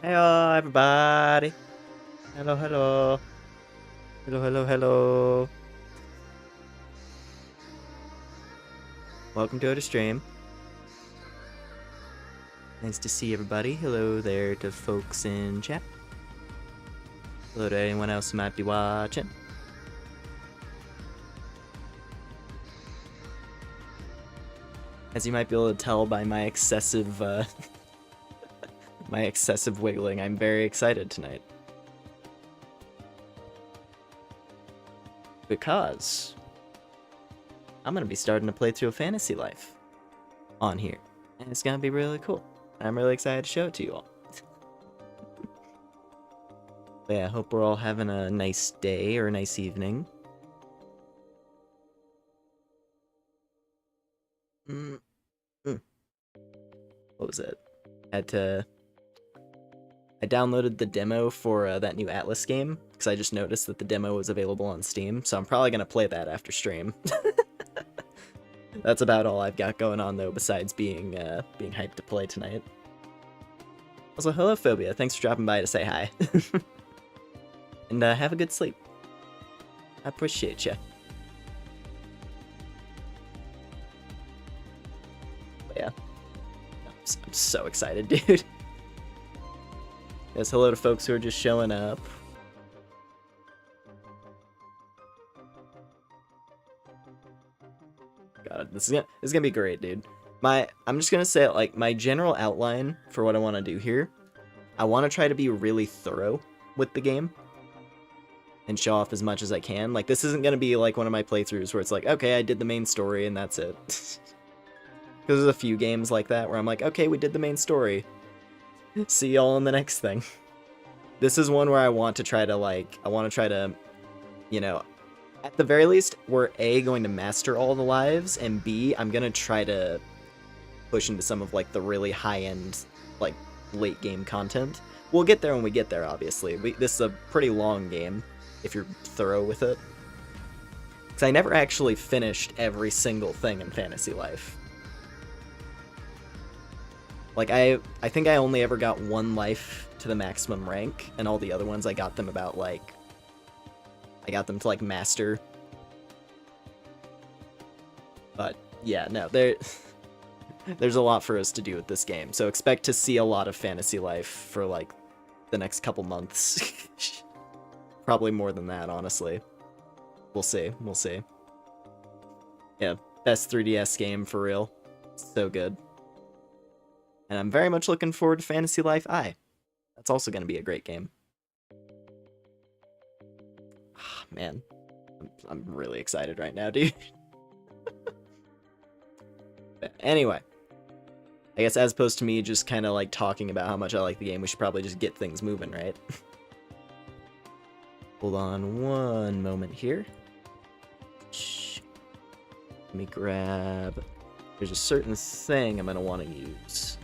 Hello, everybody. Hello, hello. Hello, hello, hello. Welcome to the stream. Nice to see everybody. Hello there to folks in chat. Hello to anyone else who might be watching. As you might be able to tell by my excessive, my excessive wiggling, I'm very excited tonight. Because I'm going to be starting to play through a Fantasy Life on here. And it's going to be really cool. I'm really excited to show it to you all. But yeah, I hope we're all having a nice day or a nice evening. What was it? I downloaded the demo for that new Atlas game, because I just noticed that the demo was available on Steam, so I'm probably going to play that after stream. That's about all I've got going on, though, besides being hyped to play tonight. Also, hello, Phobia. Thanks for dropping by to say hi. And have a good sleep. I appreciate you. But yeah. I'm so excited, dude. Yes, hello to folks who are just showing up. God, this is gonna be great, dude. I'm just gonna say, like, my general outline for what I want to do here. I want to try to be really thorough with the game and show off as much as I can. Like, this isn't gonna be like one of my playthroughs where it's like, okay, I did the main story and that's it. Because there's a few games like that where I'm like, okay, we did the main story. See y'all in the next thing. This is one where I want to try to, you know, at the very least, we're A, going to master all the lives, and B, I'm going to try to push into some of, like, the really high-end, like, late-game content. We'll get there when we get there, obviously. This is a pretty long game, if you're thorough with it. Because I never actually finished every single thing in Fantasy Life. Like, I think I only ever got one life to the maximum rank, and all the other ones I got them about, like, I got them to, like, master. But, yeah, no, there's a lot for us to do with this game, so expect to see a lot of Fantasy Life for, like, the next couple months. Probably more than that, honestly. We'll see, we'll see. Yeah, best 3DS game, for real. So good. And I'm very much looking forward to Fantasy Life I. That's also going to be a great game. Oh, man, I'm really excited right now, dude. But anyway, I guess as opposed to me just kind of like talking about how much I like the game, we should probably just get things moving, right? Hold on one moment here. Let me grab... There's a certain thing I'm going to want to use.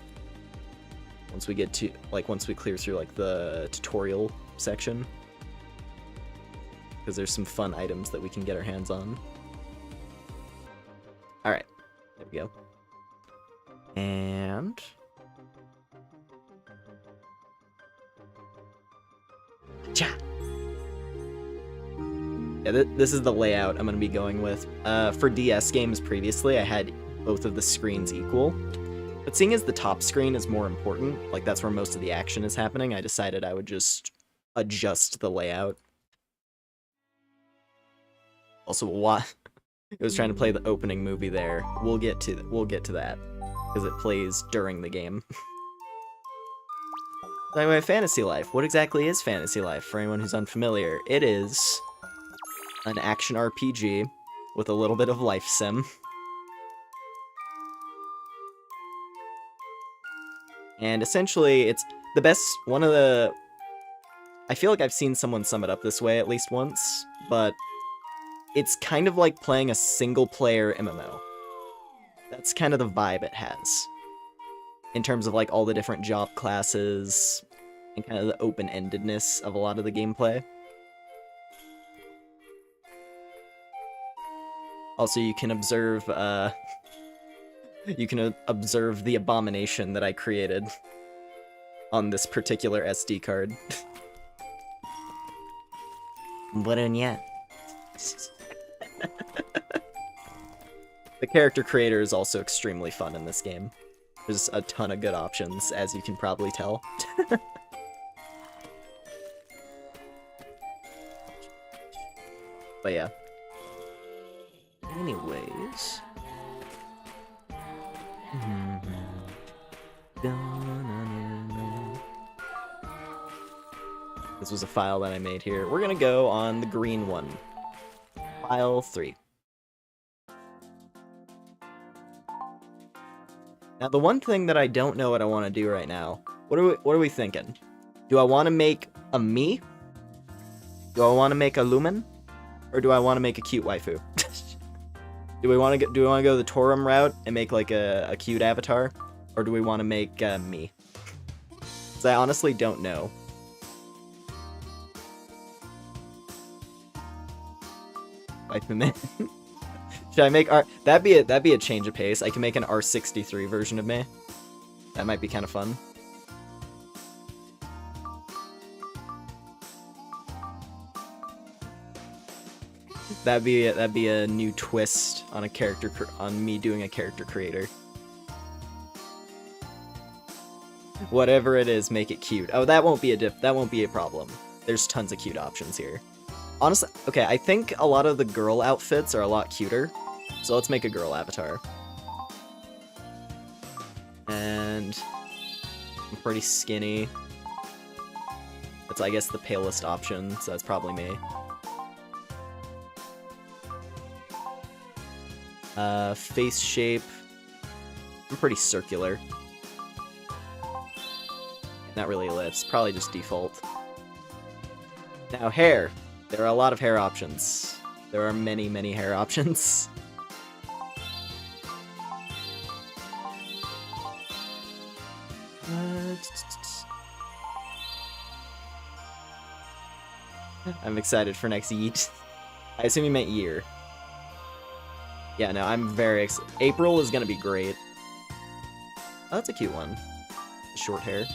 Once we get to, like, once we clear through, like, the tutorial section. Because there's some fun items that we can get our hands on. Alright, there we go. And... Cha! Yeah, this is the layout I'm going to be going with. For DS games previously, I had both of the screens equal. But seeing as the top screen is more important, like that's where most of the action is happening, I decided I would just adjust the layout. Also, what? It was trying to play the opening movie there. We'll get to that because it plays during the game. Anyway, Fantasy Life. What exactly is Fantasy Life for anyone who's unfamiliar? It is an action RPG with a little bit of life sim. And essentially, it's the best, one of the... I feel like I've seen someone sum it up this way at least once, but it's kind of like playing a single-player MMO. That's kind of the vibe it has. In terms of, like, all the different job classes, and kind of the open-endedness of a lot of the gameplay. Also, you can observe, you can observe the abomination that I created on this particular SD card. Buenos. The character creator is also extremely fun in this game. There's a ton of good options, as you can probably tell. But yeah. Anyways... This was a file that I made here. We're gonna go on the green one. File 3. Now, the one thing that I don't know what I want to do right now, what are we thinking? Do I want to make a me? Do I want to make a Lumen? Or do I want to make a cute waifu? Do we want to go the Torum route and make like a cute avatar? Or do we want to make me? Because I honestly don't know. Waifu man. Should I make that'd be a change of pace. I can make an R63 version of me. That might be kind of fun. That'd be a new twist on a character on me doing a character creator. Whatever it is, make it cute. Oh, that won't be a problem. There's tons of cute options here. Honestly, okay, I think a lot of the girl outfits are a lot cuter. So let's make a girl avatar. And I'm pretty skinny. That's, I guess, the palest option, so that's probably me. Face shape. I'm pretty circular. Not really ellipse, probably just default. Now, hair. There are a lot of hair options. There are many, many hair options. I'm excited for next yeet. I assume you meant year. Yeah, no, I'm very excited. April is gonna be great. Oh, that's a cute one. Short hair.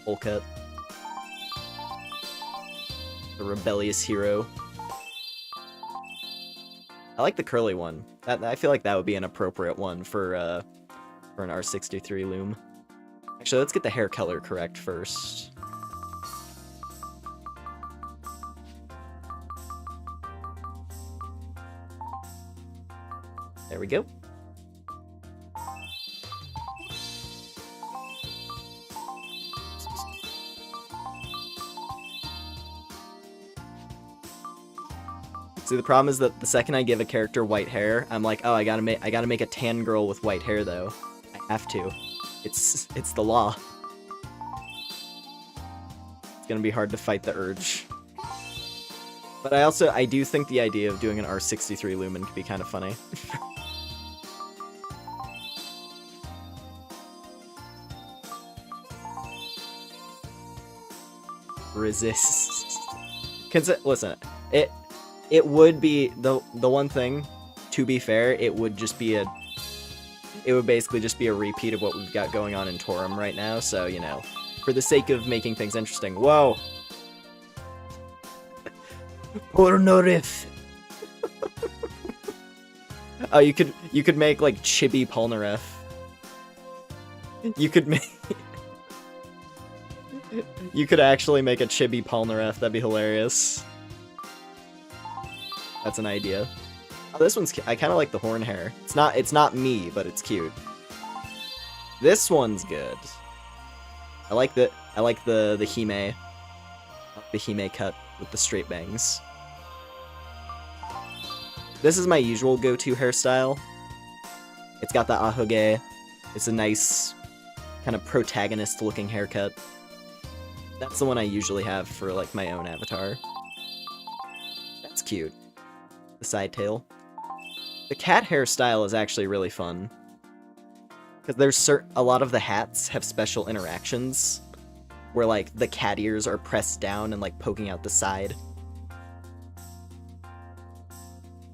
Full cut. The rebellious hero. I like the curly one. I feel like that would be an appropriate one for an R63 loom. Actually, let's get the hair color correct first. There we go. See, the problem is that the second I give a character white hair, I'm like, oh, I gotta make a tan girl with white hair though. I have to. It's the law. It's gonna be hard to fight the urge. But I do think the idea of doing an R63 Lumen could be kind of funny. Resist. Listen, it would be the one thing, to be fair, it would basically just be a repeat of what we've got going on in Torum right now, so, you know, for the sake of making things interesting. Whoa! Polnareff. Oh, you could make like Chibi Polnareff. You could actually make a Chibi Polnareff. That'd be hilarious. That's an idea. Oh, this one's I kind of like the horn hair. It's not me, but it's cute. This one's good. I like the Hime. The Hime cut with the straight bangs. This is my usual go-to hairstyle. It's got the ahoge. It's a nice kind of protagonist-looking haircut. That's the one I usually have for like my own avatar. That's cute. The side tail. The cat hairstyle is actually really fun. Because there's a lot of the hats have special interactions where like the cat ears are pressed down and like poking out the side.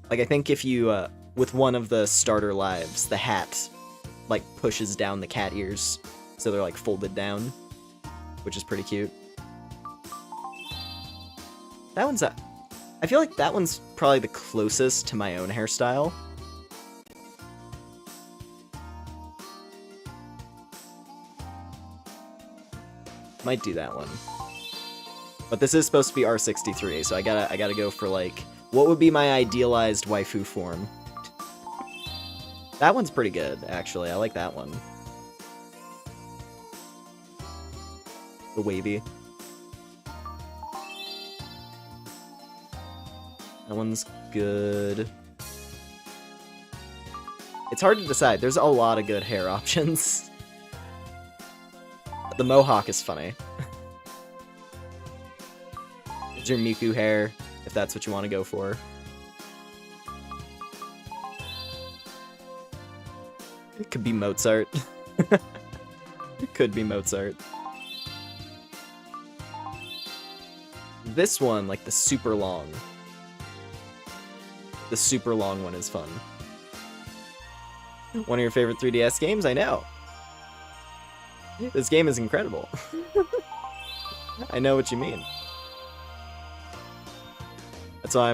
Like I think if you with one of the starter lives, the hat like pushes down the cat ears so they're like folded down, which is pretty cute. That one's I feel like that one's probably the closest to my own hairstyle. Might do that one. But this is supposed to be R63, so I gotta go for like, what would be my idealized waifu form? That one's pretty good, actually. I like that one. The wavy. That one's good. It's hard to decide. There's a lot of good hair options. The mohawk is funny. It's your Miku hair, if that's what you want to go for. It could be Mozart. It could be Mozart. This one, like the super long. The super long one is fun. One of your favorite 3DS games? I know. This game is incredible. I know what you mean. That's why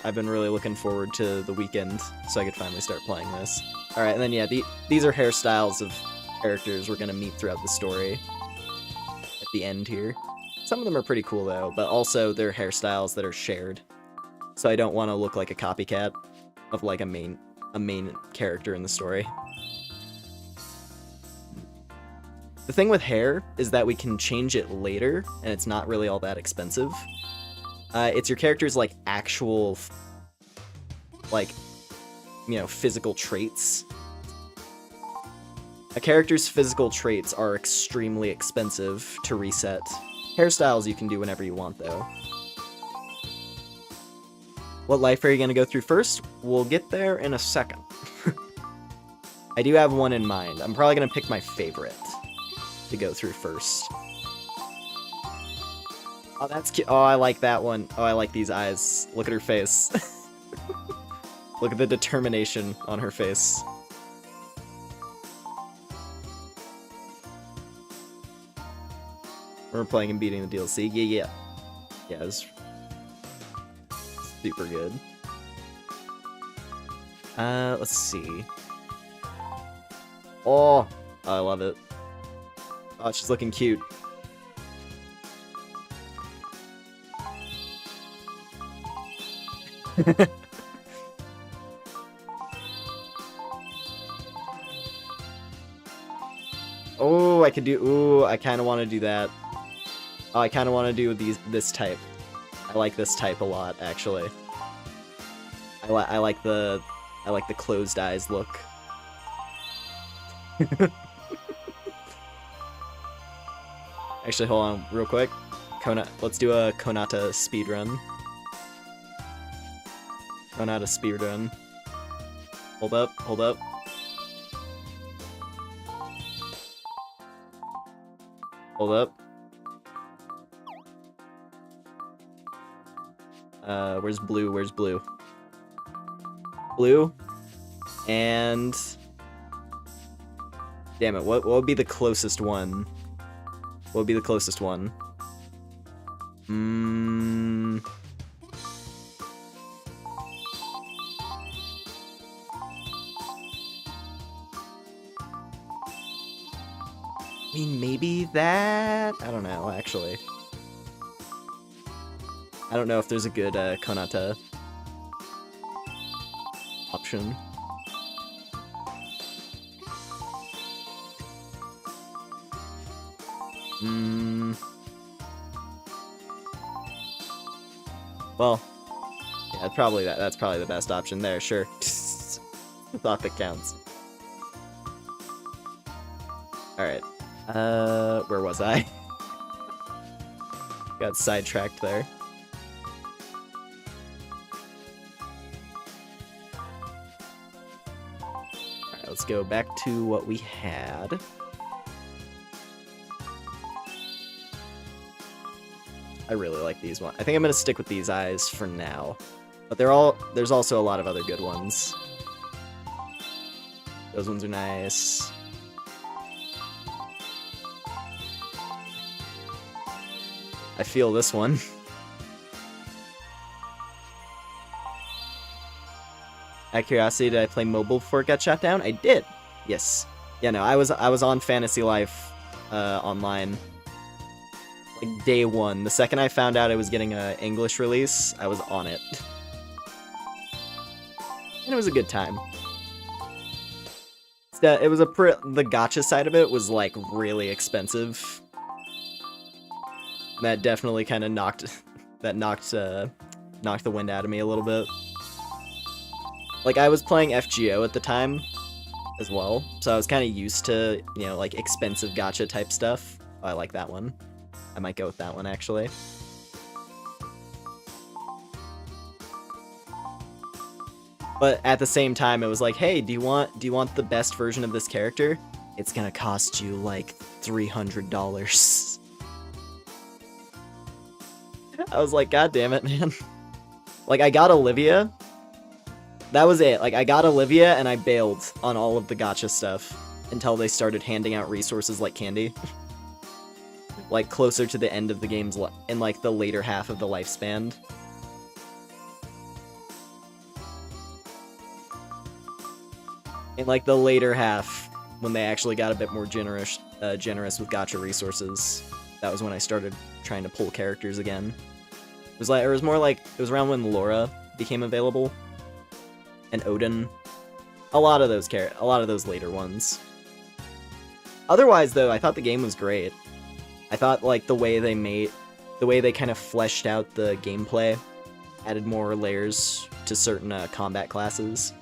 I've been really looking forward to the weekend so I could finally start playing this. Alright, and then yeah, these are hairstyles of characters we're gonna meet throughout the story at the end here. Some of them are pretty cool though, but also they're hairstyles that are shared. So I don't want to look like a copycat of like a main character in the story. The thing with hair is that we can change it later, and it's not really all that expensive. It's your character's like actual, like, you know, physical traits. A character's physical traits are extremely expensive to reset. Hairstyles you can do whenever you want, though. What life are you going to go through first? We'll get there in a second. I do have one in mind. I'm probably going to pick my favorite to go through first. Oh, that's cute. Oh, I like that one. Oh, I like these eyes. Look at her face. Look at the determination on her face. We're playing and beating the DLC. Yeah. Yeah, it's super good. Let's see. Oh, I love it. Oh, she's looking cute. Oh, I could do. Ooh, I kind of want to do that. Oh, I kind of want to do this type. I like this type a lot, actually. I like the closed eyes look. Actually, hold on, real quick. Let's do a Konata speedrun. Konata speedrun. Hold up, hold up. Hold up. Where's blue? Where's blue? Blue. And... Damn it, what would be the closest one? What would be the closest one? I mean, maybe that? I don't know, actually. I don't know if there's a good Konata option. Well, yeah, probably that's probably the best option there, sure. Thought that counts. Alright. Where was I? Got sidetracked there. Alright, let's go back to what we had. I really like these ones. I think I'm gonna stick with these eyes for now. But there's also a lot of other good ones. Those ones are nice. I feel this one. Out of curiosity, did I play mobile before it got shut down? I did. Yes. Yeah, no, I was on Fantasy Life online. Like day one. The second I found out I was getting an English release, I was on it. And it was a good time. It was the gacha side of it was like really expensive. That definitely kind of knocked the wind out of me a little bit. Like, I was playing FGO at the time as well, so I was kind of used to, you know, like, expensive gacha type stuff. Oh, I like that one. I might go with that one, actually. But at the same time, it was like, hey, do you want the best version of this character? It's gonna cost you, like, $300. I was like, God damn it, man. Like, I got Olivia. That was it. Like, I got Olivia, and I bailed on all of the gacha stuff until they started handing out resources like candy. Like, closer to the end of the game's in, like, the later half of the lifespan. In, like, the later half, when they actually got a bit more generous with gacha resources, that was when I started trying to pull characters again. It was around when Laura became available. And Odin. A lot of those later ones. Otherwise, though, I thought the game was great. I thought, like, the way they kind of fleshed out the gameplay, added more layers to certain combat classes.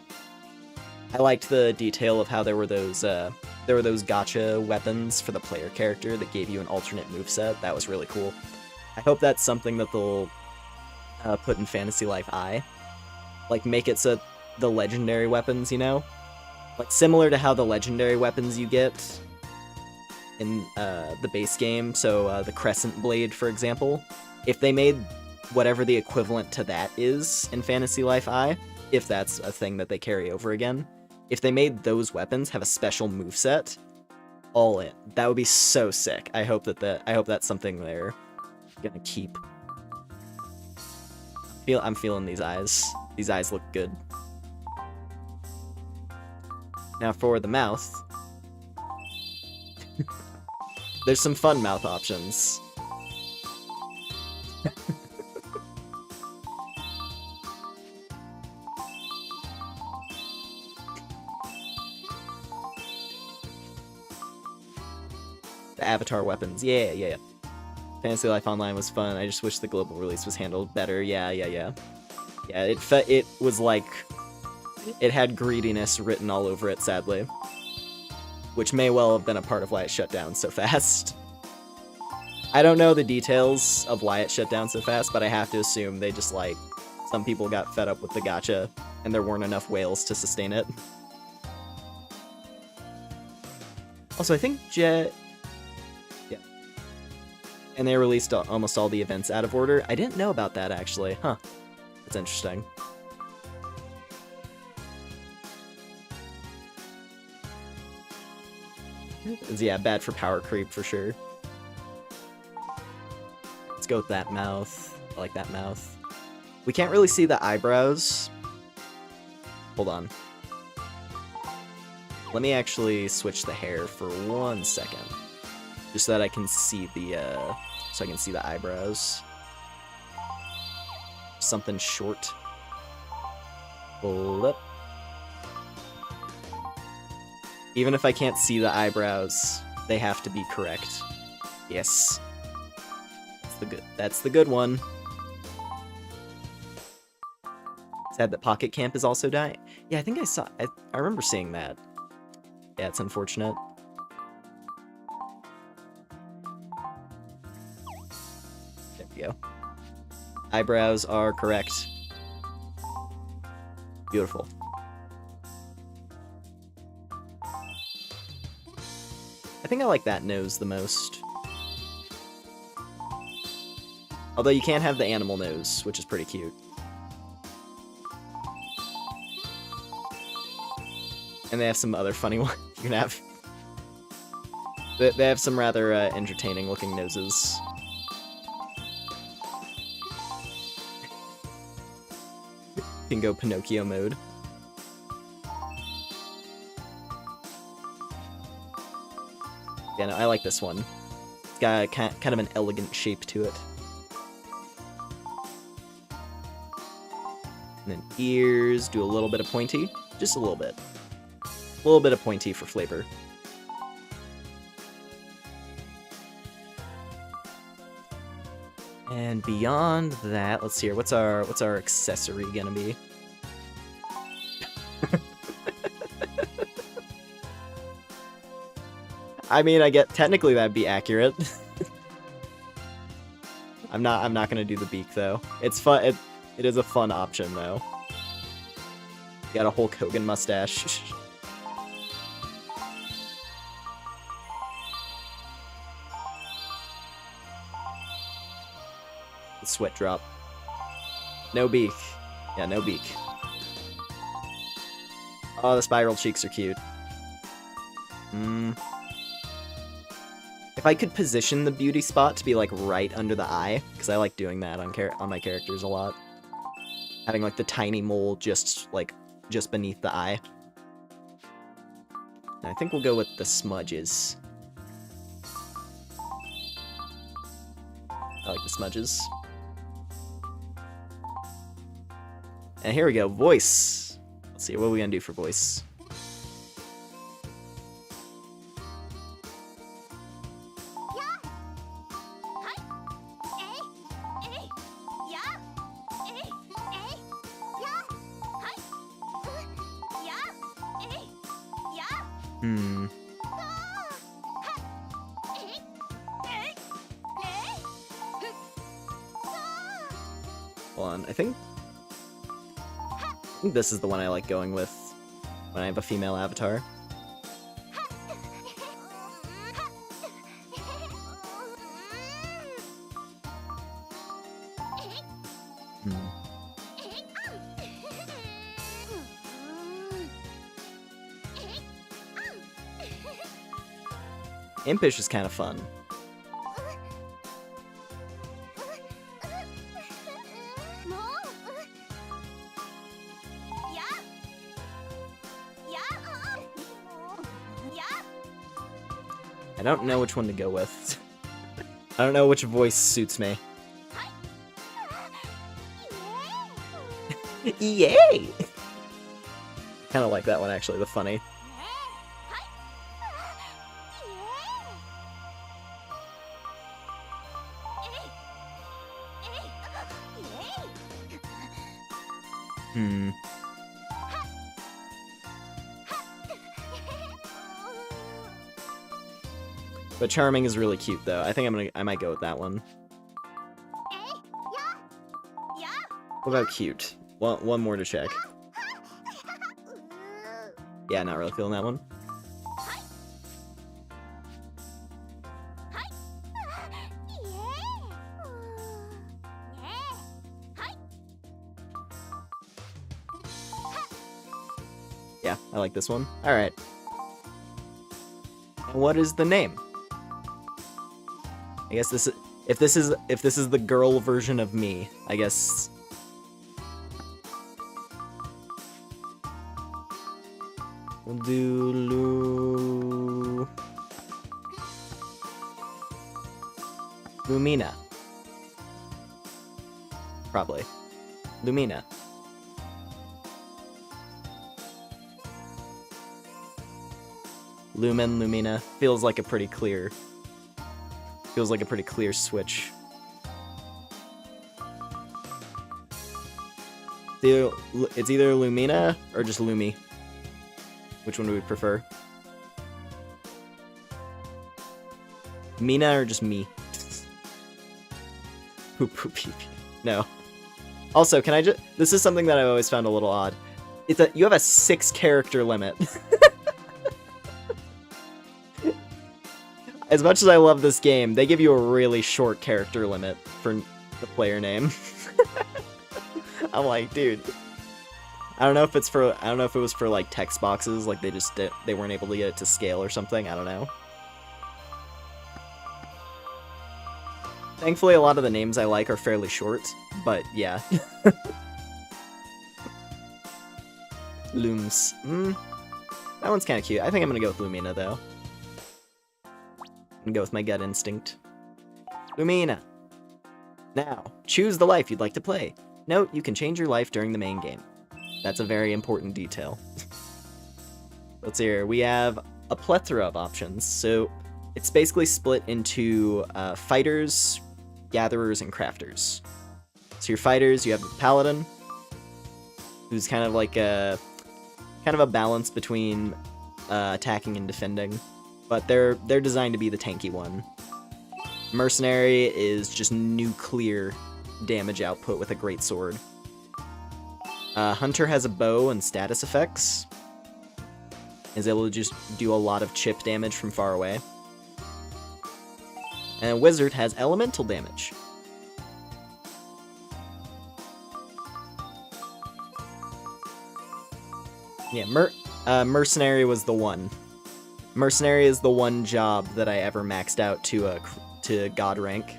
I liked the detail of how there were those gacha weapons for the player character that gave you an alternate moveset. That was really cool. I hope that's something that they'll put in Fantasy Life I. Like, make it so the legendary weapons, you know? Like, similar to how the legendary weapons you get in the base game, so the Crescent Blade, for example. If they made whatever the equivalent to that is in Fantasy Life I, if that's a thing that they carry over again, if they made those weapons have a special moveset, all in. That would be so sick. I hope that's something they're gonna keep. I'm feeling these eyes. These eyes look good. Now for the mouth. There's some fun mouth options. The avatar weapons. Yeah. Fantasy Life Online was fun. I just wish the global release was handled better. Yeah. Yeah, it was like... It had greediness written all over it, sadly. Which may well have been a part of why it shut down so fast. I don't know the details of why it shut down so fast, but I have to assume they just, like... Some people got fed up with the gacha, and there weren't enough whales to sustain it. Also, I think Yeah. And they released almost all the events out of order. I didn't know about that, actually. Huh. That's interesting. Yeah, bad for power creep, for sure. Let's go with that mouth. I like that mouth. We can't really see the eyebrows. Hold on. Let me actually switch the hair for 1 second. Just so that I can see the eyebrows. Something short. Hold up. Even if I can't see the eyebrows, they have to be correct. Yes. That's the good one. Sad that Pocket Camp is also dying. Yeah, I think I remember seeing that. Yeah, it's unfortunate. There we go. Eyebrows are correct. Beautiful. I think I like that nose the most. Although you can't have the animal nose, which is pretty cute. And they have some other funny ones. You can have... They have some rather entertaining looking noses. You can go Pinocchio mode. Yeah, no, I like this one. It's got kind of an elegant shape to it. And then ears, do a little bit of pointy. Just a little bit. A little bit of pointy for flavor. And beyond that, let's see here. What's our accessory gonna be? I mean, I get technically that'd be accurate. I'm not gonna do the beak though. It's fun. It is a fun option though. Got a Hulk Hogan mustache. The sweat drop. No beak. Yeah, no beak. Oh, the spiral cheeks are cute. If I could position the beauty spot to be like right under the eye, because I like doing that on my characters a lot. Having like the tiny mole just beneath the eye. And I think we'll go with the smudges. I like the smudges. And here we go, voice. Let's see, what are we gonna do for voice? Hold on, I think this is the one I like going with when I have a female avatar. Impish is kind of fun. I don't know which one to go with. I don't know which voice suits me. Yay! Kind of like that one actually, the funny. But charming is really cute though. I think I might go with that one. What about cute? One more to check. Yeah, not really feeling that one. Yeah, I like this one. All right. And what is the name? I guess if this is the girl version of me, I guess. We'll do Lumina. Probably. Lumina. Lumen, Lumina. Feels like a pretty clear switch. It's either Lumina or just Lumi. Which one do we prefer? Mina or just me? Poop poop pee pee. No. Also, can I just... This is something that I've always found a little odd. It's that you have a 6-character limit. As much as I love this game, they give you a really short character limit for the player name. I'm like, dude. I don't know if it was for like text boxes, like they weren't able to get it to scale or something. I don't know. Thankfully, a lot of the names I like are fairly short, but yeah. Looms. That one's kind of cute. I think I'm gonna go with Lumina though. I'm gonna go with my gut instinct. Lumina. Now, choose the life you'd like to play. Note, you can change your life during the main game. That's a very important detail. let's see here. We have a plethora of options. So it's basically split into fighters, gatherers, and crafters. So your fighters, you have the paladin, who's kind of like a balance between attacking and defending, but they're designed to be the tanky one. Mercenary is just nuclear damage output with a great sword. Hunter has a bow and status effects. Is able to just do a lot of chip damage from far away. And Wizard has elemental damage. Yeah, Mercenary was the one. Mercenary is the one job that I ever maxed out to God rank.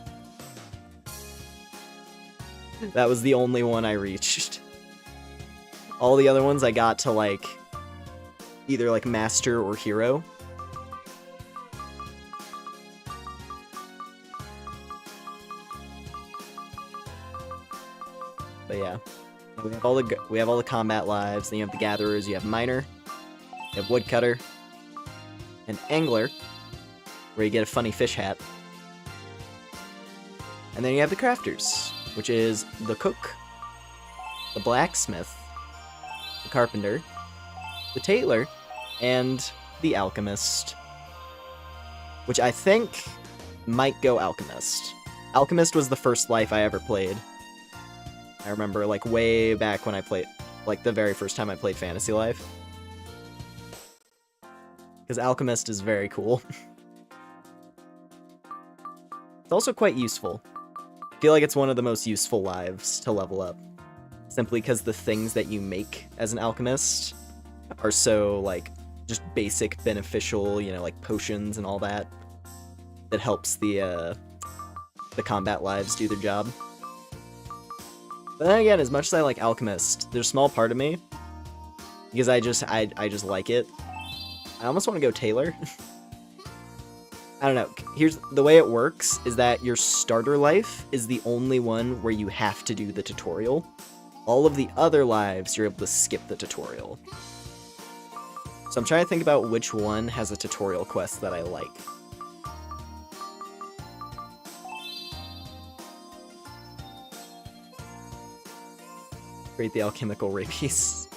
That was the only one I reached. All the other ones I got to, like, either, like, Master or Hero. But yeah. We have all the combat lives, then you have the Gatherers, you have Miner, you have Woodcutter, and Angler, where you get a funny fish hat. And then you have the Crafters, which is the Cook, the Blacksmith, the Carpenter, the Tailor, and the Alchemist. Which I think might go Alchemist. Alchemist was the first life I ever played. I remember, like, way back when I played, like, the very first time I played Fantasy Life. Because Alchemist is very cool. It's also quite useful. I feel like it's one of the most useful lives to level up. Simply because the things that you make as an alchemist are so, like, just basic, beneficial, you know, like potions and all that. That helps the combat lives do their job. But then again, as much as I like Alchemist, there's a small part of me, because I just like it. I almost want to go Tailor. I don't know. Here's the way it works is that your starter life is the only one where you have to do the tutorial. All of the other lives, you're able to skip the tutorial. So I'm trying to think about which one has a tutorial quest that I like. Create the alchemical rapiece.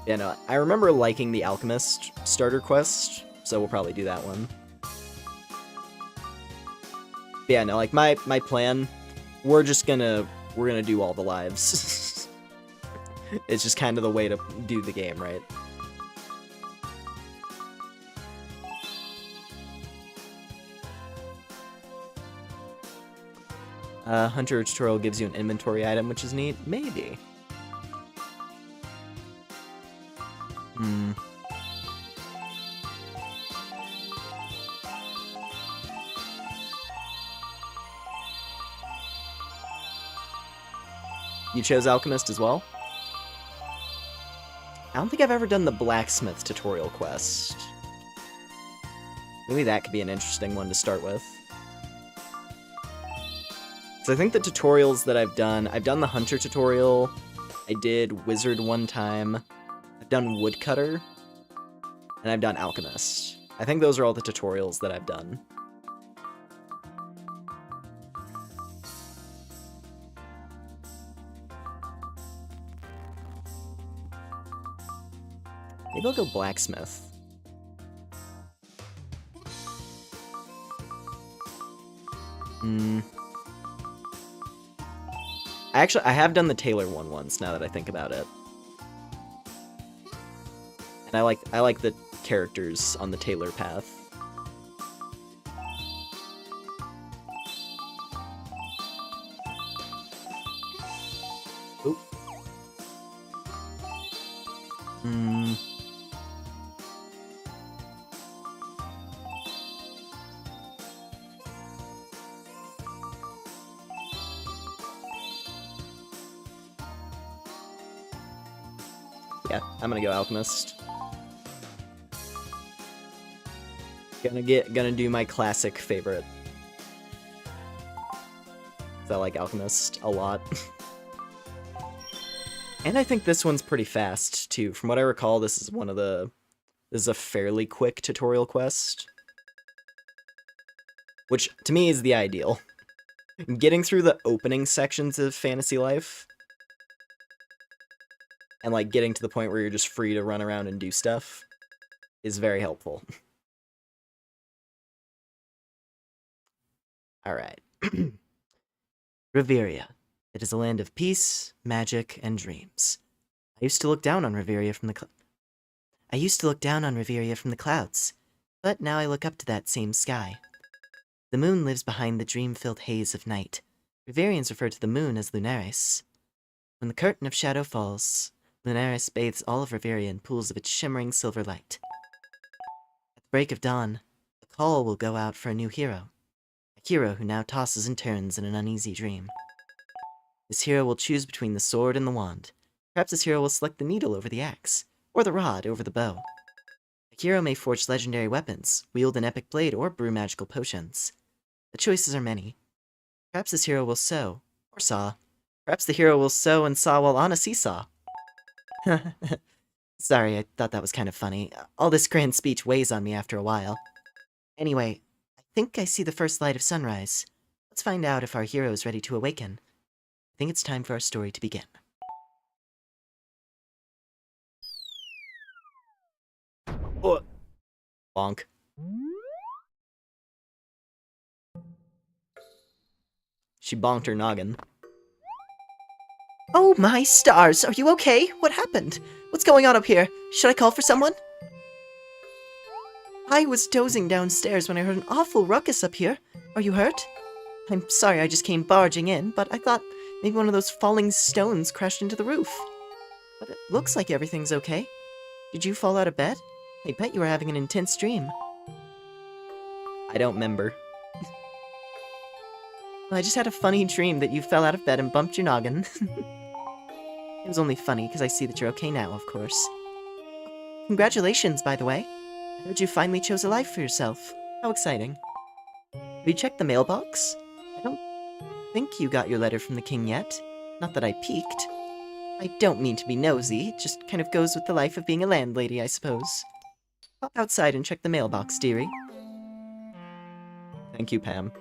Yeah, no, I remember liking the Alchemist starter quest, so we'll probably do that one. But yeah, no, like, my plan, we're gonna do all the lives. It's just kind of the way to do the game, right? Hunter tutorial gives you an inventory item, which is neat. Maybe. You chose Alchemist as well? I don't think I've ever done the Blacksmith tutorial quest. Maybe that could be an interesting one to start with. So I think the tutorials that I've done the Hunter tutorial, I did Wizard one time, I've done Woodcutter, and I've done Alchemist. I think those are all the tutorials that I've done. Maybe I'll go Blacksmith. I have done the Tailor one once, now that I think about it. And I like the characters on the Tailor path. Oop. Yeah, I'm gonna go Alchemist. Gonna do my classic favorite. 'Cause I like Alchemist a lot. And I think this one's pretty fast, too. From what I recall, this is a fairly quick tutorial quest. Which, to me, is the ideal. Getting through the opening sections of Fantasy Life, and, like, getting to the point where you're just free to run around and do stuff, is very helpful. Alright. Reveria. It is a land of peace, magic, and dreams. I used to look down on Reveria from the clouds, but now I look up to that same sky. The moon lives behind the dream-filled haze of night. Reverians refer to the moon as Lunaris. When the curtain of shadow falls, Lunaris bathes all of Reveria in pools of its shimmering silver light. At the break of dawn, the call will go out for a new hero. A hero who now tosses and turns in an uneasy dream. This hero will choose between the sword and the wand. Perhaps this hero will select the needle over the axe, or the rod over the bow. A hero may forge legendary weapons, wield an epic blade, or brew magical potions. The choices are many. Perhaps this hero will sew, or saw. Perhaps the hero will sew and saw while on a seesaw. Sorry, I thought that was kind of funny. All this grand speech weighs on me after a while. Anyway, I think I see the first light of sunrise. Let's find out if our hero is ready to awaken. I think it's time for our story to begin. Oh. Bonk. She bonked her noggin. Oh my stars, are you okay? What happened? What's going on up here? Should I call for someone? I was dozing downstairs when I heard an awful ruckus up here. Are you hurt? I'm sorry I just came barging in, but I thought maybe one of those falling stones crashed into the roof. But it looks like everything's okay. Did you fall out of bed? I bet you were having an intense dream. I don't remember. I just had a funny dream that you fell out of bed and bumped your noggin. It was only funny because I see that you're okay now, of course. Congratulations, by the way. I heard you finally chose a life for yourself. How exciting. Have you checked the mailbox? I don't think you got your letter from the king yet. Not that I peeked. I don't mean to be nosy, it just kind of goes with the life of being a landlady, I suppose. Hop outside and check the mailbox, dearie. Thank you, Pam.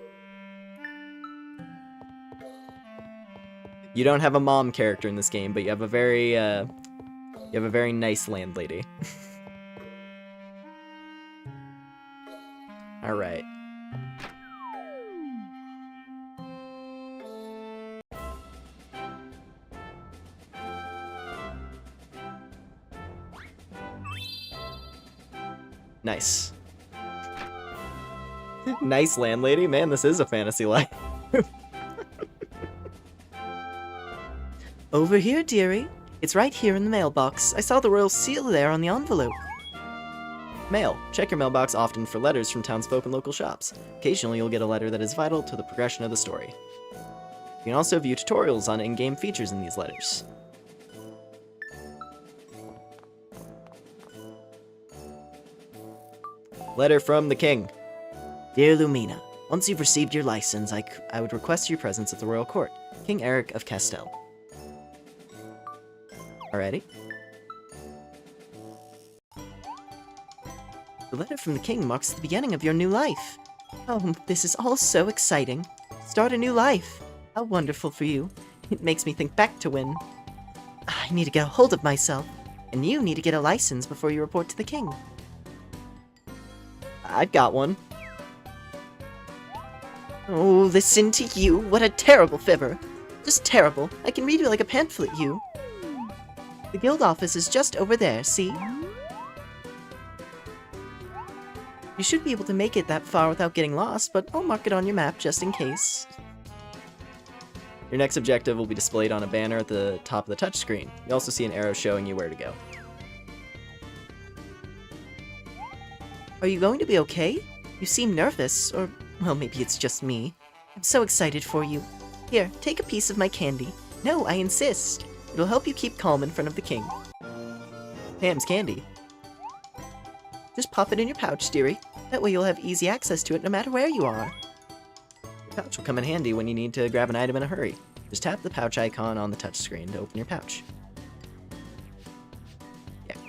You don't have a mom character in this game, but you have a very nice landlady. Alright. Nice. Nice landlady? Man, this is a fantasy life. Over here, dearie. It's right here in the mailbox. I saw the royal seal there on the envelope. Mail. Check your mailbox often for letters from townsfolk and local shops. Occasionally, you'll get a letter that is vital to the progression of the story. You can also view tutorials on in-game features in these letters. Letter from the king. Dear Lumina, once you've received your license, I would request your presence at the royal court. King Eric of Castell. Alrighty. The letter from the king marks the beginning of your new life. Oh, this is all so exciting. Start a new life. How wonderful for you. It makes me think back to when... I need to get a hold of myself. And you need to get a license before you report to the king. I've got one. Oh, listen to you. What a terrible fibber. Just terrible. I can read you like a pamphlet, you. The guild office is just over there, see? You should be able to make it that far without getting lost, but I'll mark it on your map just in case. Your next objective will be displayed on a banner at the top of the touchscreen. You also see an arrow showing you where to go. Are you going to be okay? You seem nervous, or, well, maybe it's just me. I'm so excited for you. Here, take a piece of my candy. No, I insist. It'll help you keep calm in front of the king. Pam's candy. Just pop it in your pouch, dearie. That way you'll have easy access to it no matter where you are. Your pouch will come in handy when you need to grab an item in a hurry. Just tap the pouch icon on the touchscreen to open your pouch.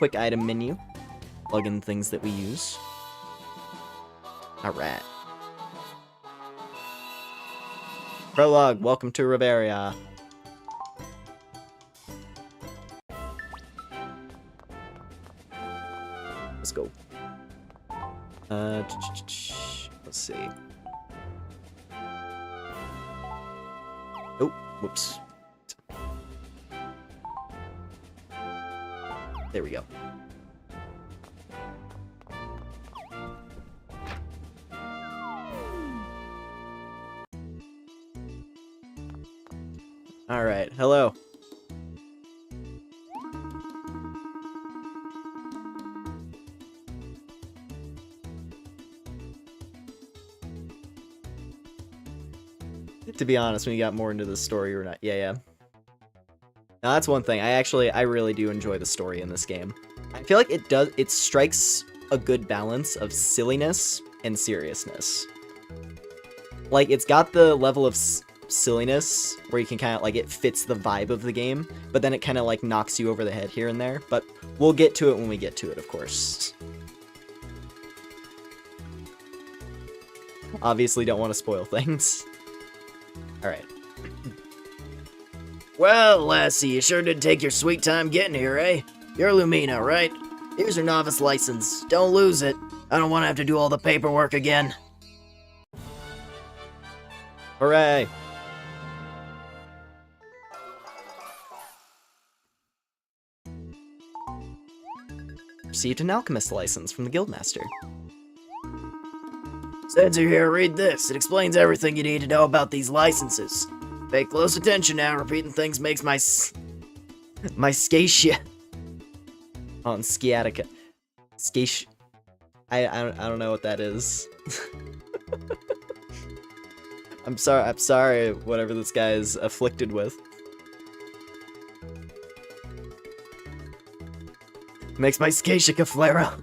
quick item menu. Plug in things that we use. Alright. Prologue, welcome to Reveria. Let's go. Let's see. Oh, whoops. There we go. All right, hello. To be honest, when you got more into the story or not. Yeah. Now that's one thing. I really do enjoy the story in this game. I feel like it strikes a good balance of silliness and seriousness. Like, it's got the level of silliness where you can kind of, like, it fits the vibe of the game, but then it kind of, like, knocks you over the head here and there. But we'll get to it when we get to it, of course. Obviously don't want to spoil things. Alright. Well, lassie, you sure did take your sweet time getting here, eh? You're Lumina, right? Here's your novice license. Don't lose it. I don't want to have to do all the paperwork again. Hooray! Received an alchemist license from the guildmaster. Since you're here, read this. It explains everything you need to know about these licenses. Pay close attention now. Repeating things makes my scatia. On sciatica. Scatia. I don't know what that is. I'm sorry, whatever this guy is afflicted with. Makes my scatia flare up.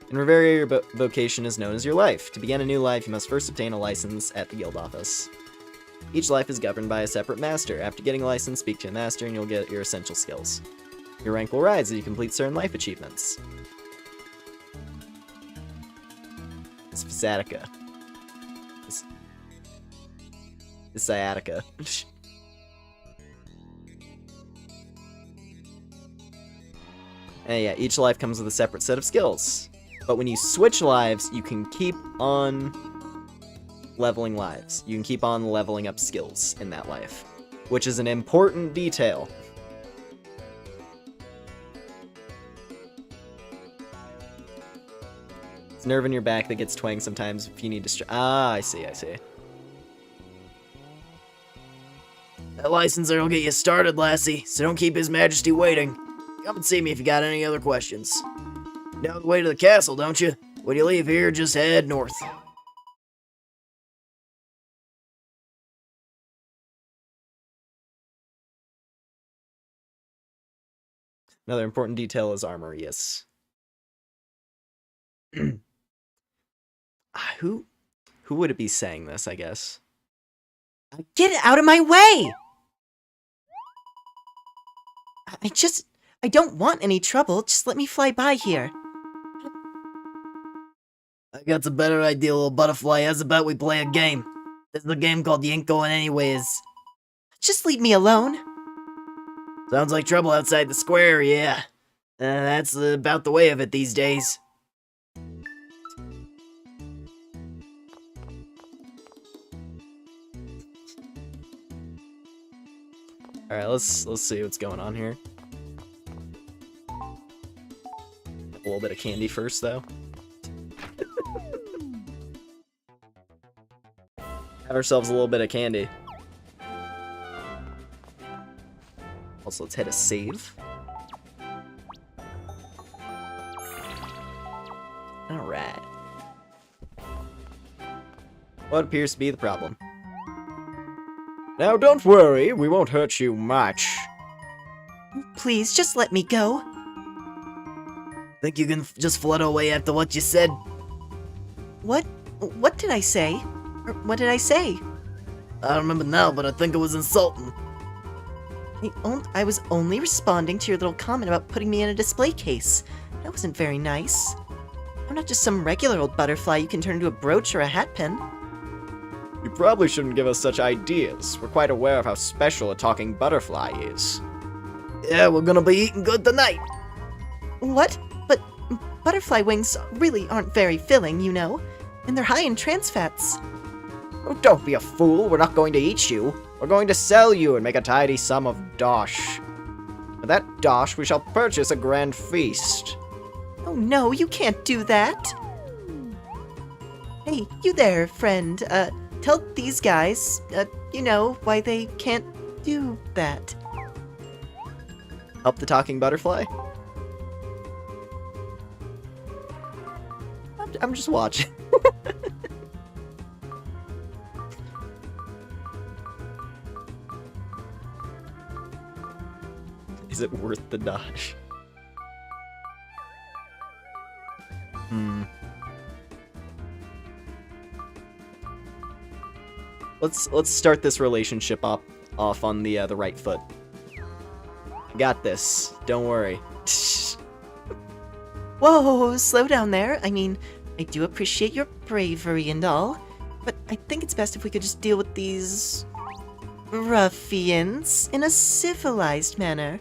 In Reveria, your vocation is known as your life. To begin a new life, you must first obtain a license at the guild office. Each life is governed by a separate master. After getting a license, speak to a master and you'll get your essential skills. Your rank will rise as you complete certain life achievements. It's sciatica. It's sciatica. And yeah, each life comes with a separate set of skills. But when you switch lives, you can keep on leveling lives. You can keep on leveling up skills in that life, which is an important detail. It's nerve in your back that gets twanged sometimes if you need to I see. That licenser will get you started, lassie, so don't keep His Majesty waiting. Come and see me if you got any other questions. You know the way to the castle, don't you? When you leave here, just head north. Another important detail is armor, yes. Who would it be saying this, I guess? Get out of my way! I don't want any trouble. Just let me fly by here. I got a better idea, little butterfly. How's about we play a game? This is a game called You Ain't Going Anyways. Just leave me alone. Sounds like trouble outside the square, yeah. That's about the way of it these days. Alright, let's see what's going on here. A little bit of candy first, though. Have ourselves a little bit of candy. Also, let's hit a save. Alright. What appears to be the problem? Now, don't worry, we won't hurt you much. Please, just let me go. Think you can just flutter away after what you said? What? What did I say? Or what did I say? I don't remember now, but I think it was insulting. I was only responding to your little comment about putting me in a display case. That wasn't very nice. I'm not just some regular old butterfly you can turn into a brooch or a hat pin. You probably shouldn't give us such ideas. We're quite aware of how special a talking butterfly is. Yeah, we're gonna be eating good tonight. What? But butterfly wings really aren't very filling, you know. And they're high in trans fats. Oh, don't be a fool. We're not going to eat you. We're going to sell you and make a tidy sum of dosh. With that dosh, we shall purchase a grand feast. Oh no, you can't do that. Hey, you there, friend. Tell these guys, you know, why they can't do that. Help the talking butterfly? I'm just watching. Is it worth the dodge? Let's start this relationship off on the right foot. Got this. Don't worry. Whoa, slow down there. I mean, I do appreciate your bravery and all, but I think it's best if we could just deal with these ruffians in a civilized manner.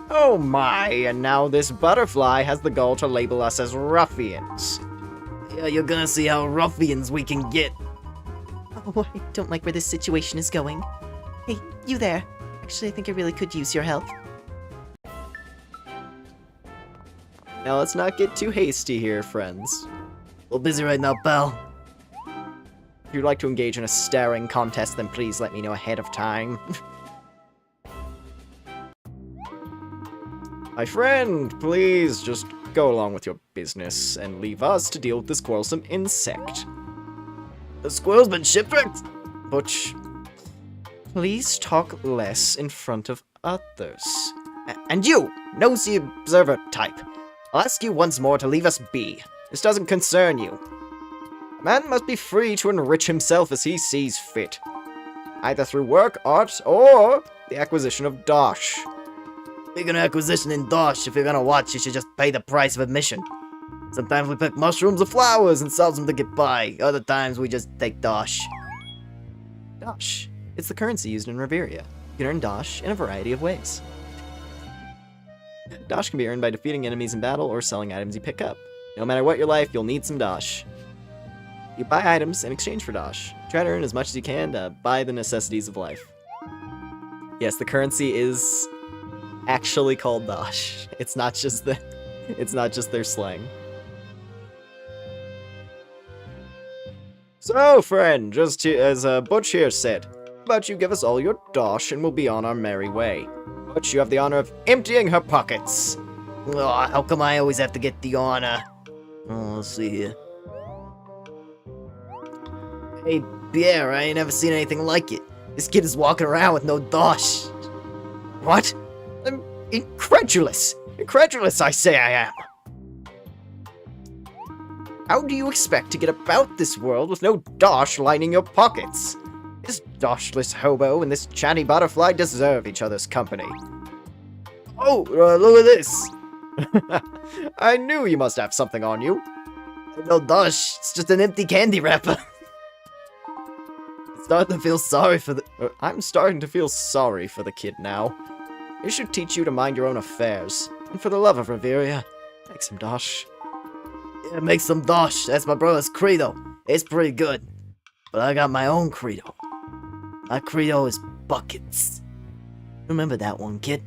Oh my, and now this butterfly has the gall to label us as ruffians. Yeah, you're gonna see how ruffians we can get. Oh, I don't like where this situation is going. Hey, you there. Actually, I think I really could use your help. Now let's not get too hasty here, friends. A little busy right now, pal. If you'd like to engage in a staring contest, then please let me know ahead of time. My friend, please just go along with your business and leave us to deal with this quarrelsome insect. The squirrel's been shipwrecked. Butch, please talk less in front of others. And you, nosy observer type, I'll ask you once more to leave us be. This doesn't concern you. A man must be free to enrich himself as he sees fit, either through work, art, or the acquisition of dosh. Speaking of acquisition in dosh, if you're gonna watch, you should just pay the price of admission. Sometimes we pick mushrooms or flowers and sell them to get by. Other times we just take dosh. Dosh. It's the currency used in Reveria. You can earn dosh in a variety of ways. Dosh can be earned by defeating enemies in battle or selling items you pick up. No matter what your life, you'll need some dosh. You buy items in exchange for dosh. Try to earn as much as you can to buy the necessities of life. Yes, the currency is actually called dosh. It's not just their slang. So, friend, just as Butch here said, how about you give us all your dosh and we'll be on our merry way. Butch, you have the honor of emptying her pockets. Oh, how come I always have to get the honor? Oh, let's see here. Hey, Pierre, I ain't never seen anything like it. This kid is walking around with no dosh. What? I'm incredulous. Incredulous, I say I am. How do you expect to get about this world with no dosh lining your pockets? This doshless hobo and this chatty butterfly deserve each other's company. Oh, look at this. I knew you must have something on you. No dosh, it's just an empty candy wrapper. Starting to feel sorry for the... I'm starting to feel sorry for the kid now. It should teach you to mind your own affairs. And for the love of Reveria, make some dosh. Yeah, make some dosh. That's my brother's credo. It's pretty good. But I got my own credo. My credo is buckets. Remember that one, kid?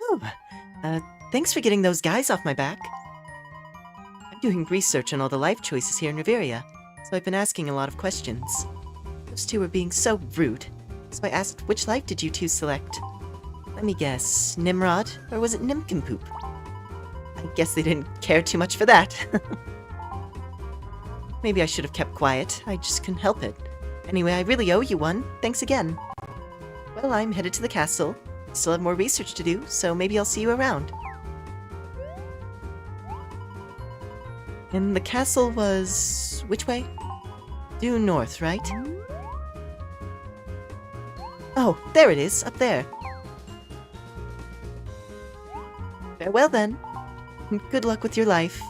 Oh, thanks for getting those guys off my back. I'm doing research on all the life choices here in Reveria, so I've been asking a lot of questions. Those two were being so rude, so I asked which life did you two select? Let me guess, Nimrod, or was it Nincompoop? I guess they didn't care too much for that. Maybe I should have kept quiet, I just couldn't help it. Anyway, I really owe you one, thanks again. Well, I'm headed to the castle. Still have more research to do, so maybe I'll see you around. And the castle was... which way? Due north, right? Oh, there it is, up there. Farewell then. Good luck with your life.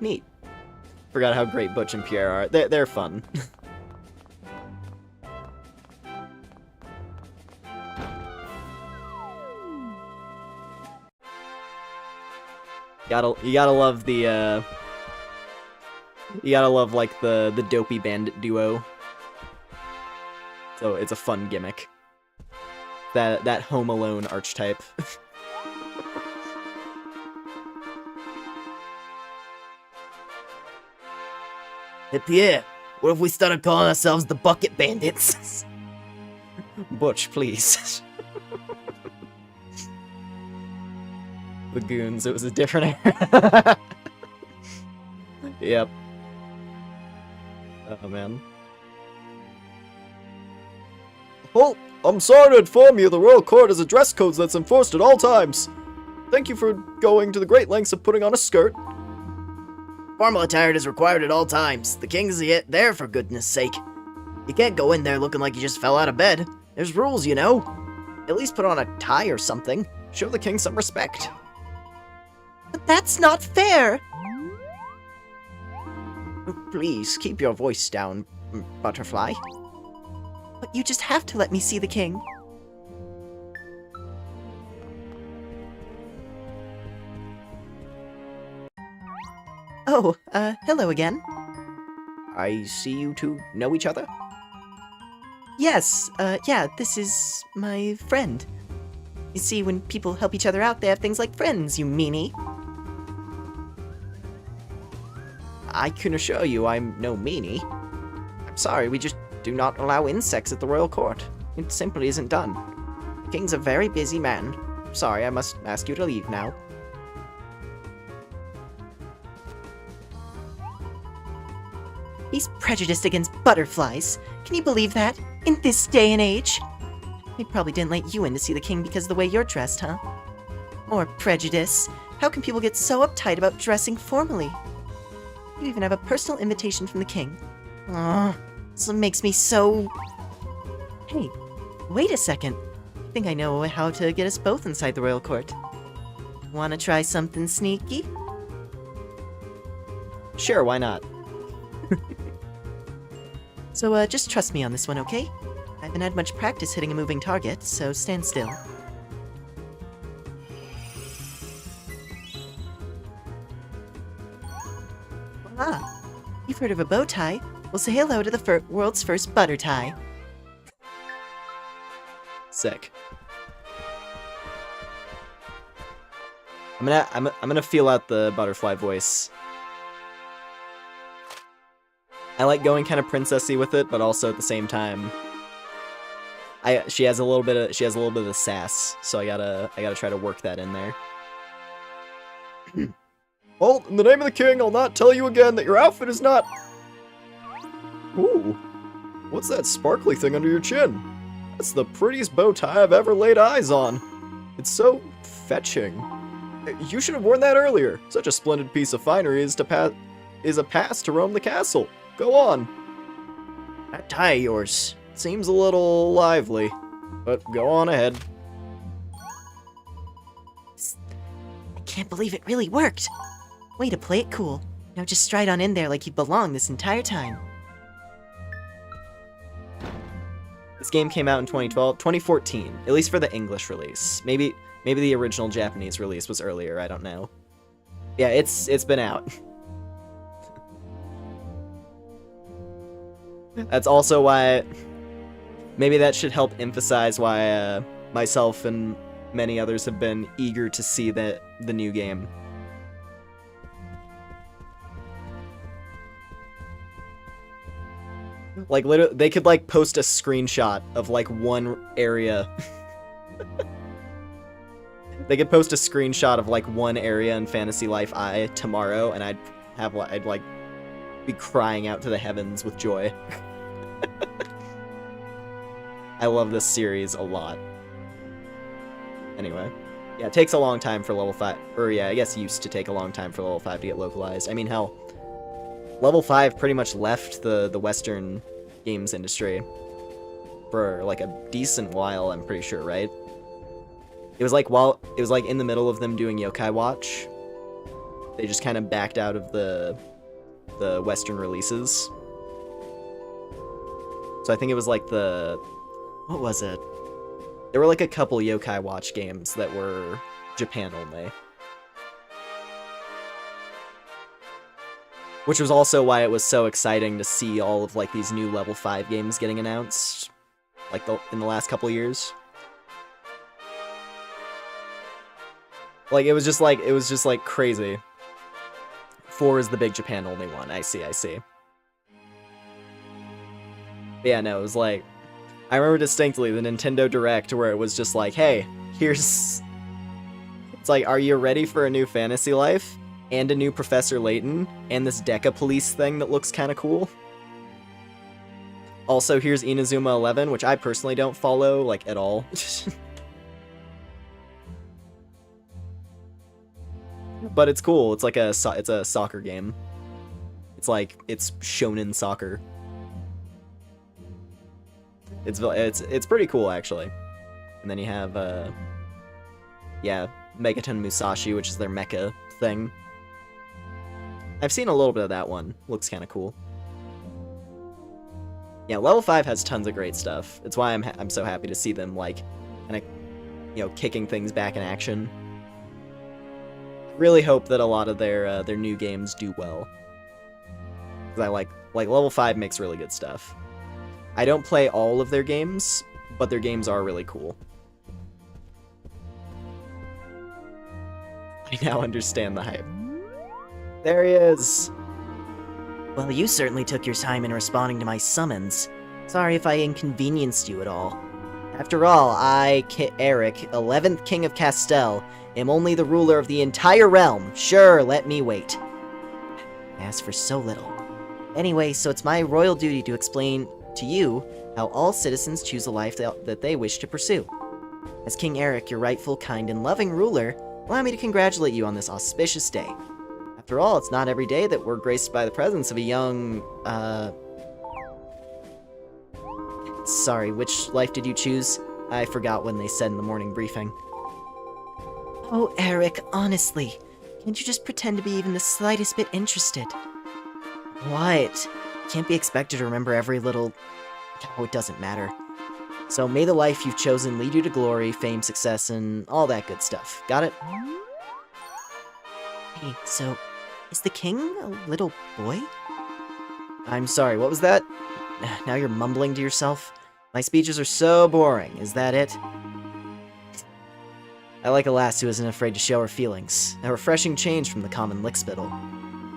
Neat. Forgot how great Butch and Pierre are. They're fun. You gotta love the you gotta love like the dopey bandit duo. So it's a fun gimmick. That Home Alone archetype. Hey, Pierre, what if we started calling ourselves the Bucket Bandits? Butch, please. The Goons, it was a different era. Yep. Oh, man. Well, I'm sorry to inform you the Royal Court has a dress code that's enforced at all times. Thank you for going to the great lengths of putting on a skirt. Formal attire is required at all times. The king's yet there, for goodness sake. You can't go in there looking like you just fell out of bed. There's rules, you know. At least put on a tie or something. Show the king some respect. But that's not fair! Please, keep your voice down, Butterfly. But you just have to let me see the king. Oh, hello again. I see you two know each other? Yes, yeah, this is my friend. You see, when people help each other out, they have things like friends, you meanie. I can assure you I'm no meanie. I'm sorry, we just do not allow insects at the royal court. It simply isn't done. The king's a very busy man. Sorry, I must ask you to leave now. He's prejudiced against butterflies. Can you believe that? In this day and age? They probably didn't let you in to see the king because of the way you're dressed, huh? More prejudice. How can people get so uptight about dressing formally? You even have a personal invitation from the king. This makes me so... Hey, wait a second. I think I know how to get us both inside the royal court. Wanna try something sneaky? Sure, why not? So, just trust me on this one, okay? I haven't had much practice hitting a moving target, so stand still. Voila! You've heard of a bow tie? Well, say hello to the world's first butter tie. Sick. I'm gonna feel out the butterfly voice. I like going kind of princessy with it, but also at the same time, she has a little bit of the sass, so I gotta try to work that in there. Well, in the name of the king, I'll not tell you again that your outfit is not... Ooh, what's that sparkly thing under your chin? That's the prettiest bow tie I've ever laid eyes on. It's so fetching. You should have worn that earlier. Such a splendid piece of finery is a pass to roam the castle. Go on. That tie of yours. Seems a little lively, but go on ahead. I can't believe it really worked. Way to play it cool. Now just stride on in there like you belong this entire time. This game came out in 2014, at least for the English release. Maybe the original Japanese release was earlier, I don't know. Yeah, it's been out. That's also why... Maybe that should help emphasize why myself and many others have been eager to see the new game. Like, literally, they could, like, post a screenshot of, like, one area. They could post a screenshot of, like, one area in Fantasy Life I tomorrow, and I'd, like, be crying out to the heavens with joy. I love this series a lot. Anyway. Yeah, it takes a long time for level 5, or yeah, I guess it used to take a long time for level 5 to get localized. I mean, hell, level 5 pretty much left the Western games industry for like a decent while, I'm pretty sure, right? It was like in the middle of them doing Yokai Watch, they just kind of backed out of the Western releases. So I think it was like what was it? There were like a couple Yokai Watch games that were Japan only. Which was also why it was so exciting to see all of like these new level 5 games getting announced like in the last couple years. Like it was just like crazy. 4 is the big Japan only one. I see. But yeah, no, it was like I remember distinctly the Nintendo Direct where it was just like, hey, it's like, are you ready for a new Fantasy Life? And a new Professor Layton, and this Deca Police thing that looks kind of cool. Also, here's Inazuma 11, which I personally don't follow, like, at all. But it's cool. It's like it's a soccer game. It's shonen soccer. It's pretty cool, actually. And then you have Megaton Musashi, which is their mecha thing. I've seen a little bit of that one. Looks kind of cool. Yeah, level 5 has tons of great stuff. It's why I'm so happy to see them like kind of kicking things back in action. Really hope that a lot of their new games do well. Cuz I like level 5 makes really good stuff. I don't play all of their games, but their games are really cool. I now understand the hype. There he is! Well, you certainly took your time in responding to my summons. Sorry if I inconvenienced you at all. After all, Eric, 11th King of Castell, am only the ruler of the entire realm. Sure, let me wait. I asked for so little. Anyway, so it's my royal duty to explain to you how all citizens choose a life that they wish to pursue. As King Eric, your rightful, kind, and loving ruler, allow me to congratulate you on this auspicious day. After all, it's not every day that we're graced by the presence of a young, Sorry, which life did you choose? I forgot when they said in the morning briefing. Oh, Eric, honestly, can't you just pretend to be even the slightest bit interested? What? Can't be expected to remember every little... Oh, it doesn't matter. So may the life you've chosen lead you to glory, fame, success, and all that good stuff. Got it? Hey, so... is the king a little boy? I'm sorry, what was that? Now you're mumbling to yourself? My speeches are so boring, is that it? I like a lass who isn't afraid to show her feelings. A refreshing change from the common lickspittle.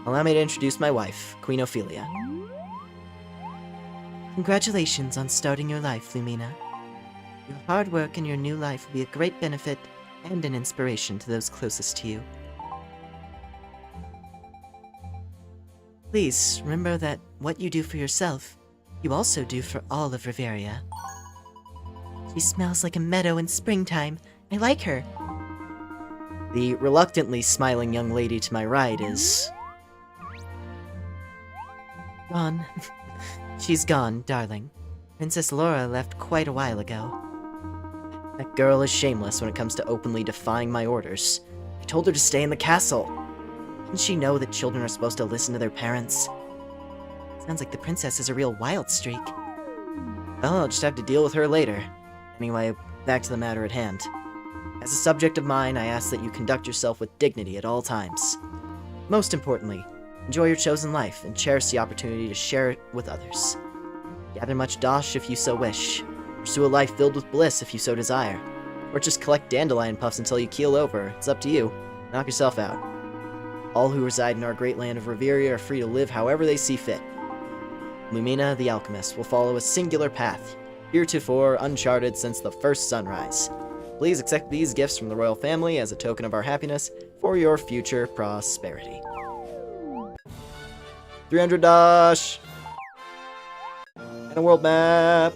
Allow me to introduce my wife, Queen Ophelia. Congratulations on starting your life, Lumina. Your hard work in your new life will be a great benefit and an inspiration to those closest to you. Please, remember that what you do for yourself, you also do for all of Reveria. She smells like a meadow in springtime. I like her. The reluctantly smiling young lady to my right is... gone. She's gone, darling. Princess Laura left quite a while ago. That girl is shameless when it comes to openly defying my orders. I told her to stay in the castle. Doesn't she know that children are supposed to listen to their parents? Sounds like the princess has a real wild streak. Well, I'll just have to deal with her later. Anyway, back to the matter at hand. As a subject of mine, I ask that you conduct yourself with dignity at all times. Most importantly, enjoy your chosen life and cherish the opportunity to share it with others. Gather much dosh if you so wish. Pursue a life filled with bliss if you so desire. Or just collect dandelion puffs until you keel over. It's up to you. Knock yourself out. All who reside in our great land of Reveria are free to live however they see fit. Lumina, the alchemist, will follow a singular path, heretofore uncharted since the first sunrise. Please accept these gifts from the royal family as a token of our happiness for your future prosperity. 300 dash! And a world map!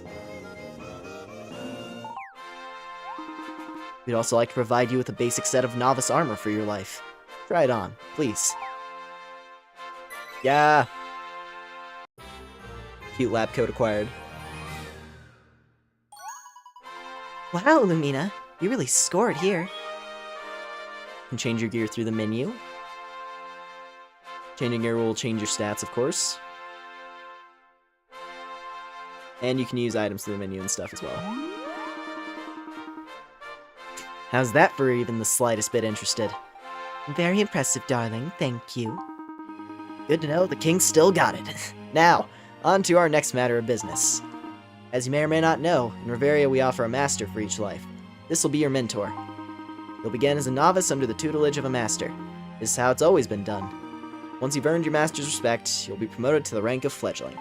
We'd also like to provide you with a basic set of novice armor for your life. Try it on, please. Yeah, Cute lab coat acquired. Wow, Lumina, you really scored here. Can change your gear through the menu. Changing gear will change your stats, of course. And you can use items through the menu and stuff as well. How's that for even the slightest bit interested? Very impressive, darling. Thank you. Good to know the king still got it. Now, on to our next matter of business. As you may or may not know, in Reveria we offer a master for each life. This will be your mentor. You'll begin as a novice under the tutelage of a master. This is how it's always been done. Once you've earned your master's respect, you'll be promoted to the rank of fledgling.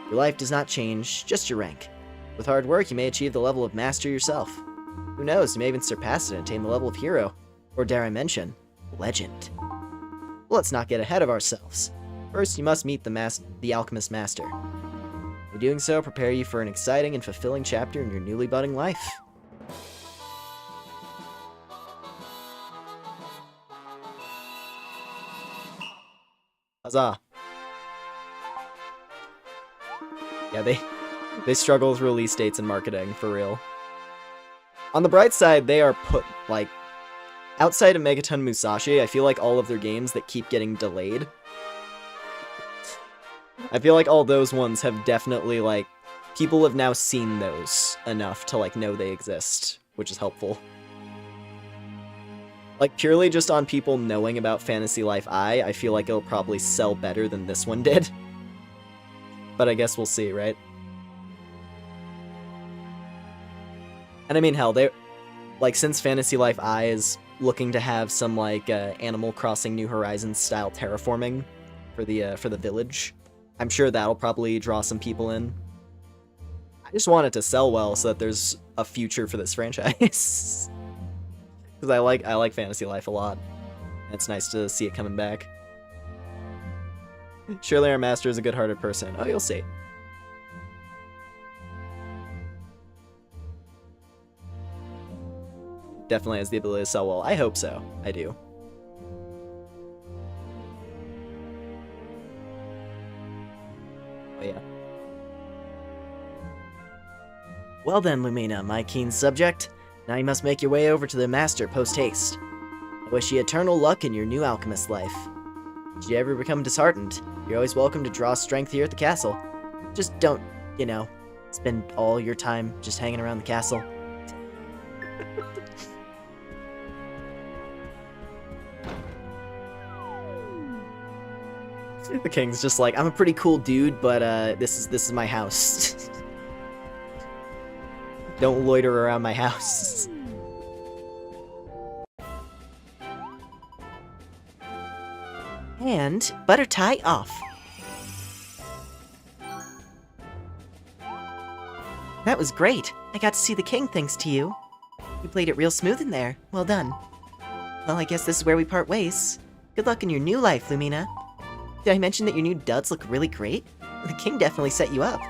Your life does not change, just your rank. With hard work, you may achieve the level of master yourself. Who knows, you may even surpass it and attain the level of hero, or dare I mention, legend. Let's not get ahead of ourselves. First, you must meet the Alchemist Master. In doing so, prepare you for an exciting and fulfilling chapter in your newly budding life. Huzzah. Yeah, they struggle with release dates and marketing, for real. On the bright side, they are outside of Megaton Musashi, I feel like all of their games that keep getting delayed, I feel like all those ones have definitely, people have now seen those enough to, know they exist, which is helpful. Purely just on people knowing about Fantasy Life I feel like it'll probably sell better than this one did. But I guess we'll see, right? And I mean, hell, since Fantasy Life I is looking to have some, Animal Crossing New Horizons style terraforming for the village, I'm sure that'll probably draw some people in. I just want it to sell well so that there's a future for this franchise. Because I like Fantasy Life a lot. And it's nice to see it coming back. Surely our master is a good-hearted person. Oh, you'll see. Definitely has the ability to sell well. I hope so. I do. Oh, yeah. Well then, Lumina, my keen subject. Now you must make your way over to the master post-haste. I wish you eternal luck in your new alchemist life. Should you ever become disheartened, you're always welcome to draw strength here at the castle. Just don't, spend all your time just hanging around the castle. The king's just like, I'm a pretty cool dude, but this is my house. Don't loiter around my house. And butter tie off. That was great. I got to see the king thanks to you. You played it real smooth in there. Well done. Well, I guess this is where we part ways. Good luck in your new life, Lumina. Did I mention that your new duds look really great? The king definitely set you up.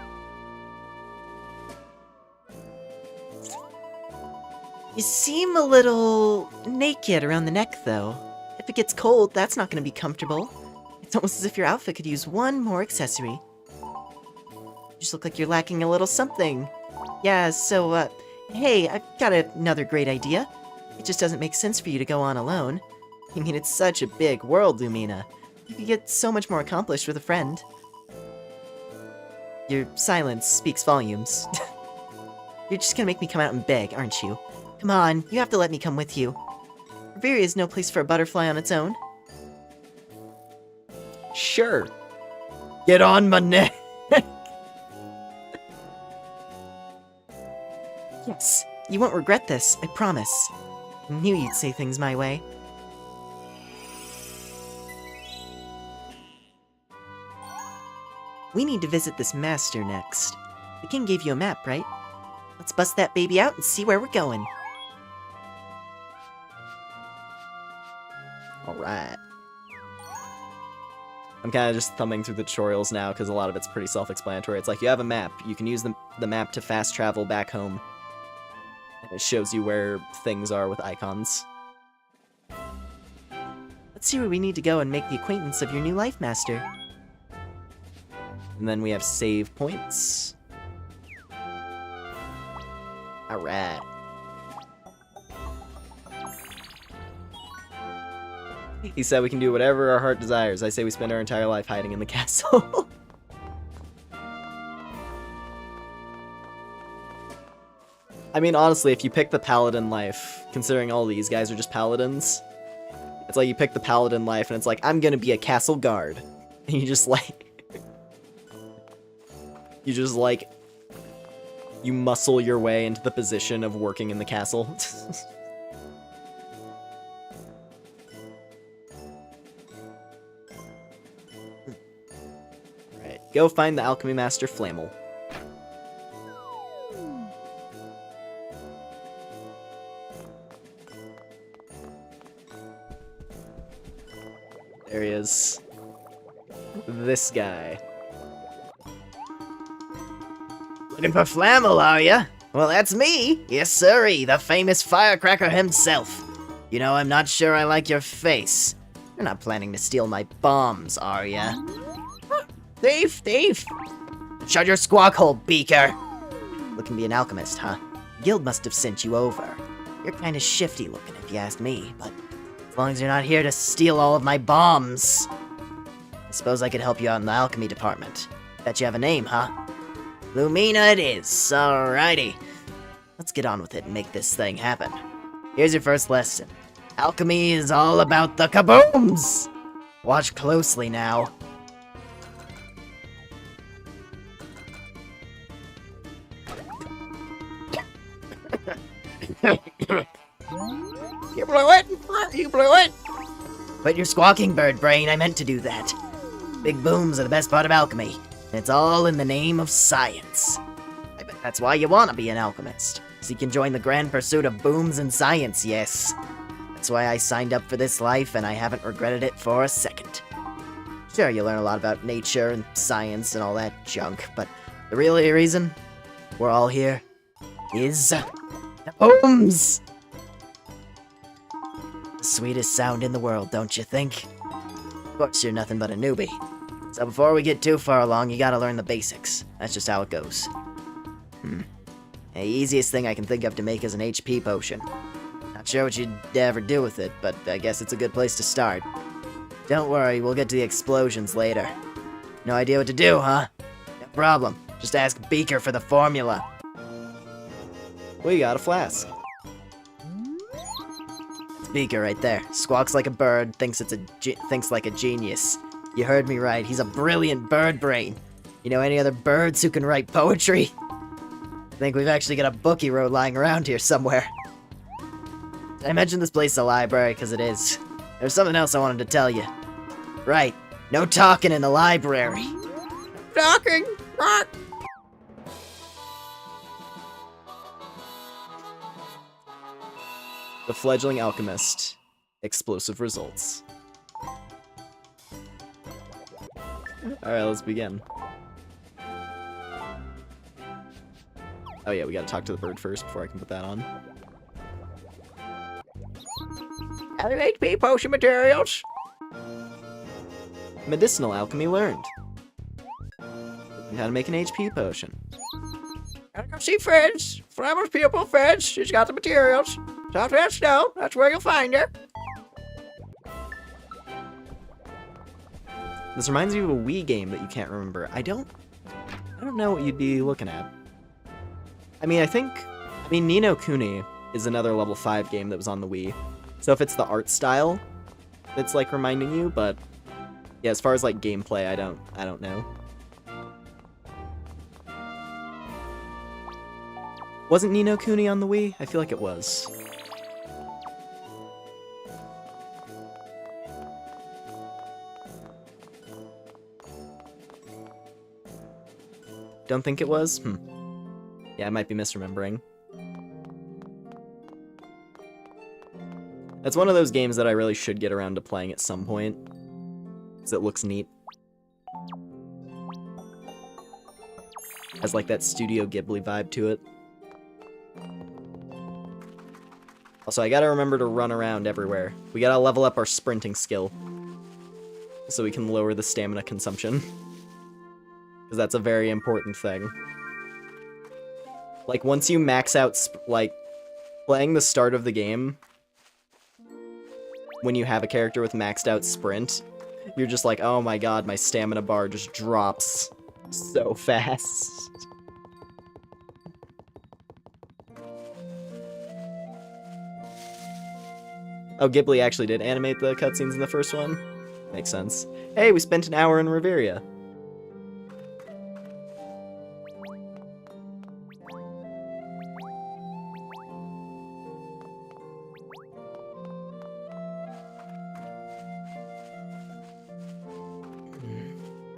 You seem a little naked around the neck, though. If it gets cold, that's not going to be comfortable. It's almost as if your outfit could use one more accessory. You just look like you're lacking a little something. Yeah, so, hey, I've got another great idea. It just doesn't make sense for you to go on alone. I mean, it's such a big world, Lumina. You could get so much more accomplished with a friend. Your silence speaks volumes. You're just gonna make me come out and beg, aren't you? Come on, you have to let me come with you. Reveria is no place for a butterfly on its own. Sure. Get on my neck! Yes, you won't regret this, I promise. I knew you'd say things my way. We need to visit this master next. The king gave you a map, right? Let's bust that baby out and see where we're going. Alright. I'm kind of just thumbing through the tutorials now because a lot of it's pretty self-explanatory. It's like you have a map. You can use the map to fast travel back home. And it shows you where things are with icons. Let's see where we need to go and make the acquaintance of your new life master. And then we have save points. Alright. He said we can do whatever our heart desires. I say we spend our entire life hiding in the castle. I mean, honestly, if you pick the paladin life, considering all these guys are just paladins, it's like you pick the paladin life and it's like, I'm gonna be a castle guard. And you just like... you muscle your way into the position of working in the castle. Right, go find the alchemy master Flammel. There he is. This guy. Looking for Flammel, are ya? Well, that's me. Yes, sirree, the famous firecracker himself. You know, I'm not sure I like your face. You're not planning to steal my bombs, are ya? Thief, thief! Shut your squawk hole, Beaker! Looking to be an alchemist, huh? Guild must have sent you over. You're kinda shifty looking, if you ask me, but as long as you're not here to steal all of my bombs. I suppose I could help you out in the alchemy department. Bet you have a name, huh? Lumina it is, alrighty. Let's get on with it and make this thing happen. Here's your first lesson. Alchemy is all about the kabooms! Watch closely now. You blew it! You blew it! But your squawking bird brain, I meant to do that. Big booms are the best part of alchemy. And it's all in the name of science. I bet that's why you want to be an alchemist. So you can join the grand pursuit of booms and science, yes. That's why I signed up for this life, and I haven't regretted it for a second. Sure, you learn a lot about nature and science and all that junk, but the real reason we're all here is the booms! The sweetest sound in the world, don't you think? Of course, you're nothing but a newbie. So before we get too far along, you gotta learn the basics. That's just how it goes. The easiest thing I can think of to make is an HP potion. Not sure what you'd ever do with it, but I guess it's a good place to start. Don't worry, we'll get to the explosions later. No idea what to do, huh? No problem. Just ask Beaker for the formula. We got a flask. It's Beaker right there. Squawks like a bird, thinks like a genius. You heard me right, he's a brilliant bird brain. You know any other birds who can write poetry? I think we've actually got a book he wrote lying around here somewhere. I mentioned this place a library because it is. There's something else I wanted to tell you. Right, no talking in the library. Talking! Rock! The fledgling alchemist. Explosive results. Alright, let's begin. Oh yeah, we gotta talk to the bird first before I can put that on. Other HP potion materials. Medicinal alchemy learned. How to make an HP potion. Gotta go see Fred's. Flammer's pupil, Fred's. She's got the materials. South that snow. That's where you'll find her. This reminds me of a Wii game that you can't remember. I don't know what you'd be looking at. I mean, Ni no Kuni is another level 5 game that was on the Wii. So if it's the art style that's like reminding you, but yeah, as far as like gameplay, I don't know. Wasn't Ni no Kuni on the Wii? I feel like it was. Don't think it was? Yeah, I might be misremembering. That's one of those games that I really should get around to playing at some point, because it looks neat. Has like that Studio Ghibli vibe to it. Also, I gotta remember to run around everywhere. We gotta level up our sprinting skill, so we can lower the stamina consumption. because that's a very important thing. Like, once you max out, like, playing the start of the game, when you have a character with maxed out sprint, you're just like, oh my god, my stamina bar just drops so fast. Oh, Ghibli actually did animate the cutscenes in the first one? Makes sense. Hey, we spent an hour in Reveria.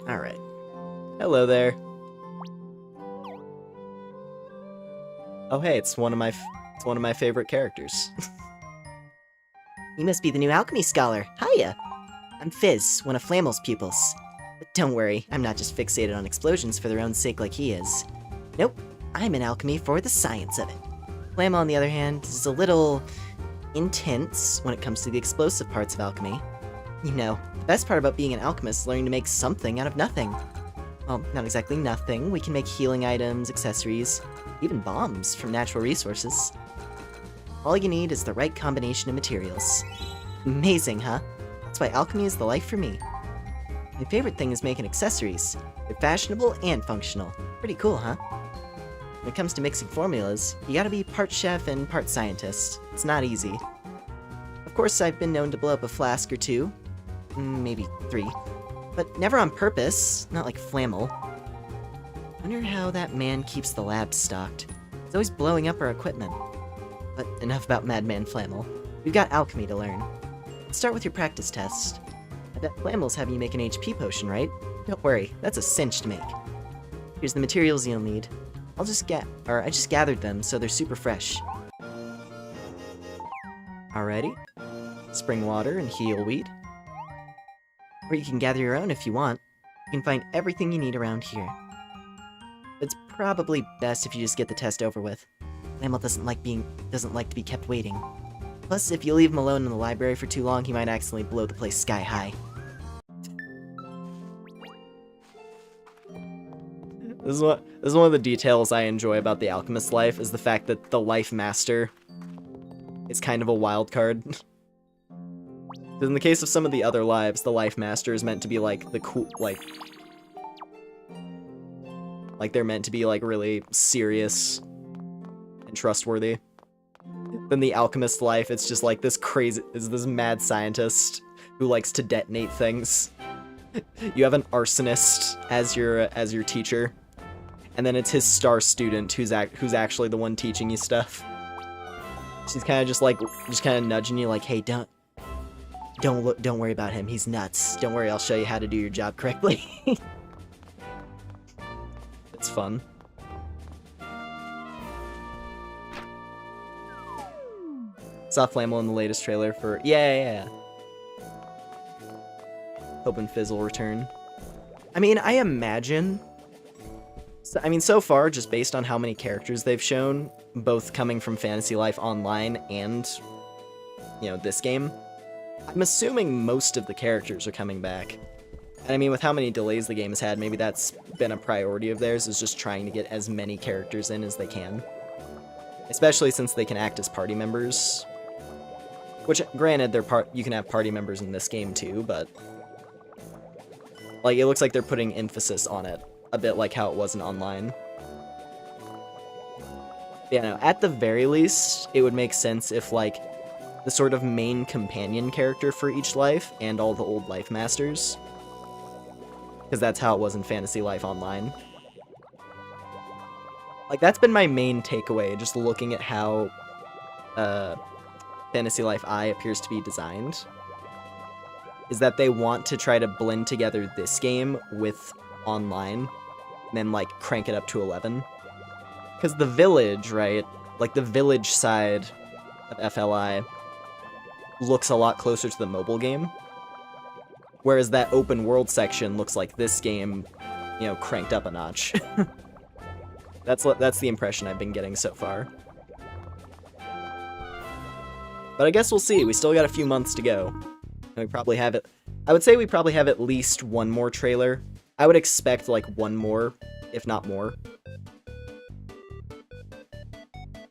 Alright. Hello there. Oh hey, it's one of my favorite characters. You must be the new alchemy scholar. Hiya! I'm Fizz, one of Flammel's pupils. But don't worry, I'm not just fixated on explosions for their own sake like he is. Nope, I'm in alchemy for the science of it. Flammel, on the other hand, is a little intense when it comes to the explosive parts of alchemy. You know, the best part about being an alchemist is learning to make something out of nothing. Well, not exactly nothing. We can make healing items, accessories, even bombs from natural resources. All you need is the right combination of materials. Amazing, huh? That's why alchemy is the life for me. My favorite thing is making accessories. They're fashionable and functional. Pretty cool, huh? When it comes to mixing formulas, you gotta be part chef and part scientist. It's not easy. Of course, I've been known to blow up a flask or two. Maybe 3. But never on purpose, not like Flammel. Wonder how that man keeps the lab stocked. He's always blowing up our equipment. But enough about Madman Flammel. We've got alchemy to learn. Let's start with your practice test. I bet Flammel's having you make an HP potion, right? Don't worry, that's a cinch to make. Here's the materials you'll need. I just gathered them, so they're super fresh. Alrighty. Spring water and heal weed. Or you can gather your own if you want. You can find everything you need around here. It's probably best if you just get the test over with. Flammel doesn't like to be kept waiting. Plus, if you leave him alone in the library for too long, he might accidentally blow the place sky high. This is one of the details I enjoy about the alchemist's life, is the fact that the life master is kind of a wild card. In the case of some of the other lives, the life master is meant to be like the cool, like they're meant to be like really serious and trustworthy. Then the alchemist's life, it's just like this mad scientist who likes to detonate things. You have an arsonist as your teacher, and then it's his star student who's actually the one teaching you stuff. She's kind of just kind of nudging you like, hey, don't worry about him. He's nuts. Don't worry, I'll show you how to do your job correctly. It's fun. Saw Flammel in the latest trailer for... Yeah. Hoping Fizz will return. I mean, I imagine... so far, just based on how many characters they've shown, both coming from Fantasy Life Online and, this game, I'm assuming most of the characters are coming back. And I mean, with how many delays the game has had, maybe that's been a priority of theirs, is just trying to get as many characters in as they can. Especially since they can act as party members. Which, granted, you can have party members in this game too, but... it looks like they're putting emphasis on it, a bit like how it was in Online. Yeah, no, at the very least, it would make sense if, the sort of main companion character for each life, and all the old Life Masters. Because that's how it was in Fantasy Life Online. That's been my main takeaway, just looking at how, Fantasy Life I appears to be designed, is that they want to try to blend together this game with Online, and then, crank it up to 11. Because the village, right, the village side of FLI looks a lot closer to the mobile game, whereas that open world section looks like this game, cranked up a notch. That's the impression I've been getting so far. But I guess we'll see. We still got a few months to go. We probably have it. I would say we probably have at least one more trailer I would expect like one more, if not more.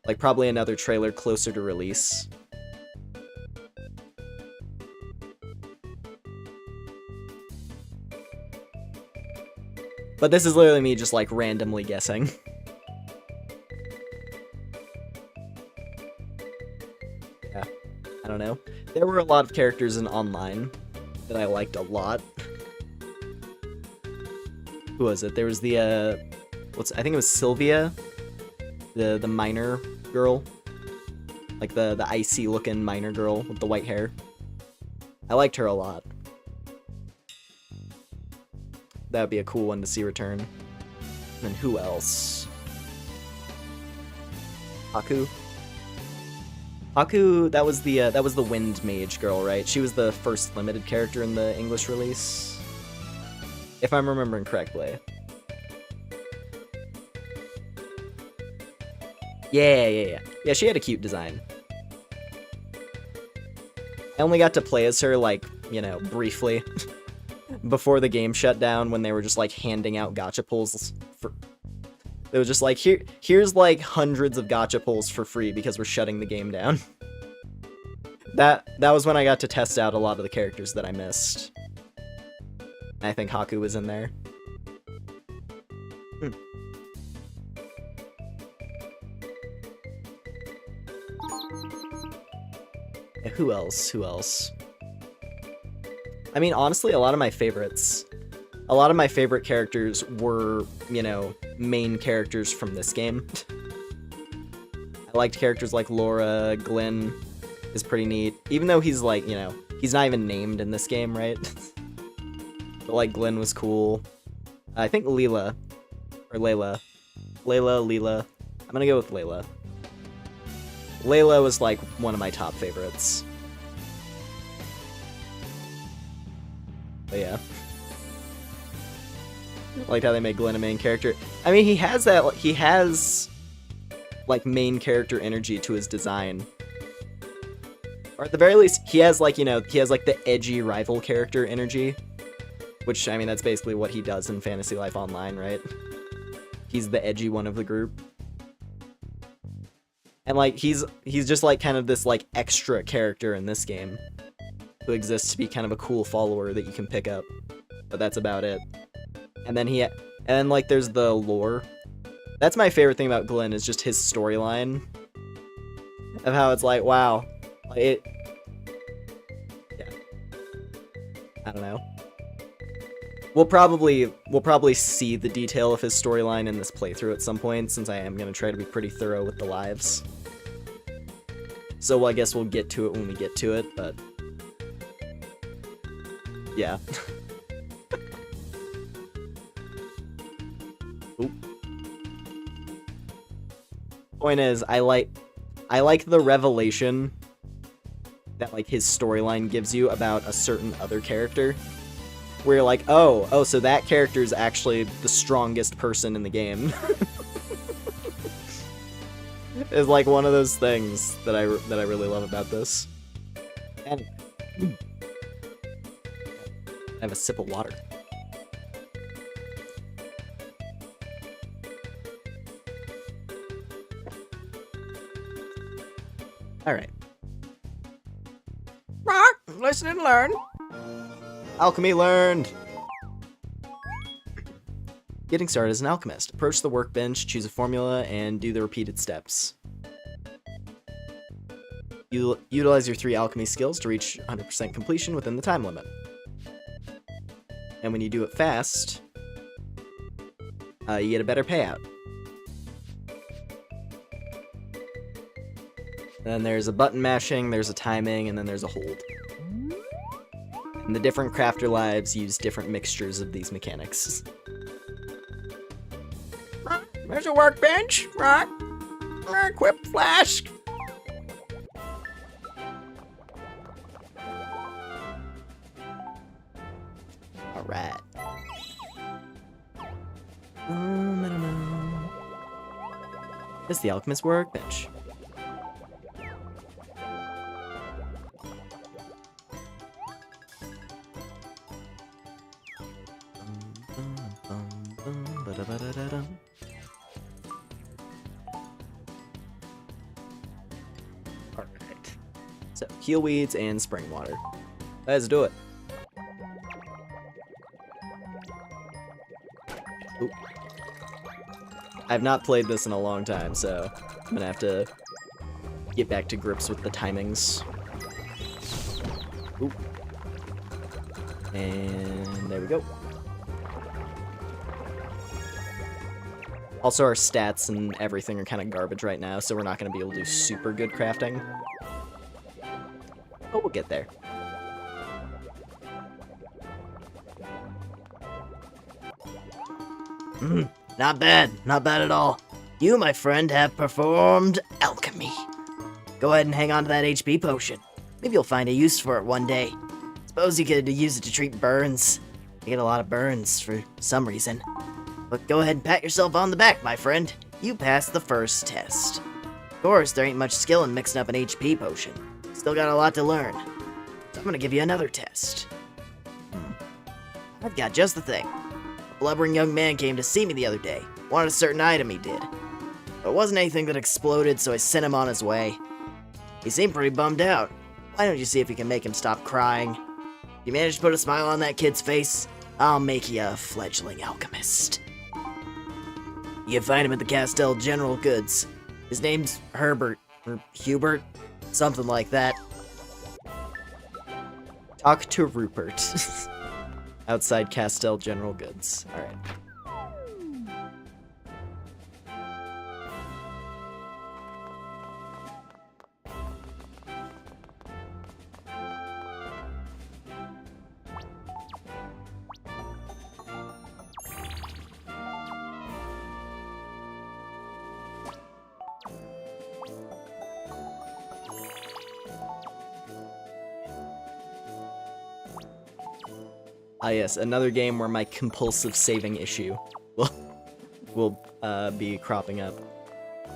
Like probably another trailer closer to release. But this is literally me just like randomly guessing. Yeah, I don't know. There were a lot of characters in online that I liked a lot. Who was it? There was the I think it was Sylvia, the miner girl, like the icy looking miner girl with the white hair. I liked her a lot. That would be a cool one to see return. And then who else? Haku. Haku, that was the wind mage girl, right? She was the first limited character in the English release, if I'm remembering correctly. Yeah. Yeah, she had a cute design. I only got to play as her, like, you know, briefly. Before the game shut down, when they were just, like, handing out gacha pulls for... It was just like, here's, like, hundreds of gacha pulls for free because we're shutting the game down. That was when I got to test out a lot of the characters that I missed. I think Haku was in there. Yeah, who else? I mean, honestly, a lot of my favorite characters were, you know, main characters from this game. I liked characters like Laura. Glenn is pretty neat, even though he's like, you know, he's not even named in this game, right? But like Glenn was cool. I think Leela. I'm gonna go with Layla. Layla was like one of my top favorites. But yeah. I liked how they made Glenn a main character. I mean, he has like main character energy to his design. Or at the very least, he has like, you know, the edgy rival character energy. Which, I mean, that's basically what he does in Fantasy Life Online, right? He's the edgy one of the group. And like, he's just like kind of this like extra character in this game, who exists to be kind of a cool follower that you can pick up. But that's about it. And then like there's the lore. That's my favorite thing about Glenn, is just his storyline. Of how it's like, wow. Yeah. I don't know. We'll probably see the detail of his storyline in this playthrough at some point, since I am going to try to be pretty thorough with the lives. So I guess we'll get to it when we get to it, but... yeah. Oop. Point is, I like the revelation that like his storyline gives you about a certain other character. Where you're like, oh, so that character is actually the strongest person in the game. It's like one of those things that I really love about this. And I have a sip of water. All right. Listen and learn. Alchemy learned! Getting started as an alchemist. Approach the workbench, choose a formula, and do the repeated steps. Utilize your 3 alchemy skills to reach 100% completion within the time limit. And when you do it fast, you get a better payout. Then there's a button mashing, there's a timing, and then there's a hold. And the different crafter lives use different mixtures of these mechanics. There's a workbench. Equip flask. Alright. It's the alchemist workbench. So, heal weeds and spring water. Let's do it. Oop. I've not played this in a long time, so I'm gonna have to get back to grips with the timings. Oop. And there we go. Also, our stats and everything are kind of garbage right now, so we're not going to be able to do super good crafting. But we'll get there. Not bad. Not bad at all. You, my friend, have performed alchemy. Go ahead and hang on to that HP potion. Maybe you'll find a use for it one day. Suppose you could use it to treat burns. You get a lot of burns for some reason. But go ahead and pat yourself on the back, my friend. You passed the first test. Of course, there ain't much skill in mixing up an HP potion. Still got a lot to learn. So I'm gonna give you another test. I've got just the thing. A blubbering young man came to see me the other day. Wanted a certain item he did. But it wasn't anything that exploded, so I sent him on his way. He seemed pretty bummed out. Why don't you see if you can make him stop crying? If you manage to put a smile on that kid's face, I'll make you a fledgling alchemist. You can find him at the Castell General Goods. His name's Herbert, or Hubert, something like that. Talk to Rupert. Outside Castell General Goods. Alright. Ah yes, another game where my compulsive saving issue will be cropping up.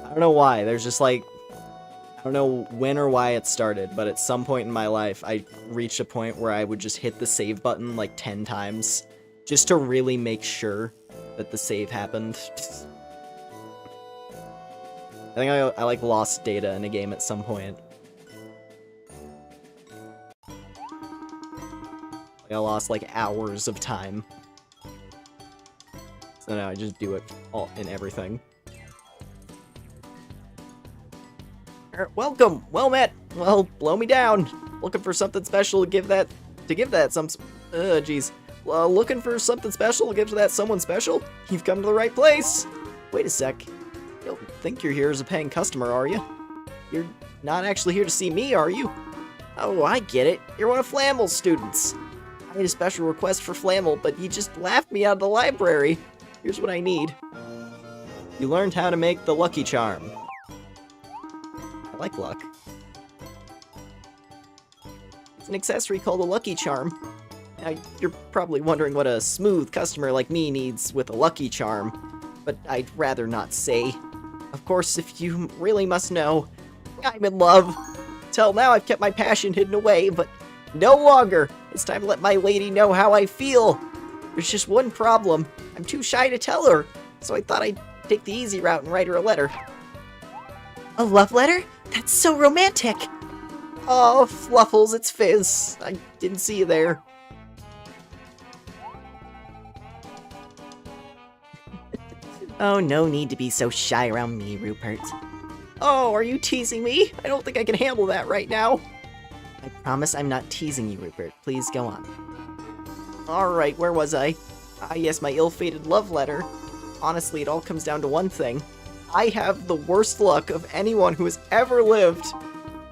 I don't know why, there's just like, I don't know when or why it started, but at some point in my life, I reached a point where I would just hit the save button like 10 times, just to really make sure that the save happened. I think I like lost data in a game at some point. I lost like hours of time. So now I just do it all in everything. Welcome! Well met! Well, blow me down! Looking for something special to give that some... jeez. Looking for something special to give to that someone special? You've come to the right place! Wait a sec. You don't think you're here as a paying customer, are you? You're not actually here to see me, are you? Oh, I get it. You're one of Flamel's students. I made a special request for Flamel, but he just laughed me out of the library. Here's what I need. You learned how to make the Lucky Charm. I like luck. It's an accessory called a Lucky Charm. Now, you're probably wondering what a smooth customer like me needs with a Lucky Charm, but I'd rather not say. Of course, if you really must know, I'm in love. Till now, I've kept my passion hidden away, but no longer. It's time to let my lady know how I feel. There's just one problem. I'm too shy to tell her, so I thought I'd take the easy route and write her a letter. A love letter? That's so romantic! Oh, Fluffles, it's Fizz. I didn't see you there. Oh, no need to be so shy around me, Rupert. Oh, are you teasing me? I don't think I can handle that right now. I promise I'm not teasing you, Rupert. Please go on. Alright, where was I? Ah, yes, my ill-fated love letter. Honestly, it all comes down to one thing. I have the worst luck of anyone who has ever lived.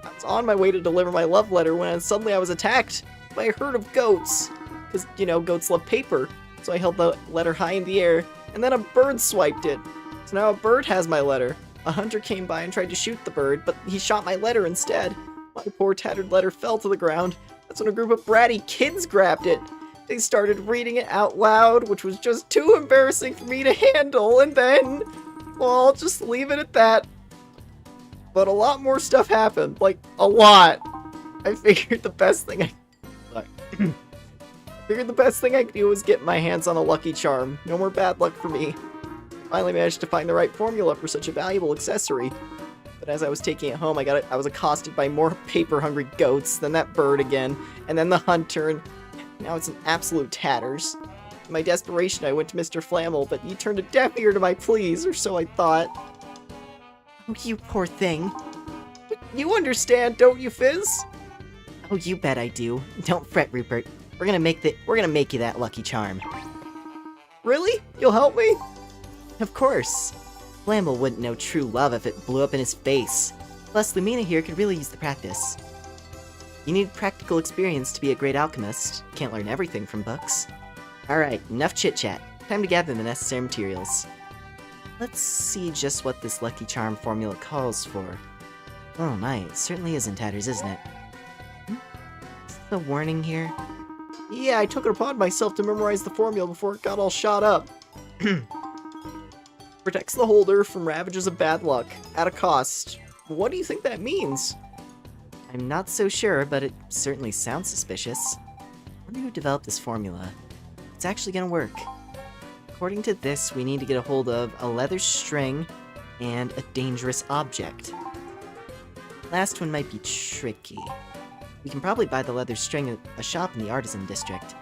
I was on my way to deliver my love letter when suddenly I was attacked by a herd of goats. Because, you know, goats love paper. So I held the letter high in the air, and then a bird swiped it. So now a bird has my letter. A hunter came by and tried to shoot the bird, but he shot my letter instead. My poor tattered letter fell to the ground. That's when a group of bratty kids grabbed it. They started reading it out loud, which was just too embarrassing for me to handle, and then... well, I'll just leave it at that. But a lot more stuff happened. Like, a lot. I figured the best thing I could do was get my hands on a Lucky Charm. No more bad luck for me. I finally managed to find the right formula for such a valuable accessory. But as I was taking it home, I was accosted by more paper-hungry goats, then that bird again, and then the hunter, and now it's in absolute tatters. In my desperation, I went to Mr. Flammel, but he turned a deaf ear to my pleas, or so I thought. Oh, you poor thing. You understand, don't you, Fizz? Oh, you bet I do. Don't fret, Rupert. We're gonna make you that lucky charm. Really? You'll help me? Of course. Flamble wouldn't know true love if it blew up in his face. Plus, Lumina here could really use the practice. You need practical experience to be a great alchemist. Can't learn everything from books. Alright, enough chit-chat. Time to gather the necessary materials. Let's see just what this lucky charm formula calls for. Oh my, it certainly is in tatters, isn't it? Is the warning here? Yeah, I took it upon myself to memorize the formula before it got all shot up. Protects the holder from ravages of bad luck, at a cost. What do you think that means? I'm not so sure, but it certainly sounds suspicious. I wonder who developed this formula. It's actually gonna work. According to this, we need to get a hold of a leather string and a dangerous object. Last one might be tricky. We can probably buy the leather string at a shop in the artisan district.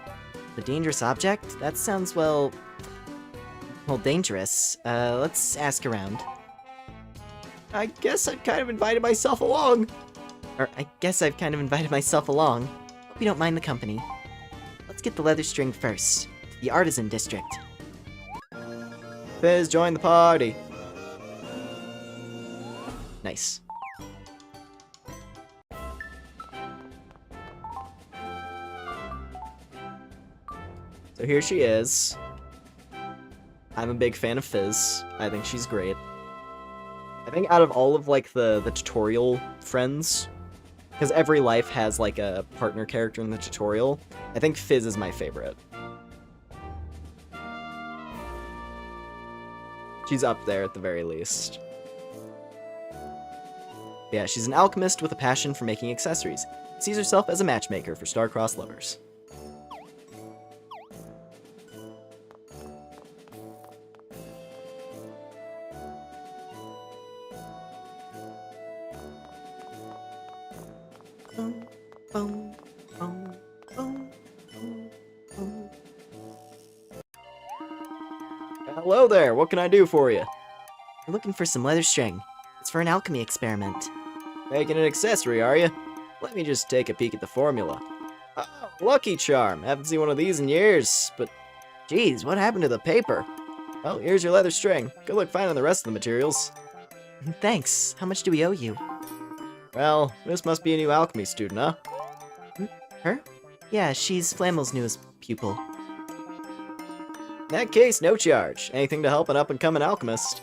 The dangerous object? That sounds, well, dangerous. Let's ask around. I guess I've kind of invited myself along. Hope you don't mind the company. Let's get the leather string first. The artisan district. Fizz, join the party. Nice. So here she is. I'm a big fan of Fizz. I think she's great. I think out of all of, like, the tutorial friends, because every life has, like, a partner character in the tutorial, I think Fizz is my favorite. She's up there at the very least. Yeah, she's an alchemist with a passion for making accessories. Sees herself as a matchmaker for star-crossed lovers. Hello there, what can I do for you? We're looking for some leather string. It's for an alchemy experiment. Making an accessory, are you? Let me just take a peek at the formula. Oh, lucky charm. Haven't seen one of these in years, but geez, what happened to the paper? Well, here's your leather string. Good luck finding the rest of the materials. Thanks. How much do we owe you? Well, this must be a new alchemy student, huh? Her? Yeah, she's Flammel's newest pupil. In that case, no charge. Anything to help an up-and-coming alchemist.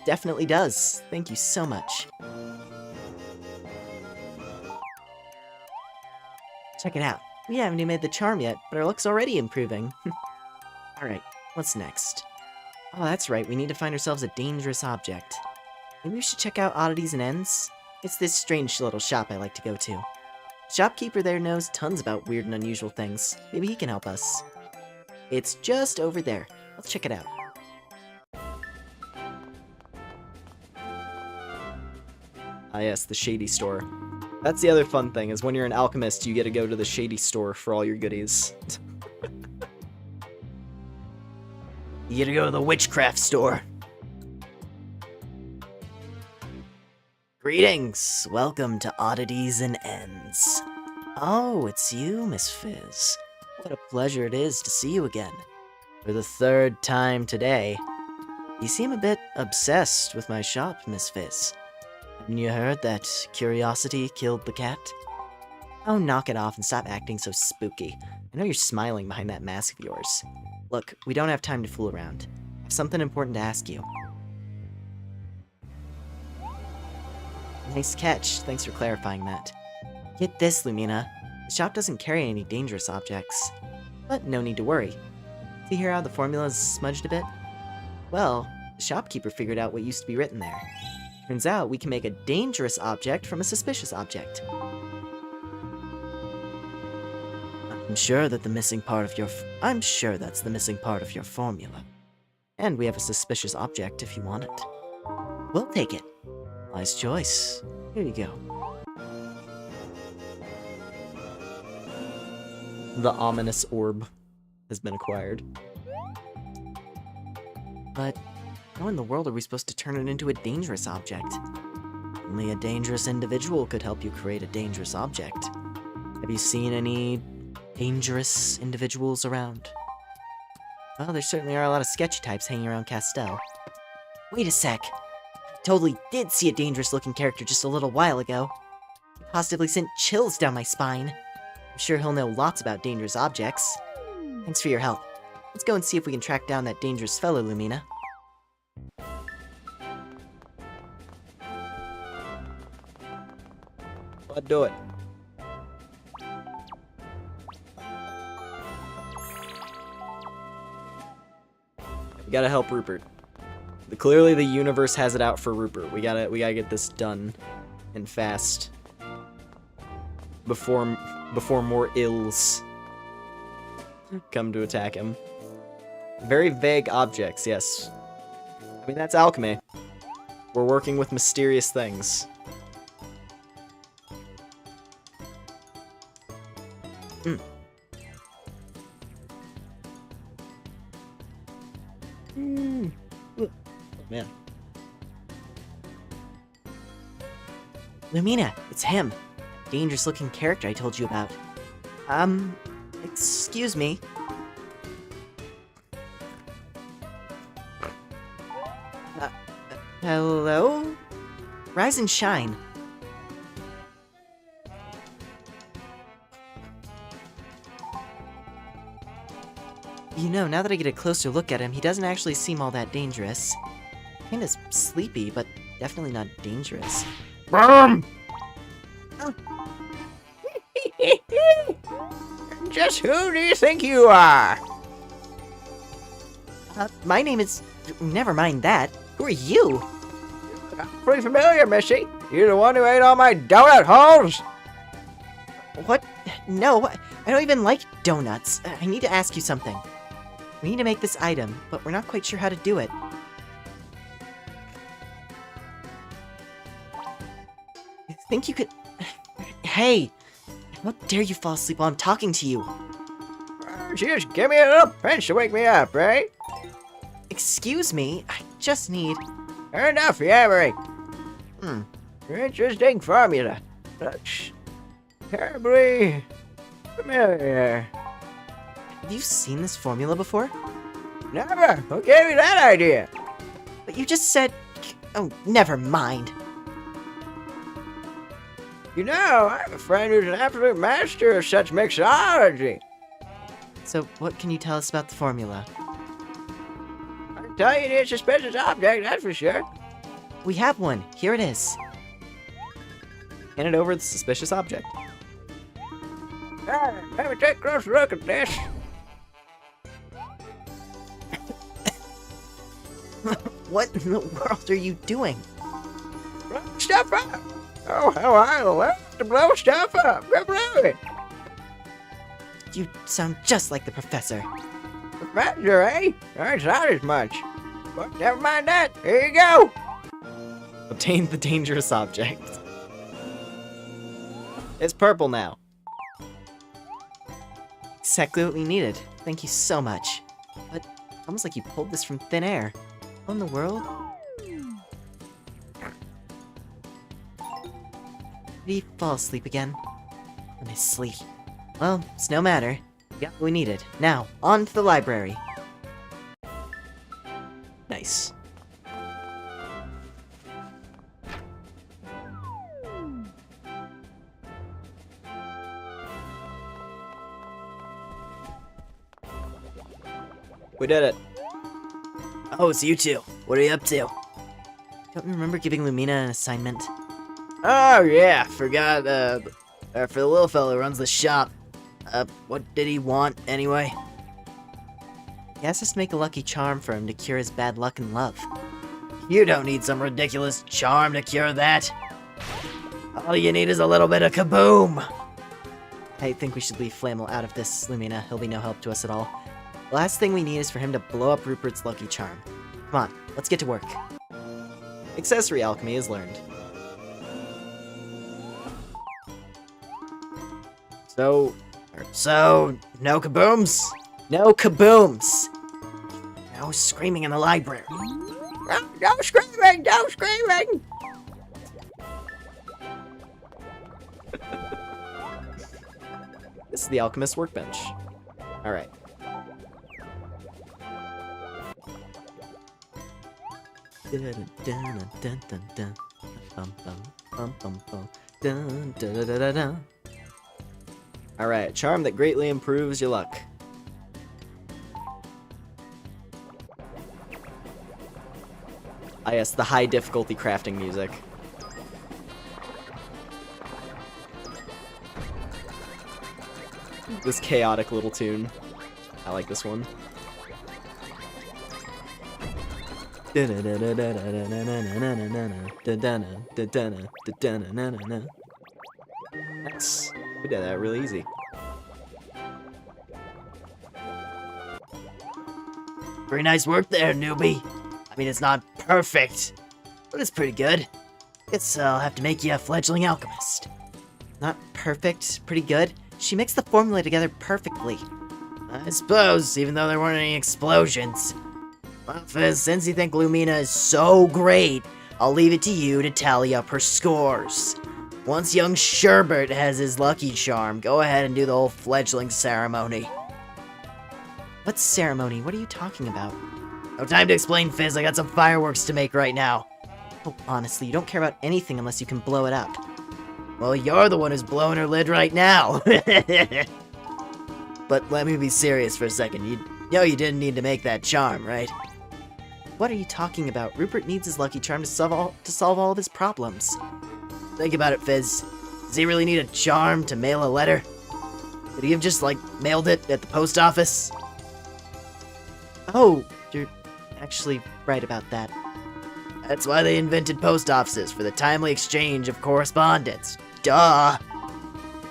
Definitely does. Thank you so much. Check it out. We haven't even made the charm yet, but our luck's already improving. Alright, what's next? Oh, that's right, we need to find ourselves a dangerous object. Maybe we should check out Oddities and Ends? It's this strange little shop I like to go to. The shopkeeper there knows tons about weird and unusual things. Maybe he can help us. It's just over there. Let's check it out. Ah yes, the shady store. That's the other fun thing, is when you're an alchemist, you get to go to the shady store for all your goodies. You gotta go to the witchcraft store. Greetings. Welcome to Oddities and Ends. Oh, it's you, Miss Fizz. What a pleasure it is to see you again. For the third time today. You seem a bit obsessed with my shop, Miss Fizz. Haven't you heard that curiosity killed the cat? Oh, knock it off and stop acting so spooky. I know you're smiling behind that mask of yours. Look, we don't have time to fool around. I have something important to ask you. Nice catch. Thanks for clarifying that. Get this, Lumina. The shop doesn't carry any dangerous objects. But no need to worry. See here how the formula is smudged a bit? Well, the shopkeeper figured out what used to be written there. Turns out we can make a dangerous object from a suspicious object. I'm sure that's the missing part of your formula. And we have a suspicious object if you want it. We'll take it. Wise choice. Here you go. The ominous orb has been acquired. But how in the world are we supposed to turn it into a dangerous object? Only a dangerous individual could help you create a dangerous object. Have you seen any dangerous individuals around? Well, there certainly are a lot of sketchy types hanging around Castell. Wait a sec. I totally did see a dangerous-looking character just a little while ago. He positively sent chills down my spine. I'm sure he'll know lots about dangerous objects. Thanks for your help. Let's go and see if we can track down that dangerous fellow, Lumina. Let's do it. We gotta help Rupert. Clearly the universe has it out for Rupert. We gotta get this done and fast. Before more ills come to attack him. Very vague objects, yes. I mean, that's alchemy. We're working with mysterious things. Oh, man. Lumina, it's him. Dangerous looking character I told you about. Excuse me. Hello? Rise and shine. You know, now that I get a closer look at him, he doesn't actually seem all that dangerous. Kinda sleepy, but definitely not dangerous. Boom! Just who do you think you are? My name is... Never mind that. Who are you? Pretty familiar, Missy. You're the one who ate all my donut holes? What? No, I don't even like donuts. I need to ask you something. We need to make this item, but we're not quite sure how to do it. I think you could... Hey! How dare you fall asleep while I'm talking to you? Just give me a little pinch to wake me up, right? Excuse me, I just need... Enough yammering. Interesting formula. Such terribly familiar. Have you seen this formula before? Never. Who gave you that idea? But you just said... Oh, never mind. You know, I have a friend who's an absolute master of such mixology. So, what can you tell us about the formula? I can tell you it's a suspicious object, that's for sure. We have one. Here it is. Hand it over the suspicious object. Let me take a close look at this. What in the world are you doing? Blow stuff up. Oh, how I love to blow stuff up. Go blow it. You sound just like the professor. Professor, eh? I thought as much. But never mind that. Here you go. Obtain the dangerous object. It's purple now. Exactly what we needed. Thank you so much. But almost like you pulled this from thin air. What in the world? Did he fall asleep again? Let me sleep. Well, it's no matter. We got what we needed. Now, on to the library. Nice. We did it. Oh, it's you two. What are you up to? Don't you remember giving Lumina an assignment? Oh, yeah. Forgot, for the little fellow who runs the shop. What did he want, anyway? He asked us to make a lucky charm for him to cure his bad luck in love. You don't need some ridiculous charm to cure that. All you need is a little bit of kaboom. I think we should leave Flammel out of this, Lumina. He'll be no help to us at all. The last thing we need is for him to blow up Rupert's lucky charm. Come on, let's get to work. Accessory alchemy is learned. So, So, no kabooms? No kabooms! No screaming in the library. No screaming! No screaming! this is the alchemist workbench. Alright. Alright, charm that greatly improves your luck. Ah yes, the high difficulty crafting music. This chaotic little tune. I like this one. Nice. We did that really easy. Very nice work there, newbie. I mean, it's not perfect, but it's pretty good. Guess I'll have to make you a fledgling alchemist. Not perfect, pretty good. She mixed the formula together perfectly. I suppose, even though there weren't any explosions. Well, Fizz, since you think Lumina is so great, I'll leave it to you to tally up her scores. Once young Sherbert has his lucky charm, go ahead and do the whole fledgling ceremony. What ceremony? What are you talking about? No time to explain, Fizz. I got some fireworks to make right now. Oh, honestly, you don't care about anything unless you can blow it up. Well, you're the one who's blowing her lid right now. But let me be serious for a second. You know you didn't need to make that charm, right? What are you talking about? Rupert needs his lucky charm to solve all of his problems. Think about it, Fizz. Does he really need a charm to mail a letter? Could he have just, like, mailed it at the post office? Oh, you're actually right about that. That's why they invented post offices, for the timely exchange of correspondence. Duh!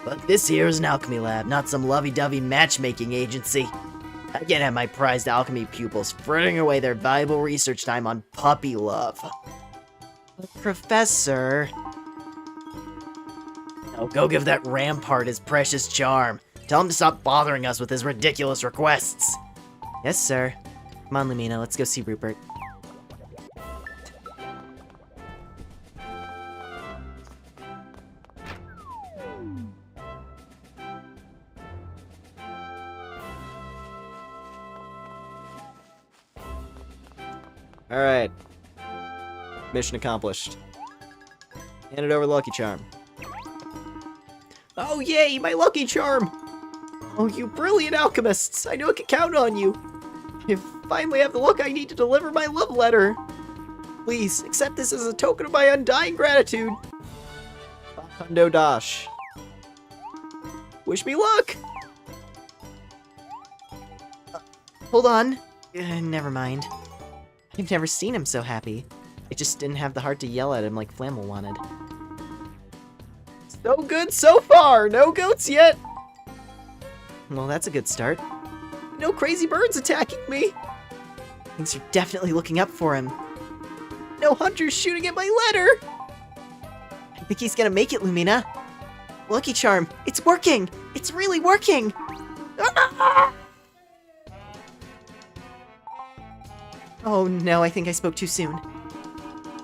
But this here is an alchemy lab, not some lovey-dovey matchmaking agency. I can't have my prized alchemy pupils frittering away their valuable research time on puppy love. But Professor... Now go give that Rampart his precious charm. Tell him to stop bothering us with his ridiculous requests. Yes, sir. Come on, Lumina, let's go see Rupert. Alright. Mission accomplished. Handed over the lucky charm. Oh yay, my lucky charm! Oh, you brilliant alchemists! I know I can count on you! I finally have the luck I need to deliver my love letter! Please, accept this as a token of my undying gratitude! Fakundo Dash. Wish me luck! Hold on. Never mind. I've never seen him so happy. I just didn't have the heart to yell at him like Flammel wanted. So good so far! No goats yet! Well, that's a good start. No crazy birds attacking me! Things are definitely looking up for him. No hunters shooting at my letter! I think he's gonna make it, Lumina. Lucky charm, it's working! It's really working! Oh no, I think I spoke too soon.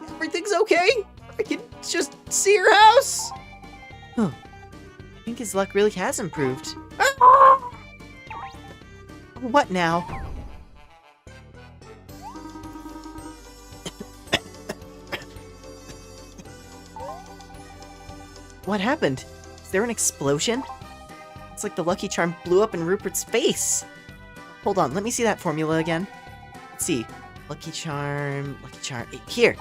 Everything's okay? I can just see your house? I think his luck really has improved. What now? What happened? Is there an explosion? It's like the lucky charm blew up in Rupert's face. Hold on, let me see that formula again. Let's see. Lucky charm, here.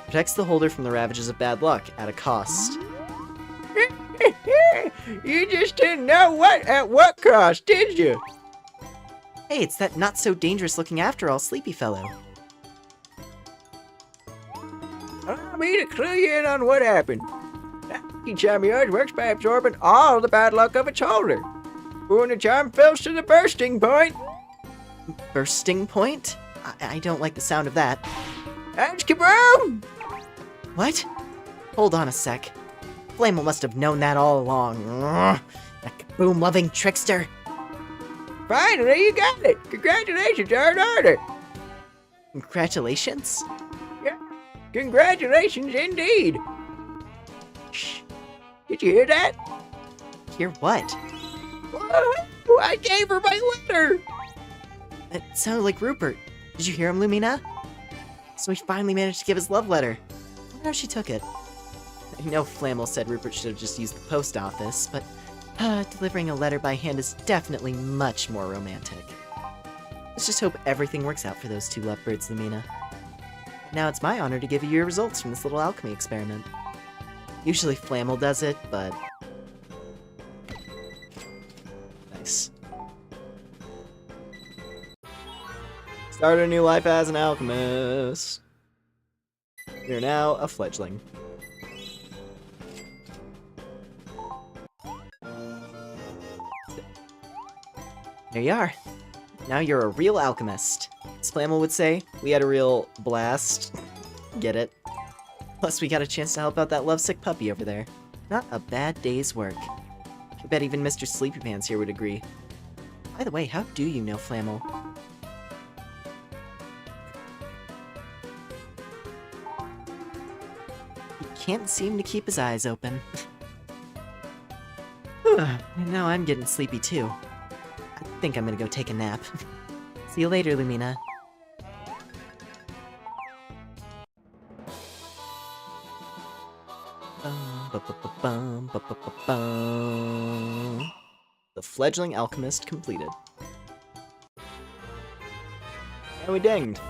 Protects the holder from the ravages of bad luck at a cost. You just didn't know at what cost, did you? Hey, it's that not so dangerous looking after all sleepy fellow. Allow me to clue you in on what happened. That lucky charm of yours works by absorbing all the bad luck of its holder. When the charm fills to the bursting point, Bursting point? I don't like the sound of that. that's kaboom! What? Hold on a sec. Flamel must have known that all along. boom-loving trickster. Finally, you got it! Congratulations, Hard Order! Congratulations? Congratulations indeed! Shh. Did you hear that? Hear what? Whoa, I gave her my letter! It sounded like Rupert. Did you hear him, Lumina? So he finally managed to give his love letter. I wonder how she took it. I know Flammel said Rupert should have just used the post office, but delivering a letter by hand is definitely much more romantic. Let's just hope everything works out for those two lovebirds, Lumina. Now it's my honor to give you your results from this little alchemy experiment. Usually Flammel does it, but... Nice. Start a new life as an alchemist. You're now a fledgling. There you are. Now you're a real alchemist. As Flammel would say, we had a real blast. Get it? Plus we got a chance to help out that lovesick puppy over there. Not a bad day's work. I bet even Mr. Sleepy Pants here would agree. By the way, how do you know Flammel? He can't seem to keep his eyes open. And now I'm getting sleepy too. I think I'm gonna go take a nap. See you later, Lumina. The fledgling alchemist completed. And we dinged.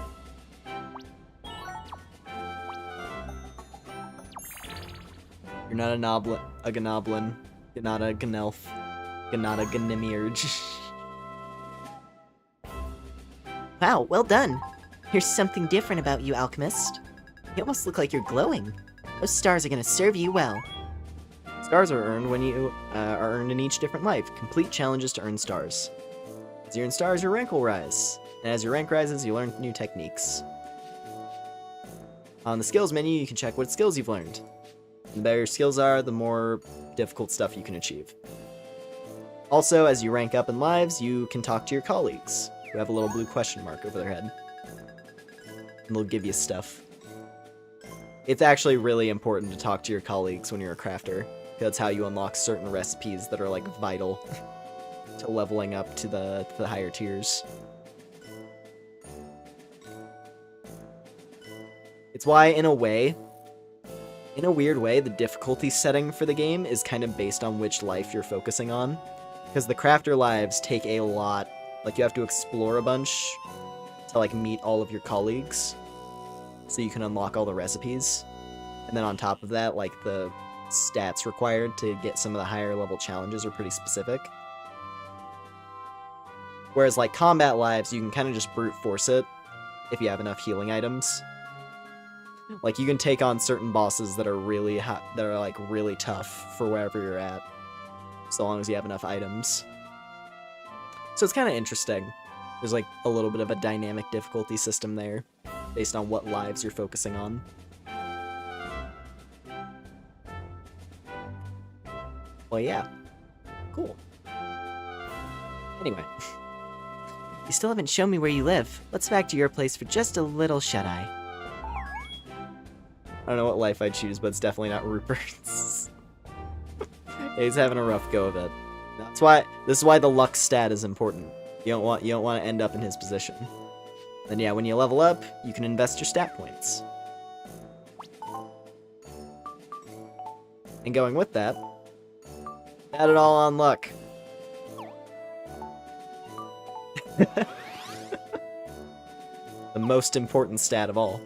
You're not a noblin, a gnoblin. You're not a gnelf. You're not a gnemirge. Wow, well done. Here's something different about you, alchemist. You almost look like you're glowing. Those stars are gonna serve you well. Stars are earned when you are earned in each different life. Complete challenges to earn stars. As you earn stars, your rank will rise. And as your rank rises, you learn new techniques. On the skills menu, you can check what skills you've learned. The better your skills are, the more difficult stuff you can achieve. Also, as you rank up in lives, you can talk to your colleagues, who have a little blue question mark over their head. And they'll give you stuff. It's actually really important to talk to your colleagues when you're a crafter. That's how you unlock certain recipes that are, like, vital to leveling up to the higher tiers. It's why, in a weird way, the difficulty setting for the game is kind of based on which life you're focusing on. Because the crafter lives take a lot, like, you have to explore a bunch to, like, meet all of your colleagues, so you can unlock all the recipes. And then on top of that, like, the stats required to get some of the higher level challenges are pretty specific. Whereas, like, combat lives, you can kind of just brute force it if you have enough healing items. Like, you can take on certain bosses that are really like, really tough for wherever you're at, so long as you have enough items. So it's kind of interesting. There's, like, a little bit of a dynamic difficulty system there, based on what lives you're focusing on. Well, yeah. Cool. Anyway. You still haven't shown me where you live. Let's back to your place for just a little shut-eye. I don't know what life I'd choose, but it's definitely not Rupert's. He's having a rough go of it. This is why the luck stat is important. You don't want to end up in his position. Then yeah, when you level up, you can invest your stat points. And going with that, add it all on luck. The most important stat of all.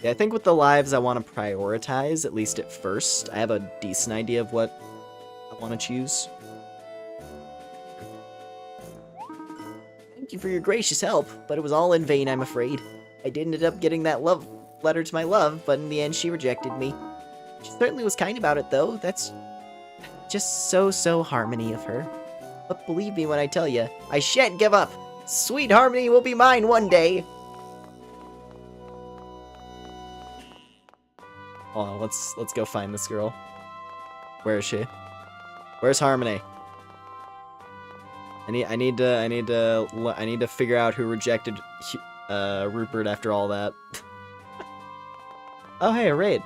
Yeah, I think with the lives I want to prioritize, at least at first. I have a decent idea of what I want to choose. Thank you for your gracious help, but it was all in vain, I'm afraid. I did end up getting that love letter to my love, but in the end she rejected me. She certainly was kind about it, though. That's just so Harmony of her. But believe me when I tell you, I shan't give up. Sweet Harmony will be mine one day. Oh, let's go find this girl. Where is she? Where's Harmony? I need to figure out who rejected Rupert after all that. Oh hey, a raid.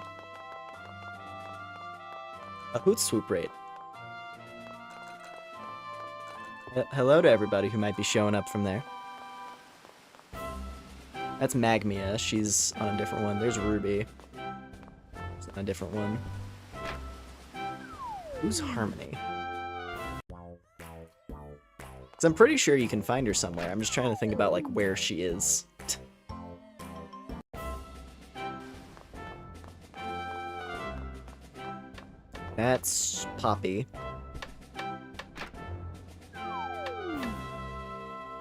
A hoot swoop raid. Hello to everybody who might be showing up from there. That's Magmia. She's on a different one. There's Ruby. She's on a different one. Who's Harmony? Because I'm pretty sure you can find her somewhere. I'm just trying to think about, like, where she is. That's Poppy.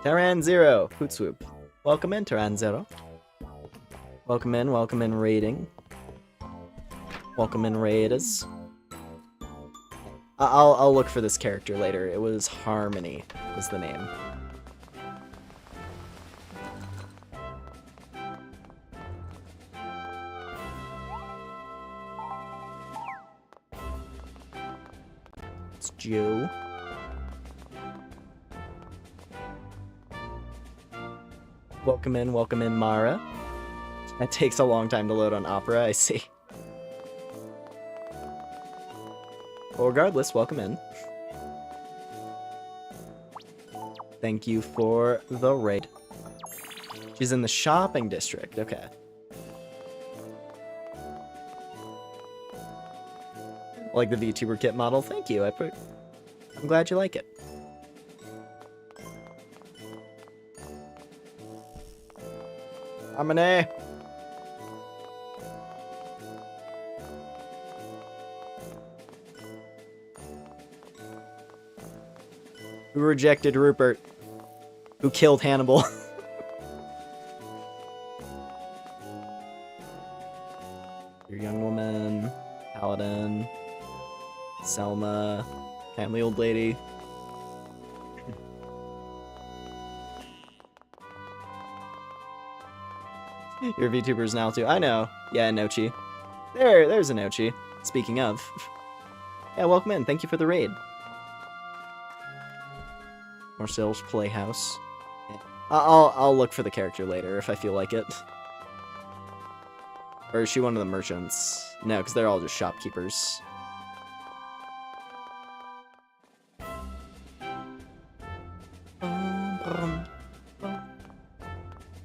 Terran Zero, Hoot Swoop. Welcome in, Terran Zero. Welcome in raiding. Welcome in raiders. I'll look for this character later. It was Harmony, was the name. It's Joe. Welcome in, Mara. That takes a long time to load on Opera, I see. Well, regardless, welcome in. Thank you for the raid. She's in the shopping district, okay. Like the VTuber kit model, thank you. I'm glad you like it. Harmony! Who rejected Rupert? Who killed Hannibal? Your young woman, Paladin, Selma, family old lady. Your VTubers now too. I know. Yeah, Nochi. There's a Nochi. Speaking of. Yeah, welcome in. Thank you for the raid. Marcel's Playhouse. I'll look for the character later if I feel like it. Or is she one of the merchants? No, because they're all just shopkeepers.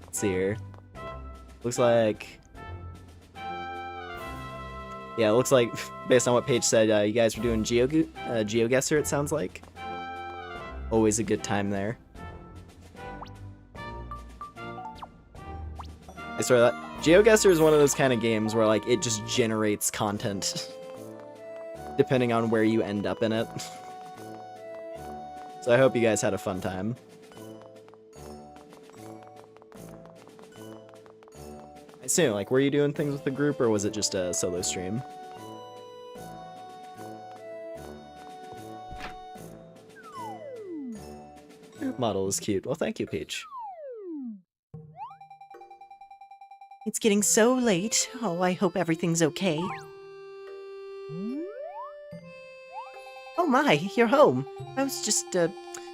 Let's see here. Looks like... Yeah, it looks like, based on what Paige said, you guys were doing GeoGuessr, it sounds like. Always a good time there. I swear that GeoGuessr is one of those kind of games where, like, it just generates content. Depending on where you end up in it. So I hope you guys had a fun time. I assume, like, were you doing things with the group, or was it just a solo stream? Model is cute. Well, thank you, Peach. It's getting so late. Oh, I hope everything's okay. Oh my, you're home. I was just,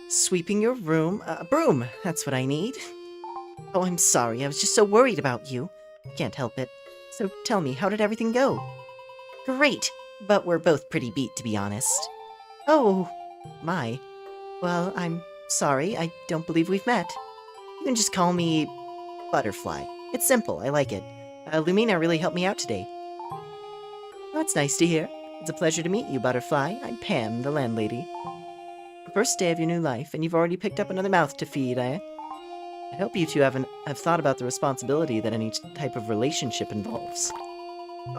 sweeping your room. Broom, that's what I need. Oh, I'm sorry. I was just so worried about you. I can't help it. So tell me, how did everything go? Great, but we're both pretty beat, to be honest. Oh, my. Well, I'm sorry. I don't believe we've met. You can just call me Butterfly. It's simple. I like it. Lumina really helped me out today. That's nice to hear. It's a pleasure to meet you, Butterfly. I'm Pam, the landlady. First day of your new life, and you've already picked up another mouth to feed, eh? I hope you two have thought about the responsibility that any type of relationship involves.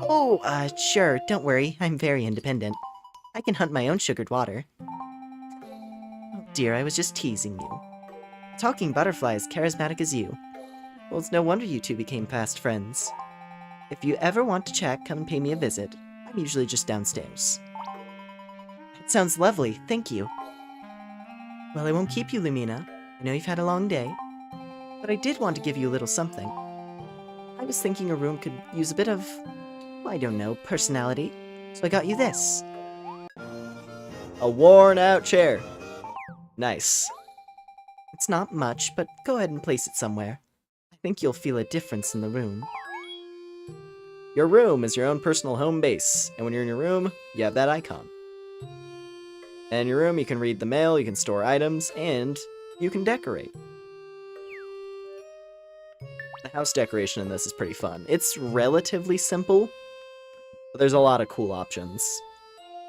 Oh, sure. Don't worry. I'm very independent. I can hunt my own sugared water. Oh dear, I was just teasing you. Talking Butterfly is charismatic as you. Well, it's no wonder you two became fast friends. If you ever want to chat, come and pay me a visit. I'm usually just downstairs. It sounds lovely, thank you. Well, I won't keep you, Lumina. I know you've had a long day. But I did want to give you a little something. I was thinking a room could use a bit of, I don't know, personality. So I got you this. A worn out chair. Nice. It's not much, but go ahead and place it somewhere. I think you'll feel a difference in the room. Your room is your own personal home base, and when you're in your room, you have that icon. And in your room, you can read the mail, you can store items, and you can decorate. The house decoration in this is pretty fun. It's relatively simple, but there's a lot of cool options.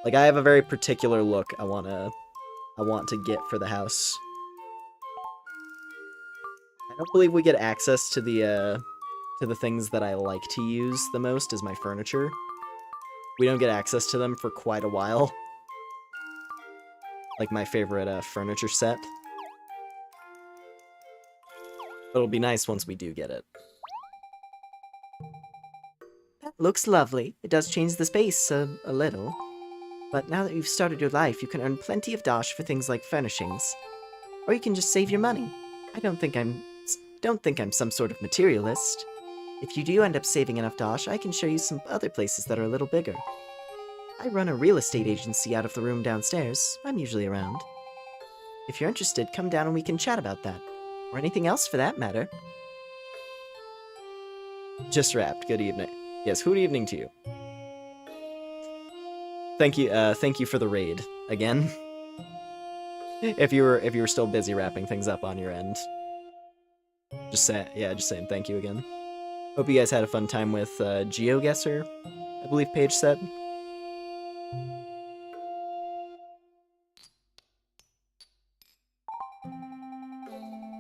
Like, I have a very particular look I want to get for the house. I don't believe we get access to the things that I like to use the most as my furniture. We don't get access to them for quite a while. Like my favorite furniture set. But it'll be nice once we do get it. That looks lovely. It does change the space a little. But now that you've started your life, you can earn plenty of dosh for things like furnishings. Or you can just save your money. I don't think I'm some sort of materialist. If you do end up saving enough dosh, I can show you some other places that are a little bigger. I run a real estate agency out of the room downstairs. I'm usually around. If you're interested, come down and we can chat about that. Or anything else for that matter. Just wrapped. Good evening. Yes, good evening to you. Thank you for the raid again. if you were still busy wrapping things up on your end. Just saying thank you again. Hope you guys had a fun time with GeoGuessr, I believe Paige said.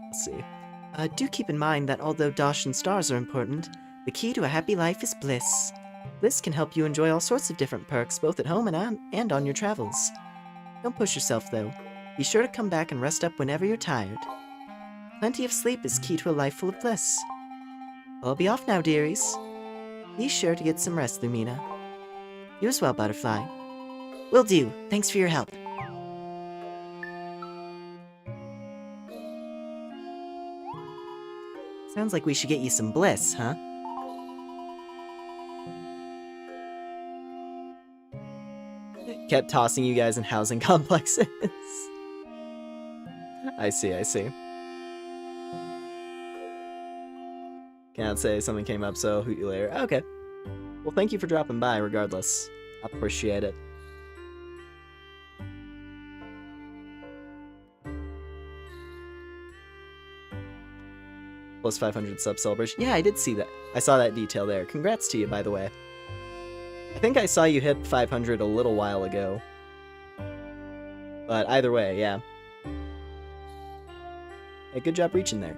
Let's see. Do keep in mind that although dosh and stars are important, the key to a happy life is bliss. Bliss can help you enjoy all sorts of different perks, both at home and on your travels. Don't push yourself, though. Be sure to come back and rest up whenever you're tired. Plenty of sleep is key to a life full of bliss. I'll be off now, dearies. Be sure to get some rest, Lumina. You as well, Butterfly. Will do. Thanks for your help. Sounds like we should get you some bliss, huh? Kept tossing you guys in housing complexes. I see. Can't say something came up, so hoot you later. Okay. Well, thank you for dropping by, regardless. I appreciate it. Plus 500 sub celebration. Yeah, I did see that. I saw that detail there. Congrats to you, by the way. I think I saw you hit 500 a little while ago. But either way, yeah. Hey, good job reaching there.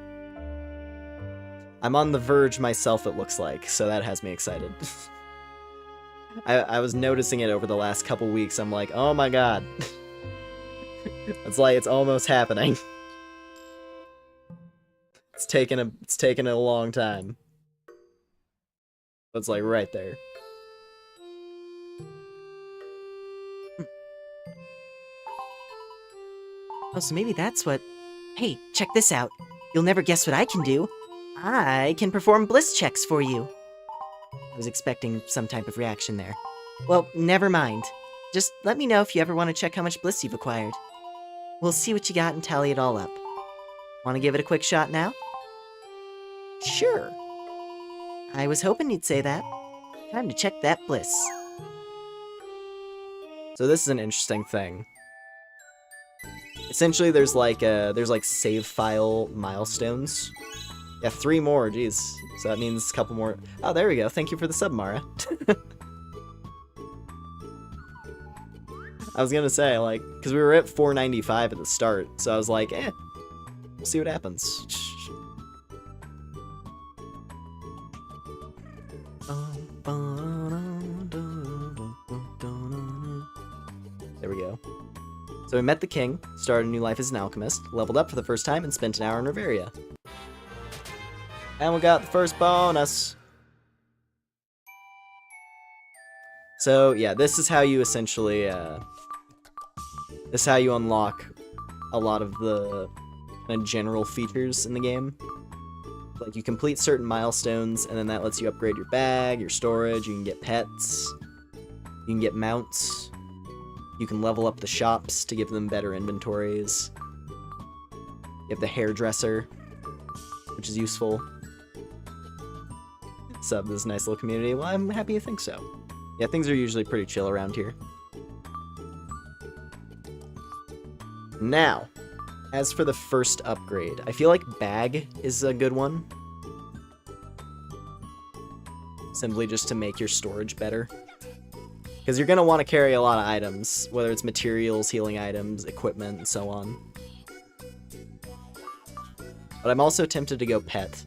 I'm on the verge myself, it looks like, so that has me excited. I was noticing it over the last couple weeks. I'm like, oh my god. It's like it's almost happening. It's taken a long time. It's like right there. Oh, so maybe that's what... Hey, check this out. You'll never guess what I can do. I can perform bliss checks for you. I was expecting some type of reaction there. Well, never mind. Just let me know if you ever want to check how much bliss you've acquired. We'll see what you got and tally it all up. Want to give it a quick shot now? Sure. I was hoping you'd say that. Time to check that bliss. So this is an interesting thing. Essentially, there's like save file milestones. Yeah, 3 more, jeez. So that means a couple more. Oh, there we go. Thank you for the sub, Mara. I was gonna say, like, because we were at 495 at the start, so I was like, we'll see what happens. There we go. So we met the king, started a new life as an alchemist, leveled up for the first time, and spent an hour in Reveria. And we got the first bonus! So, yeah, this is how you essentially, this is how you unlock a lot of the kind of general features in the game. Like, you complete certain milestones, and then that lets you upgrade your bag, your storage, you can get pets, you can get mounts. You can level up the shops to give them better inventories. You have the hairdresser, which is useful. Sub this nice little community. Well, I'm happy you think so. Yeah, things are usually pretty chill around here. Now, as for the first upgrade, I feel like bag is a good one. Simply just to make your storage better. Because you're going to want to carry a lot of items, whether it's materials, healing items, equipment, and so on. But I'm also tempted to go pet.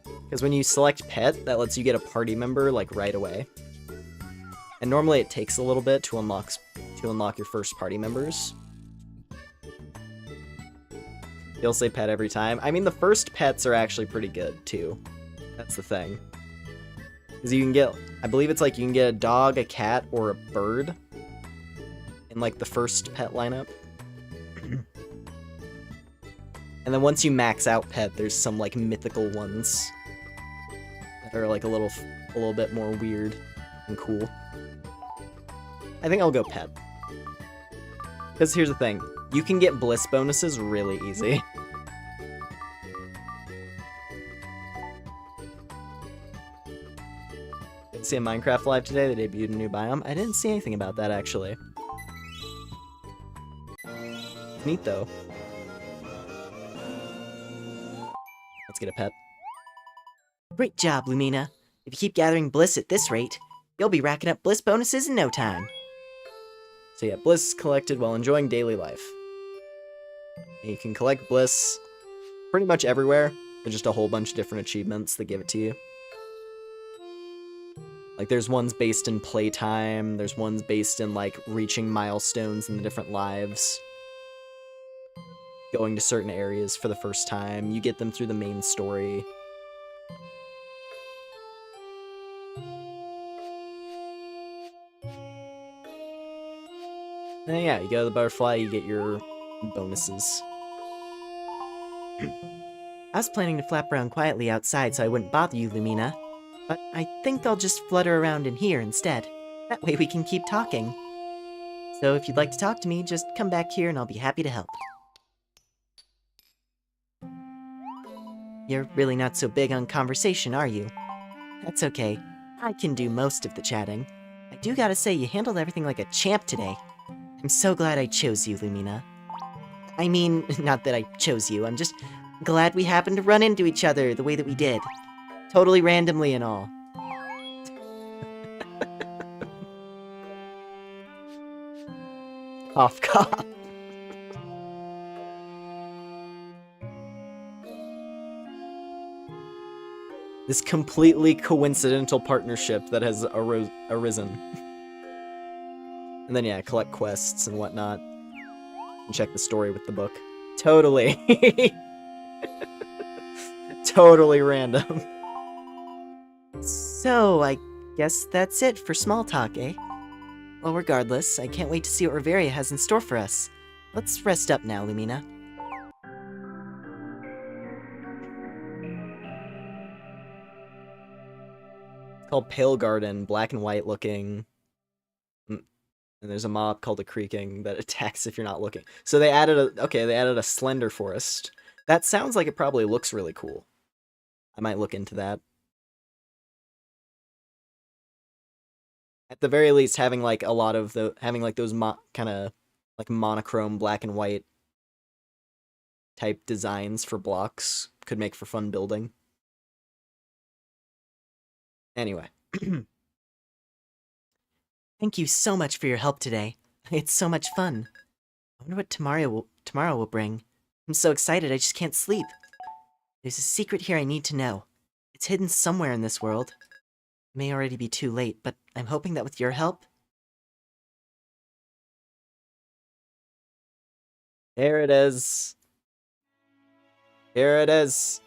Because when you select pet, that lets you get a party member, like, right away. And normally it takes a little bit to unlock your first party members. You'll say pet every time. I mean, the first pets are actually pretty good, too. That's the thing. Because you can get, I believe it's like you can get a dog, a cat, or a bird in like the first pet lineup. And then once you max out pet, there's some like mythical ones that are like a little bit more weird and cool. I think I'll go pet. Because here's the thing, you can get bliss bonuses really easy. See a Minecraft Live today, they debuted a new biome. I didn't see anything about that, actually. Neat, though. Let's get a pet. Great job, Lumina. If you keep gathering bliss at this rate, you'll be racking up bliss bonuses in no time. So yeah, bliss collected while enjoying daily life. And you can collect bliss pretty much everywhere. There's just a whole bunch of different achievements that give it to you. Like, there's ones based in playtime, there's ones based in, like, reaching milestones in the different lives. Going to certain areas for the first time. You get them through the main story. And yeah, you go to the butterfly, you get your bonuses. I was planning to flap around quietly outside so I wouldn't bother you, Lumina. But I think I'll just flutter around in here instead. That way we can keep talking. So if you'd like to talk to me, just come back here and I'll be happy to help. You're really not so big on conversation, are you? That's okay. I can do most of the chatting. I do gotta say, you handled everything like a champ today. I'm so glad I chose you, Lumina. I mean, not that I chose you, I'm just glad we happened to run into each other the way that we did. Totally randomly and all. Cough, cough. This completely coincidental partnership that has arisen. And then, yeah, collect quests and whatnot. And check the story with the book. Totally. Totally random. So, I guess that's it for small talk, eh? Well, regardless, I can't wait to see what Reveria has in store for us. Let's rest up now, Lumina. It's called Pale Garden, black and white looking. And there's a mob called a Creaking that attacks if you're not looking. So they added a Slender Forest. That sounds like it probably looks really cool. I might look into that. At the very least, having like a lot of those kind of like monochrome black and white type designs for blocks could make for fun building. Anyway. Thank you so much for your help today. It's so much fun. I wonder what tomorrow will bring. I'm so excited I just can't sleep. There's a secret here I need to know. It's hidden somewhere in this world. It may already be too late, but I'm hoping that with your help... Here it is. Here it is.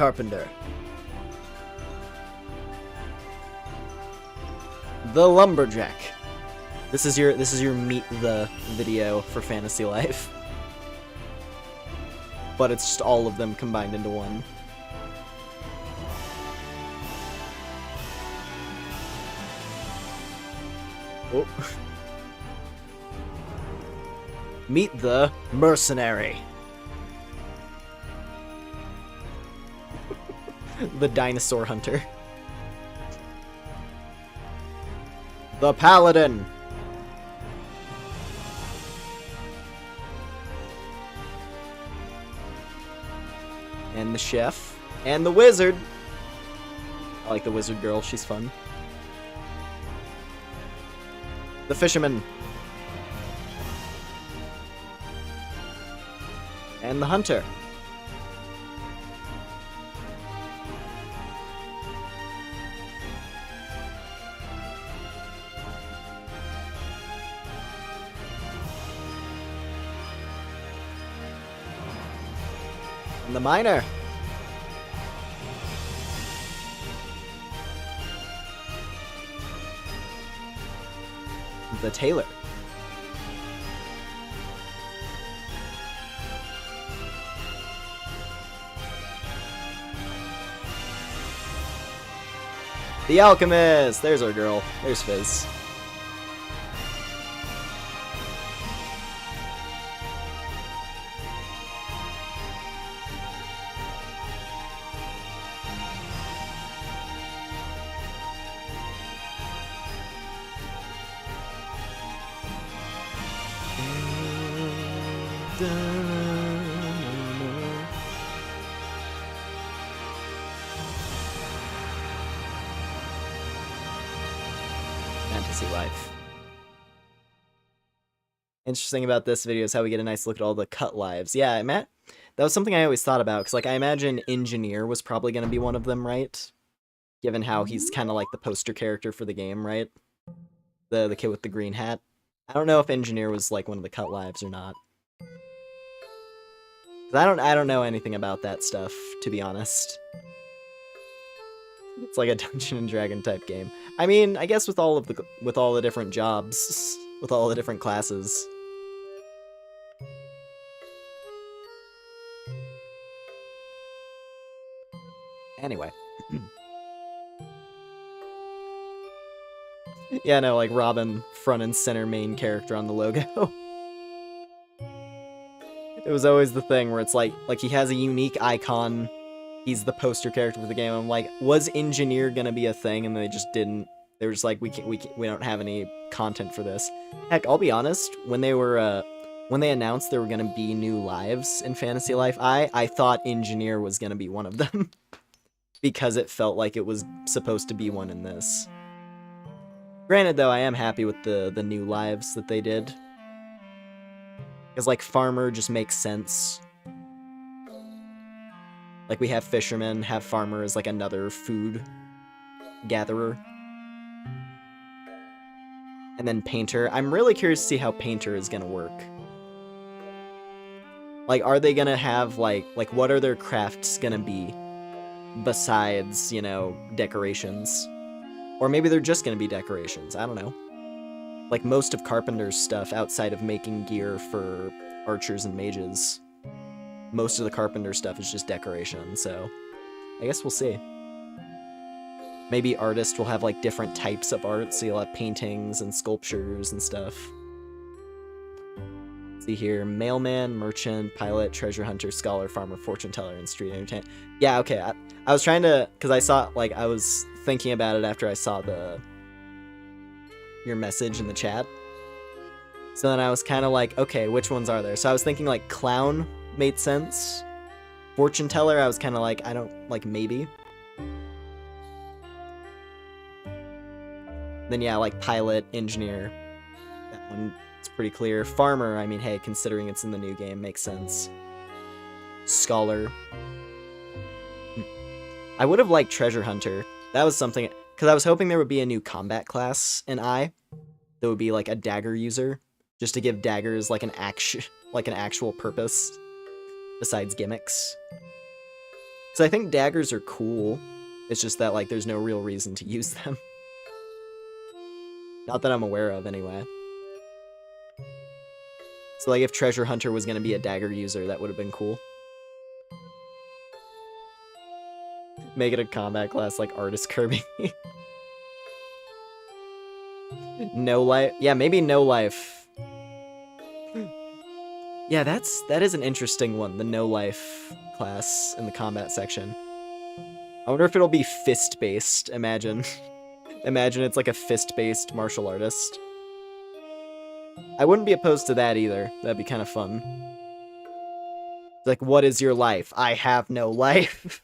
carpenter. The lumberjack. This is your meet the video for Fantasy Life. But it's just all of them combined into one. Oh. Meet the mercenary. The dinosaur hunter. The paladin. And the chef. And the wizard. I like the wizard girl, she's fun. The fisherman. And the hunter. And the miner. The tailor. The alchemist! There's our girl. There's Fizz. Fantasy Life. Interesting about this video is how we get a nice look at all the cut lives. Yeah, Matt, that was something I always thought about, because like I imagine Engineer was probably going to be one of them, right? Given how he's kind of like the poster character for the game, right? The kid with the green hat. I don't know if Engineer was like one of the cut lives or not. 'Cause I don't know anything about that stuff, to be honest. It's like a Dungeon and Dragon type game. I mean, I guess with all the different jobs, with all the different classes. Anyway. Yeah, no, like Robin, front and center main character on the logo. It was always the thing where it's like he has a unique icon. He's the poster character for the game. I'm like, was Engineer gonna be a thing? And they just didn't. They were just like, we don't have any content for this. Heck, I'll be honest. When they announced there were gonna be new lives in Fantasy Life, I thought Engineer was gonna be one of them because it felt like it was supposed to be one in this. Granted, though, I am happy with the new lives that they did. Because, like, Farmer just makes sense. Like, we have Fisherman, have Farmer as, like, another food gatherer. And then Painter. I'm really curious to see how Painter is gonna work. Like, are they gonna have, like, what are their crafts gonna be? Besides, you know, decorations. Or maybe they're just gonna be decorations, I don't know. Like most of Carpenter's stuff outside of making gear for archers and mages, most of the Carpenter stuff is just decoration, so I guess we'll see. Maybe artists will have like different types of art, so you'll have paintings and sculptures and stuff. Let's see here, mailman, merchant, pilot, treasure hunter, scholar, farmer, fortune teller, and street entertainer. Yeah, okay, I was trying to, because I saw, like, I was thinking about it after I saw your message in the chat. So then I was kind of like, okay, which ones are there? So I was thinking like clown made sense. Fortune teller, I was kind of like, I don't, like, maybe. Then yeah, like pilot, engineer, that one, it's pretty clear. Farmer, I mean, hey, considering it's in the new game, makes sense. Scholar. I would have liked treasure hunter. That was something, because I was hoping there would be a new combat class in I that would be like a dagger user, just to give daggers like an actual purpose besides gimmicks. Because I think daggers are cool. It's just that, like, there's no real reason to use them. Not that I'm aware of, anyway. So, like, if Treasure Hunter was going to be a dagger user, that would have been cool. Make it a combat class like Artist Kirby. No life. Yeah, maybe no life. Yeah, that is an interesting one, the no life class in the combat section. I wonder if it'll be fist-based, imagine. Imagine it's like a fist-based martial artist. I wouldn't be opposed to that either. That'd be kind of fun. Like, what is your life? I have no life.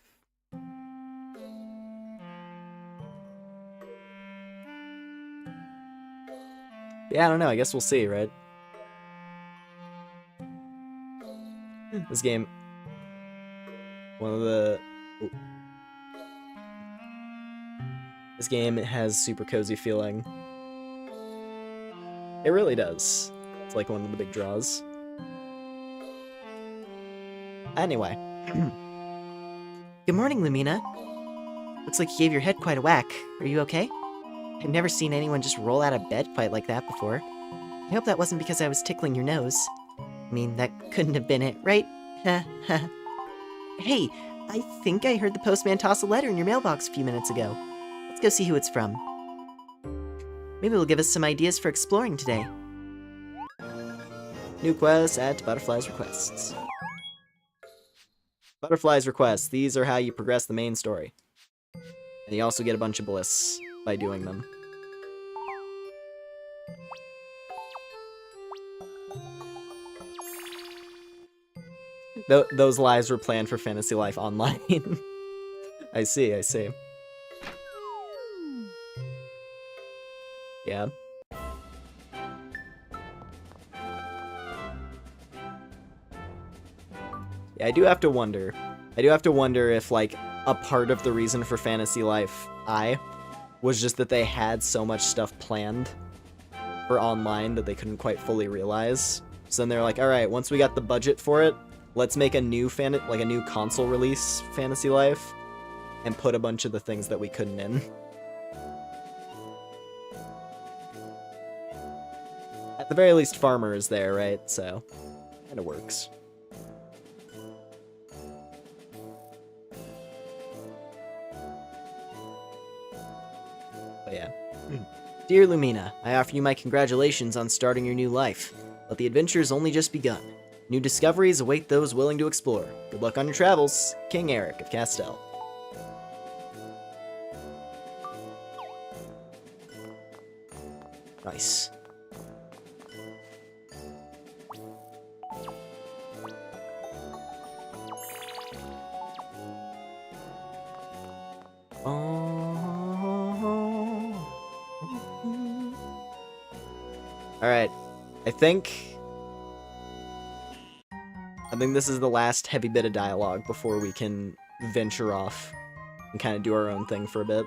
Yeah, I don't know. I guess we'll see, right? This game... One of the... Ooh. This game has super cozy feeling. It really does. It's like one of the big draws. Anyway. Good morning, Lumina. Looks like you gave your head quite a whack. Are you okay? I've never seen anyone just roll out of bed quite like that before. I hope that wasn't because I was tickling your nose. I mean, that couldn't have been it, right? Hey, I think I heard the postman toss a letter in your mailbox a few minutes ago. Let's go see who it's from. Maybe it'll give us some ideas for exploring today. New quests, add to Butterfly's requests. Butterfly's requests, these are how you progress the main story. And you also get a bunch of bliss by doing them. Those lives were planned for Fantasy Life Online. I see, I see. Yeah. Yeah, I do have to wonder. If, like, a part of the reason for Fantasy Life I was just that they had so much stuff planned for online that they couldn't quite fully realize. So then they're like, alright, once we got the budget for it, let's make a new a new console release Fantasy Life and put a bunch of the things that we couldn't in. At the very least, Farmer is there, right? So, kinda works. But yeah. Dear Lumina, I offer you my congratulations on starting your new life. But the adventure's only just begun. New discoveries await those willing to explore. Good luck on your travels. King Eric of Castell. Nice. Alright. I think this is the last heavy bit of dialogue before we can venture off and kind of do our own thing for a bit.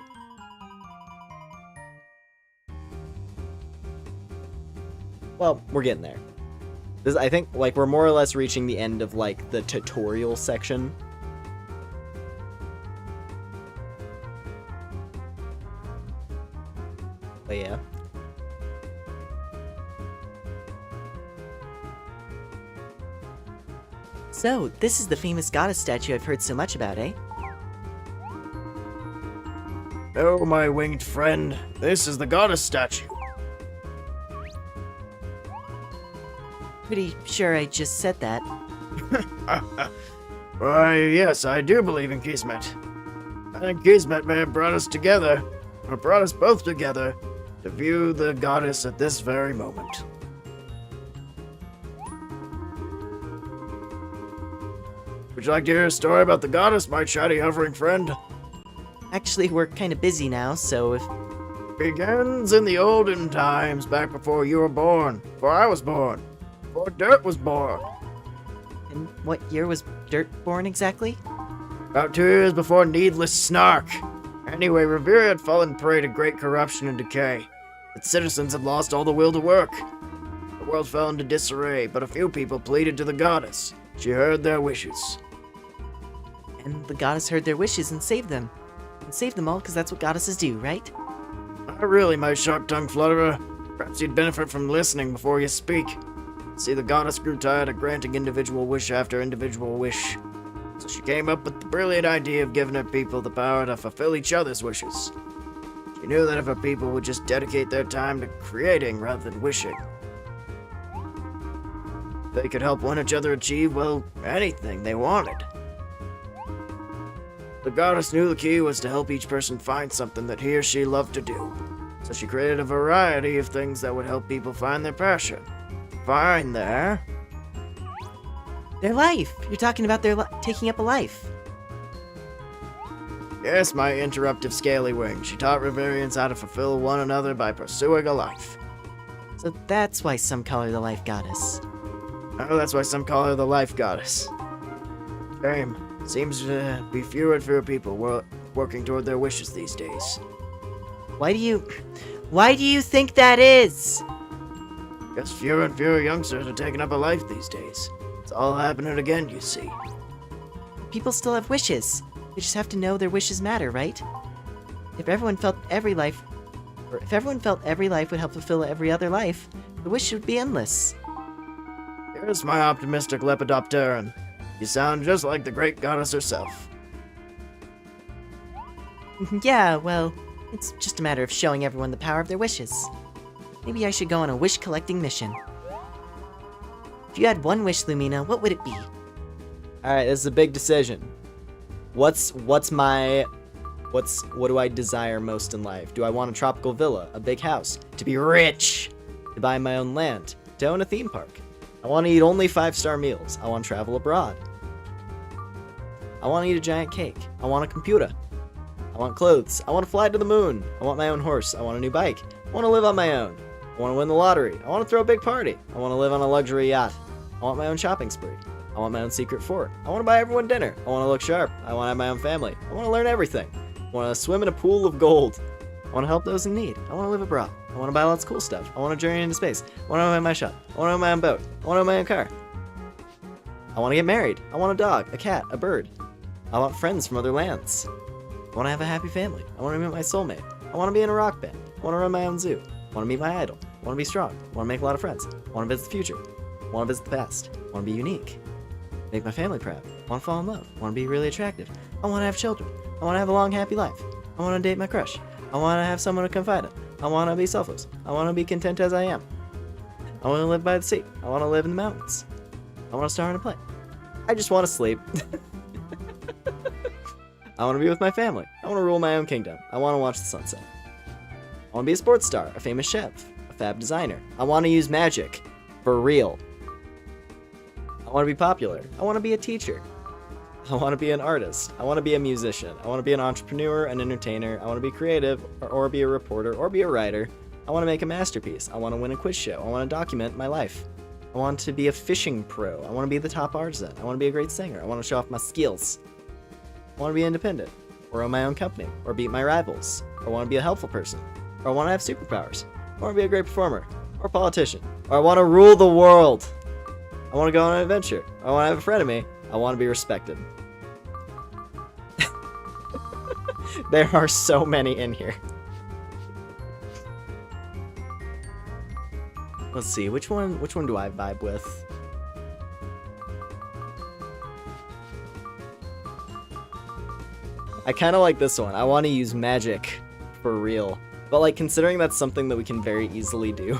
Well, we're getting there. I think, like, we're more or less reaching the end of, like, the tutorial section. But yeah. So, this is the famous goddess statue I've heard so much about, eh? No, my winged friend. This is the goddess statue. Pretty sure I just said that. Why, yes, I do believe in Kismet. I think Kismet may have brought us together, or brought us both together, to view the goddess at this very moment. Would you like to hear a story about the goddess, my chatty hovering friend? Actually, we're kind of busy now, so if... Begins in the olden times, back before you were born, before I was born, before Dirt was born. And what year was Dirt born exactly? About 2 years before Needless Snark. Anyway, Reveria had fallen prey to great corruption and decay. Its citizens had lost all the will to work. The world fell into disarray, but a few people pleaded to the goddess. She heard their wishes. And the goddess heard their wishes and saved them. And saved them all because that's what goddesses do, right? Not really, my sharp-tongued flutterer. Perhaps you'd benefit from listening before you speak. See, the goddess grew tired of granting individual wish after individual wish. So she came up with the brilliant idea of giving her people the power to fulfill each other's wishes. She knew that if her people would just dedicate their time to creating rather than wishing, they could help one each other achieve, well, anything they wanted. The goddess knew the key was to help each person find something that he or she loved to do. So she created a variety of things that would help people find their passion. Find their life. You're talking about their taking up a life. Yes, my interruptive scaly wing. She taught Reverians how to fulfill one another by pursuing a life. So that's why some call her the life goddess. Oh, that's why some call her the life goddess. Shame. Seems to be fewer and fewer people working toward their wishes these days. Why do you think that is? Because fewer and fewer youngsters are taking up a life these days. It's all happening again, you see. People still have wishes. They just have to know their wishes matter, right? If everyone felt every life would help fulfill every other life, the wish would be endless. Here's my optimistic Lepidopteran. You sound just like the great goddess herself. Yeah, well, it's just a matter of showing everyone the power of their wishes. Maybe I should go on a wish-collecting mission. If you had one wish, Lumina, what would it be? Alright, this is a big decision. What do I desire most in life? Do I want a tropical villa, a big house, to be rich, to buy my own land, to own a theme park? I want to eat only 5-star meals. I want to travel abroad. I want to eat a giant cake. I want a computer. I want clothes. I want to fly to the moon. I want my own horse. I want a new bike. I want to live on my own. I want to win the lottery. I want to throw a big party. I want to live on a luxury yacht. I want my own shopping spree. I want my own secret fort. I want to buy everyone dinner. I want to look sharp. I want to have my own family. I want to learn everything. I want to swim in a pool of gold. I want to help those in need. I want to live abroad. I want to buy lots of cool stuff. I want to journey into space. I want to own my shop. I want to own my own boat. I want to own my own car. I want to get married. I want a dog, a cat, a bird. I want friends from other lands. I want to have a happy family. I want to meet my soulmate. I want to be in a rock band. I want to run my own zoo. I want to meet my idol. I want to be strong. I want to make a lot of friends. I want to visit the future. I want to visit the past. I want to be unique. Make my family proud. I want to fall in love. I want to be really attractive. I want to have children. I want to have a long, happy life. I want to date my crush. I want to have someone to confide in. I want to be selfless. I want to be content as I am. I want to live by the sea. I want to live in the mountains. I want to star in a play. I just want to sleep. I want to be with my family. I want to rule my own kingdom. I want to watch the sunset. I want to be a sports star, a famous chef, a fab designer. I want to use magic. For real. I want to be popular. I want to be a teacher. I want to be an artist. I want to be a musician. I want to be an entrepreneur, an entertainer. I want to be creative, or be a reporter, or be a writer. I want to make a masterpiece. I want to win a quiz show. I want to document my life. I want to be a fishing pro. I want to be the top artisan. I want to be a great singer. I want to show off my skills. I want to be independent, or own my own company, or beat my rivals. Or I want to be a helpful person. Or I want to have superpowers. I want to be a great performer, or a politician. Or I want to rule the world. I want to go on an adventure. I want to have a friend of me. I want to be respected. There are so many in here. Let's see, which one do I vibe with? I kind of like this one. I want to use magic for real. But like considering that's something that we can very easily do.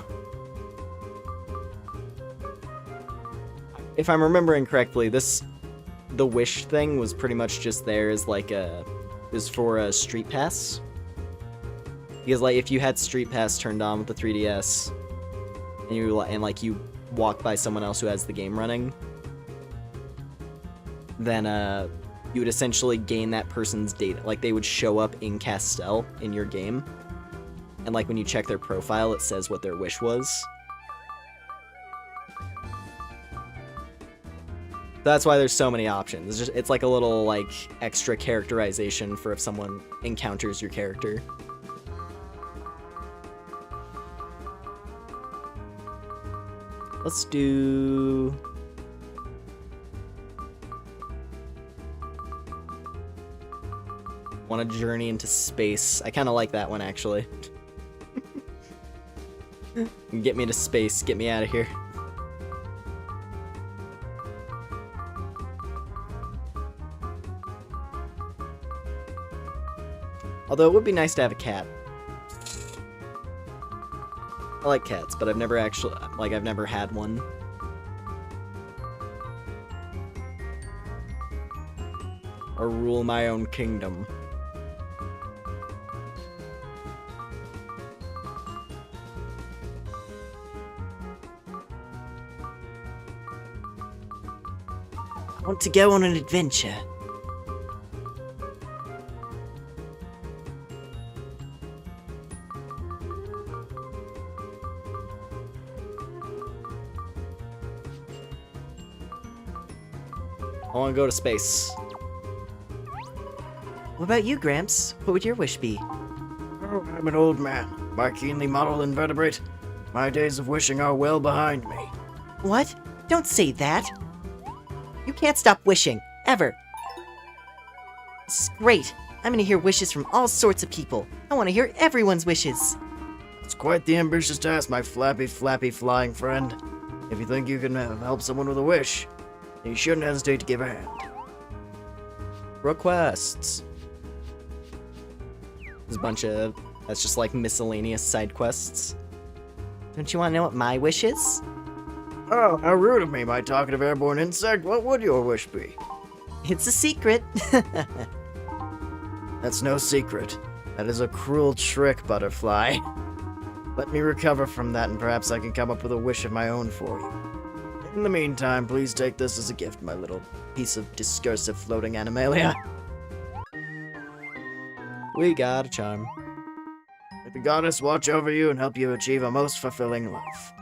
If I'm remembering correctly, the wish thing was pretty much just there as like is for a street pass. Because like if you had street pass turned on with the 3DS and you walk by someone else who has the game running, then you would essentially gain that person's data. Like they would show up in Castell in your game. And like when you check their profile, it says what their wish was. That's why there's so many options. It's like a little like extra characterization for if someone encounters your character. Let's do... Want to journey into space. I kind of like that one, actually. Get me to space. Get me out of here. Although it would be nice to have a cat. I like cats, but I've never actually, like, I've never had one. Or rule my own kingdom. I want to go on an adventure. I want to go to space. What about you, Gramps? What would your wish be? Oh, I'm an old man. My keenly modeled invertebrate. My days of wishing are well behind me. What? Don't say that. You can't stop wishing, ever. This is great. I'm gonna hear wishes from all sorts of people. I want to hear everyone's wishes. It's quite the ambitious task, my flappy, flying friend. If you think you can help someone with a wish, you shouldn't hesitate to give a hand. Requests. There's a bunch of... That's just like miscellaneous side quests. Don't you want to know what my wish is? Oh, how rude of me, my talkative airborne insect. What would your wish be? It's a secret. That's no secret. That is a cruel trick, Butterfly. Let me recover from that and perhaps I can come up with a wish of my own for you. In the meantime, please take this as a gift, my little piece of discursive floating animalia. We got a charm. May the goddess watch over you and help you achieve a most fulfilling life.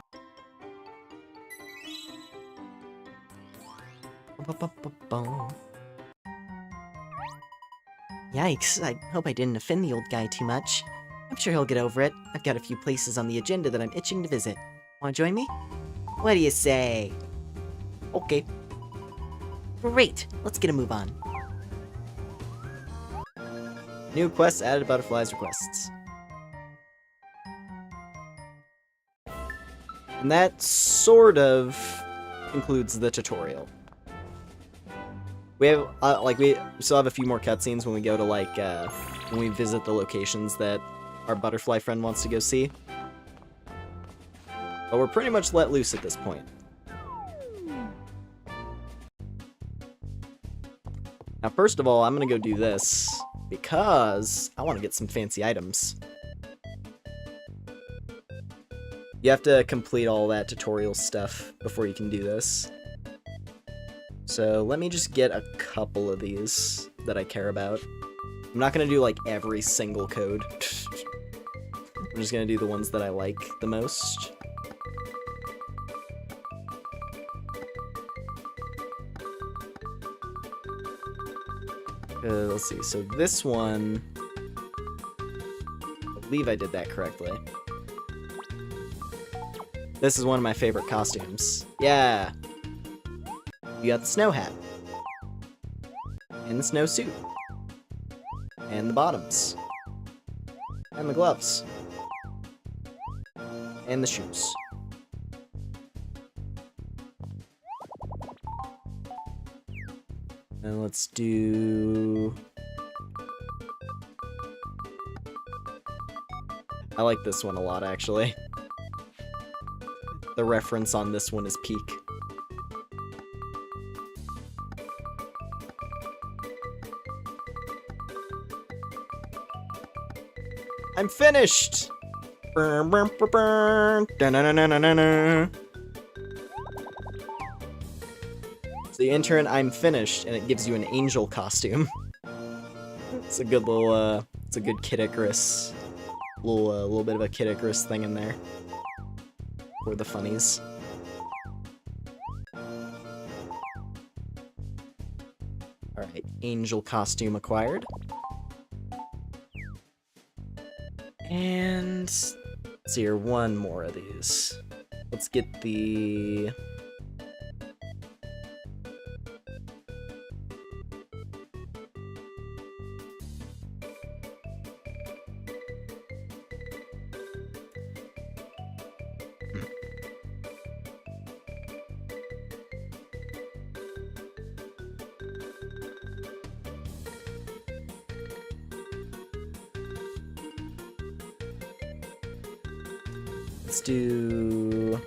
Yikes, I hope I didn't offend the old guy too much. I'm sure he'll get over it. I've got a few places on the agenda that I'm itching to visit. Wanna join me? What do you say? Okay. Great, let's get a move on. New quests added to Butterfly's requests. And that sort of concludes the tutorial. We have, we still have a few more cutscenes when we go to, when we visit the locations that our butterfly friend wants to go see. But we're pretty much let loose at this point. Now, first of all, I'm gonna go do this, because I want to get some fancy items. You have to complete all that tutorial stuff before you can do this. So let me just get a couple of these that I care about. I'm not going to do, every single code. I'm just going to do the ones that I like the most. Let's see, so this one... I believe I did that correctly. This is one of my favorite costumes. Yeah! You got the snow hat. And the snowsuit. And the bottoms. And the gloves. And the shoes. And let's do... I like this one a lot, actually. The reference on this one is peak. I'm finished! So you enter an I'm finished, and it gives you an angel costume. It's a good little, it's a good Kid Icarus. Little bit of a Kid Icarus thing in there. For the funnies. Alright, angel costume acquired. And let's see here, one more of these. Let's get the... Let's do...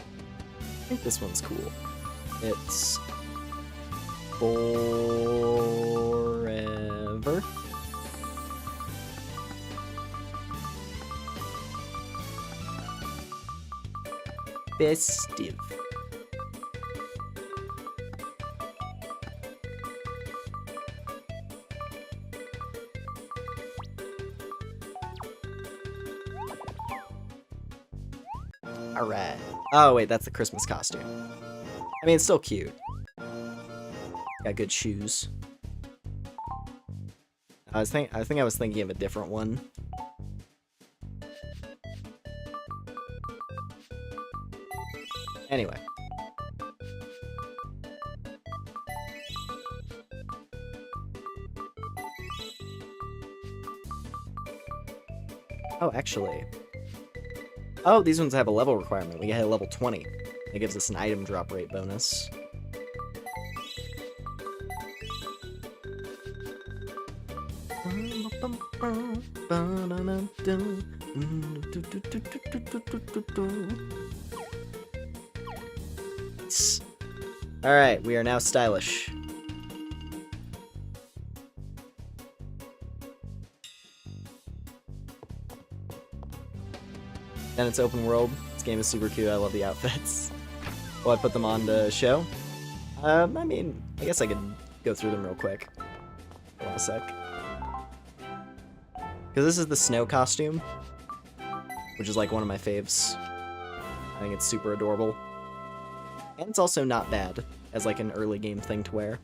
I think this one's cool. It's forever. Festive. Alright. Oh, wait, that's the Christmas costume. I mean, it's still cute. Got good shoes. I think I was thinking of a different one. Anyway. Oh, actually. Oh, these ones have a level requirement. We get a level 20. It gives us an item drop rate bonus. Alright, we are now stylish. Then it's open world. This game is super cute. I love the outfits. Will I put them on to show? I mean, I guess I could go through them real quick. Hold on a sec. Because this is the snow costume, which is like one of my faves. I think it's super adorable. And it's also not bad as like an early game thing to wear.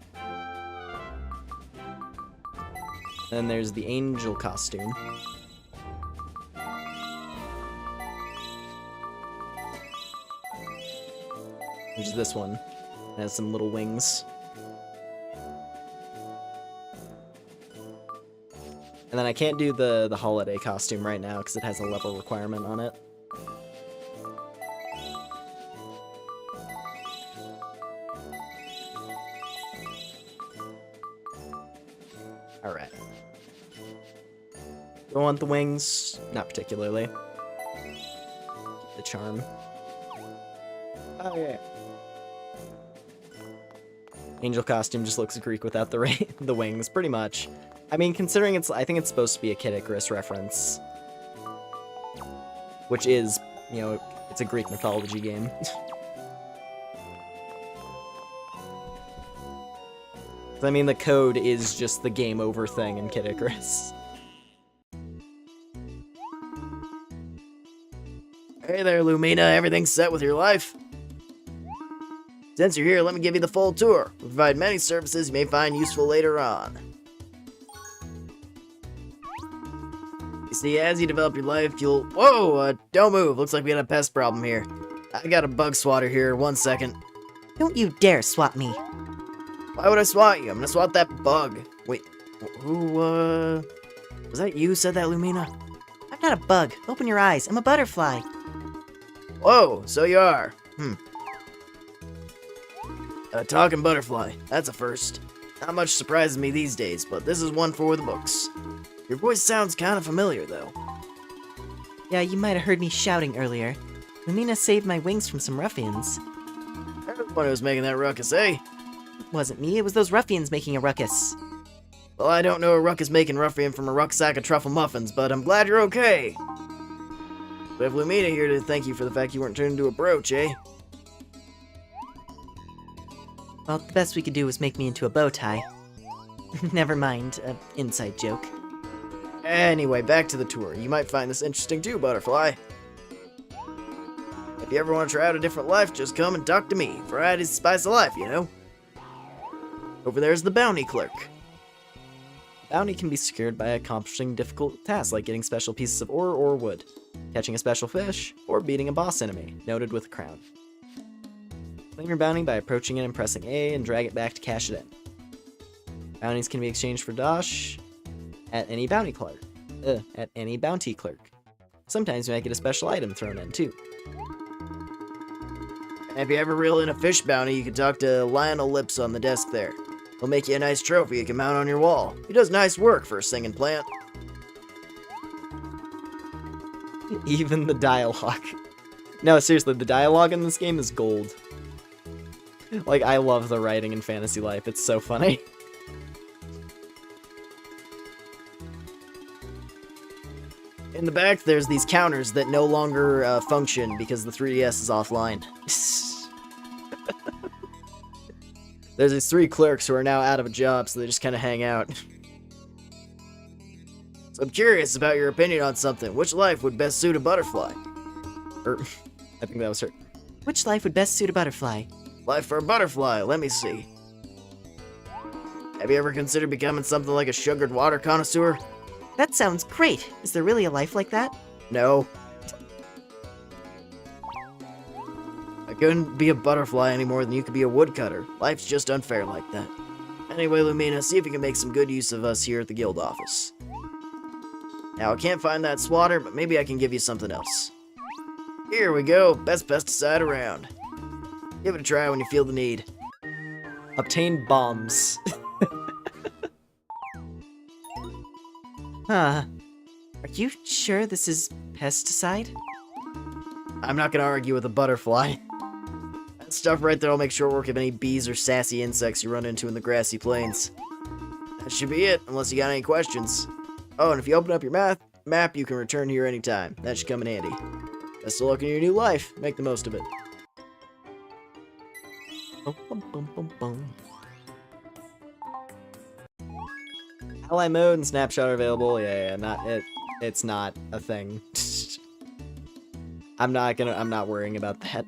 Then there's the angel costume. Which is this one. It has some little wings. And then I can't do the holiday costume right now because it has a level requirement on it. Alright. Do I want the wings? Not particularly. The charm. Oh yeah. Angel costume just looks Greek without the the wings, pretty much. I mean, considering I think it's supposed to be a Kid Icarus reference. Which is, you know, it's a Greek mythology game. I mean, the code is just the game over thing in Kid Icarus. Hey there, Lumina. Everything's set with your life? Since you're here, let me give you the full tour. We provide many services you may find useful later on. You see, as you develop your life, you'll... Whoa! Don't move. Looks like we got a pest problem here. I got a bug swatter here. 1 second. Don't you dare swat me. Why would I swat you? I'm gonna swat that bug. Wait, who, was that you who said that, Lumina? I'm not a bug. Open your eyes. I'm a butterfly. Whoa, so you are. A talking butterfly. That's a first. Not much surprises me these days, but this is one for the books. Your voice sounds kind of familiar, though. Yeah, you might have heard me shouting earlier. Lumina saved my wings from some ruffians. You're the one who was making that ruckus, eh? It wasn't me, it was those ruffians making a ruckus. Well, I don't know a ruckus making ruffian from a rucksack of truffle muffins, but I'm glad you're okay. We have Lumina here to thank you for the fact you weren't turned into a brooch, eh? Well, the best we could do was make me into a bow tie. Never mind, inside joke. Anyway, back to the tour. You might find this interesting too, Butterfly. If you ever want to try out a different life, just come and talk to me. Variety's the spice of life, you know? Over there's the bounty clerk. Bounty can be secured by accomplishing difficult tasks like getting special pieces of ore or wood, catching a special fish, or beating a boss enemy, noted with a crown. Claim your bounty by approaching it and pressing A and drag it back to cash it in. Bounties can be exchanged for dosh at any bounty clerk. Sometimes you might get a special item thrown in too. If you ever reel in a fish bounty, you can talk to Lionel Lips on the desk there. He'll make you a nice trophy you can mount on your wall. He does nice work for a singing plant. Even the dialogue. No, seriously, the dialogue in this game is gold. Like, I love the writing in Fantasy Life. It's so funny. In the back, there's these counters that no longer function because the 3DS is offline. There's these 3 clerks who are now out of a job, so they just kind of hang out. So I'm curious about your opinion on something. Which life would best suit a butterfly? Or, I think that was her. Which life would best suit a butterfly? Life for a butterfly, let me see. Have you ever considered becoming something like a sugared water connoisseur? That sounds great. Is there really a life like that? No. I couldn't be a butterfly any more than you could be a woodcutter. Life's just unfair like that. Anyway, Lumina, see if you can make some good use of us here at the guild office. Now, I can't find that swatter, but maybe I can give you something else. Here we go, best pesticide around. Give it a try when you feel the need. Obtain bombs. Huh. Are you sure this is pesticide? I'm not gonna argue with a butterfly. That stuff right there will make short work of any bees or sassy insects you run into in the grassy plains. That should be it, unless you got any questions. Oh, and if you open up your map, you can return here anytime. That should come in handy. Best of luck in your new life. Make the most of it. Bum, bum, bum, bum, bum. Ally mode and snapshot are available. Yeah, not it. It's not a thing. I'm not worrying about that.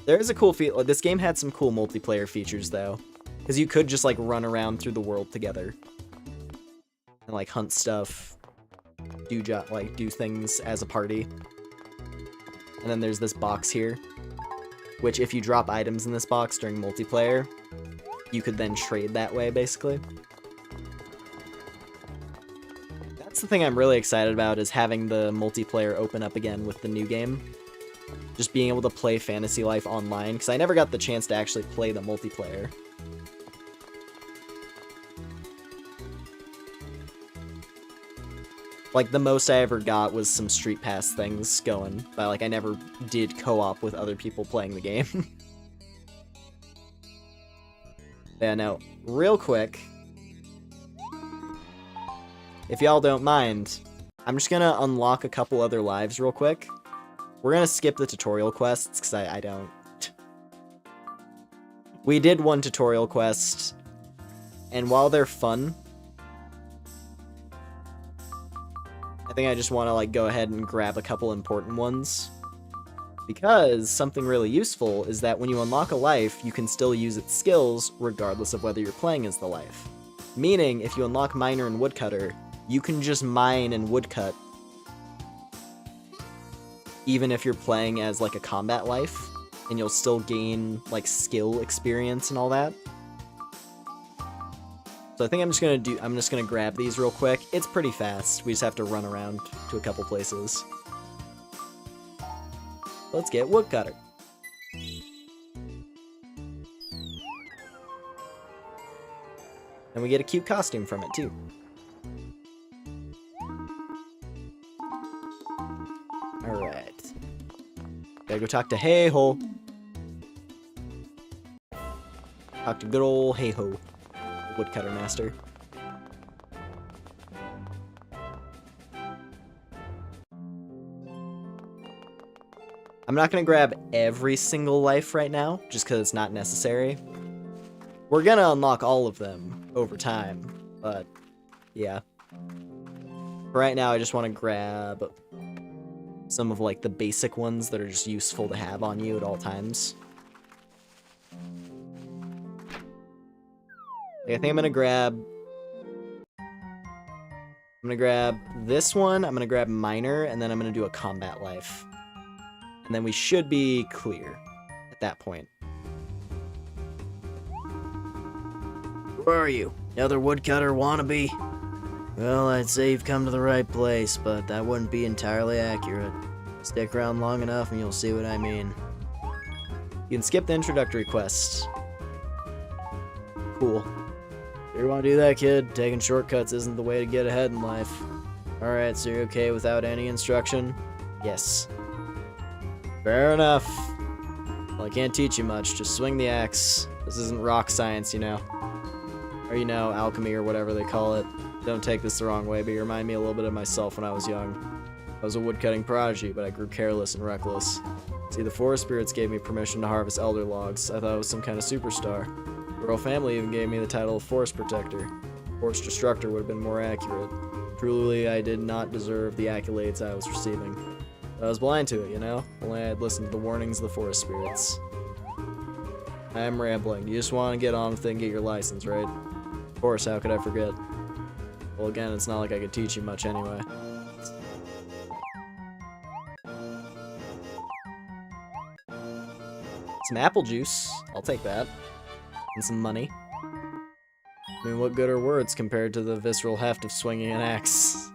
There is a cool feel. This game had some cool multiplayer features though, because you could just like run around through the world together and like hunt stuff, do things as a party. And then there's this box here, which if you drop items in this box during multiplayer, you could then trade that way basically. That's the thing I'm really excited about, is having the multiplayer open up again with the new game. Just being able to play Fantasy Life online, because I never got the chance to actually play the multiplayer. Like, the most I ever got was some Street Pass things going, but like I never did co-op with other people playing the game. Yeah, no, real quick, if y'all don't mind, I'm just gonna unlock a couple other lives real quick. We're gonna skip the tutorial quests, because I don't... We did one tutorial quest, and while they're fun, I think I just want to like go ahead and grab a couple important ones. Because something really useful is that when you unlock a life, you can still use its skills regardless of whether you're playing as the life. Meaning, if you unlock Miner and Woodcutter, you can just mine and woodcut even if you're playing as like a combat life, and you'll still gain like skill experience and all that. So I think I'm just gonna grab these real quick. It's pretty fast. We just have to run around to a couple places. Let's get Woodcutter. And we get a cute costume from it too. Alright. Gotta go talk to Hey-Ho. Talk to good old Hey-Ho, Woodcutter Master. I'm not gonna grab every single life right now, just because it's not necessary. We're gonna unlock all of them over time, but yeah. For right now, I just want to grab some of like the basic ones that are just useful to have on you at all times. Like, I think I'm gonna grab this one, I'm gonna grab Miner, and then I'm gonna do a combat life. And then we should be clear at that point. Who are you? Another woodcutter wannabe? Well, I'd say you've come to the right place, but that wouldn't be entirely accurate. Stick around long enough and you'll see what I mean. You can skip the introductory quest. Cool. You want to do that, kid? Taking shortcuts isn't the way to get ahead in life. Alright, so you're okay without any instruction? Yes. Fair enough. Well, I can't teach you much. Just swing the axe. This isn't rock science, you know. Or, you know, alchemy or whatever they call it. Don't take this the wrong way, but you remind me a little bit of myself when I was young. I was a woodcutting prodigy, but I grew careless and reckless. See, the forest spirits gave me permission to harvest elder logs. I thought I was some kind of superstar. The royal family even gave me the title of forest protector. Forest destructor would have been more accurate. Truly, I did not deserve the accolades I was receiving. I was blind to it, you know? Only I had listened to the warnings of the forest spirits. I am rambling. You just want to get on with it and get your license, right? Of course, how could I forget? Well, again, it's not like I could teach you much anyway. Some apple juice. I'll take that. And some money. I mean, what good are words compared to the visceral heft of swinging an axe?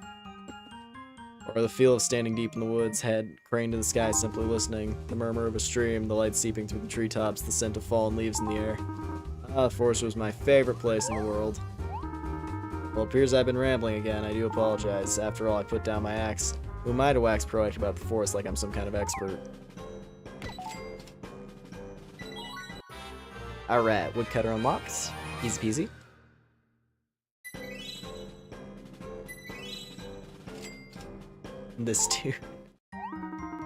Or the feel of standing deep in the woods, head craned to the sky, simply listening. The murmur of a stream, the light seeping through the treetops, the scent of fallen leaves in the air. Ah, the forest was my favorite place in the world. Well, it appears I've been rambling again. I do apologize. After all, I put down my axe. Who am I to wax poetic about the forest like I'm some kind of expert? Alright, woodcutter unlocked. Easy peasy. This dude.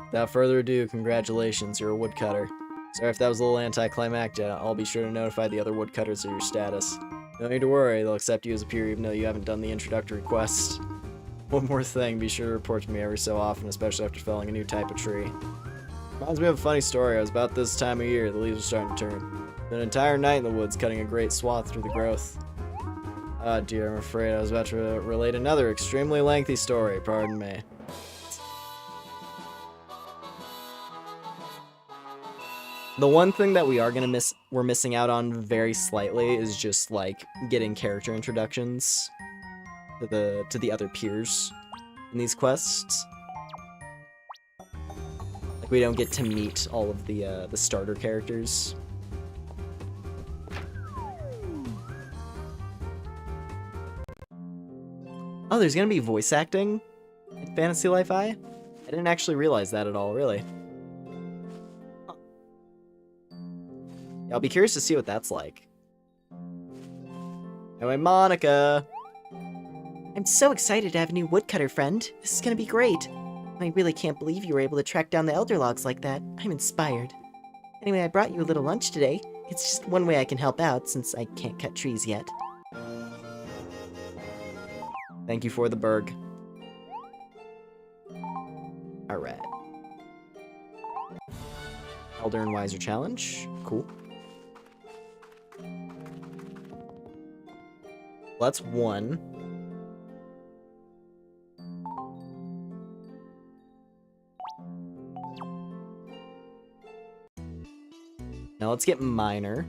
Without further ado, congratulations, you're a woodcutter. Sorry if that was a little anticlimactic. I'll be sure to notify the other woodcutters of your status. No need to worry, they'll accept you as a peer even though you haven't done the introductory quest. One more thing, be sure to report to me every so often, especially after felling a new type of tree. Reminds me of a funny story. I was about this time of year, the leaves were starting to turn. An entire night in the woods, cutting a great swath through the growth. Ah dear, I'm afraid I was about to relate another extremely lengthy story, pardon me. The one thing that we are gonna we're missing out on very slightly is just like getting character introductions to the other peers in these quests. Like we don't get to meet all of the starter characters. Oh, there's gonna be voice acting in Fantasy Life I? I didn't actually realize that at all, really. I'll be curious to see what that's like. Anyway, Monica! I'm so excited to have a new woodcutter friend. This is gonna be great. I really can't believe you were able to track down the elder logs like that. I'm inspired. Anyway, I brought you a little lunch today. It's just one way I can help out since I can't cut trees yet. Thank you for the burg. Alright. Elder and Wiser Challenge. Cool. Well, that's one. Now let's get Minor.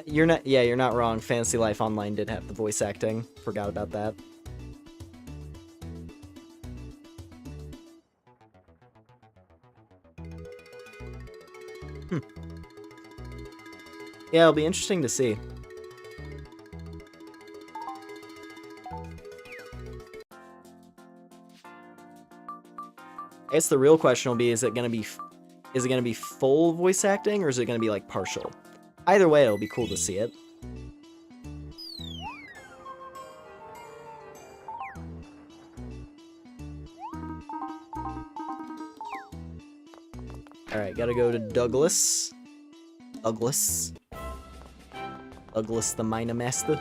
You're not wrong. Fantasy Life Online did have the voice acting. Forgot about that. Yeah, it'll be interesting to see. I guess the real question will be: is it gonna be full voice acting, or is it gonna be like partial? Either way, it'll be cool to see it. Alright, gotta go to Douglas. Douglas the Miner Master.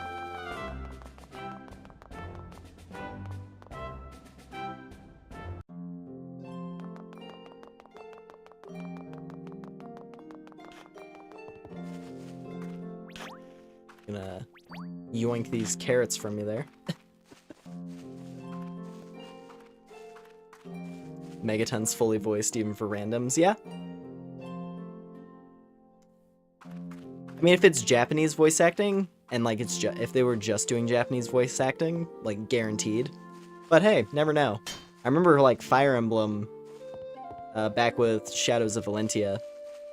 Gonna yoink these carrots from you there. Megaton's fully voiced even for randoms, yeah? I mean, if it's Japanese voice acting, and like if they were just doing Japanese voice acting, like guaranteed, But hey, never know. I remember like Fire Emblem back with Shadows of Valentia.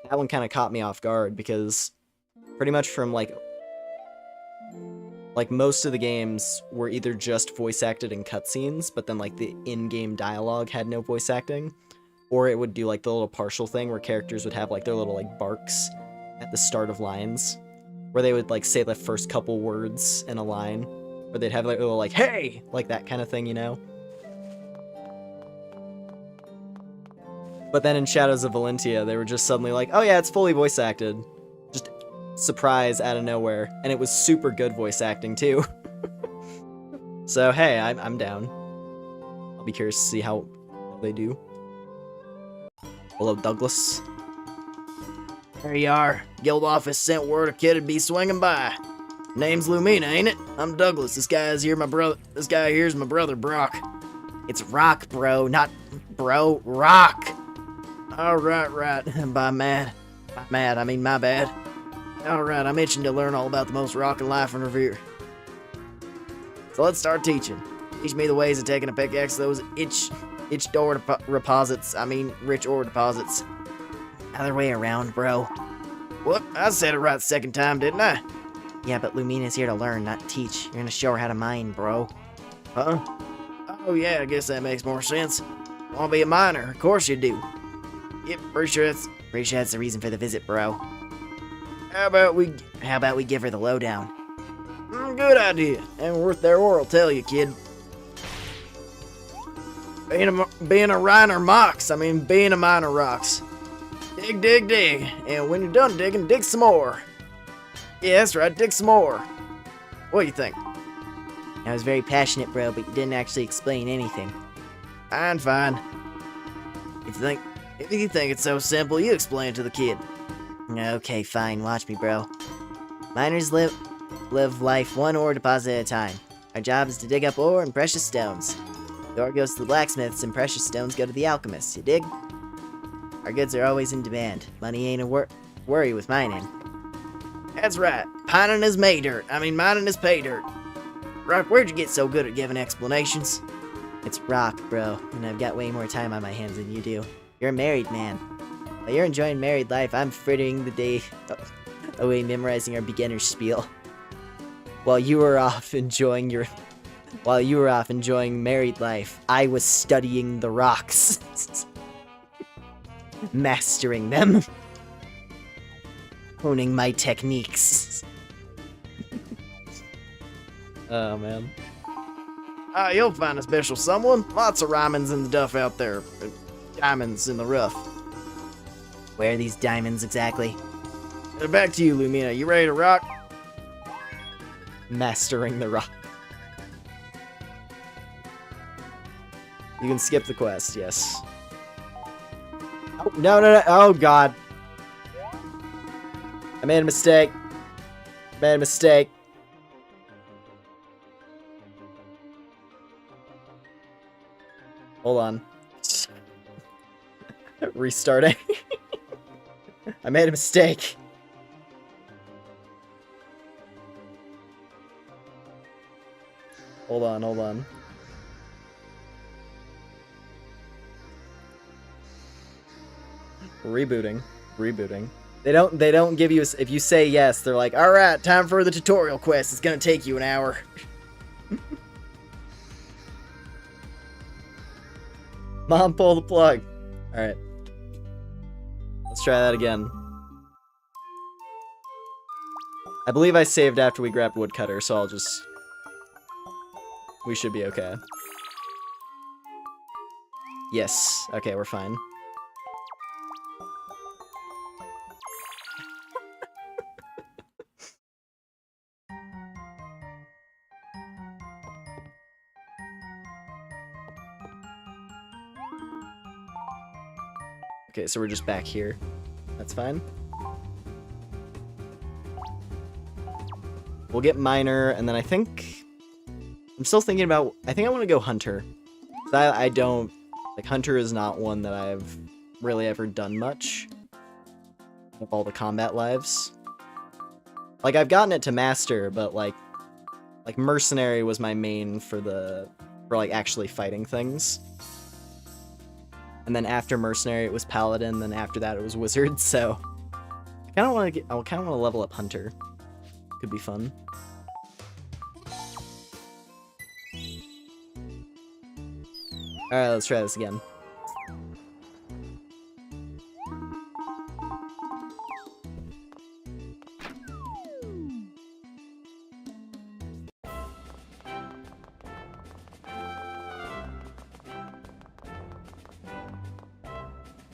That one kind of caught me off guard because pretty much from like most of the games were either just voice acted in cutscenes, but then like the in-game dialogue had no voice acting, or it would do like the little partial thing where characters would have like their little like barks at the start of lines, where they would like say the first couple words in a line, or they'd have like little like hey, like that kind of thing, you know. But then in Shadows of Valentia, they were just suddenly like, oh yeah, it's fully voice acted. Just surprise out of nowhere. And it was super good voice acting too. So hey, I'm down. I'll be curious to see how they do. Hello, Douglas. There you are. Guild office sent word a kid'd be swinging by. Name's Lumina, ain't it? I'm Douglas. This guy here's my brother, Brock. It's Rock, bro, not bro, Rock. All right. By mad. I mean, my bad. All right, I'm itching to learn all about the most rockin' life in Reveria. So let's start teaching. Teach me the ways of taking a pickaxe those rich ore deposits. Other way around, bro. What? I said it right the second time, didn't I? Yeah, but Lumina's here to learn, not teach. You're gonna show her how to mine, bro. Huh? Oh yeah, I guess that makes more sense. Wanna be a miner? Of course you do. Yep, pretty sure that's the reason for the visit, bro. How about we give her the lowdown? Good idea. Ain't worth their ore, I'll tell you, kid. Being a miner rocks. Dig. And when you're done digging, dig some more. Yeah, that's right, dig some more. What do you think? I was very passionate, bro, but you didn't actually explain anything. Fine. If you think it's so simple, you explain it to the kid. Okay, fine, watch me, bro. Miners live life one ore deposit at a time. Our job is to dig up ore and precious stones. The ore goes to the blacksmiths and precious stones go to the alchemists, you dig? Our goods are always in demand. Money ain't a worry with mining. That's right. Mining is pay dirt. Rock, where'd you get so good at giving explanations? It's Rock, bro, and I've got way more time on my hands than you do. You're a married man. While you're enjoying married life, I'm frittering the day away memorizing our beginner spiel. While you were off enjoying married life, I was studying the rocks. Mastering them. Honing my techniques. Oh man. You'll find a special someone. Lots of diamonds in the duff out there. Diamonds in the rough. Where are these diamonds exactly? Back to you, Lumina. You ready to rock? Mastering the rock. You can skip the quest, yes. Oh, no. Oh, God. I made a mistake. Hold on. Restarting. I made a mistake. Hold on. Rebooting. They don't give you if you say yes, they're like, "All right, time for the tutorial quest. It's going to take you an hour." Mom, pull the plug. All right. Let's try that again. I believe I saved after we grabbed woodcutter, so we should be okay. Yes. Okay, we're fine. Okay, so we're just back here. That's fine. We'll get Miner, and then I think... I'm still thinking about... I think I want to go Hunter. I don't... Like, Hunter is not one that I've really ever done much. Of all the combat lives. Like, I've gotten it to Master, but, like Mercenary was my main for the for like actually fighting things. And then after Mercenary, it was Paladin. Then after that, it was Wizard. So I kind of want to level up Hunter. Could be fun. All right, let's try this again.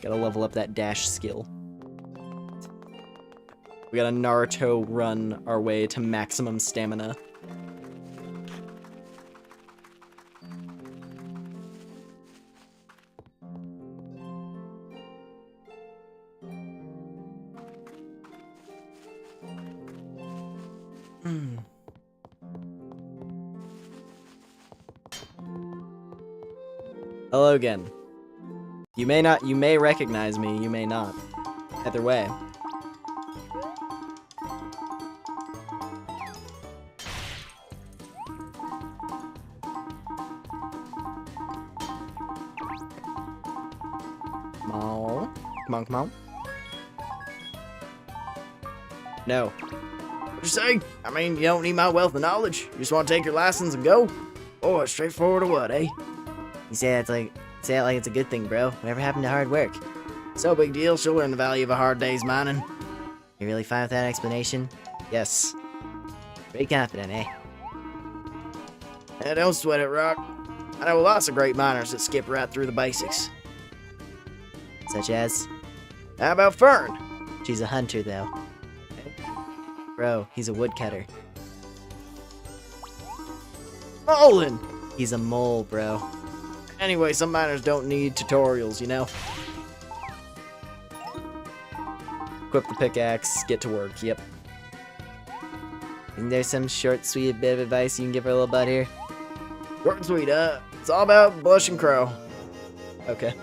Gotta level up that dash skill. We gotta Naruto run our way to maximum stamina. Hello again. You may recognize me, you may not. Either way. Come on, come on. No. What'd you say? I mean, you don't need my wealth of knowledge. You just want to take your license and go? Oh, straightforward or what, eh? You say that like it's a good thing, bro. Whatever happened to hard work? So big deal, she'll learn the value of a hard day's mining. You really fine with that explanation? Yes. Pretty confident, eh? Don't sweat it, Rock. I know lots of great miners that skip right through the basics. Such as? How about Fern? She's a hunter, though. Bro, he's a woodcutter. Olin! He's a mole, bro. Anyway, some miners don't need tutorials, you know? Equip the pickaxe, get to work, yep. Isn't there some short, sweet bit of advice you can give our little bud here? Short and sweet, it's all about Blush and Crow. Okay.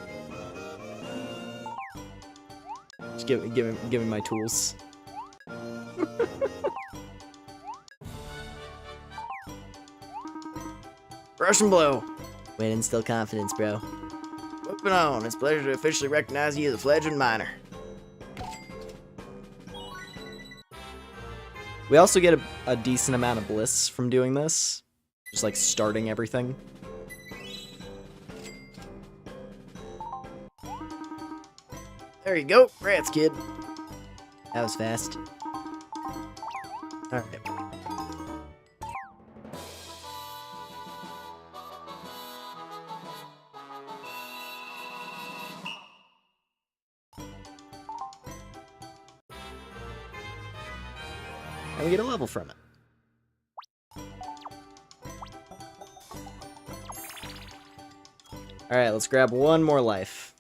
Just give me my tools. Brush and blow. Way to instill confidence, bro. Moving on, it's a pleasure to officially recognize you as a fledgling miner. We also get a decent amount of bliss from doing this. Just like starting everything. There you go, rats, kid. That was fast. Alright. And we get a level from it. Alright, let's grab one more life.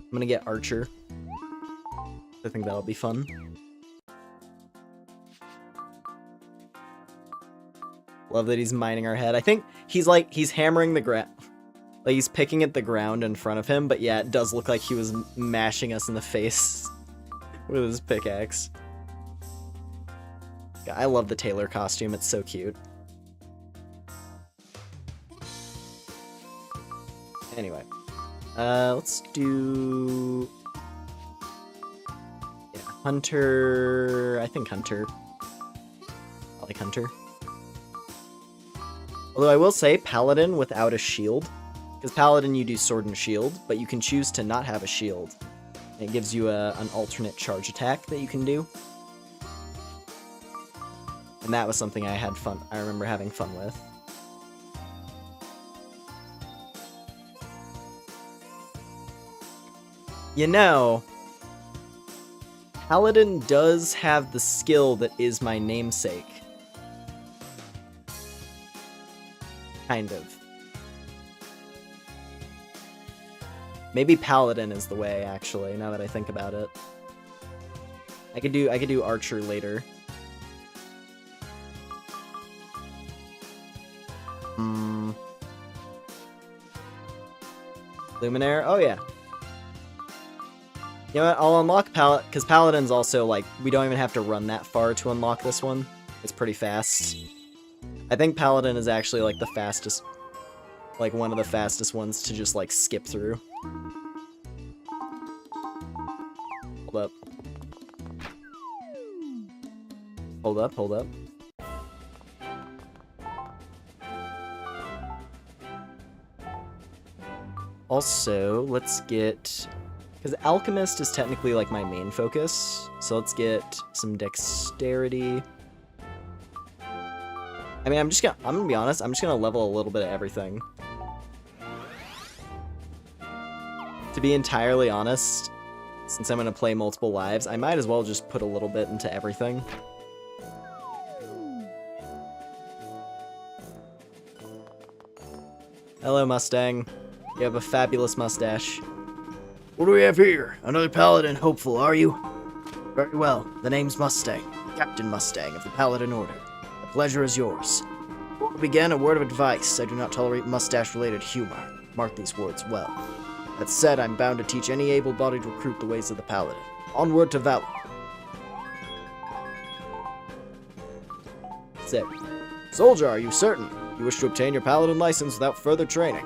I'm gonna get Archer. I think that'll be fun. Love that he's mining our head. I think he's hammering the ground. Like, he's picking at the ground in front of him, but yeah, it does look like he was mashing us in the face with his pickaxe. Yeah, I love the Taylor costume, it's so cute. Anyway. Let's do... Yeah, Hunter... I think Hunter. I like Hunter. Although I will say, Paladin without a shield. Because Paladin, you do sword and shield, but you can choose to not have a shield. And it gives you an alternate charge attack that you can do. And that was something I remember having fun with. You know, Paladin does have the skill that is my namesake. Kind of. Maybe Paladin is the way, actually, now that I think about it. I could do Archer later. Lumenaire? Oh yeah. You know what? I'll unlock Paladin, because Paladin's also, like, we don't even have to run that far to unlock this one. It's pretty fast. I think Paladin is actually, like, the fastest, like, one of the fastest ones to just, like, skip through. Hold up. Hold up, hold up. Also, let's get... Because Alchemist is technically, like, my main focus. So let's get some Dexterity. I mean, I'm gonna be honest, I'm just gonna level a little bit of everything. To be entirely honest, since I'm gonna play multiple lives, I might as well just put a little bit into everything. Hello, Mustang. You have a fabulous mustache. What do we have here? Another Paladin hopeful, are you? Very well. The name's Mustang. Captain Mustang of the Paladin Order. The pleasure is yours. Before we begin, a word of advice. I do not tolerate mustache-related humor. Mark these words well. That said, I'm bound to teach any able-bodied recruit the ways of the Paladin. Onward to valor. Sick. Soldier, are you certain? You wish to obtain your Paladin license without further training.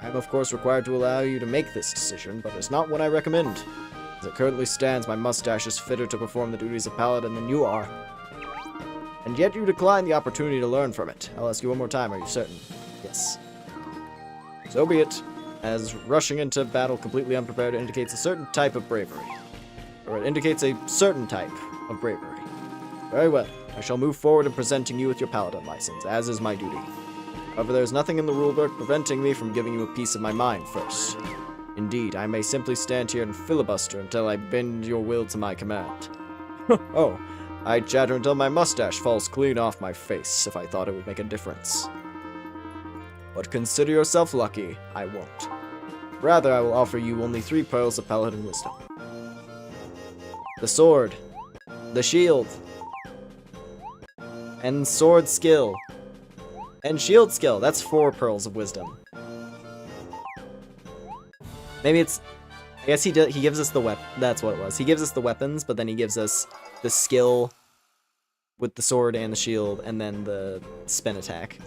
I am of course required to allow you to make this decision, but it's not what I recommend. As it currently stands, my mustache is fitter to perform the duties of Paladin than you are. And yet you decline the opportunity to learn from it. I'll ask you one more time, are you certain? Yes. So be it, as rushing into battle completely unprepared indicates a certain type of bravery. Or it indicates a certain type of bravery. Very well, I shall move forward in presenting you with your Paladin license, as is my duty. However, there is nothing in the rulebook preventing me from giving you a piece of my mind first. Indeed, I may simply stand here and filibuster until I bend your will to my command. Oh, I'd chatter until my mustache falls clean off my face if I thought it would make a difference. But consider yourself lucky, I won't. Rather, I will offer you only 3 pearls of Paladin wisdom. The sword, the shield, and sword skill. And shield skill, that's 4 pearls of wisdom. Maybe it's... I guess he gives us the weapon. That's what it was. He gives us the weapons, but then he gives us the skill with the sword and the shield, and then the spin attack.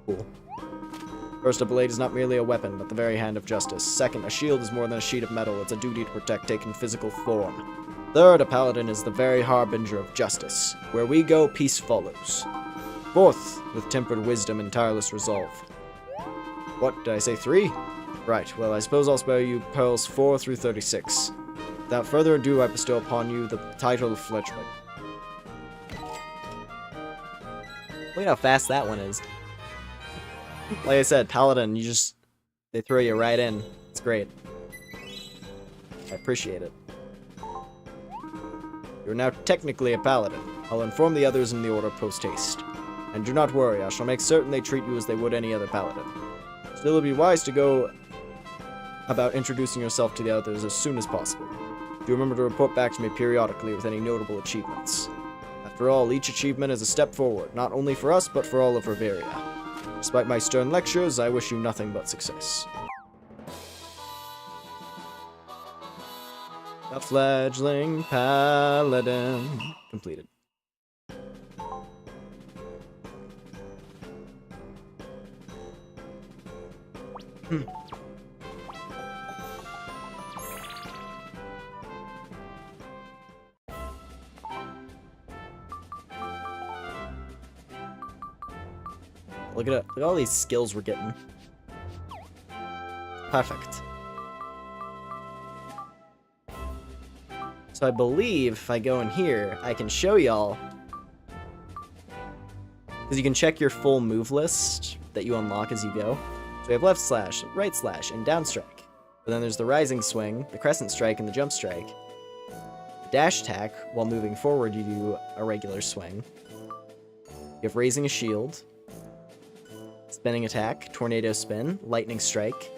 Cool. First, a blade is not merely a weapon, but the very hand of justice. Second, a shield is more than a sheet of metal. It's a duty to protect taking physical form. Third, a paladin is the very harbinger of justice. Where we go, peace follows. Fourth, with tempered wisdom and tireless resolve. What, did I say 3? Right, well, I suppose I'll spare you pearls 4 through 36. Without further ado, I bestow upon you the title of Fletchman. Look at how fast that one is. Like I said, Paladin, they throw you right in. It's great. I appreciate it. You're now technically a Paladin. I'll inform the others in the order post-haste. And do not worry, I shall make certain they treat you as they would any other Paladin. Still, it would be wise to go about introducing yourself to the others as soon as possible. Do remember to report back to me periodically with any notable achievements. After all, each achievement is a step forward, not only for us, but for all of Reveria. Despite my stern lectures, I wish you nothing but success. A fledgling paladin. Completed. Look at it. Look at all these skills we're getting. Perfect. So I believe if I go in here, I can show y'all. Because you can check your full move list that you unlock as you go. So we have left slash, right slash, and down strike. But then there's the rising swing, the crescent strike, and the jump strike. The dash attack, while moving forward, you do a regular swing. You have raising a shield. Spinning attack, tornado spin, lightning strike.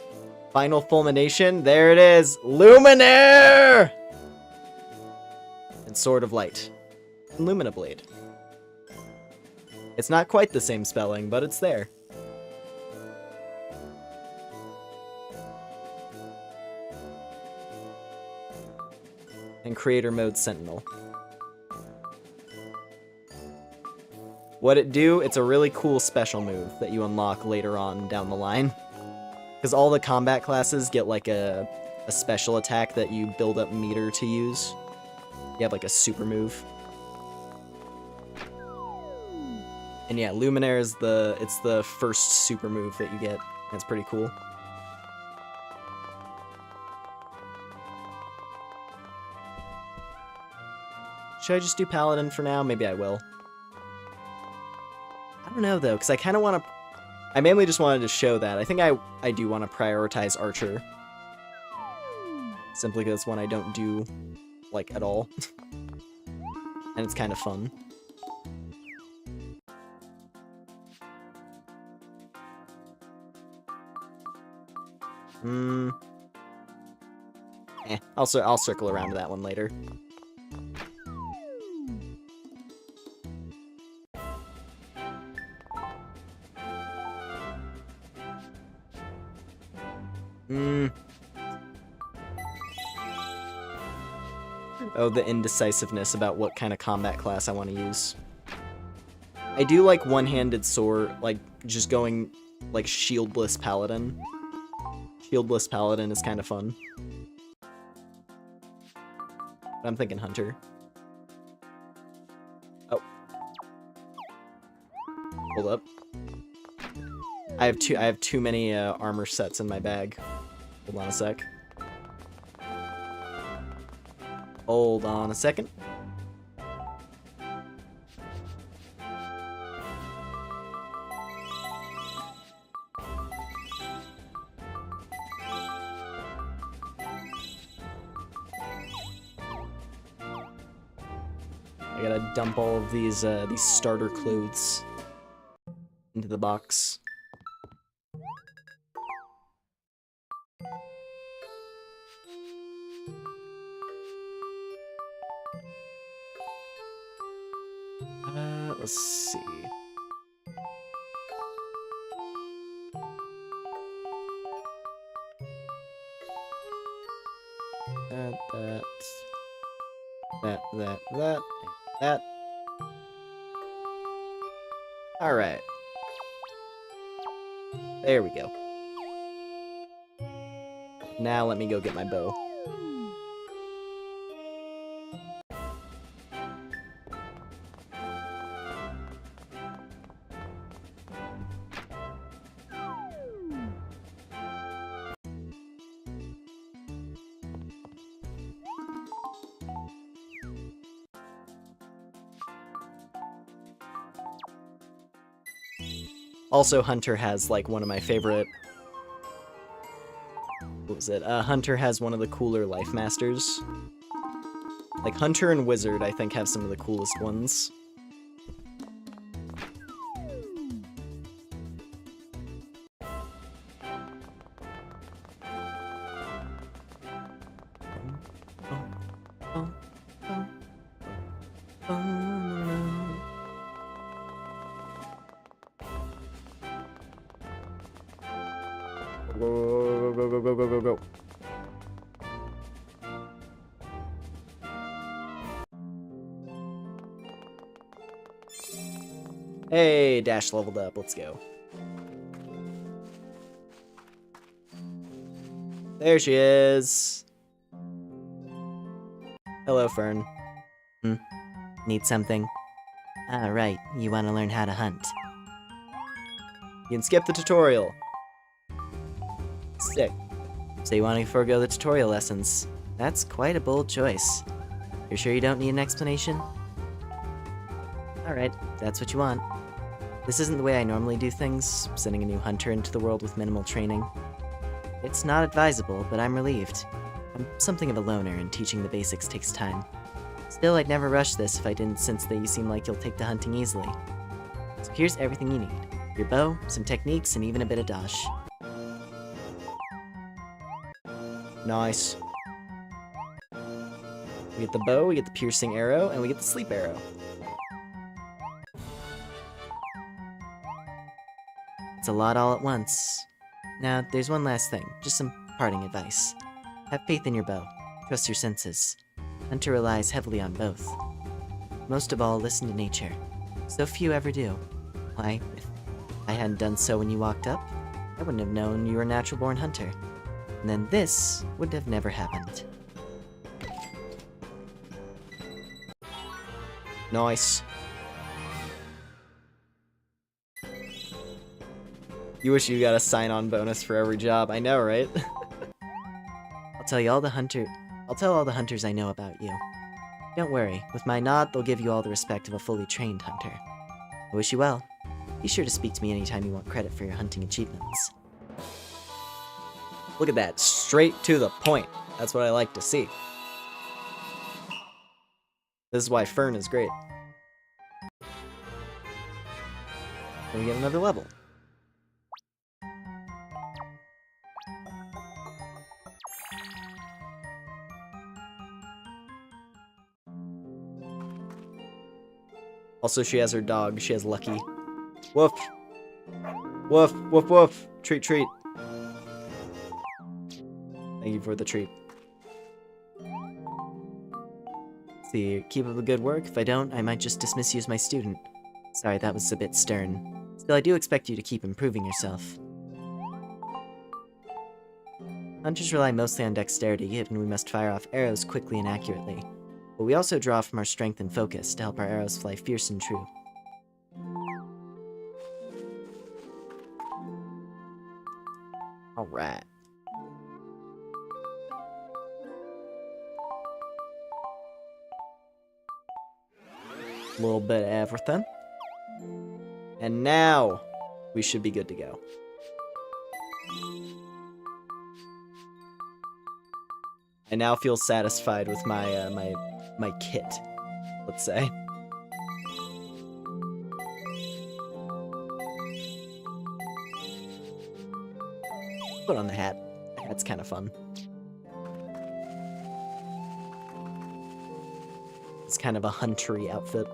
Final fulmination, there it is! Lumenaire! And Sword of Light. And Lumina Blade. It's not quite the same spelling, but it's there. and Creator Mode Sentinel. What it do, it's a really cool special move that you unlock later on down the line. Because all the combat classes get like a special attack that you build up meter to use. You have like a super move. And yeah, Lumenaire is it's the first super move that you get. That's pretty cool. Should I just do Paladin for now? Maybe I will. I don't know, though, because I kind of want to... I mainly just wanted to show that. I think I do want to prioritize Archer. Simply because it's one I don't do, like, at all. And it's kind of fun. I'll circle around to that one later. Oh, the indecisiveness about what kind of combat class I want to use. I do like one-handed sword, like, just going, like, shieldless paladin. Shieldless paladin is kind of fun. But I'm thinking hunter. Oh. Hold up. I have too many armor sets in my bag. Hold on a sec. Hold on a second. I gotta dump all of these starter clothes into the box. Let's see. That. Alright. There we go. Now let me go get my bow. Also, Hunter has, like, one of my favorite... What was it? Hunter has one of the cooler Life Masters. Like, Hunter and Wizard, I think, have some of the coolest ones. Go. Hey, Dash leveled up. Let's go. There she is. Hello, Fern. Need something? Ah, right. You want to learn how to hunt. You can skip the tutorial. Sick. So you want to forego the tutorial lessons. That's quite a bold choice. You're sure you don't need an explanation? Alright, that's what you want. This isn't the way I normally do things, sending a new hunter into the world with minimal training. It's not advisable, but I'm relieved. I'm something of a loner, and teaching the basics takes time. Still, I'd never rush this if I didn't sense that you seem like you'll take to hunting easily. So here's everything you need. Your bow, some techniques, and even a bit of dash. Nice. We get the bow, we get the piercing arrow, and we get the sleep arrow. It's a lot all at once. Now, there's one last thing. Just some parting advice. Have faith in your bow. Trust your senses. Hunter relies heavily on both. Most of all, listen to nature. So few ever do. Why, if I hadn't done so when you walked up, I wouldn't have known you were a natural-born hunter. And then this would have never happened. Nice. You wish you got a sign-on bonus for every job. I know, right? I'll tell all the hunters I know about you. Don't worry, with my nod, they'll give you all the respect of a fully trained hunter. I wish you well. Be sure to speak to me anytime you want credit for your hunting achievements. Look at that. Straight to the point. That's what I like to see. This is why Fern is great. And we get another level. Also, she has her dog. She has Lucky. Woof. Woof, woof, woof. Treat, treat. Thank you for the treat. See, keep up the good work. If I don't, I might just dismiss you as my student. Sorry, that was a bit stern. Still, I do expect you to keep improving yourself. Hunters rely mostly on dexterity, given we must fire off arrows quickly and accurately. But we also draw from our strength and focus to help our arrows fly fierce and true. Alright. A little bit of everything. And now we should be good to go. I now feel satisfied with my my kit, let's say. Put on the hat. The hat's kind of fun. It's kind of a huntery outfit.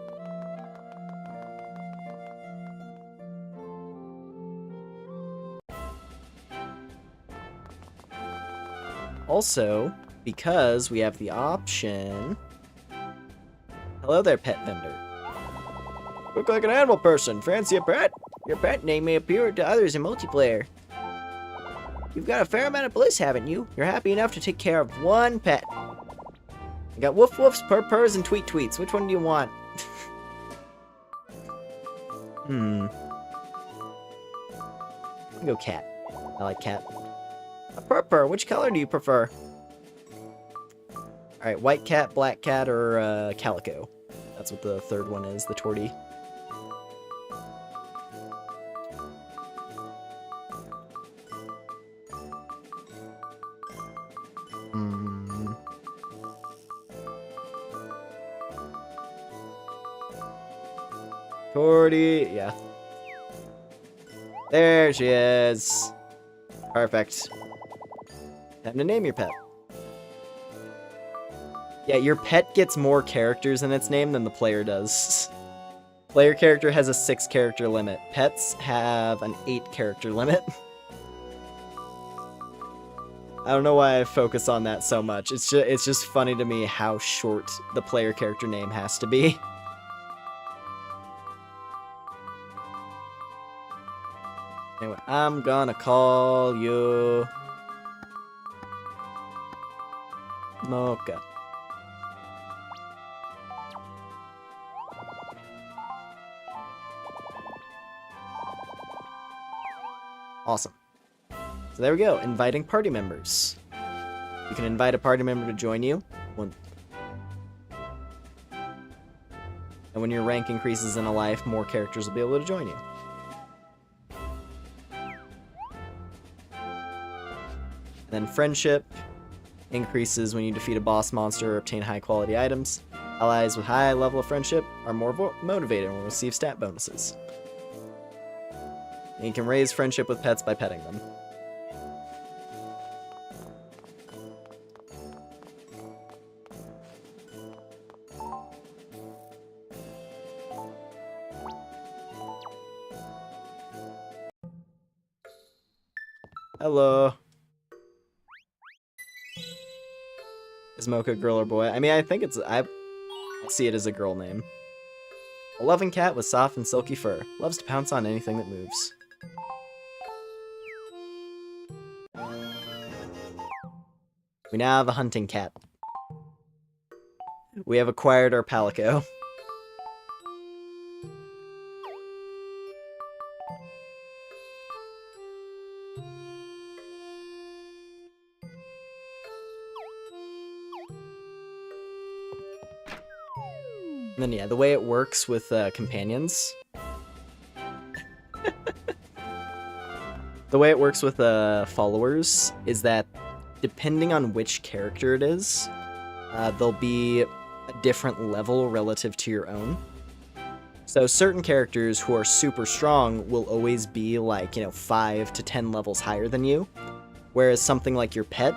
Also, because we have the option... Hello there, pet vendor. Look like an animal person. Fancy a pet? Your pet name may appear to others in multiplayer. You've got a fair amount of bliss, haven't you? You're happy enough to take care of one pet. I got woof woofs, purr purrs, and tweet tweets. Which one do you want? I'll go cat. I like cat. A purr purr. Which color do you prefer? Alright, white cat, black cat, or calico. That's what the third one is, the tortie. Tortie, yeah. There she is. Perfect. Time to name your pet. Yeah, your pet gets more characters in its name than the player does. Player character has a 6-character limit. Pets have an 8-character limit. I don't know why I focus on that so much. It's just funny to me how short the player character name has to be. Anyway, I'm gonna call you Mocha. Awesome. So there we go, inviting party members. You can invite a party member to join you. And when your rank increases in a life, more characters will be able to join you. Then friendship increases when you defeat a boss monster or obtain high quality items. Allies with high level of friendship are more motivated and will receive stat bonuses. And you can raise friendship with pets by petting them. Hello. Is Mocha a girl or boy? I mean, I think I see it as a girl name. A loving cat with soft and silky fur. Loves to pounce on anything that moves. We now have a hunting cat. We have acquired our Palico. And then, yeah, the way it works with companions. The way it works with followers is that depending on which character it is, there'll be a different level relative to your own. So certain characters who are super strong will always be like, 5 to 10 levels higher than you. Whereas something like your pet,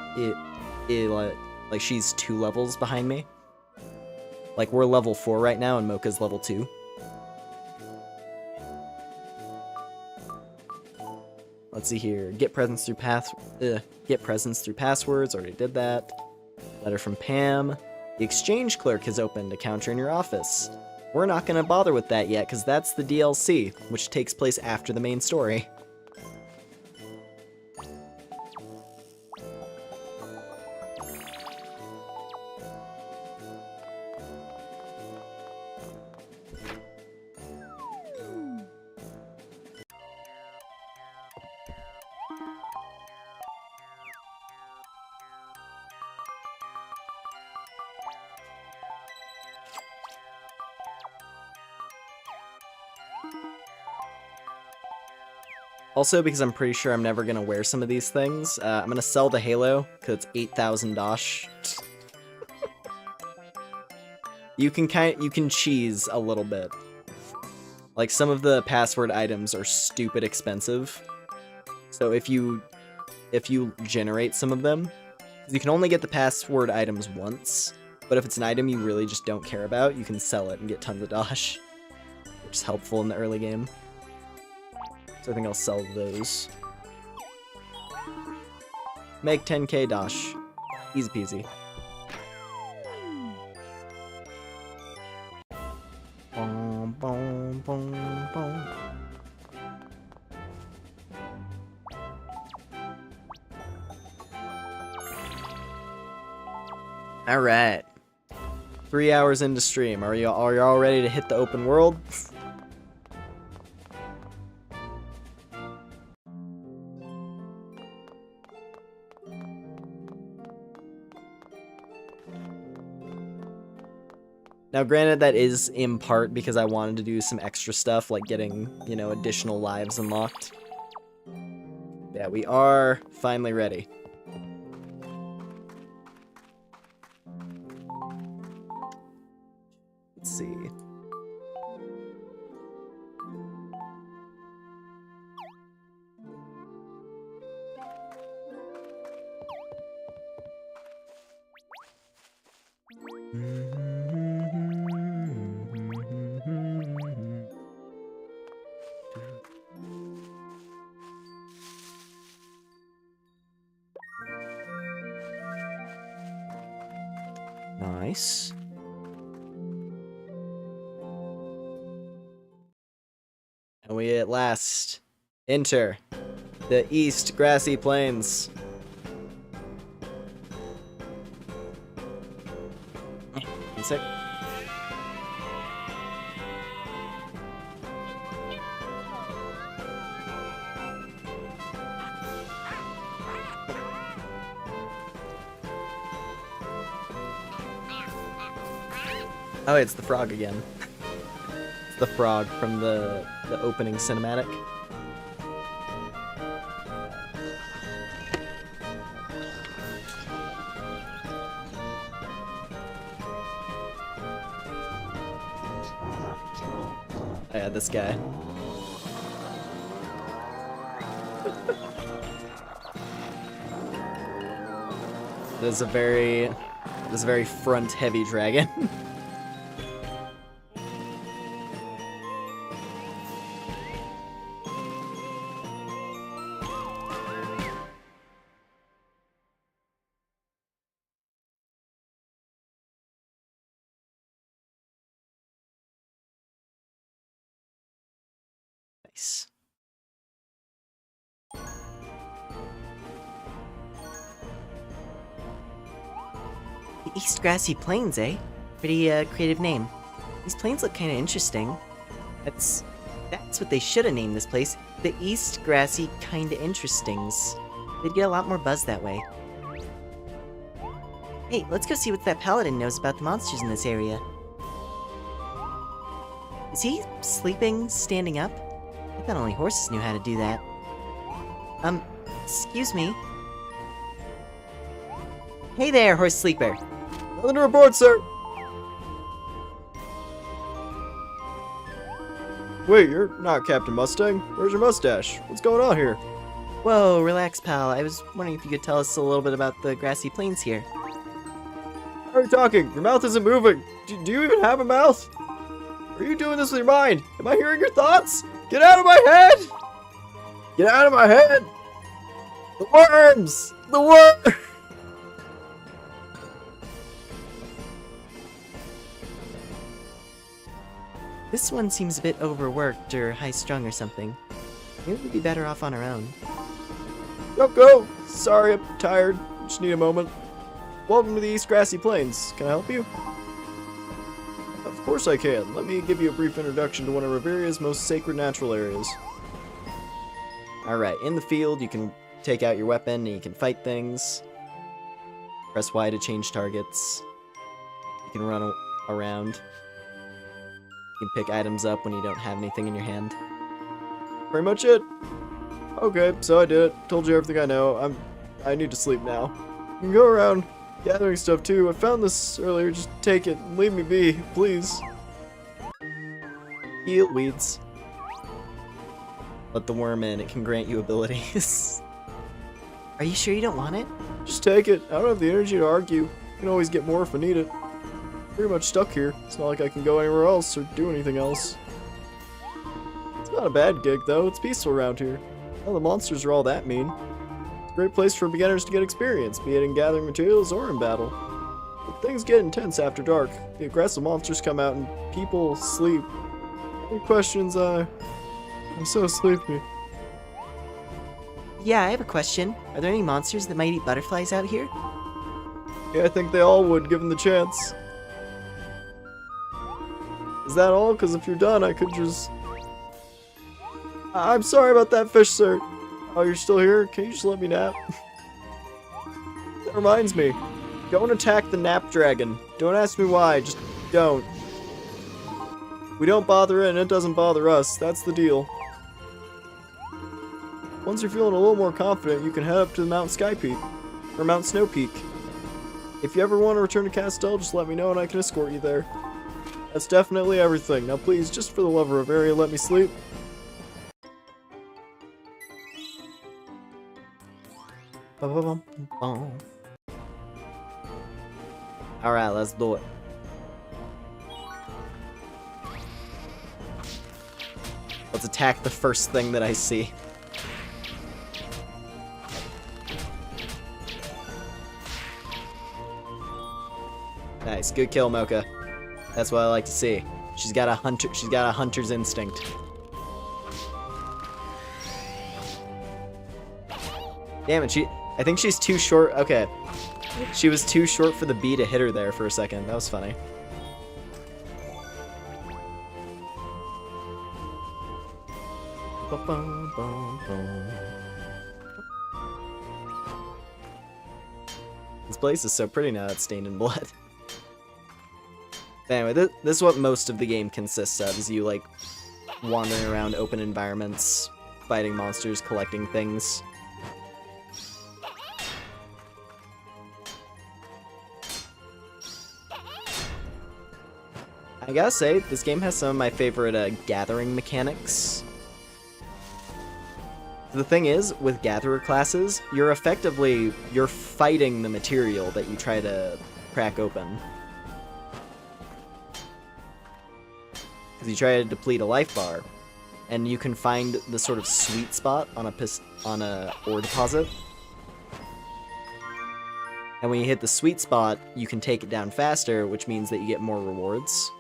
like she's 2 levels behind me. Like, we're level 4 right now, and Mocha's level 2. Let's see here. Get presents through passwords. Already did that. Letter from Pam. The exchange clerk has opened a counter in your office. We're not going to bother with that yet, because that's the DLC, which takes place after the main story. Also, because I'm pretty sure I'm never going to wear some of these things, I'm going to sell the Halo, because it's 8,000 dosh. You can cheese a little bit. Like, some of the password items are stupid expensive. So if you generate some of them, you can only get the password items once, but if it's an item you really just don't care about, you can sell it and get tons of dosh, which is helpful in the early game. So I think I'll sell those. Make 10k dosh. Easy peasy. Boom, boom, boom, boom. All right. 3 hours into stream. Are you all ready to hit the open world? Now, granted, that is in part because I wanted to do some extra stuff, like getting, additional lives unlocked. Yeah, we are finally ready. Let's see. Nice. And we at last enter the East Grassy Plains. One sec. Oh, it's the frog again. It's the frog from the opening cinematic. Oh yeah, this guy. This is a very front-heavy dragon. Nice. The East Grassy Plains, eh? Pretty creative name. These plains look kind of interesting. That's what they should have named this place. The East Grassy Kinda Interestings. They'd get a lot more buzz that way. Hey, let's go see what that paladin knows about the monsters in this area. Is he sleeping, standing up? I thought only horses knew how to do that. Excuse me. Hey there, horse sleeper. Nothing to report, sir. Wait, you're not Captain Mustang. Where's your mustache? What's going on here? Whoa, relax, pal. I was wondering if you could tell us a little bit about the grassy plains here. How are you talking? Your mouth isn't moving. Do you even have a mouth? Are you doing this with your mind? Am I hearing your thoughts? Get out of my head! Get out of my head! The worms! The worms! This one seems a bit overworked or high-strung or something. Maybe we'd be better off on our own. Go! Sorry, I'm tired. Just need a moment. Welcome to the East Grassy Plains. Can I help you? Of course I can. Let me give you a brief introduction to one of Reveria's most sacred natural areas. Alright, in the field, you can take out your weapon and you can fight things. Press Y to change targets. You can run around. You can pick items up when you don't have anything in your hand. Pretty much it. Okay, so I did it. Told you everything I know. I need to sleep now. You can go around gathering stuff too. I found this earlier. Just take it and leave me be, please. Heal weeds. Let the worm in. It can grant you abilities. Are you sure you don't want it? Just take it. I don't have the energy to argue. I can always get more if I need it. Pretty much stuck here. It's not like I can go anywhere else or do anything else. It's not a bad gig though. It's peaceful around here. None of the monsters are all that mean. It's a great place for beginners to get experience, be it in gathering materials or in battle. But things get intense after dark. The aggressive monsters come out and people sleep. Any questions? I'm so sleepy. Yeah, I have a question. Are there any monsters that might eat butterflies out here? Yeah, I think they all would, given the chance. Is that all? Because if you're done, I could just... I'm sorry about that fish, sir. Oh, you're still here? Can you just let me nap? That reminds me. Don't attack the nap dragon. Don't ask me why, just don't. We don't bother it and it doesn't bother us. That's the deal. Once you're feeling a little more confident, you can head up to Mount Sky Peak. Or Mount Snow Peak. If you ever want to return to Castell, just let me know and I can escort you there. That's definitely everything. Now please, just for the love of Reveria, let me sleep. Alright, let's do it. Let's attack the first thing that I see. Nice, good kill, Mocha. That's what I like to see. She's got a hunter's instinct. Damn it, I think she's too short. Okay. She was too short for the bee to hit her there for a second. That was funny. This place is so pretty now it's stained in blood. Anyway, this is what most of the game consists of, is you, like, wandering around open environments, fighting monsters, collecting things. I gotta say, this game has some of my favorite gathering mechanics. The thing is, with gatherer classes, you're fighting the material that you try to crack open. Because you try to deplete a life bar, and you can find the sort of sweet spot on a ore deposit. And when you hit the sweet spot, you can take it down faster, which means that you get more rewards.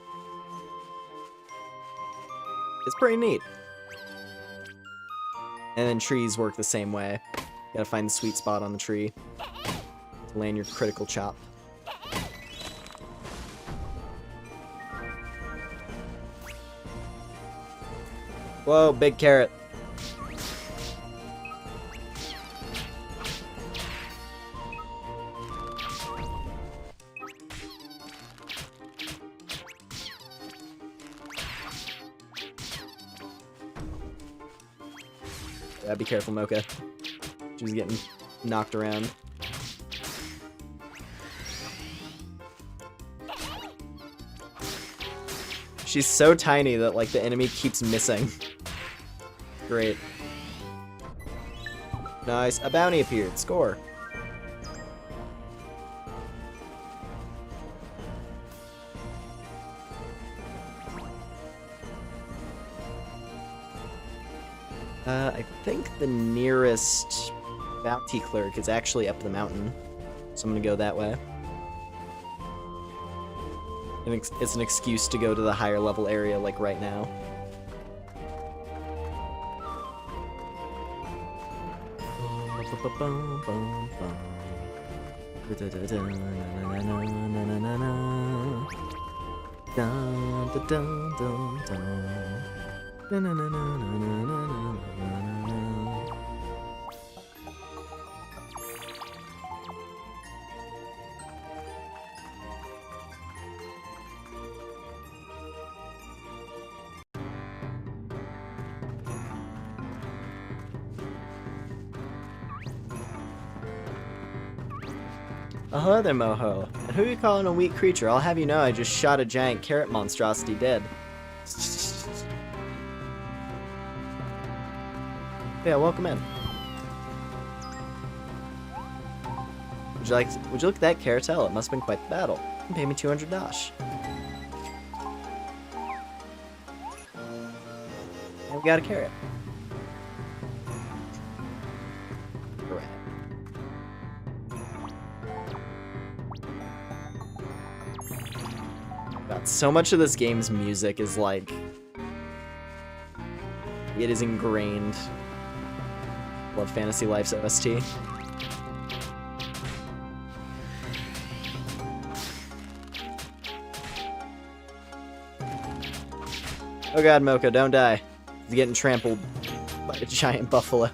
It's pretty neat. And then trees work the same way. Gotta find the sweet spot on the tree to land your critical chop. Whoa, big carrot. Yeah, be careful, Mocha. She was getting knocked around. She's so tiny that, like, the enemy keeps missing. Great. Nice. A bounty appeared. Score. I think the nearest bounty clerk is actually up the mountain, so I'm gonna go that way. And it's an excuse to go to the higher level area, like right now. Hello there, Moho. And who are you calling a weak creature? I'll have you know I just shot a giant carrot monstrosity dead. Yeah, welcome in. Would you look at that carousel? It must have been quite the battle. You pay me 200 dash. And we got a carrot. Correct. God, so much of this game's music is like... it is ingrained. Love Fantasy Life's OST. Oh god, Mocha, don't die. He's getting trampled by a giant buffalo.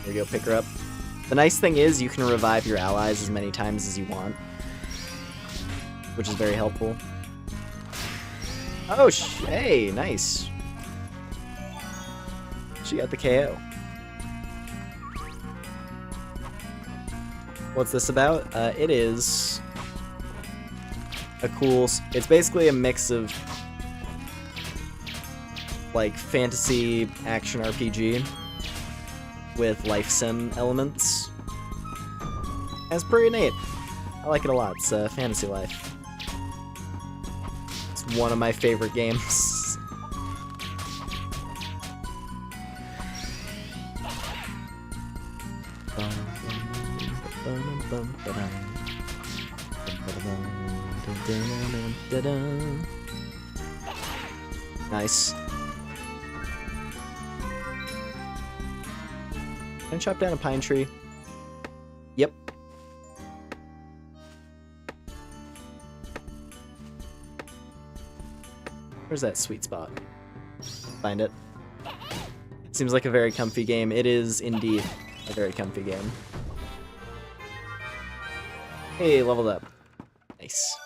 There we go, pick her up. The nice thing is you can revive your allies as many times as you want, which is very helpful. Oh, hey, nice. She got the KO. What's this about? It is a cool... it's basically a mix of, like, fantasy action RPG with life sim elements. And it's pretty neat. I like it a lot. It's Fantasy Life. It's one of my favorite games. Nice. Can I chop down a pine tree? Yep. Where's that sweet spot? Find it. Seems like a very comfy game. It is indeed a very comfy game. Hey, leveled up. Nice.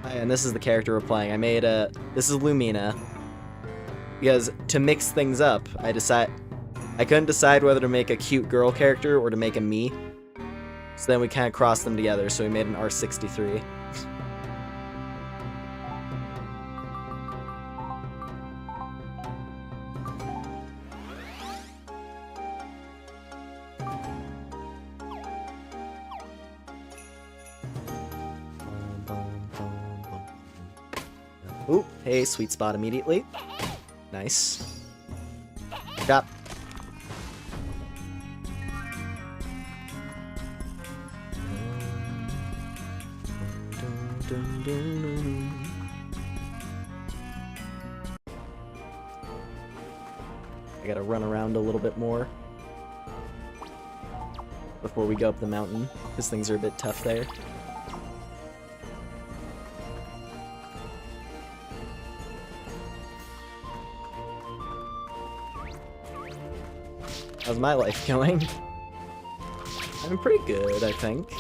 And this is the character we're playing. I made a... this is Lumina. Because to mix things up, I couldn't decide whether to make a cute girl character or to make a me. So then we kind of crossed them together, so we made an R63. Ooh, hey, sweet spot immediately. Nice. Chop. dun, dun. I gotta run around a little bit more before we go up the mountain, because things are a bit tough there. How's my life going? I'm pretty good, I think.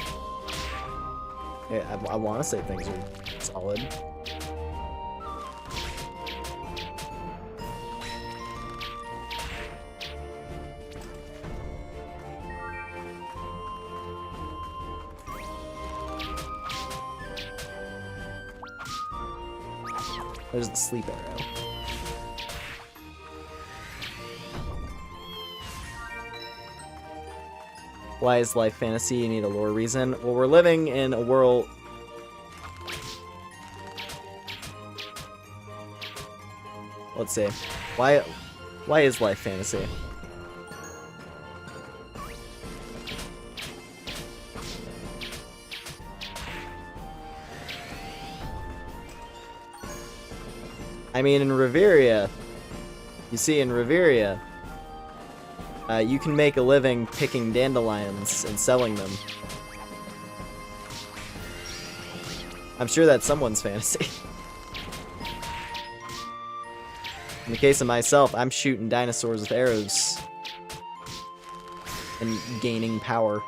Yeah, I want to say things are solid. There's the sleep arrow. Why is life fantasy? You need a lore reason. Well, we're living in a world... Let's see. Why is life fantasy? I mean, in Reveria, you see, in Reveria, you can make a living picking dandelions and selling them. I'm sure that's someone's fantasy. In the case of myself, I'm shooting dinosaurs with arrows and gaining power.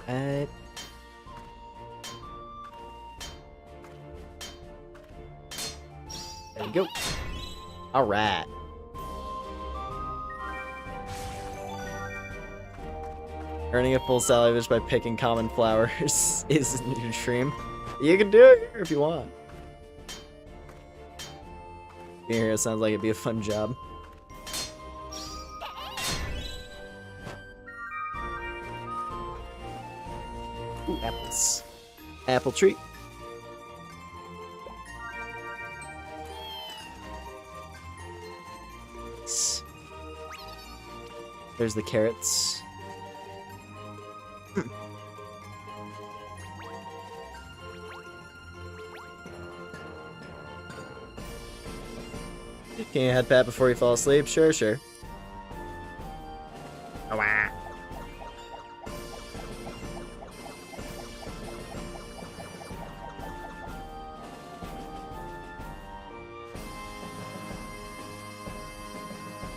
Right. There we go. Alright. Earning a full salvage by picking common flowers is a new dream. You can do it here if you want. Being here sounds like it'd be a fun job. Ooh, apples. Apple tree. Nice. There's the carrots. Can you head pat before you fall asleep? Sure, sure.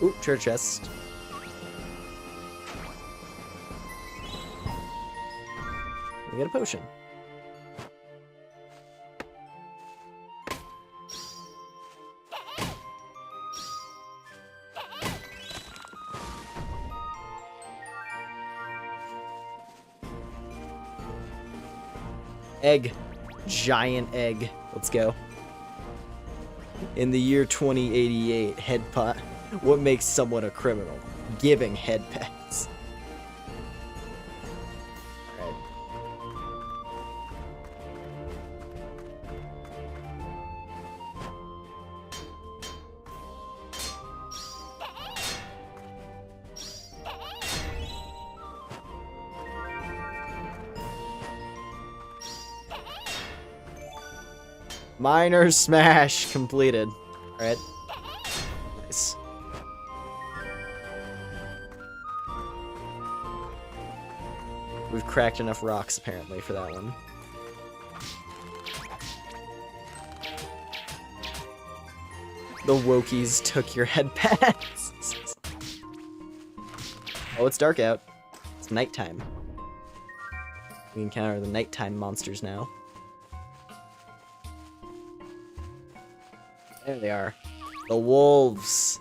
Ooh, treasure chest. We get a potion. Egg. Giant egg. Let's go. In the year 2088, head pot. What makes someone a criminal? Giving head pats. Alright. Minor smash completed. Alright. Nice. We've cracked enough rocks, apparently, for that one. The Wokies took your head pats. Oh, it's dark out. It's nighttime. We encounter the nighttime monsters now. There they are. The wolves.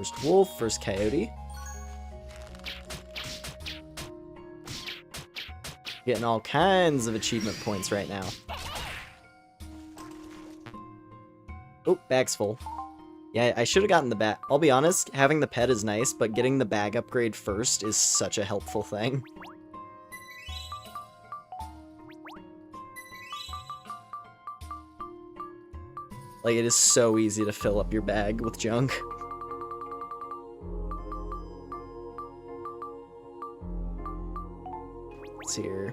First wolf, first coyote. Getting all kinds of achievement points right now. Oh, bag's full. Yeah, I should have gotten the bag. I'll be honest, having the pet is nice, but getting the bag upgrade first is such a helpful thing. Like, it is so easy to fill up your bag with junk. What's here?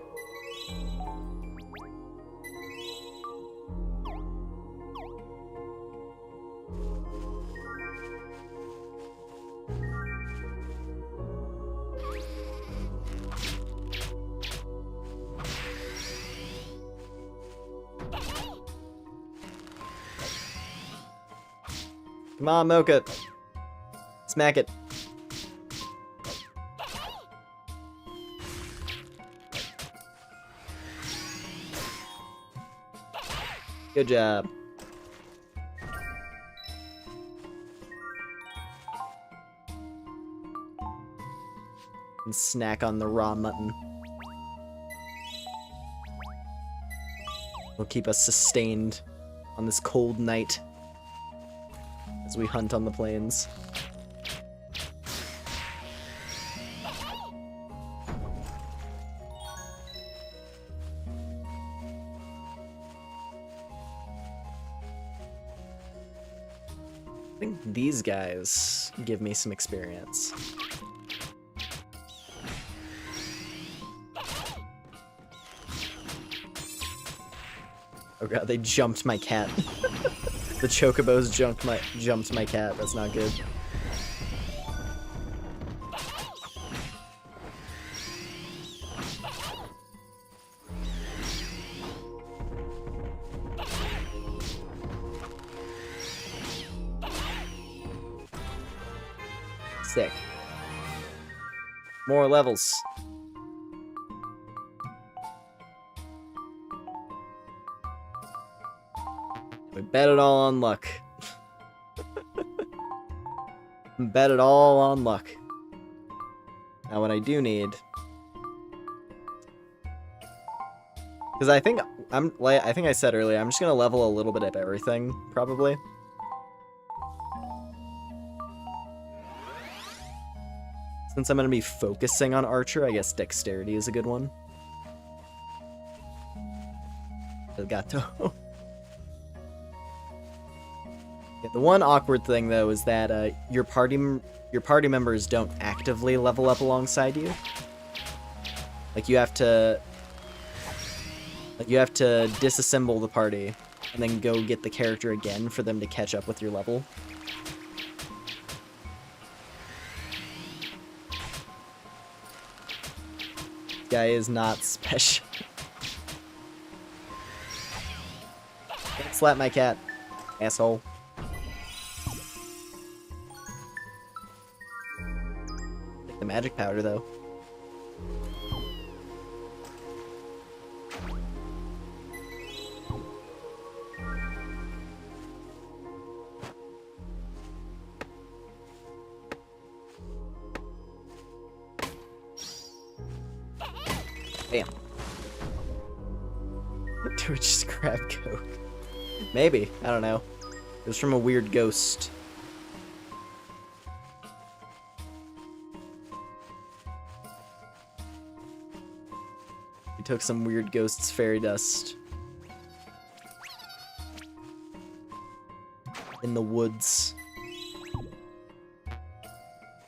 Come on, Mocha. Smack it. Good job. And snack on the raw mutton. Will keep us sustained on this cold night as we hunt on the plains. I think these guys give me some experience. Oh god, they jumped my cat. The chocobos jumped my cat. That's not good. Sick. More levels. We bet it all on luck. Bet it all on luck. Now what I do need, because I think I said earlier, I'm just gonna level a little bit of everything, probably. Since I'm gonna be focusing on Archer, I guess Dexterity is a good one. Elgato. Yeah, the one awkward thing though is that your party members don't actively level up alongside you. Like you have to disassemble the party and then go get the character again for them to catch up with your level. Guy is not special. Don't slap my cat, asshole. Take the magic powder though. Bam. Do we just grab Coke? Maybe. I don't know. It was from a weird ghost. We took some weird ghost's fairy dust. In the woods.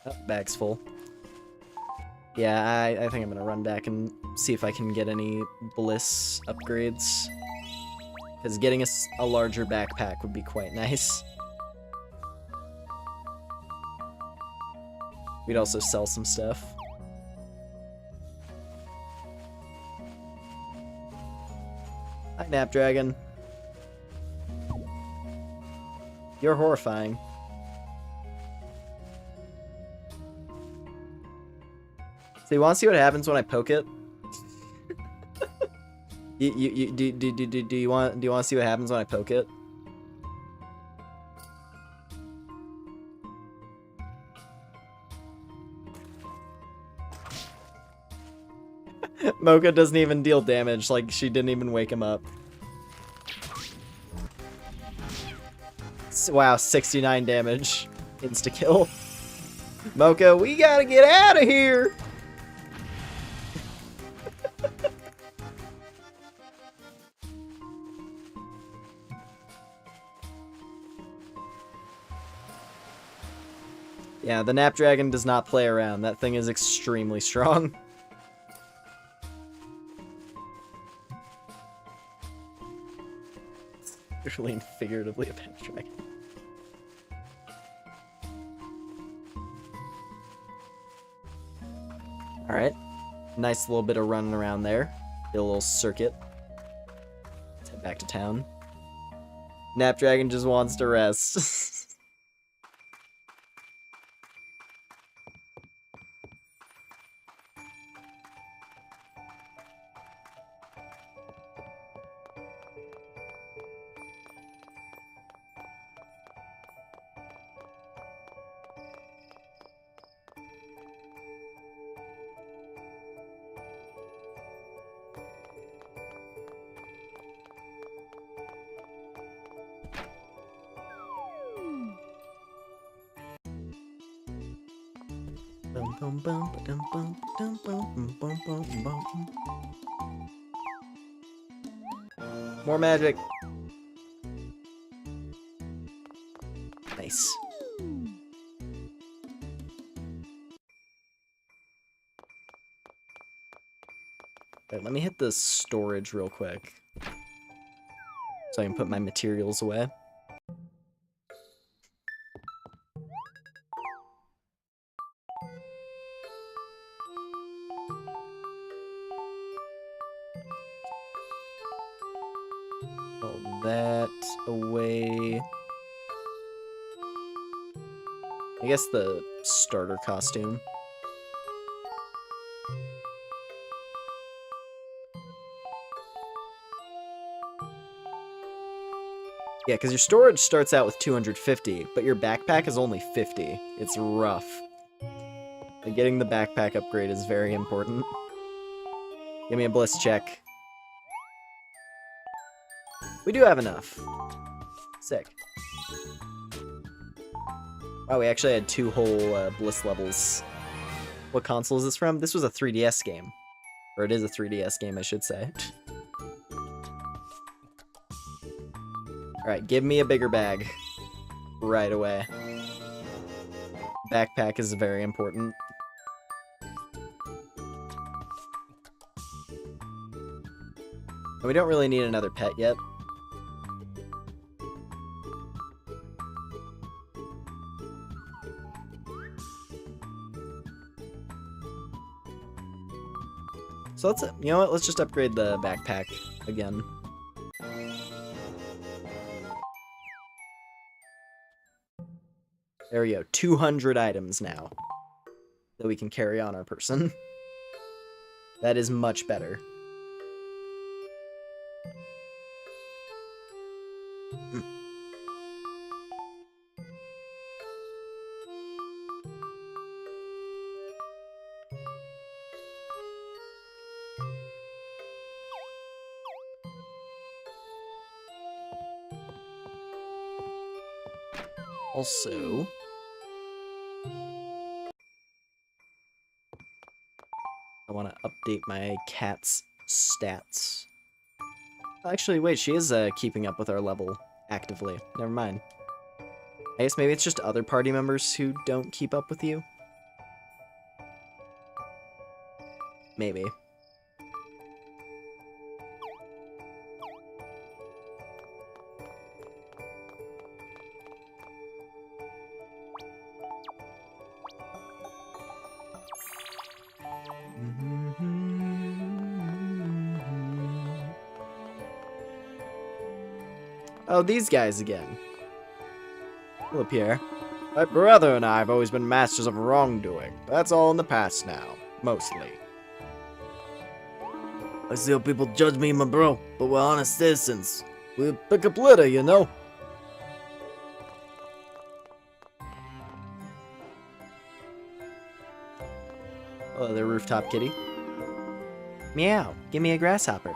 Oh, bag's full. Yeah, I think I'm gonna run back and see if I can get any bliss upgrades. Because getting a larger backpack would be quite nice. We'd also sell some stuff. Hi, Napdragon. You're horrifying. So you want to see what happens when I poke it? Do you want to see what happens when I poke it? Mocha doesn't even deal damage, like she didn't even wake him up. Wow, 69 damage. Insta-kill. Mocha, we gotta get out of here! Yeah, the Nap Dragon does not play around. That thing is extremely strong. Literally and figuratively a Nap Dragon. Alright. Nice little bit of running around there. Get a little circuit. Let's head back to town. Nap Dragon just wants to rest. More magic. Nice. Alright, let me hit the storage real quick. So I can put my materials away. That away. I guess the starter costume. Yeah, because your storage starts out with 250, but your backpack is only 50. It's rough. And getting the backpack upgrade is very important. Give me a bliss check. We do have enough. Sick. Wow, we actually had 2 whole bliss levels. What console is this from? This was a 3DS game. Or it is a 3DS game, I should say. Alright, give me a bigger bag. Right away. Backpack is very important. And we don't really need another pet yet. So let's, you know what, let's just upgrade the backpack again. There we go, 200 items now that we can carry on our person. That is much better. Also, I want to update my cat's stats. Actually, wait, she is keeping up with our level actively. Never mind. I guess maybe it's just other party members who don't keep up with you? Maybe. Oh, these guys again. Hello, Pierre. My brother and I have always been masters of wrongdoing. That's all in the past now. Mostly. I see how people judge me, my bro, but we're honest citizens. We pick up litter, you know? Oh, the rooftop kitty. Meow, give me a grasshopper.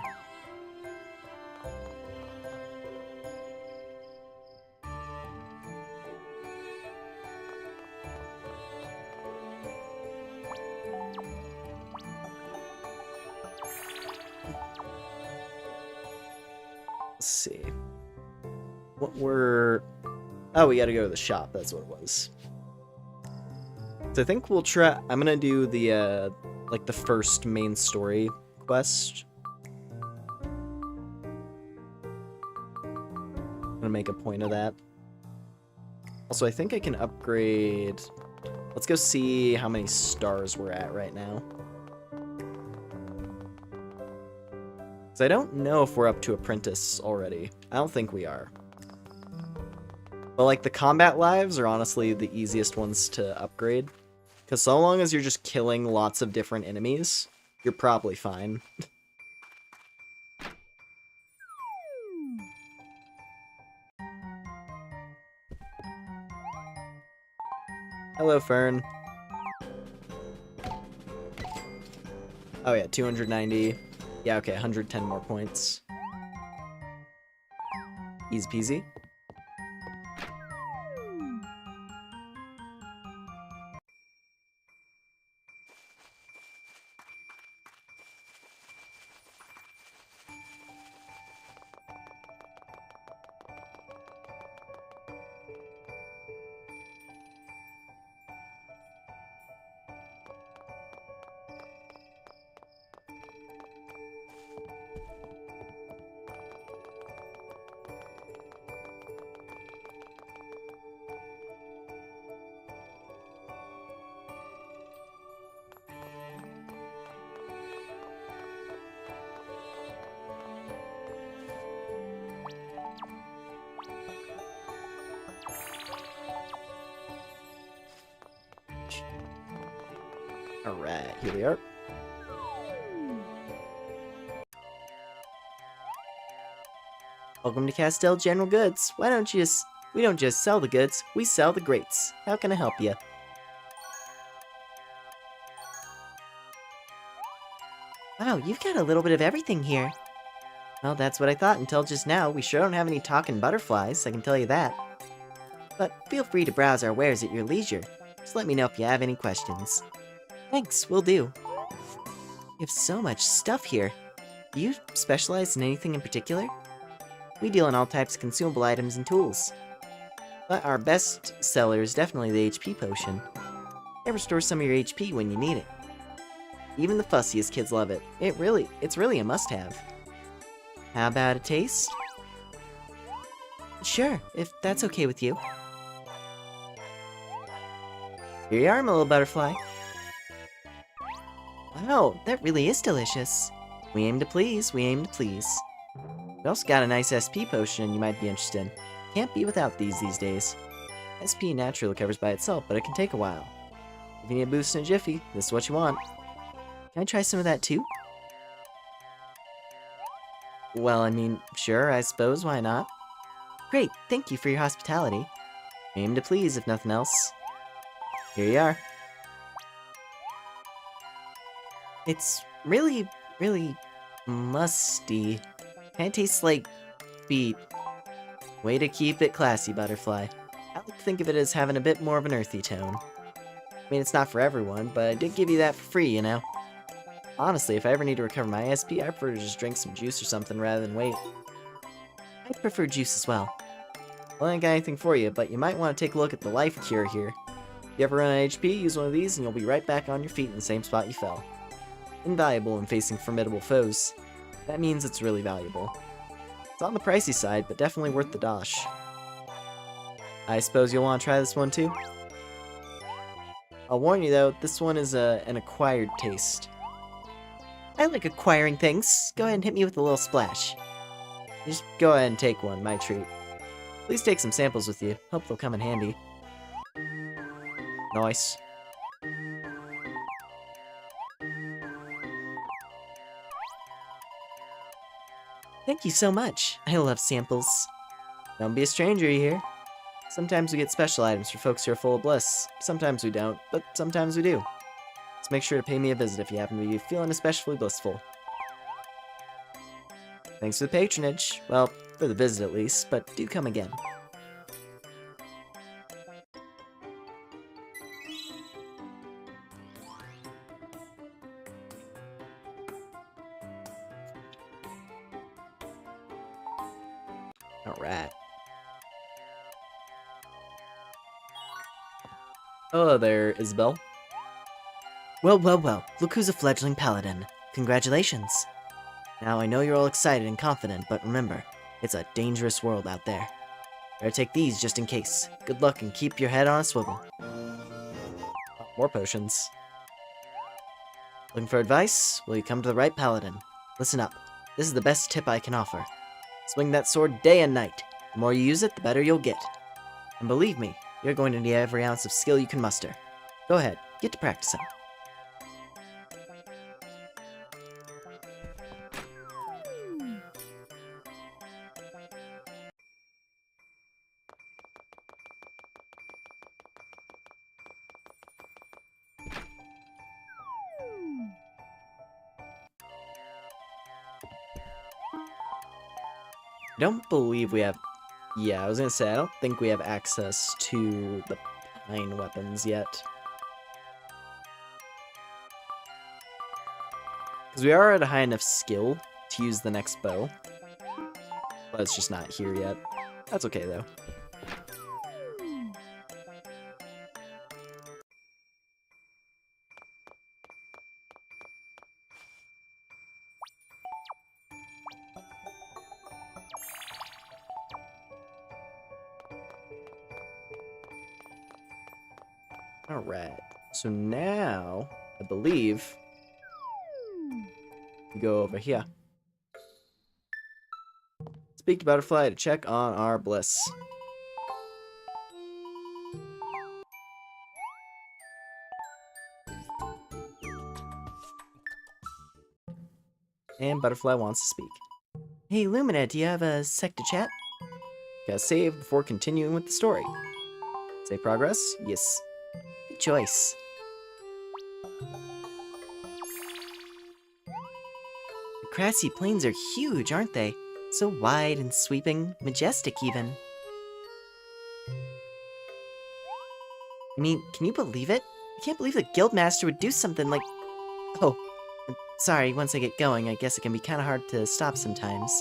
Let's see. What were... Oh, we gotta go to the shop, that's what it was. So I think we'll try... I'm gonna do the, like, the first main story quest. I'm gonna make a point of that. Also, I think I can upgrade... Let's go see how many stars we're at right now. Because I don't know if we're up to Apprentice already. I don't think we are. But, like, the combat lives are honestly the easiest ones to upgrade. Because so long as you're just killing lots of different enemies, you're probably fine. Hello, Fern. Oh yeah, 290. Yeah, okay, 110 more points. Easy peasy. Alright, here we are. Welcome to Castell General Goods. Why don't you just... We don't just sell the goods, we sell the greats. How can I help you? Wow, you've got a little bit of everything here. Well, that's what I thought until just now. We sure don't have any talking butterflies, I can tell you that. But feel free to browse our wares at your leisure. Just let me know if you have any questions. Thanks, will do. You have so much stuff here. Do you specialize in anything in particular? We deal in all types of consumable items and tools. But our best seller is definitely the HP potion. It restores some of your HP when you need it. Even the fussiest kids love it. It's really a must-have. How about a taste? Sure, if that's okay with you. Here you are, my little butterfly. Wow, that really is delicious. We aim to please, we aim to please. We also got a nice SP potion you might be interested in. Can't be without these days. SP naturally recovers by itself, but it can take a while. If you need a boost in a jiffy, this is what you want. Can I try some of that too? Well, I mean, sure, I suppose, why not? Great, thank you for your hospitality. Aim to please, if nothing else. Here you are. It's really, really musty. Kinda tastes like feet. Way to keep it classy, butterfly. I like to think of it as having a bit more of an earthy tone. I mean, it's not for everyone, but I did give you that for free, you know? Honestly, if I ever need to recover my SP, I prefer to just drink some juice or something rather than wait. I'd prefer juice as well. Well, I ain't got anything for you, but you might want to take a look at the life cure here. If you ever run out of HP, use one of these and you'll be right back on your feet in the same spot you fell. Invaluable when facing formidable foes. That means it's really valuable. It's on the pricey side, but definitely worth the dosh. I suppose you'll want to try this one too? I'll warn you though, this one is an acquired taste. I like acquiring things. Go ahead and hit me with a little splash. Just go ahead and take one, my treat. Please take some samples with you. Hope they'll come in handy. Nice. Thank you so much. I love samples. Don't be a stranger, you hear? Sometimes we get special items for folks who are full of bliss. Sometimes we don't, but sometimes we do. Just make sure to pay me a visit if you happen to be feeling especially blissful. Thanks for the patronage. Well, for the visit at least, but do come again. Alright. Hello there, Isabel. Well, well, well. Look who's a fledgling paladin. Congratulations. Now, I know you're all excited and confident, but remember, it's a dangerous world out there. Better take these just in case. Good luck and keep your head on a swivel. More potions. Looking for advice? Well, you come to the right paladin. Listen up. This is the best tip I can offer. Swing that sword day and night. The more you use it, the better you'll get. And believe me, you're going to need every ounce of skill you can muster. Go ahead, get to practicing. I don't believe we have... Yeah, I was gonna say, I don't think we have access to the pine weapons yet. Because we are at a high enough skill to use the next bow. But it's just not here yet. That's okay, though. Alright, so now, I believe, we go over here. Speak to Butterfly to check on our bliss. And Butterfly wants to speak. Hey, Lumina, do you have a sec to chat? Gotta save before continuing with the story. Save progress? Yes. Good choice. The grassy plains are huge, aren't they? So wide and sweeping, majestic even. I mean, can you believe it? I can't believe the Guildmaster would do something like... Oh, sorry, once I get going, I guess it can be kind of hard to stop sometimes.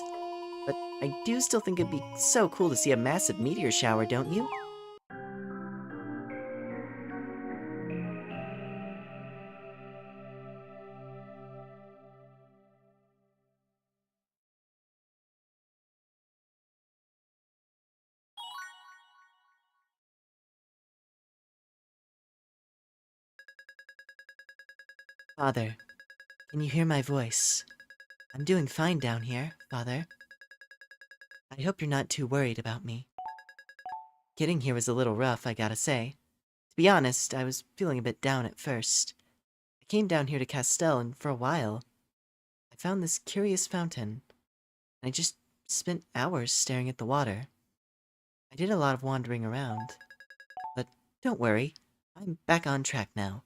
But I do still think it'd be so cool to see a massive meteor shower, don't you? Father, can you hear my voice? I'm doing fine down here, Father. I hope you're not too worried about me. Getting here was a little rough, I gotta say. To be honest, I was feeling a bit down at first. I came down here to Castell, and for a while, I found this curious fountain. I just spent hours staring at the water. I did a lot of wandering around. But don't worry, I'm back on track now.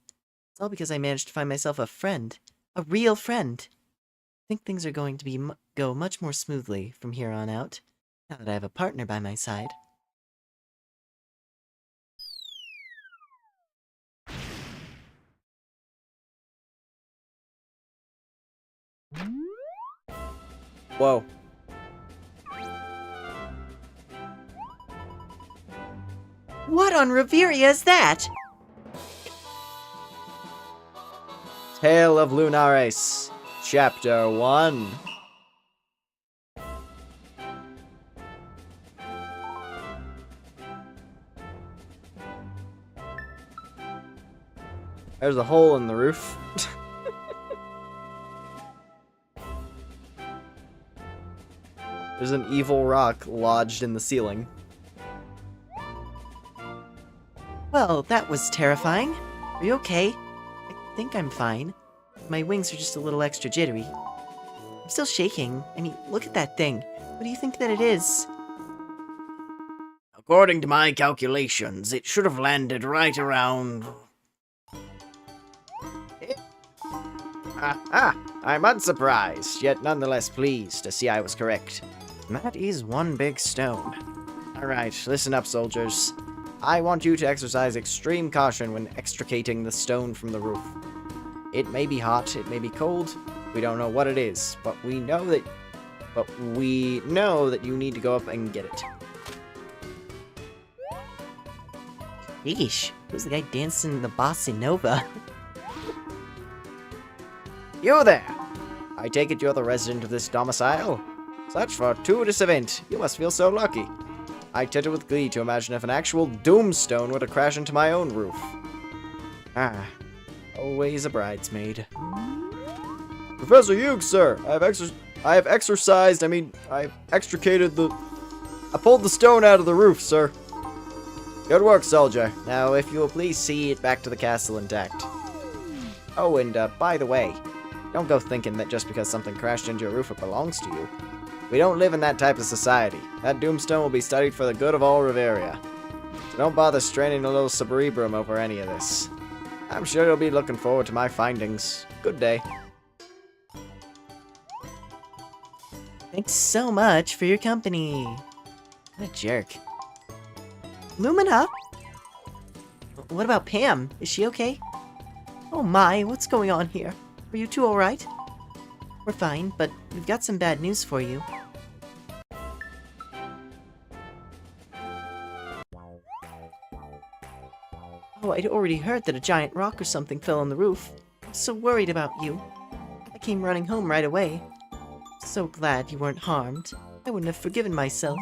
It's all because I managed to find myself a friend. A real friend. I think things are going to go much more smoothly from here on out, now that I have a partner by my side. Whoa. What on Reveria is that? Tale of Lunares, Chapter 1. There's a hole in the roof. There's an evil rock lodged in the ceiling. Well, that was terrifying. Are you okay? I think I'm fine. My wings are just a little extra jittery. I'm still shaking. I mean, look at that thing. What do you think that it is? According to my calculations, it should have landed right around... I'm unsurprised, yet nonetheless pleased to see I was correct. And that is one big stone. Alright, listen up, soldiers. I want you to exercise extreme caution when extricating the stone from the roof. It may be hot, it may be cold, we don't know what it is, but we know that you need to go up and get it. Yeesh, who's the guy dancing the bossa nova? You there! I take it you're the resident of this domicile? Such fortuitous event, you must feel so lucky. I titter with glee to imagine if an actual doomstone were to crash into my own roof. Ah, always a bridesmaid. Professor Hughes, sir, I've I pulled the stone out of the roof, sir. Good work, soldier. Now, if you will please see it back to the castle intact. Oh, and by the way, don't go thinking that just because something crashed into your roof it belongs to you. We don't live in that type of society. That doomstone will be studied for the good of all Reveria. So don't bother straining a little cerebrum over any of this. I'm sure you'll be looking forward to my findings. Good day. Thanks so much for your company. What a jerk. Lumina? What about Pam? Is she okay? Oh my, what's going on here? Are you two alright? We're fine, but we've got some bad news for you. Oh, I'd already heard that a giant rock or something fell on the roof. I'm so worried about you. I came running home right away. So glad you weren't harmed. I wouldn't have forgiven myself.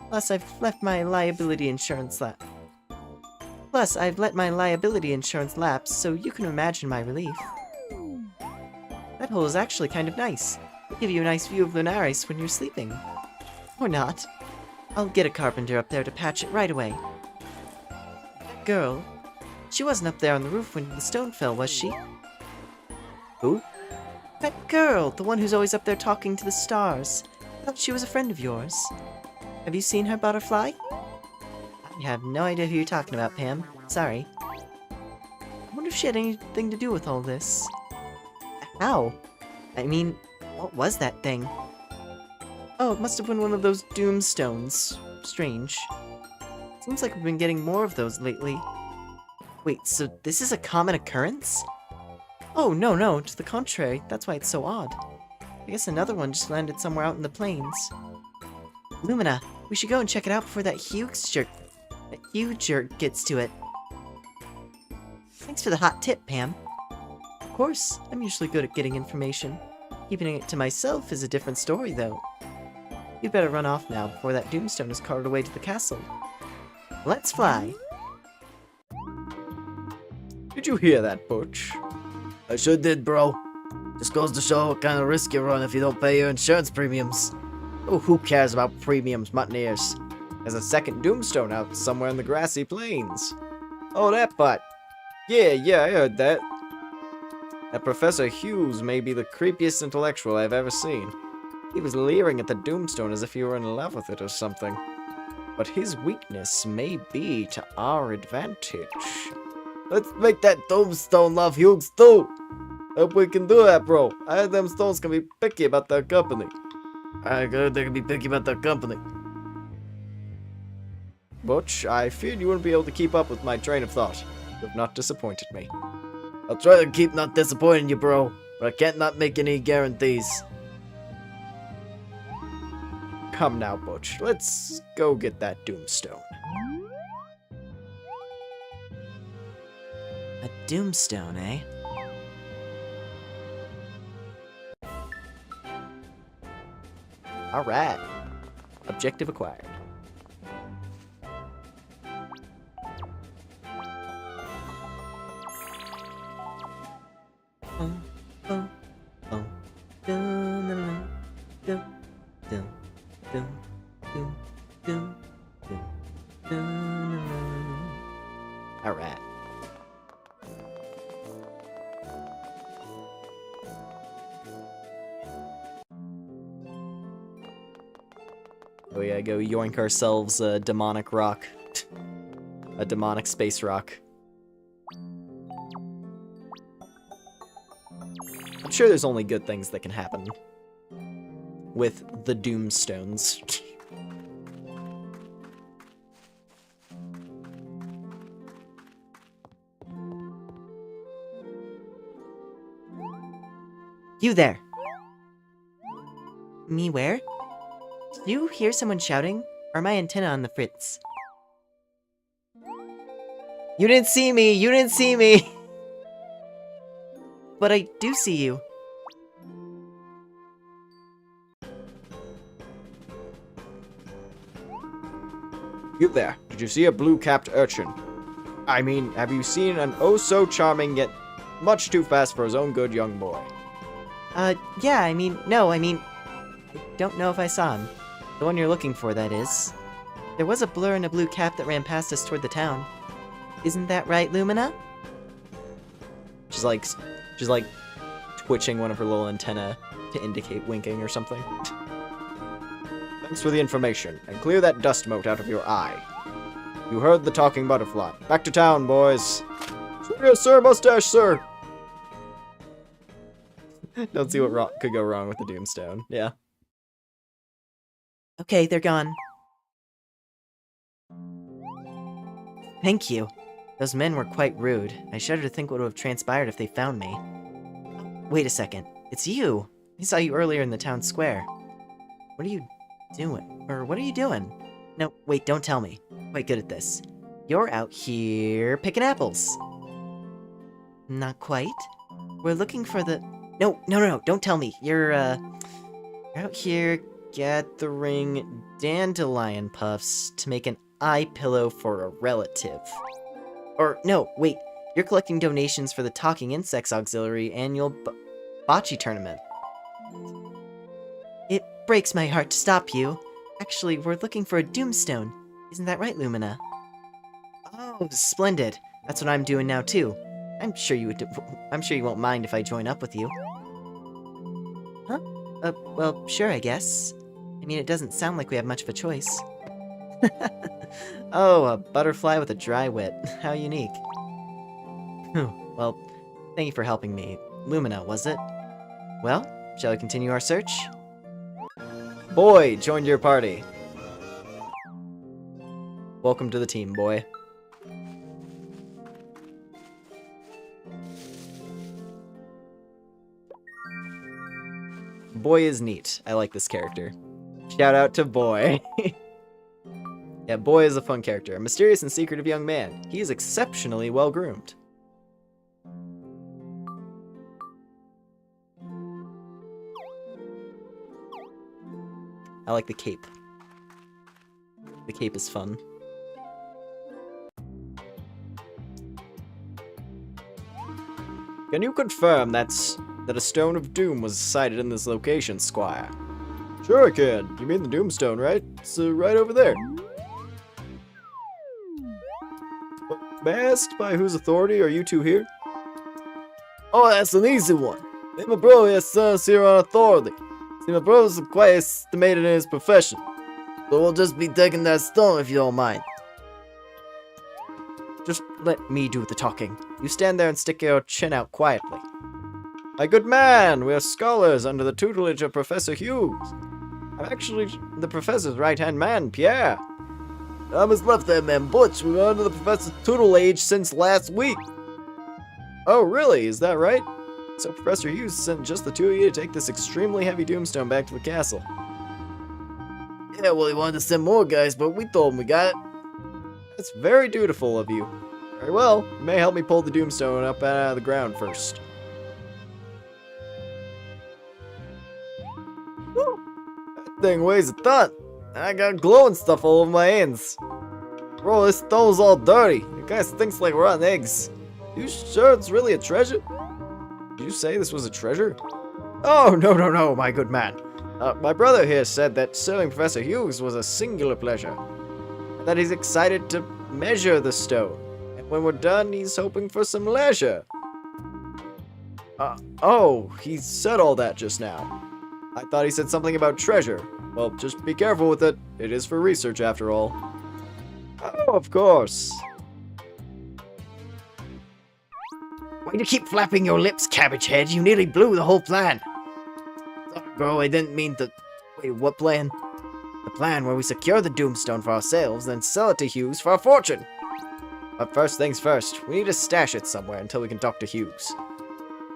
Plus, I've let my liability insurance lapse, so you can imagine my relief. That hole is actually kind of nice. It'll give you a nice view of Lunaris when you're sleeping. Or not. I'll get a carpenter up there to patch it right away. That girl, she wasn't up there on the roof when the stone fell, was she? Who? That girl, the one who's always up there talking to the stars. I thought she was a friend of yours. Have you seen her, Butterfly? I have no idea who you're talking about, Pam. Sorry. I wonder if she had anything to do with all this. How? I mean, what was that thing? Oh, it must have been one of those doomstones. Strange. Seems like we've been getting more of those lately. Wait, so this is a common occurrence? Oh, no, to the contrary. That's why it's so odd. I guess another one just landed somewhere out in the plains. Lumina, we should go and check it out before that huge jerk gets to it. Thanks for the hot tip, Pam. Of course, I'm usually good at getting information. Keeping it to myself is a different story, though. You'd better run off now before that doomstone is carted away to the castle. Let's fly. Did you hear that, Butch? I sure did, bro. Just goes to show what kind of risk you run if you don't pay your insurance premiums. Oh, who cares about premiums, mutineers? There's a second doomstone out somewhere in the grassy plains. Oh, that butt. Yeah, I heard that. That Professor Hughes may be the creepiest intellectual I've ever seen. He was leering at the doomstone as if he were in love with it or something. But his weakness may be to our advantage. Let's make that doomstone love Hughes too! Hope we can do that, bro. I heard them stones can be picky about their company. I heard they can be picky about their company. Butch, I feared you wouldn't be able to keep up with my train of thought. You have not disappointed me. I'll try to keep not disappointing you, bro, but I can't not make any guarantees. Come now, Butch. Let's go get that doomstone. A doomstone, eh? Alright. Objective acquired. Alright. We gotta go yoink ourselves a demonic rock. A demonic space rock. sure there's only good things that can happen with the Doomstones. You there. Me where? Did you hear someone shouting? Or my antenna on the fritz? You didn't see me! You didn't see me! But I do see you. You there, did you see a blue-capped urchin? I mean, have you seen an oh-so-charming yet much too fast for his own good young boy? Yeah, I mean, I don't know if I saw him. The one you're looking for, that is. There was a blur in a blue cap that ran past us toward the town. Isn't that right, Lumina? She's like twitching one of her little antennae to indicate winking or something. Thanks for the information, and clear that dust mote out of your eye. You heard the talking butterfly. Back to town, boys. Yes, sir, mustache, sir. Don't see what could go wrong with the Doomstone. Yeah. Okay, they're gone. Thank you. Those men were quite rude. I shudder to think what would have transpired if they found me. Wait a second. It's you! I saw you earlier in the town square. What are you doing? Or what are you doing? No, wait, don't tell me. I'm quite good at this. You're out here picking apples. Not quite. We're looking for the... No, don't tell me. You're out here gathering dandelion puffs to make an eye pillow for a relative. Or, no, wait. You're collecting donations for the Talking Insects Auxiliary annual bocce tournament. It breaks my heart to stop you. Actually, we're looking for a Doomstone. Isn't that right, Lumina? Oh, splendid. That's what I'm doing now, too. I'm sure you won't mind if I join up with you. Huh? Well, sure, I guess. I mean, it doesn't sound like we have much of a choice. Oh, a butterfly with a dry wit. How unique. Well, thank you for helping me. Lumina, was it? Well, shall we continue our search? Boy, joined your party. Welcome to the team, boy. Boy is neat. I like this character. Shout out to Boy. Yeah, Boy is a fun character. A mysterious and secretive young man. He is exceptionally well groomed. I like the cape. The cape is fun. Can you confirm that a Stone of Doom was sighted in this location, Squire? Sure I can. You mean the Doomstone, right? It's right over there. May I ask by whose authority are you two here? Oh, that's an easy one. Me and my brother has sons here on authority. See, my brother's quite estimated in his profession. So we'll just be taking that stone if you don't mind. Just let me do the talking. You stand there and stick your chin out quietly. My good man, we are scholars under the tutelage of Professor Hughes. I'm actually the professor's right-hand man, Pierre. I'm his left-hand man, Butch. We've been under the professor's tutelage since last week. Oh, really? Is that right? So Professor Hughes sent just the two of you to take this extremely heavy Doomstone back to the castle. Yeah, well, he wanted to send more guys, but we told him we got it. That's very dutiful of you. Very well, you may help me pull the Doomstone up out of the ground first. Woo! That thing weighs a ton. And I got glowing stuff all over my hands. Bro, this stone's all dirty. It kinda stinks like rotten eggs. You sure it's really a treasure? Did you say this was a treasure? Oh, no, my good man. My brother here said that serving Professor Hughes was a singular pleasure. That he's excited to measure the stone. And when we're done, he's hoping for some leisure. Oh, he said all that just now. I thought he said something about treasure. Well, just be careful with it. It is for research, after all. Oh, of course. Why'd you keep flapping your lips, cabbage head? You nearly blew the whole plan. Sorry, bro, I didn't mean to... Wait, what plan? The plan where we secure the Doomstone for ourselves, then sell it to Hughes for a fortune. But first things first, we need to stash it somewhere until we can talk to Hughes.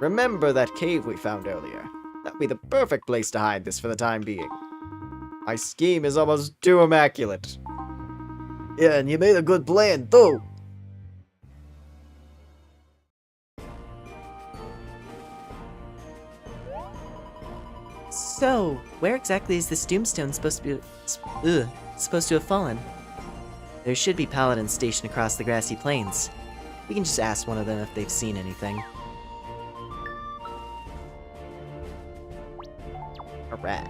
Remember that cave we found earlier? That'd be the perfect place to hide this for the time being. My scheme is almost too immaculate. Yeah, and you made a good plan, too. So, where exactly is this Doomstone supposed to be... supposed to have fallen? There should be paladins stationed across the grassy plains. We can just ask one of them if they've seen anything. Alright.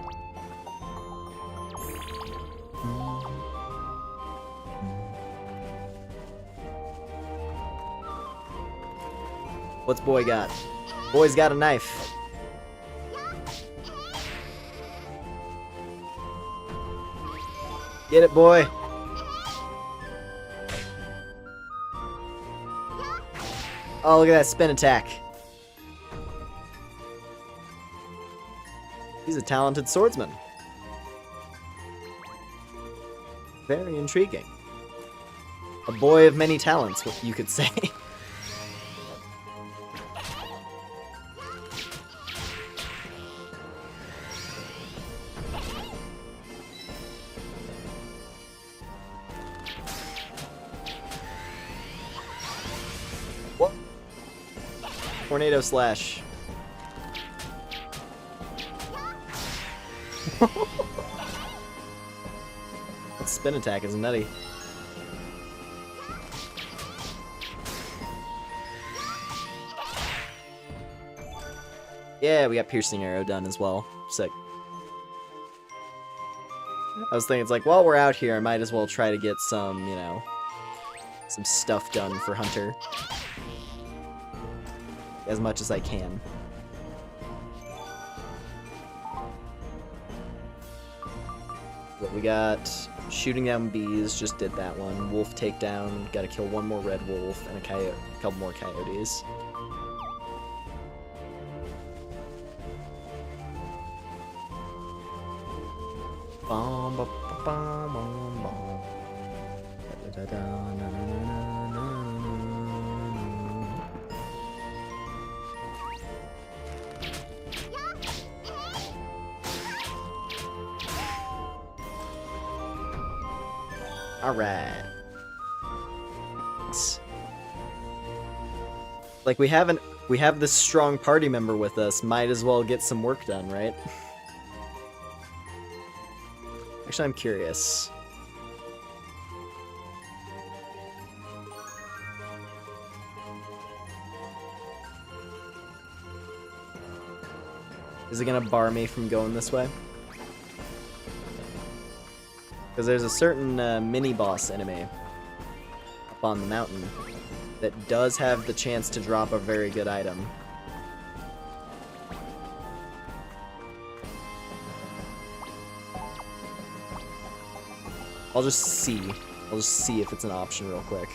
What's boy got? Boy's got a knife. Get it, boy. Oh, look at that spin attack. He's a talented swordsman. Very intriguing. A boy of many talents, what you could say. What? Tornado slash. That spin attack is nutty. Yeah, we got piercing arrow done as well. Sick. I was thinking, it's like, while we're out here, I might as well try to get some, you know, some stuff done for Hunter. As much as I can. What we got? Shooting down bees, just did that one. Wolf takedown, gotta kill one more red wolf and a couple more coyotes. Bom, bom, bom, bom, bom. Da, da, da, na, na, na, na, na. All right. Like we have this strong party member with us. Might as well get some work done, right? Actually, I'm curious. Is it gonna bar me from going this way? Because there's a certain mini-boss enemy up on the mountain that does have the chance to drop a very good item. I'll just see. I'll just see if it's an option real quick.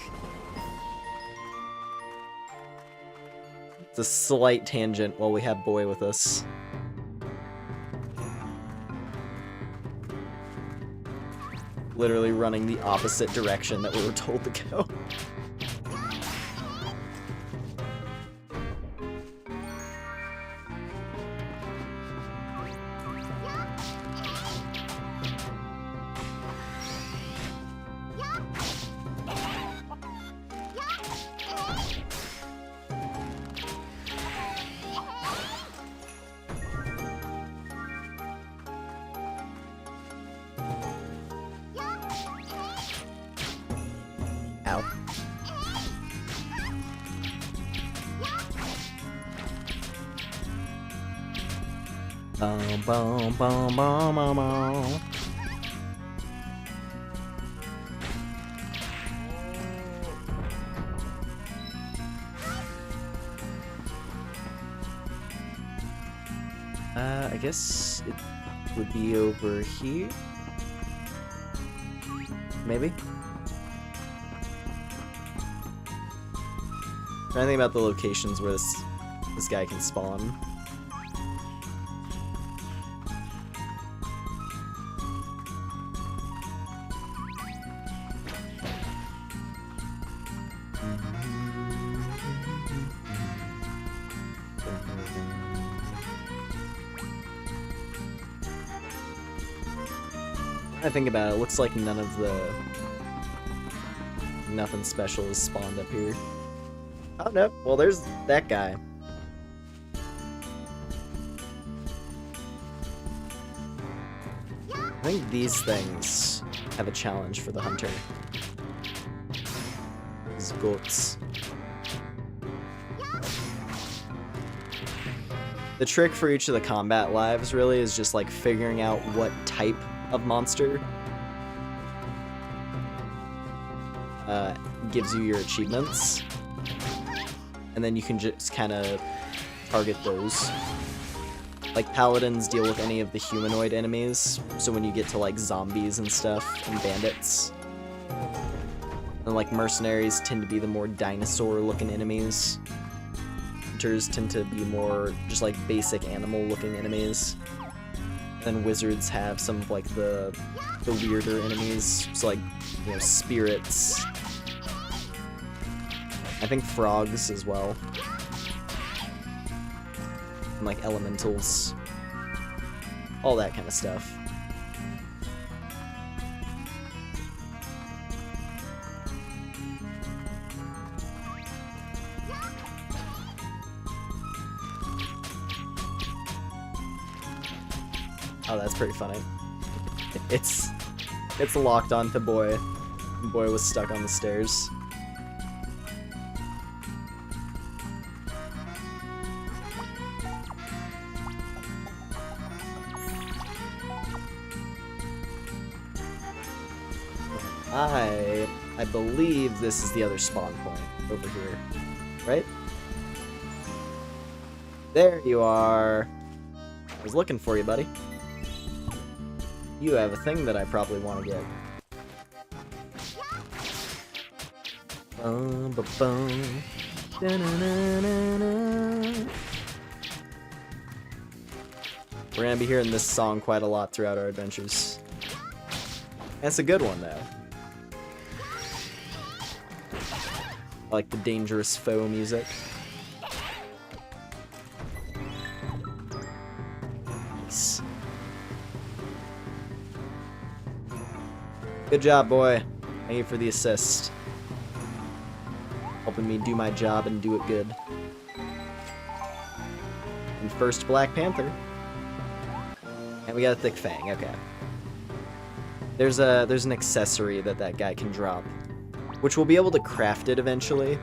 It's a slight tangent while we have Boy with us. Literally running the opposite direction that we were told to go. Ow. Boom, boom, boom, boom, boom, boom. I guess it would be over here. Maybe? Trying to think about the locations where this guy can spawn. I think about it, looks like nothing special is spawned up here. Oh no, well there's that guy. I think these things have a challenge for the hunter. These goats. The trick for each of the combat lives really is just like figuring out what type of monster gives you your achievements, and then you can just kind of target those. Like paladins deal with any of the humanoid enemies, so when you get to like zombies and stuff and bandits, and like mercenaries tend to be the more dinosaur looking enemies. Hunters tend to be more just like basic animal looking enemies. Then wizards have some of like the weirder enemies, so like, you know, spirits. I think frogs as well. And like elementals. All that kind of stuff. Oh, that's pretty funny. It's locked onto Boy. Boy was stuck on the stairs. I believe this is the other spawn point over here, right? There you are. I was looking for you, buddy. You have a thing that I probably want to get. We're gonna be hearing this song quite a lot throughout our adventures. That's a good one, though. I like the dangerous foe music. Nice. Good job, boy. Thank you for the assist. Helping me do my job and do it good. And first Black Panther. And we got a Thick Fang, okay. There's an accessory that guy can drop, which we'll be able to craft it eventually.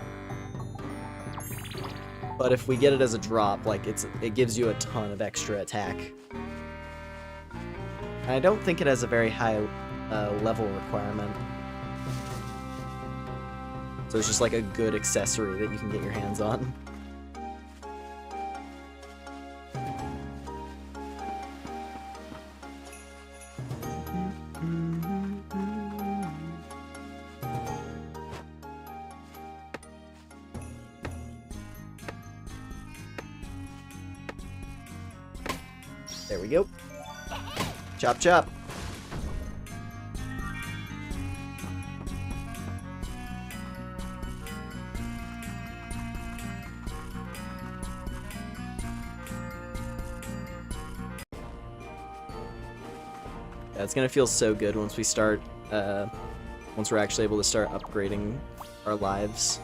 But if we get it as a drop, like it gives you a ton of extra attack. And I don't think it has a very high level requirement. So it's just like a good accessory that you can get your hands on. There we go. Chop chop. Yeah, it's gonna feel so good once we start, once we're actually able to start upgrading our lives.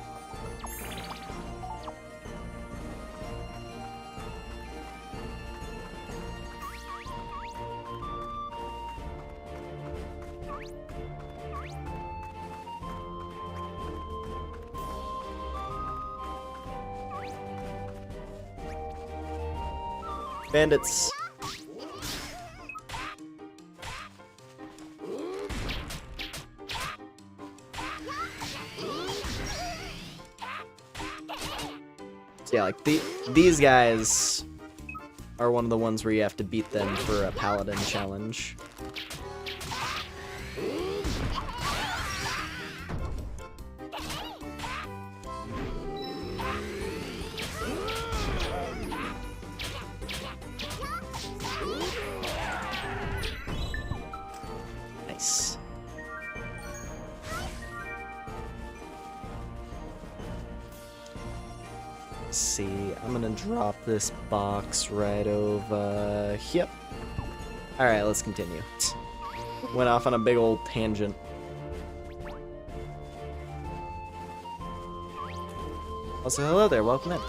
Bandits. So yeah, like these guys are one of the ones where you have to beat them for a paladin challenge. Let's see, I'm gonna drop this box right over here. Alright, let's continue. Went off on a big old tangent. Also, hello there, welcome in.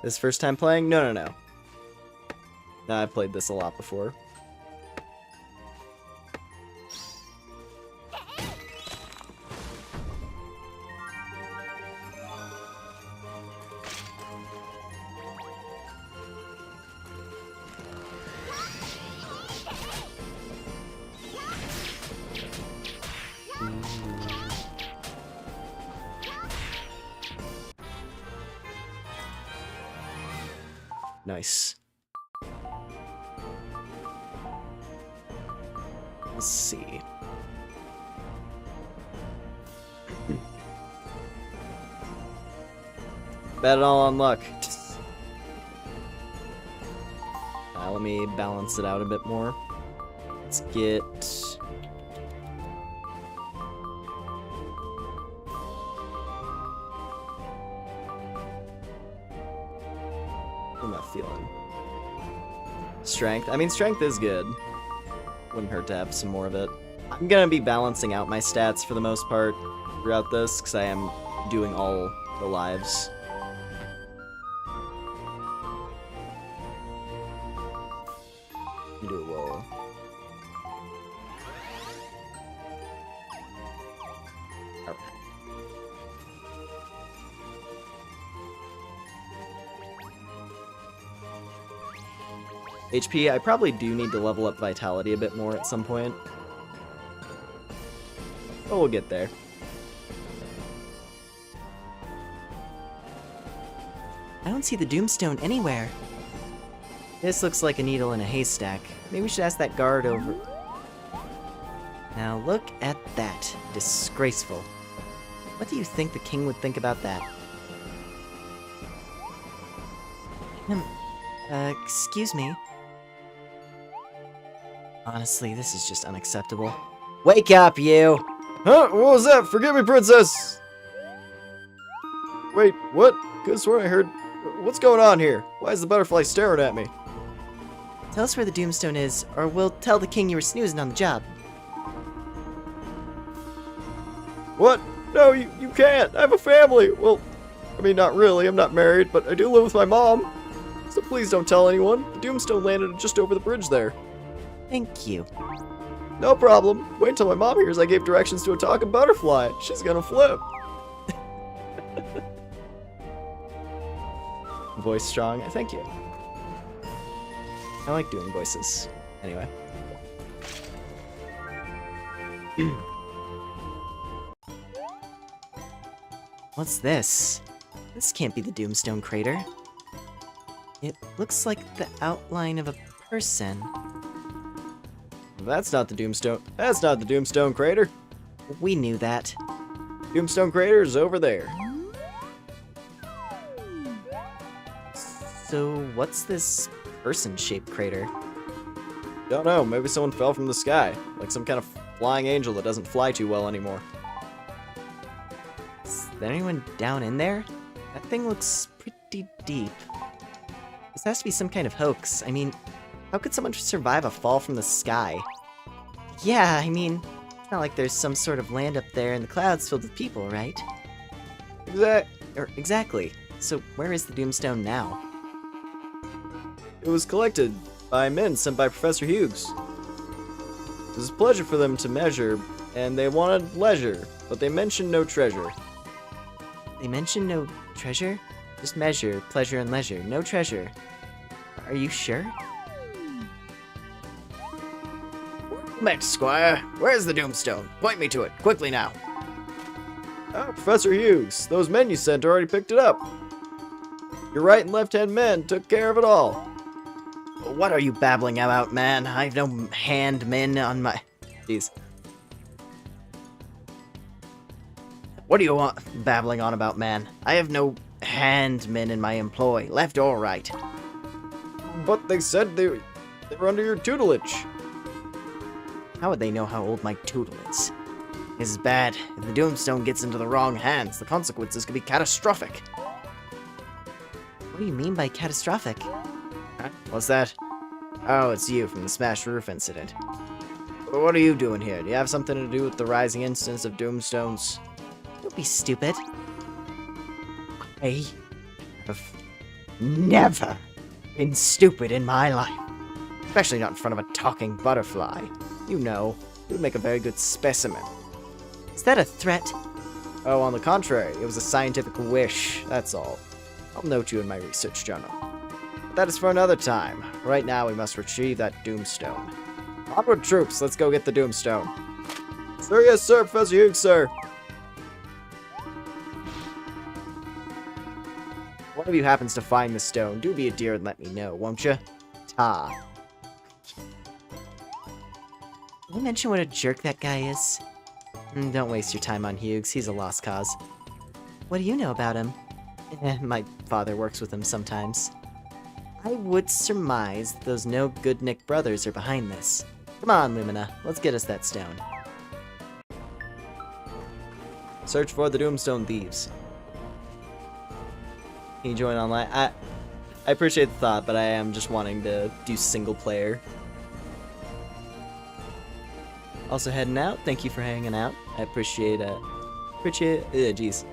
This first time playing? No. No, I've played this a lot before. Nice. Let's see. Bet it all on luck. Let me balance it out a bit more. Let's get... What am I feeling? Strength. I mean, strength is good. Wouldn't hurt to have some more of it. I'm gonna be balancing out my stats for the most part throughout this, because I am doing all the lives. Do it well. HP, I probably do need to level up Vitality a bit more at some point. But we'll get there. I don't see the Doomstone anywhere. This looks like a needle in a haystack. Maybe we should ask that guard over... Now look at that. Disgraceful. What do you think the king would think about that? Excuse me. Honestly, this is just unacceptable. Wake up, you! Huh? What was that? Forgive me, princess! Wait, what? Could've sworn I heard... What's going on here? Why is the butterfly staring at me? Tell us where the Doomstone is, or we'll tell the king you were snoozing on the job. What? No, you can't! I have a family! Well, I mean, not really, I'm not married, but I do live with my mom. So please don't tell anyone. The Doomstone landed just over the bridge there. Thank you. No problem. Wait till my mom hears I gave directions to a talking butterfly. She's gonna flip. Voice strong. Thank you. I like doing voices. Anyway. What's this? This can't be the Doomstone crater. It looks like the outline of a person. That's not the Doomstone. That's not the Doomstone crater. We knew that. Doomstone crater is over there. So what's this person-shaped crater? Don't know. Maybe someone fell from the sky. Like some kind of flying angel that doesn't fly too well anymore. Is there anyone down in there? That thing looks pretty deep. This has to be some kind of hoax. I mean, how could someone survive a fall from the sky? Yeah, I mean, it's not like there's some sort of land up there in the clouds filled with people, right? Exactly. So where is the Doomstone now? It was collected by men sent by Professor Hughes. It was a pleasure for them to measure, and they wanted leisure, but they mentioned no treasure. They mentioned no treasure? Just measure, pleasure, and leisure. No treasure. Are you sure? Met, Squire. Where's the Doomstone? Point me to it, quickly now. Oh, Professor Hughes, those men you sent already picked it up. Your right and left-hand men took care of it all. What are you babbling about, man? I've no hand men on my... Jeez. What do you want babbling on about, man? I have no handmen in my employ, left or right. But they said they were under your tutelage. How would they know how old my tootle is? This is bad. If the Doomstone gets into the wrong hands, the consequences could be catastrophic. What do you mean by catastrophic? Huh? What's that? Oh, it's you from the smashed roof incident. What are you doing here? Do you have something to do with the rising instance of Doomstones? Don't be stupid. I have never been stupid in my life. Especially not in front of a talking butterfly. You know, you would make a very good specimen. Is that a threat? Oh, on the contrary, it was a scientific wish, that's all. I'll note you in my research journal. But that is for another time. Right now, we must retrieve that Doomstone. Onward, troops, let's go get the Doomstone. Sir, yes, sir, Professor Hughes, sir. One of you happens to find the stone, do be a dear and let me know, won't you? Ta. Did you mention what a jerk that guy is? Don't waste your time on Hughes, he's a lost cause. What do you know about him? My father works with him sometimes. I would surmise those no-good Nick brothers are behind this. Come on, Lumina, let's get us that stone. Search for the Doomstone Thieves. Can you join online? I appreciate the thought, but I am just wanting to do single player. Also heading out. Thank you for hanging out. I appreciate jeez.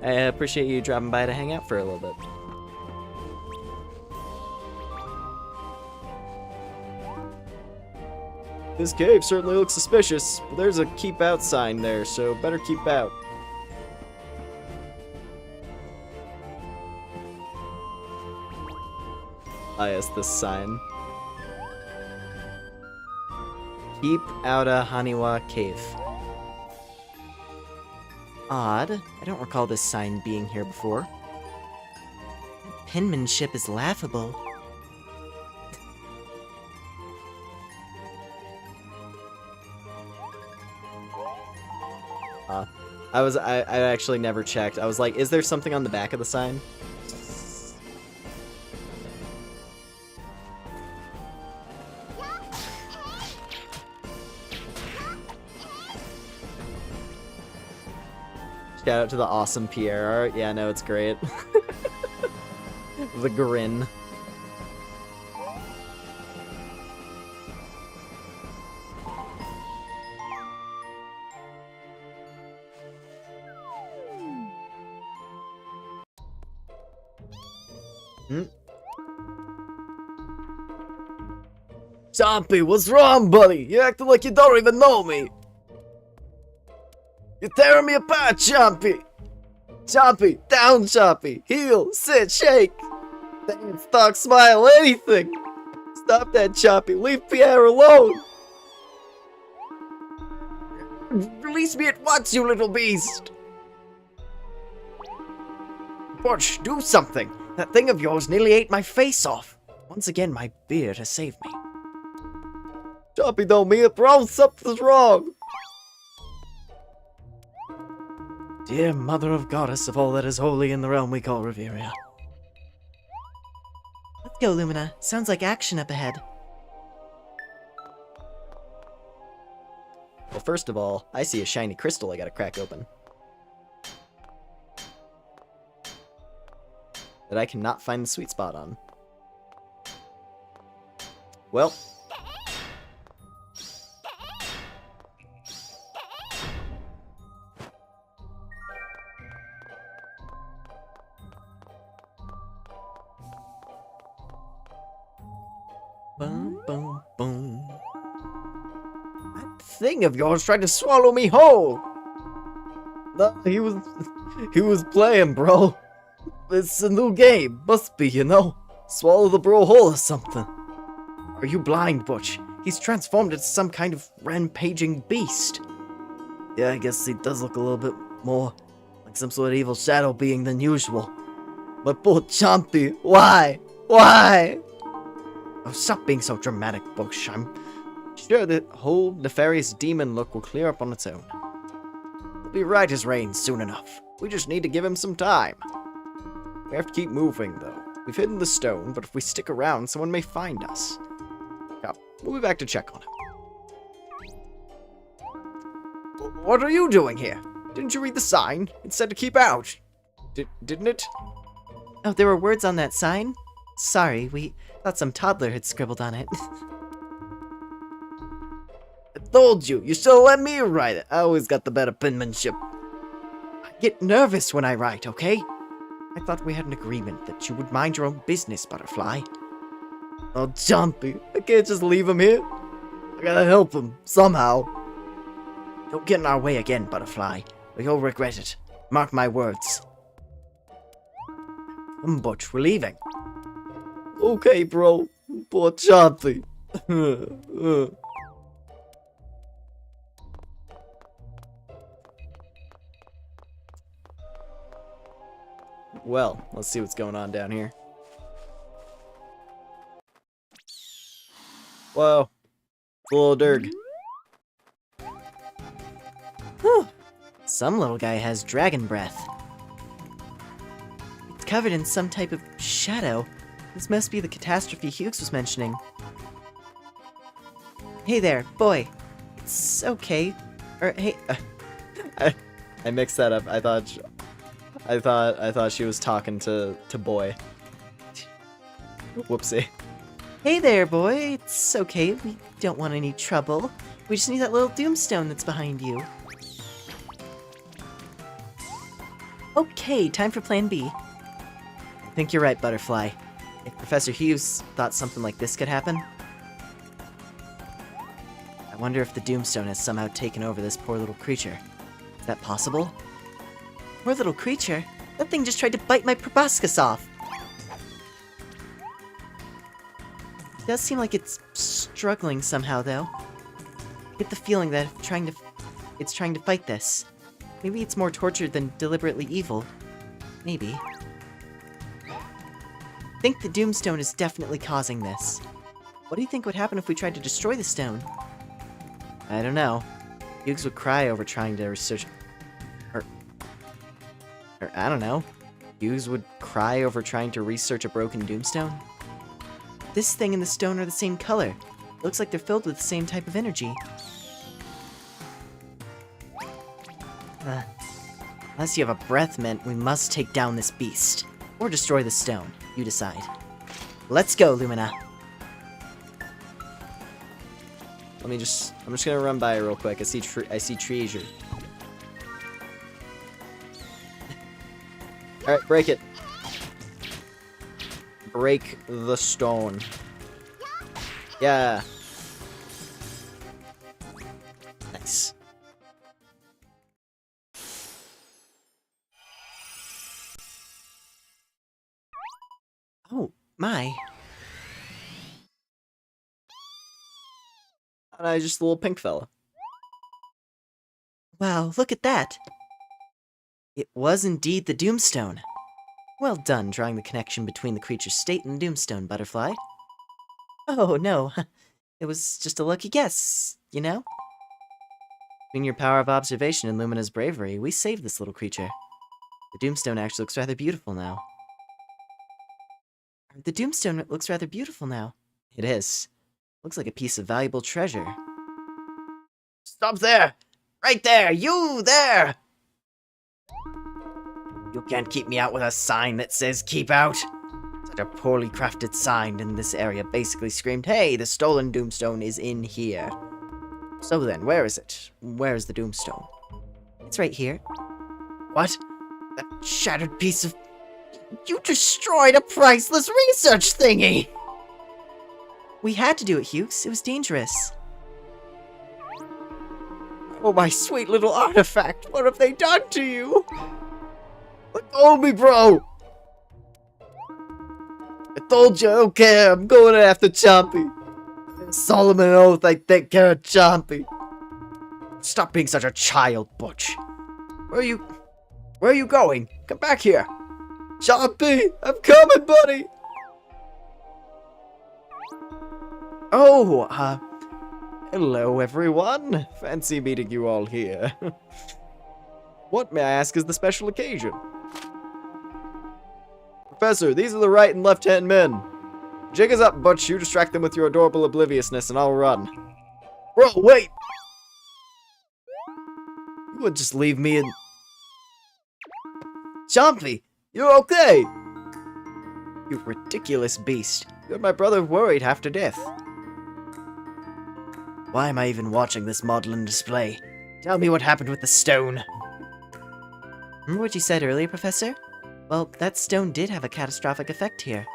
I appreciate you dropping by to hang out for a little bit. This cave certainly looks suspicious, but there's a keep out sign there, so better keep out. Ah, yes, this sign. Keep out of Haniwa Cave. Odd. I don't recall this sign being here before. That penmanship is laughable. I actually never checked. I was like, is there something on the back of the sign? Shout out to the awesome Pierre art. Yeah, no, it's great. The grin. Chompy, what's wrong, buddy? You acting like you don't even know me. You're tearing me apart, Chompy. Chompy, down, Chompy. Heel, sit, shake. Dance, talk, smile, anything. Stop that, Chompy. Leave Pierre alone. Release me at once, you little beast. Butch, do something. That thing of yours nearly ate my face off. Once again, my beard has saved me. Chompy don't mean it, bro. Something's wrong. Dear Mother of Goddess of all that is holy in the realm we call Reveria. Let's go, Lumina. Sounds like action up ahead. Well, first of all, I see a shiny crystal I gotta crack open. That I cannot find the sweet spot on. Well. Boom, boom, boom. That thing of yours tried to swallow me whole. No, he was playing, bro. It's a new game. Must be, you know. Swallow the bro whole or something. Are you blind, Butch? He's transformed into some kind of rampaging beast. Yeah, I guess he does look a little bit more like some sort of evil shadow being than usual. But poor Chompy, why? Why? Oh, stop being so dramatic, Butch. I'm Sure, the whole nefarious demon look will clear up on its own. He'll be right as rain soon enough. We just need to give him some time. We have to keep moving, though. We've hidden the stone, but if we stick around, someone may find us. Now, we'll be back to check on him. What are you doing here? Didn't you read the sign? It said to keep out. Didn't it? Oh, there were words on that sign? Sorry, we thought some toddler had scribbled on it. I told you, you still let me write it. I always got the better penmanship. I get nervous when I write, okay? I thought we had an agreement that you would mind your own business, Butterfly. Oh, Jumpy, I can't just leave him here. I gotta help him, somehow. Don't get in our way again, Butterfly, or you'll regret it. Mark my words. Come, Butch, we're leaving. Okay, bro. Poor Jumpy. Well, let's see what's going on down here. Whoa. It's a little Durg. Whew. Some little guy has dragon breath. It's covered in some type of shadow. This must be the catastrophe Hughes was mentioning. Hey there, boy. It's okay. Or hey, I mixed that up. I thought she was talking to boy. Whoopsie. hey there, boy. It's okay. We don't want any trouble. We just need that little doomstone that's behind you. Okay, time for plan B. I think you're right, Butterfly. If Professor Hughes thought something like this could happen, I wonder if the Doomstone has somehow taken over this poor little creature. Is that possible? Poor little creature? That thing just tried to bite my proboscis off! It does seem like it's struggling somehow, though. I get the feeling that it's trying to fight this. Maybe it's more tortured than deliberately evil. Maybe. I think the Doomstone is definitely causing this. What do you think would happen if we tried to destroy the stone? I don't know. Hughes would cry over trying to research... Or I don't know. Hughes would cry over trying to research a broken Doomstone? This thing and the stone are the same color. It looks like they're filled with the same type of energy. Unless you have a breath mint, we must take down this beast. Or destroy the stone. You decide. Let's go, Lumina. I'm just gonna run by it real quick. I see treasure. Alright, break it. Break the stone. Yeah. Nice. Oh, my. And I just a little pink fella. Wow, look at that. It was indeed the Doomstone. Well done drawing the connection between the creature's state and the Doomstone, Butterfly. Oh, no. It was just a lucky guess, you know? Between your power of observation and Lumina's bravery, we saved this little creature. The Doomstone actually looks rather beautiful now. The Doomstone looks rather beautiful now. It is. Looks like a piece of valuable treasure. Stop there! Right there! You there! You can't keep me out with a sign that says keep out. Such a poorly crafted sign in this area basically screamed, hey, the stolen Doomstone is in here. So then, where is it? Where is the Doomstone? It's right here. What? That shattered piece of... You destroyed a priceless research thingy! We had to do it, Hughes. It was dangerous. Oh, my sweet little artifact. What have they done to you? Let go of me, bro! I told you, I don't care. I'm going after Chompy. Solomon Oath, I take care of Chompy. Stop being such a child, Butch. Where are you going? Come back here. Chompy, I'm coming, buddy! Oh, hello everyone. Fancy meeting you all here. What, may I ask, is the special occasion? Professor, these are the right and left-hand men. Jig is up, Butch. You distract them with your adorable obliviousness, and I'll run. Bro, wait! You would just leave me in... Chompy, you're okay! You ridiculous beast. You had my brother worried half to death. Why am I even watching this maudlin display? Tell me what happened with the stone. Remember what you said earlier, Professor? Well, that stone did have a catastrophic effect here.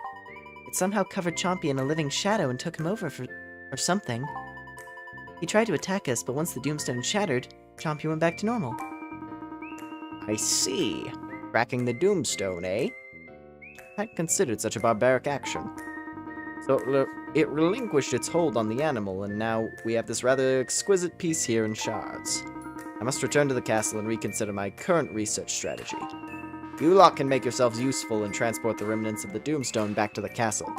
It somehow covered Chompy in a living shadow and took him over or something. He tried to attack us, but once the Doomstone shattered, Chompy went back to normal. I see. Cracking the Doomstone, eh? Hadn't considered such a barbaric action. So it relinquished its hold on the animal, and now we have this rather exquisite piece here in shards. I must return to the castle and reconsider my current research strategy. You lot can make yourselves useful and transport the remnants of the Doomstone back to the castle.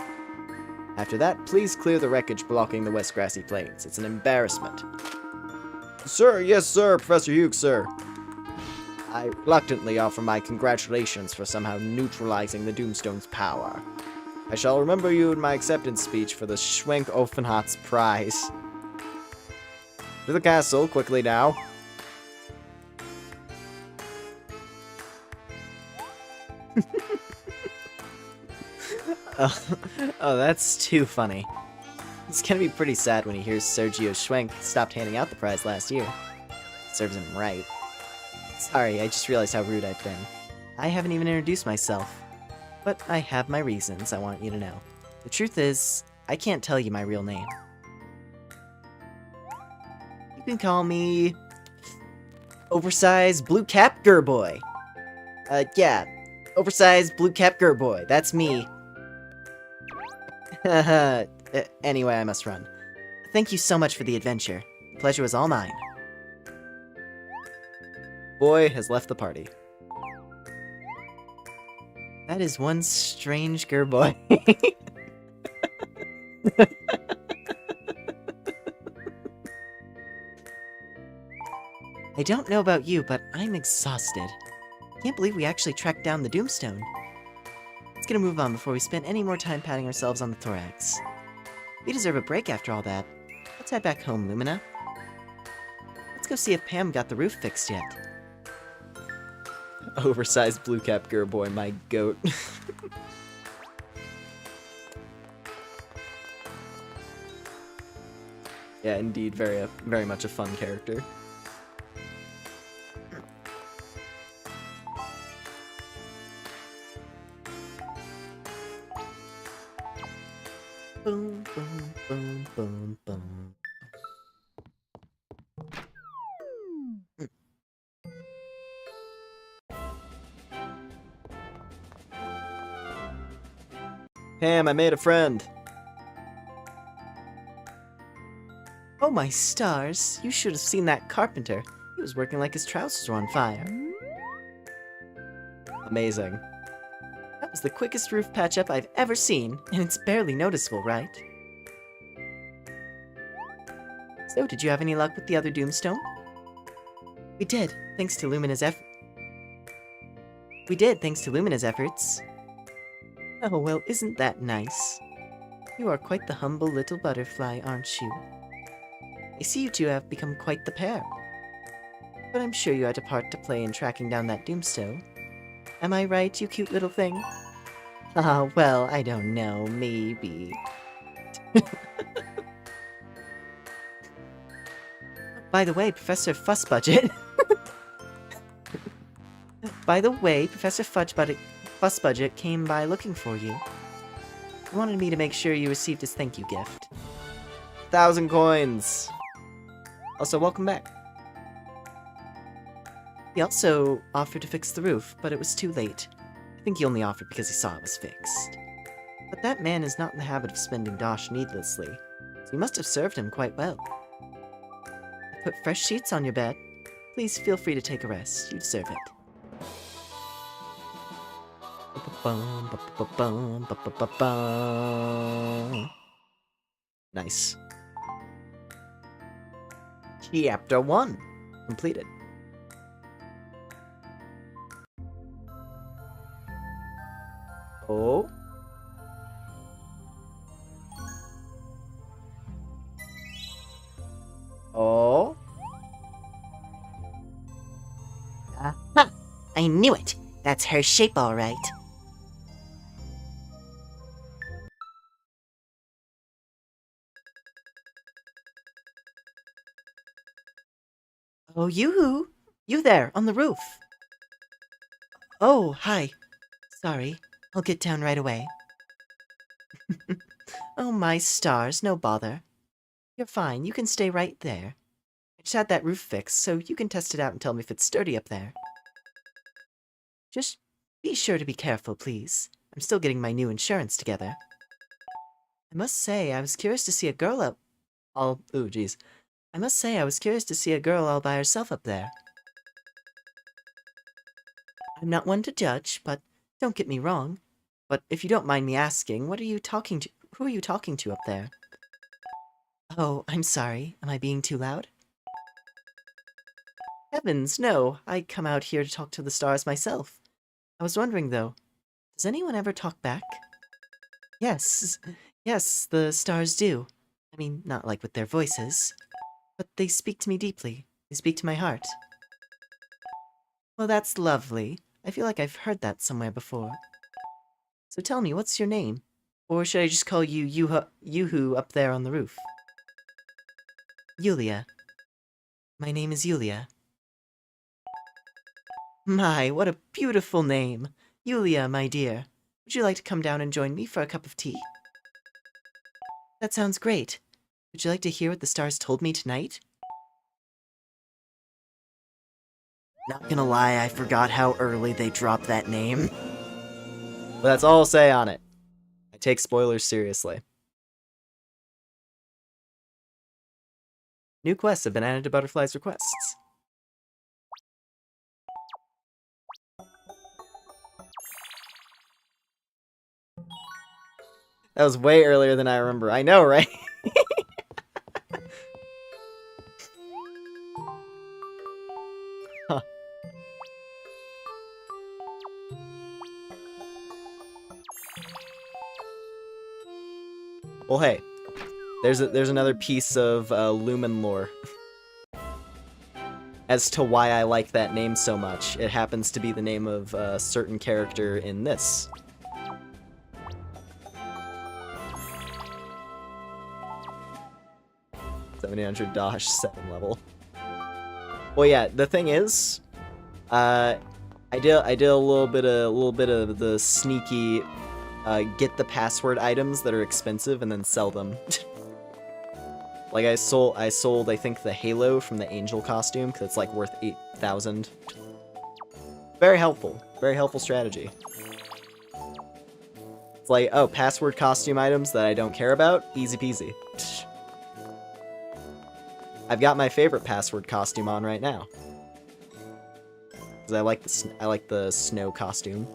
After that, please clear the wreckage blocking the West Grassy Plains. It's an embarrassment. Sir, yes, sir, Professor Hughes, sir. I reluctantly offer my congratulations for somehow neutralizing the Doomstone's power. I shall remember you in my acceptance speech for the Schwenk Offenhat's prize. To the castle, quickly now. Oh, that's too funny. He's gonna be pretty sad when he hears Sergio Schwenk stopped handing out the prize last year. Serves him right. Sorry, I just realized how rude I've been. I haven't even introduced myself. But I have my reasons, I want you to know. The truth is, I can't tell you my real name. You can call me... Oversized Blue Cap Gerboy. Yeah. Oversized Blue Cap Gerboy. That's me. Anyway, I must run. Thank you so much for the adventure. The pleasure was all mine. Boy has left the party. That is one strange Gerboy. I don't know about you, but I'm exhausted. Can't believe we actually tracked down the Doomstone. Let's get a move on before we spend any more time patting ourselves on the thorax. We deserve a break after all that. Let's head back home, Lumina. Let's go see if Pam got the roof fixed yet. Oversized blue cap Gerboy, my goat. Yeah, indeed, very much a fun character. Boom, boom, boom, boom, boom. Pam, I made a friend. Oh my stars, you should have seen that carpenter. He was working like his trousers were on fire. Amazing. That was the quickest roof patch-up I've ever seen, and it's barely noticeable, right? So, did you have any luck with the other Doomstone? We did, thanks to Lumina's efforts. Oh, well, isn't that nice? You are quite the humble little butterfly, aren't you? I see you two have become quite the pair. But I'm sure you had a part to play in tracking down that Doomstone. Am I right, you cute little thing? Ah, well, I don't know, maybe. By the way, Professor Fussbudget... Professor Fussbudget came by looking for you. He wanted me to make sure you received his thank you gift. 1,000 coins! Also, welcome back. He also offered to fix the roof, but it was too late. I think he only offered because he saw it was fixed. But that man is not in the habit of spending dosh needlessly, so you must have served him quite well. I put fresh sheets on your bed. Please feel free to take a rest. You deserve it. Nice. Chapter 1 completed. Oh. Oh. Aha! I knew it! That's her shape, all right. Oh, you! You there, on the roof! Oh, hi. Sorry, I'll get down right away. Oh, my stars, no bother. You're fine, you can stay right there. I just had that roof fixed, so you can test it out and tell me if it's sturdy up there. Just be sure to be careful, please. I'm still getting my new insurance together. I must say, I was curious to see a girl up... Ooh, jeez. I must say, I was curious to see a girl all by herself up there. I'm not one to judge, but don't get me wrong. But if you don't mind me asking, what are you talking to... Who are you talking to up there? Oh, I'm sorry. Am I being too loud? Heavens, no. I come out here to talk to the stars myself. I was wondering, though, does anyone ever talk back? Yes, yes, the stars do. I mean, not like with their voices. But they speak to me deeply. They speak to my heart. Well, that's lovely. I feel like I've heard that somewhere before. So tell me, what's your name? Or should I just call you Yoo-hoo up there on the roof? Yulia. My name is Yulia. My, what a beautiful name. Yulia, my dear. Would you like to come down and join me for a cup of tea? That sounds great. Would you like to hear what the stars told me tonight? Not gonna lie, I forgot how early they dropped that name. But that's all I'll say on it. I take spoilers seriously. New quests have been added to Butterfly's requests. That was way earlier than I remember. I know, right? Huh. Well, hey, there's another piece of Lumen lore. As to why I like that name so much. It happens to be the name of a certain character in this. $700 7 Well, yeah. The thing is, I did a little bit of the sneaky get the password items that are expensive and then sell them. Like I sold I think the halo from the angel costume because it's like worth 8,000. Very helpful strategy. It's like, oh, password costume items that I don't care about, easy peasy. I've got my favorite password costume on right now. Cause I like the snow costume.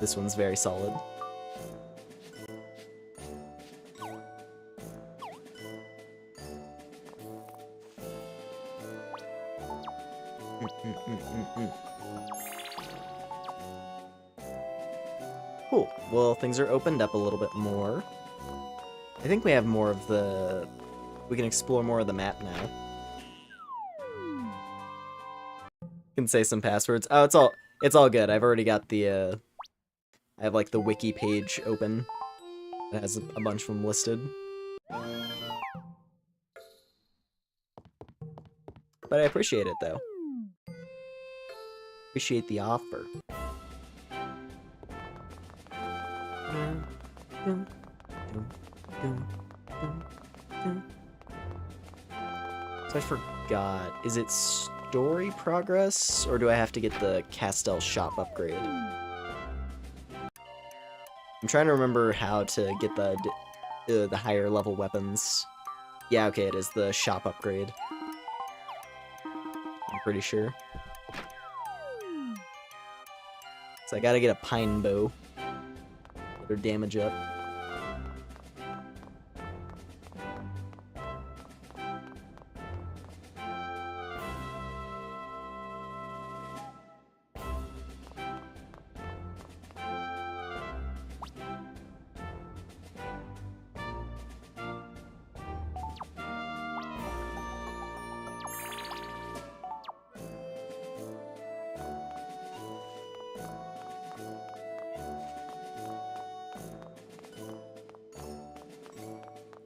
This one's very solid. Cool. Well, things are opened up a little bit more. I think we have more of the... We can explore more of the map now. Can say some passwords. Oh, it's all good. I've already got the I have like the wiki page open. It has a bunch of them listed. But I appreciate it though. Appreciate the offer. So I forgot. Is it story progress, or do I have to get the Castell shop upgrade? I'm trying to remember how to get the higher level weapons. Yeah, okay, it is the shop upgrade. I'm pretty sure. So I gotta get a pine bow. Get her damage up.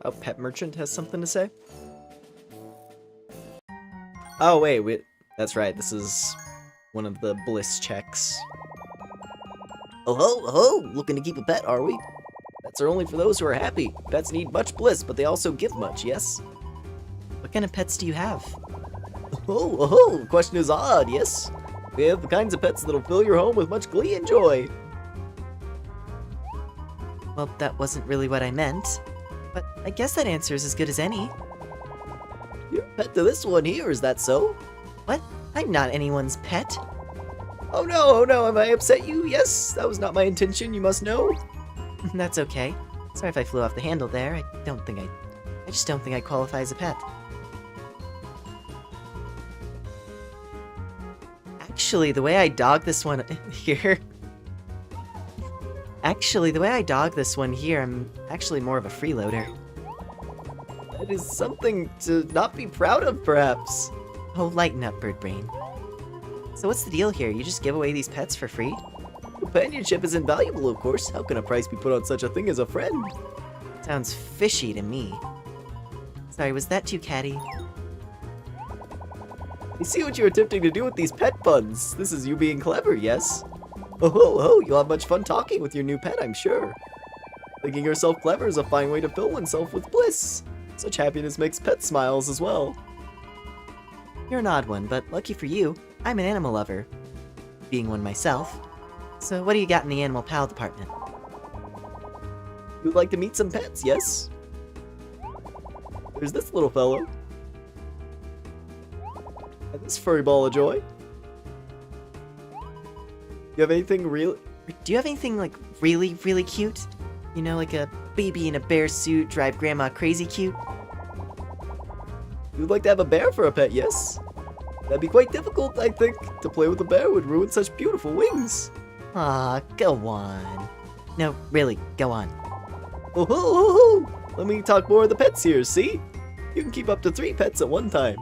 Oh, Pet Merchant has something to say? Oh, wait, that's right, this is one of the bliss checks. Oh ho, oh ho, looking to keep a pet, are we? Pets are only for those who are happy. Pets need much bliss, but they also give much, yes? What kind of pets do you have? Oh, the question is odd, yes? We have the kinds of pets that'll fill your home with much glee and joy. Well, that wasn't really what I meant. But I guess that answer is as good as any. You're a pet to this one here, is that so? What? I'm not anyone's pet. Oh no, have I upset you? Yes, that was not my intention, you must know. That's okay. Sorry if I flew off the handle there. I just don't think I qualify as a pet. Actually, the way I dog this one here... Actually, the way I dog this one here, I'm actually more of a freeloader. That is something to not be proud of, perhaps. Oh, lighten up, Bird Brain. So what's the deal here? You just give away these pets for free? Companionship is invaluable, of course. How can a price be put on such a thing as a friend? Sounds fishy to me. Sorry, was that too catty? You see what you're attempting to do with these pet puns. This is you being clever, yes? Oh, you'll have much fun talking with your new pet, I'm sure. Thinking yourself clever is a fine way to fill oneself with bliss. Such happiness makes pet smiles as well. You're an odd one, but lucky for you, I'm an animal lover. Being one myself. So what do you got in the animal pal department? You'd like to meet some pets, yes? There's this little fellow. And this furry ball of joy. You have anything real? Do you have anything, like, really, really cute? You know, like a baby in a bear suit drive grandma crazy cute? You'd like to have a bear for a pet, yes? That'd be quite difficult, I think. To play with a bear would ruin such beautiful wings. Aw, go on. No, really, go on. Oh, let me talk more of the pets here, see? You can keep up to 3 pets at one time.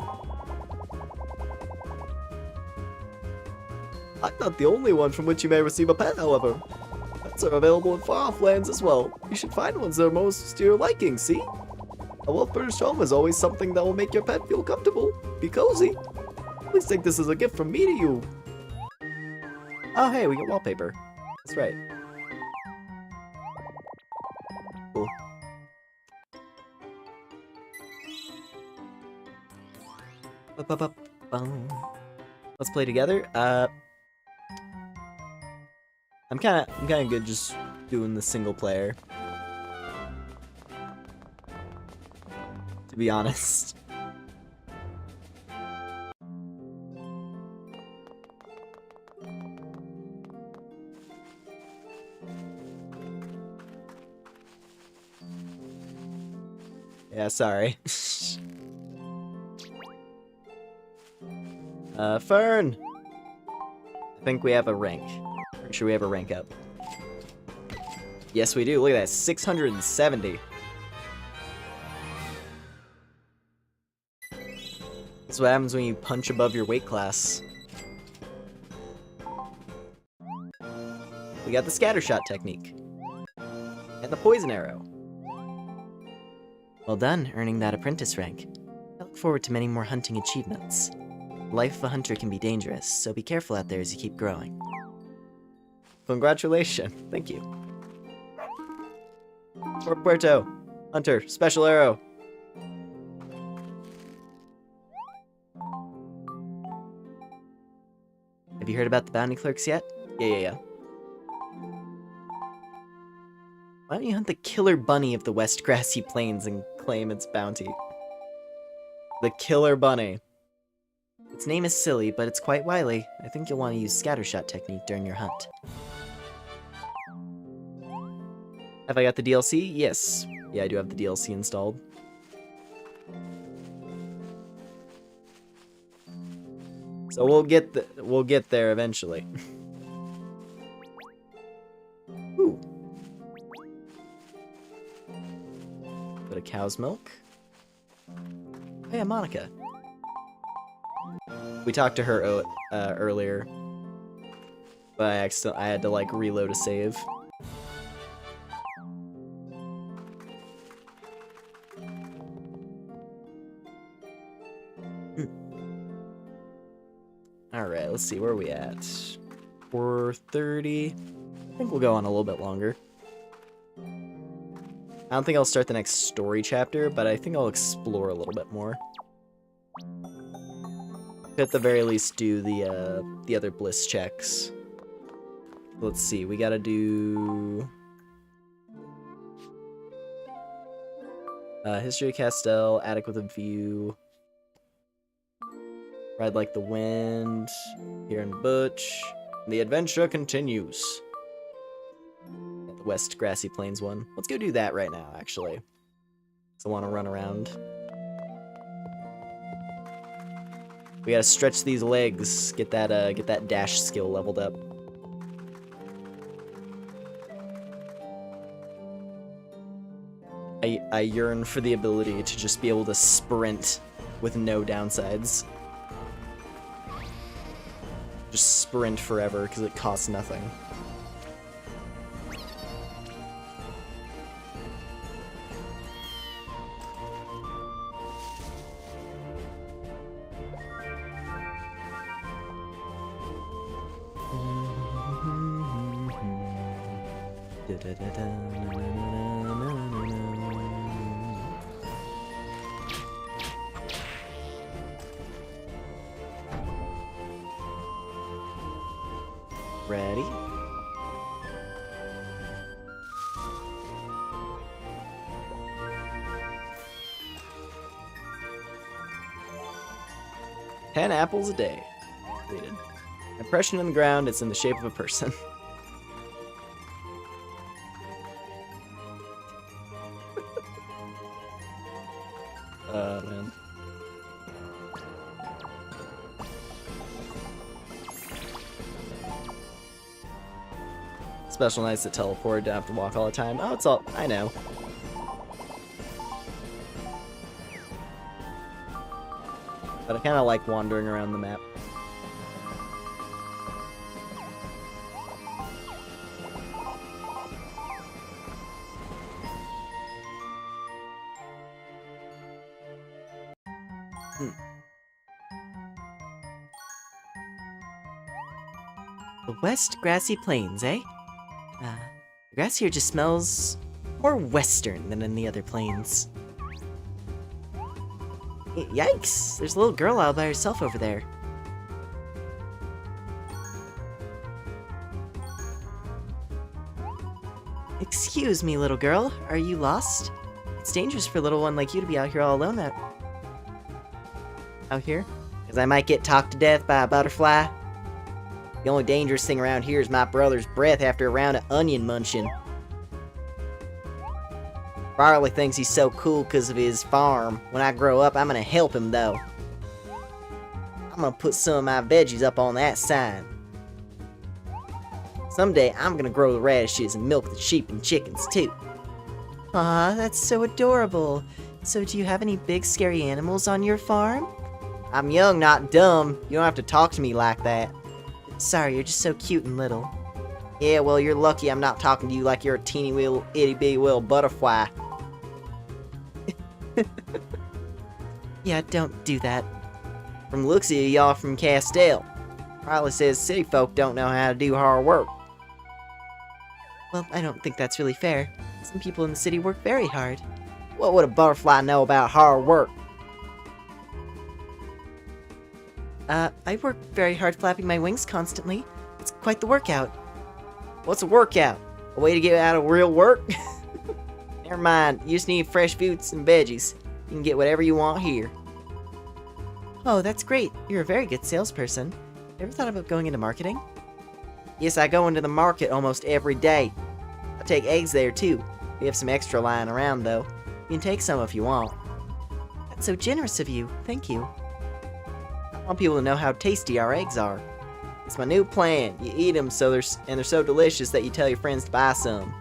I'm not the only one from which you may receive a pet, however. Pets are available in far-off lands as well. You should find ones that are most to your liking, see? A well-furnished home is always something that will make your pet feel comfortable, be cozy. Please take this as a gift from me to you. Oh hey, we get wallpaper. That's right. Cool. Let's play together. I'm kinda good just doing the single player. To be honest. Yeah, sorry. Fern! I think we have a rank. Pretty sure we have a rank up. Yes, we do. Look at that. 670. That's what happens when you punch above your weight class. We got the scattershot technique. And the poison arrow. Well done, earning that apprentice rank. I look forward to many more hunting achievements. The life of a hunter can be dangerous, so be careful out there as you keep growing. Congratulations. Thank you. Fort Puerto. Hunter. Special arrow. Have you heard about the bounty clerks yet? Yeah. Why don't you hunt the killer bunny of the West Grassy Plains and claim its bounty? The killer bunny. Its name is silly, but it's quite wily. I think you'll want to use scattershot technique during your hunt. Have I got the DLC? Yes. Yeah, I do have the DLC installed. So we'll get there eventually. Ooh. Bit of cow's milk. Hey, Monica. We talked to her earlier, but I had to like reload a save. Alright, let's see, where are we at? 4:30. I think we'll go on a little bit longer. I don't think I'll start the next story chapter, but I think I'll explore a little bit more. At the very least, do the other bliss checks. Let's see, we gotta do... History of Castell, Attic with a View. Ride Like the Wind. Here in Butch. The adventure continues. The West Grassy Plains one. Let's go do that right now, actually. So I want to run around. We gotta stretch these legs. Get that dash skill leveled up. I yearn for the ability to just be able to sprint with no downsides. Just sprint forever, because it costs nothing. Ready? "10 apples a day." Completed. Impression in the ground, it's in the shape of a person. Man. Special nights that teleport, don't have to walk all the time. Oh, it's all... I know. But I kind of like wandering around the map. The West Grassy Plains, eh? The grass here just smells more western than in the other plains. Yikes! There's a little girl all by herself over there. Excuse me, little girl. Are you lost? It's dangerous for a little one like you to be out here all alone out here? Because I might get talked to death by a butterfly. The only dangerous thing around here is my brother's breath after a round of onion munching. Farley thinks he's so cool because of his farm. When I grow up, I'm gonna help him, though. I'm gonna put some of my veggies up on that sign. Someday, I'm gonna grow the radishes and milk the sheep and chickens, too. Aw, that's so adorable. So do you have any big, scary animals on your farm? I'm young, not dumb. You don't have to talk to me like that. Sorry, you're just so cute and little. Yeah, well, you're lucky I'm not talking to you like you're a teeny little itty-bitty little butterfly. Yeah, don't do that. From the looks of you, y'all from Castell. Probably says city folk don't know how to do hard work. Well, I don't think that's really fair. Some people in the city work very hard. What would a butterfly know about hard work? I work very hard flapping my wings constantly. It's quite the workout. What's a workout? A way to get out of real work? Never mind, you just need fresh fruits and veggies. You can get whatever you want here. Oh, that's great. You're a very good salesperson. Ever thought about going into marketing? Yes, I go into the market almost every day. I take eggs there too. We have some extra lying around though. You can take some if you want. That's so generous of you. Thank you. I want people to know how tasty our eggs are. It's my new plan. You eat them they're so delicious that you tell your friends to buy some.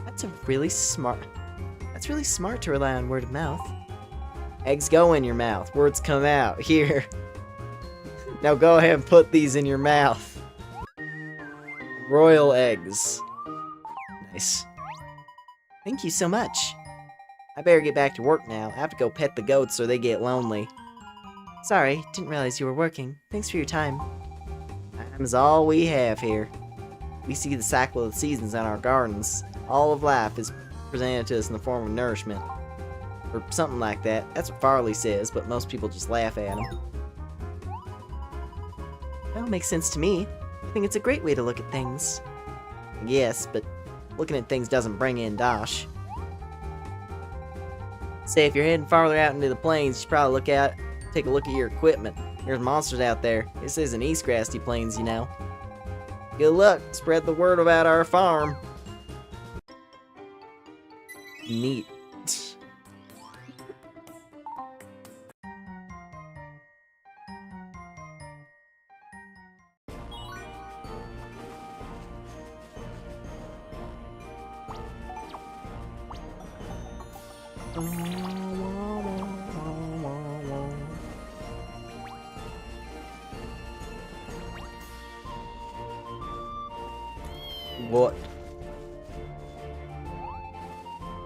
That's really smart to rely on word of mouth. Eggs go in your mouth. Words come out. Here. Now go ahead and put these in your mouth. Royal eggs. Nice. Thank you so much. I better get back to work now. I have to go pet the goats or they get lonely. Sorry, didn't realize you were working. Thanks for your time. Time's all we have here. We see the cycle of the seasons in our gardens. All of life is presented to us in the form of nourishment. Or something like that. That's what Farley says, but most people just laugh at him. Well, makes sense to me. I think it's a great way to look at things. Yes, but looking at things doesn't bring in Dosh. Say, if you're heading farther out into the plains, you should probably take a look at your equipment. There's monsters out there. This isn't East Grassy Plains, you know. Good luck. Spread the word about our farm. Neat. What?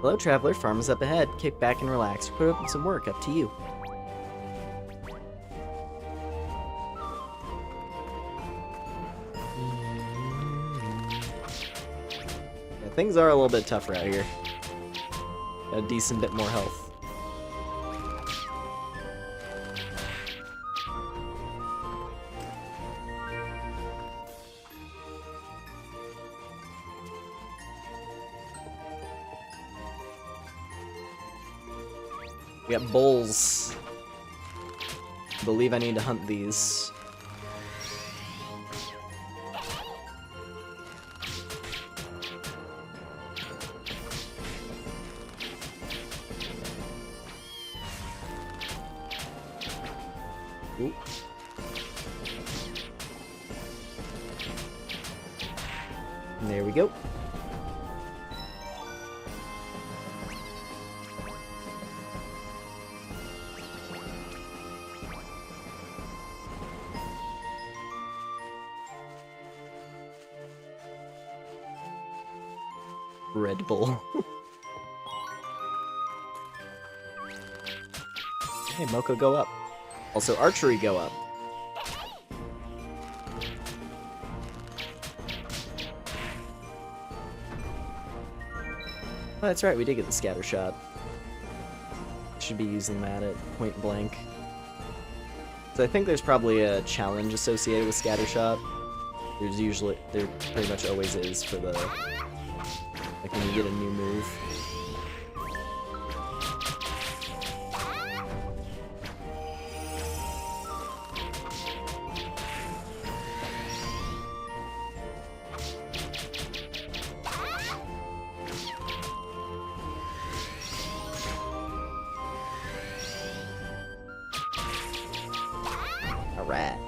Hello, traveler. Farm is up ahead. Kick back and relax. Put up some work. Up to you. Yeah, things are a little bit tougher out here. Got a decent bit more health. We got bulls. I believe I need to hunt these. Ooh. And there we go. Red Bull. Hey, Moko, go up. Also, archery, go up. Oh, that's right, we did get the scatter shot. Should be using that at point blank. So I think there's probably a challenge associated with scatter shot. There pretty much always is for the, like when you get a new move. Alright.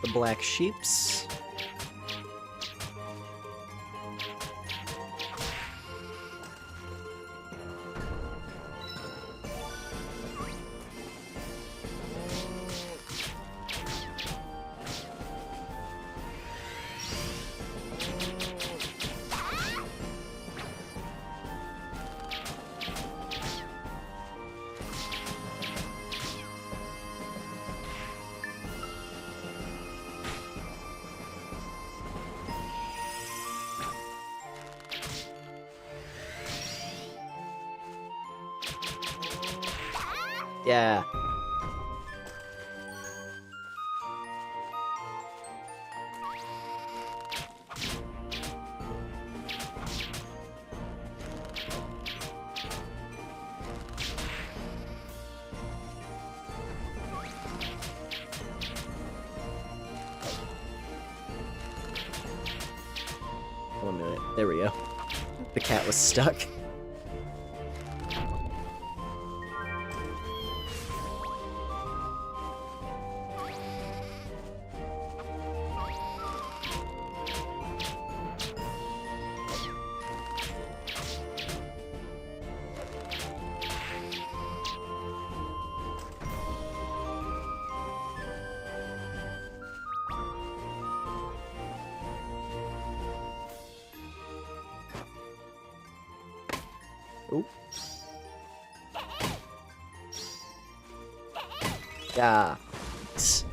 The black sheeps. Yeah. One minute. There we go. The cat was stuck. Ooh. Yeah. Nice.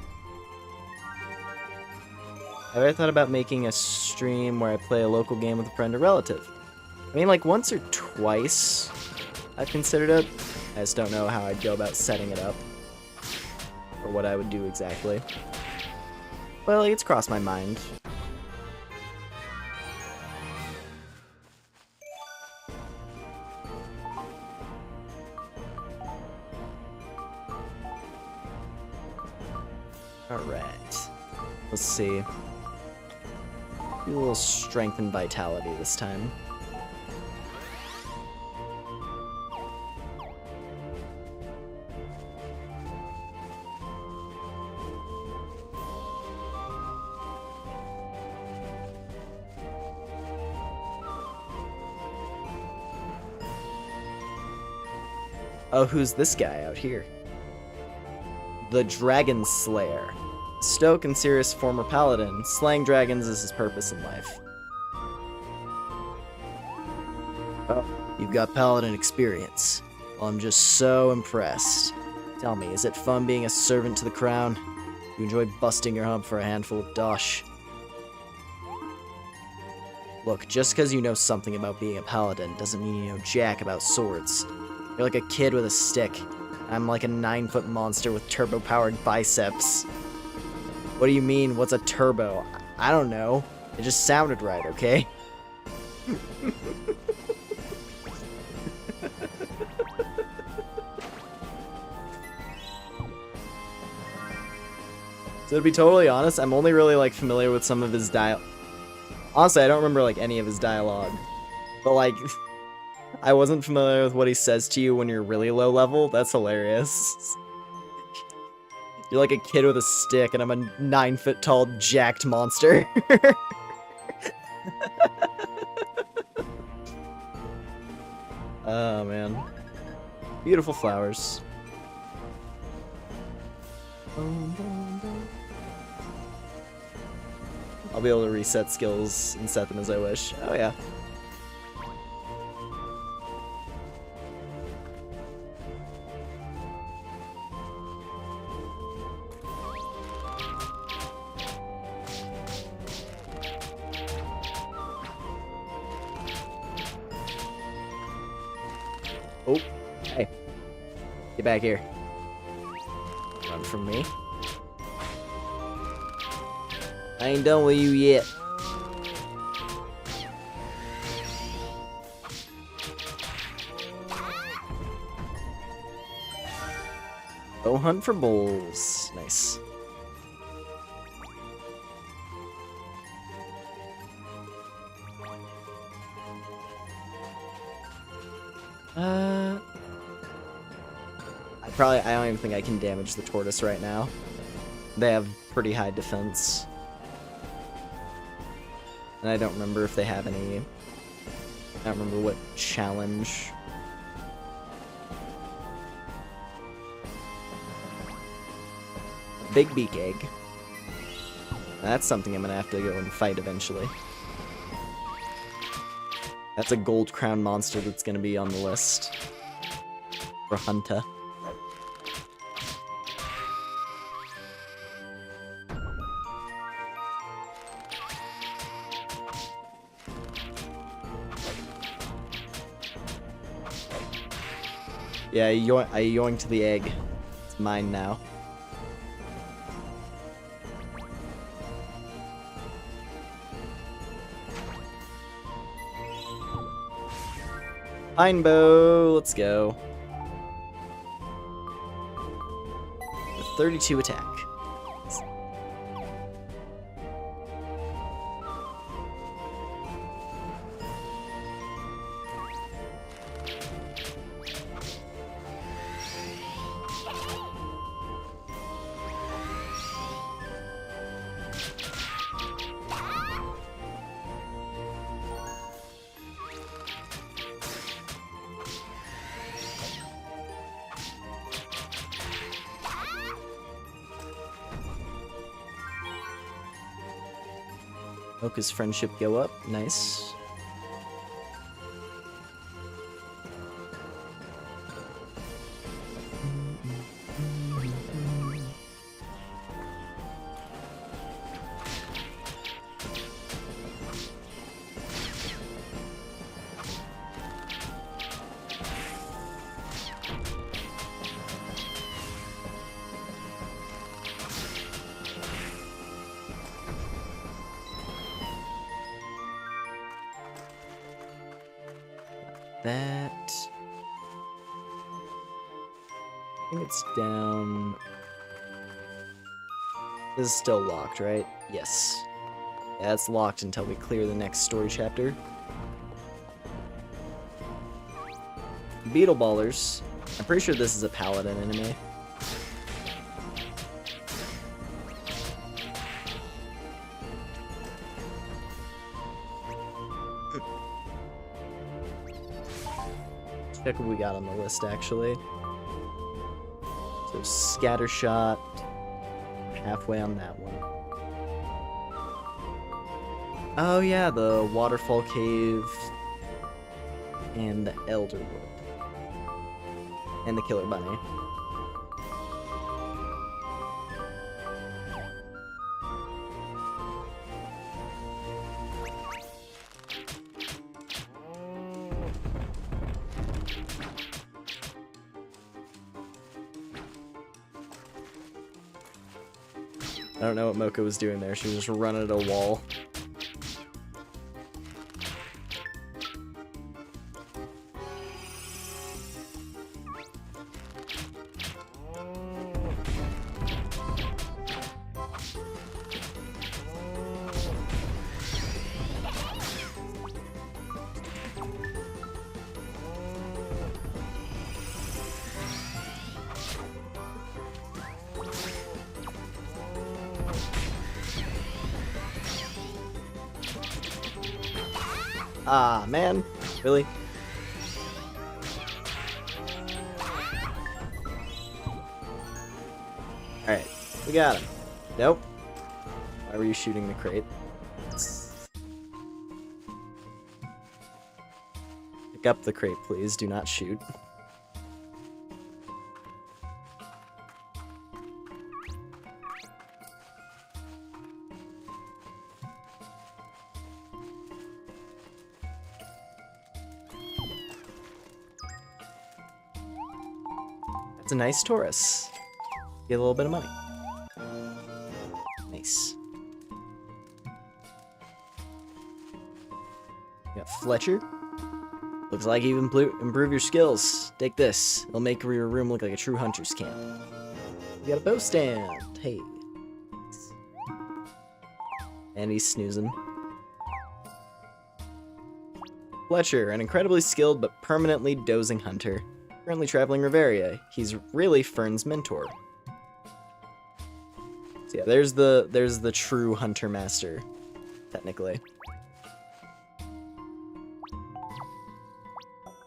Have I ever thought about making a stream where I play a local game with a friend or relative? I mean, like, once or twice I've considered it. I just don't know how I'd go about setting it up. Or what I would do exactly. But, like, it's crossed my mind. Alright. Let's see. Do a little strength and vitality this time. Oh, who's this guy out here? The Dragon Slayer. Stoic and serious former paladin. Slaying dragons is his purpose in life. Oh, you've got paladin experience. Well, I'm just so impressed. Tell me, is it fun being a servant to the crown? You enjoy busting your hump for a handful of dosh? Look, just because you know something about being a paladin doesn't mean you know jack about swords. You're like a kid with a stick. I'm like a 9-foot monster with turbo-powered biceps. What do you mean, what's a turbo? I don't know. It just sounded right, okay? So to be totally honest, I'm only really like familiar with some of his Honestly, I don't remember like any of his dialogue. But like, I wasn't familiar with what he says to you when you're really low level. That's hilarious. You're like a kid with a stick, and I'm a 9-foot tall, jacked monster. Oh, man. Beautiful flowers. I'll be able to reset skills and set them as I wish. Oh, yeah. Oh, hey. Get back here. Run from me. I ain't done with you yet. Go hunt for bulls. Nice. I don't even think I can damage the tortoise right now. They have pretty high defense. And I don't remember if they have any... I don't remember what challenge. Big beak egg. That's something I'm gonna have to go and fight eventually. That's a gold crown monster that's gonna be on the list. For Hunter. Yeah, I yoinked the egg. It's mine now. Pine bow, let's go. With 32 attack. Oka's friendship go up. Nice. that. I think it's down. This is still locked, right? Yes. Yeah, it's locked until we clear the next story chapter. Beetle Ballers. I'm pretty sure this is a paladin enemy. Check what we got on the list, actually. So, Scattershot. Halfway on that one. Oh yeah, the Waterfall Cave. And the Elderwood. And the Killer Bunny. I don't know what Mocha was doing there. She was just running at a wall. Ah, man. Really? Alright, we got him. Nope. Why were you shooting the crate? Pick up the crate, please. Do not shoot. It's a nice Taurus. Get a little bit of money. Nice. We got Fletcher. Looks like you improve your skills. Take this. It'll make your room look like a true hunter's camp. We got a bow stand. Hey. And he's snoozing. Fletcher, an incredibly skilled but permanently dozing hunter. Currently traveling Reveria. He's really Fern's mentor. So yeah, there's the true hunter master, technically.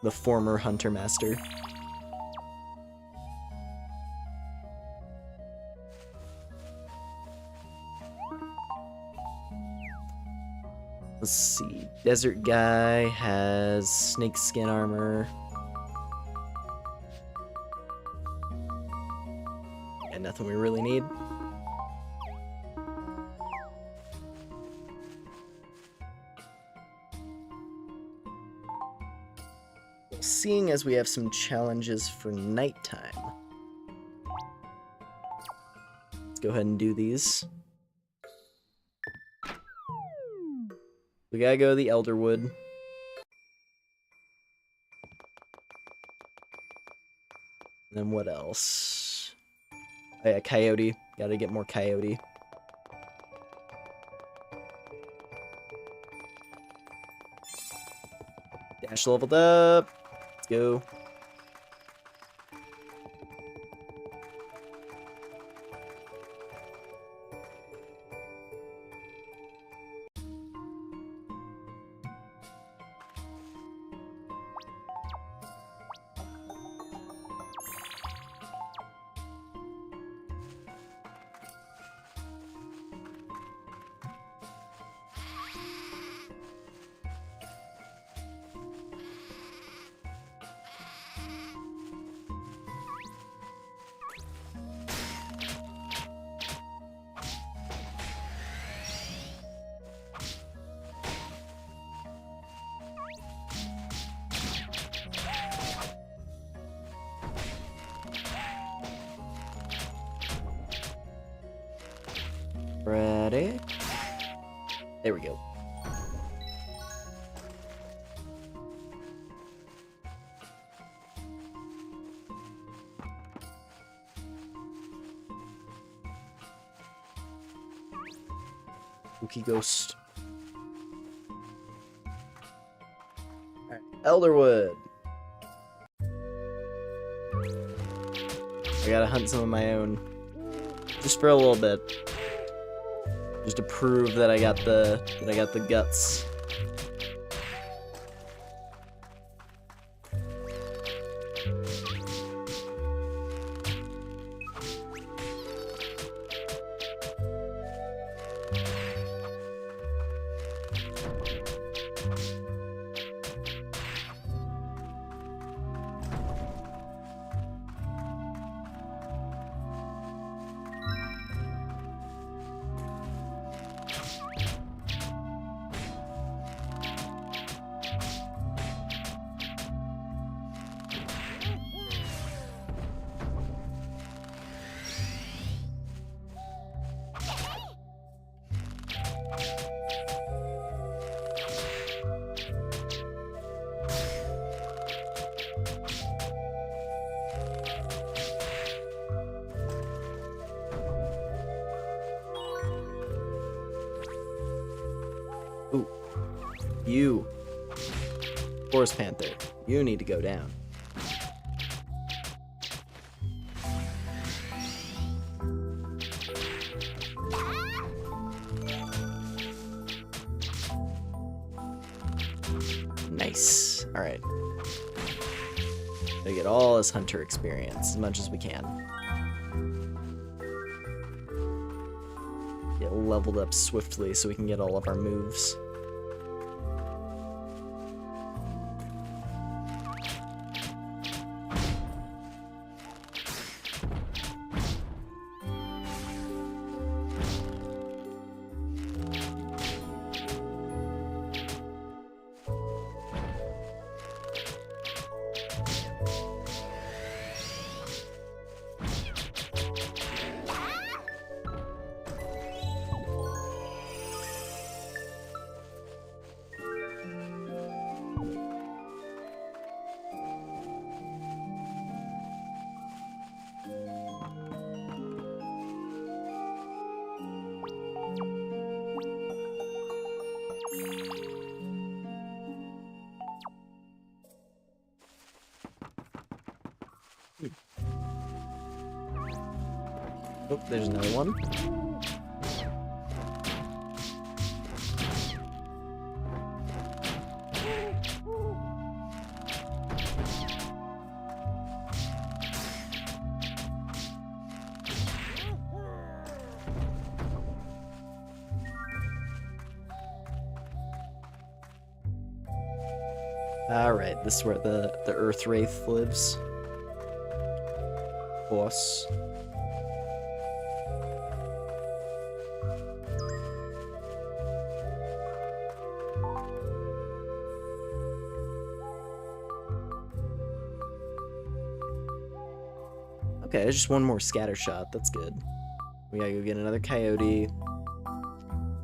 The former hunter master. Let's see. Desert guy has snakeskin armor. And nothing we really need. Well, seeing as we have some challenges for nighttime, let's go ahead and do these. We gotta go to the Elderwood. And then what else? Oh yeah, Coyote. Gotta get more Coyote. Dash leveled up. Let's go. Ready? There we go. Spooky ghost. Alright, Elderwood. I gotta hunt some of my own. Just for a little bit. Just to prove that I got the guts. Ooh. You. Forest Panther. You need to go down. Nice. Alright. Gotta get all this hunter experience as much as we can. Get leveled up swiftly so we can get all of our moves. Oh, there's another one. Alright, this is where the Earth Wraith lives. Boss. Okay, there's just one more scatter shot. That's good. We gotta go get another coyote,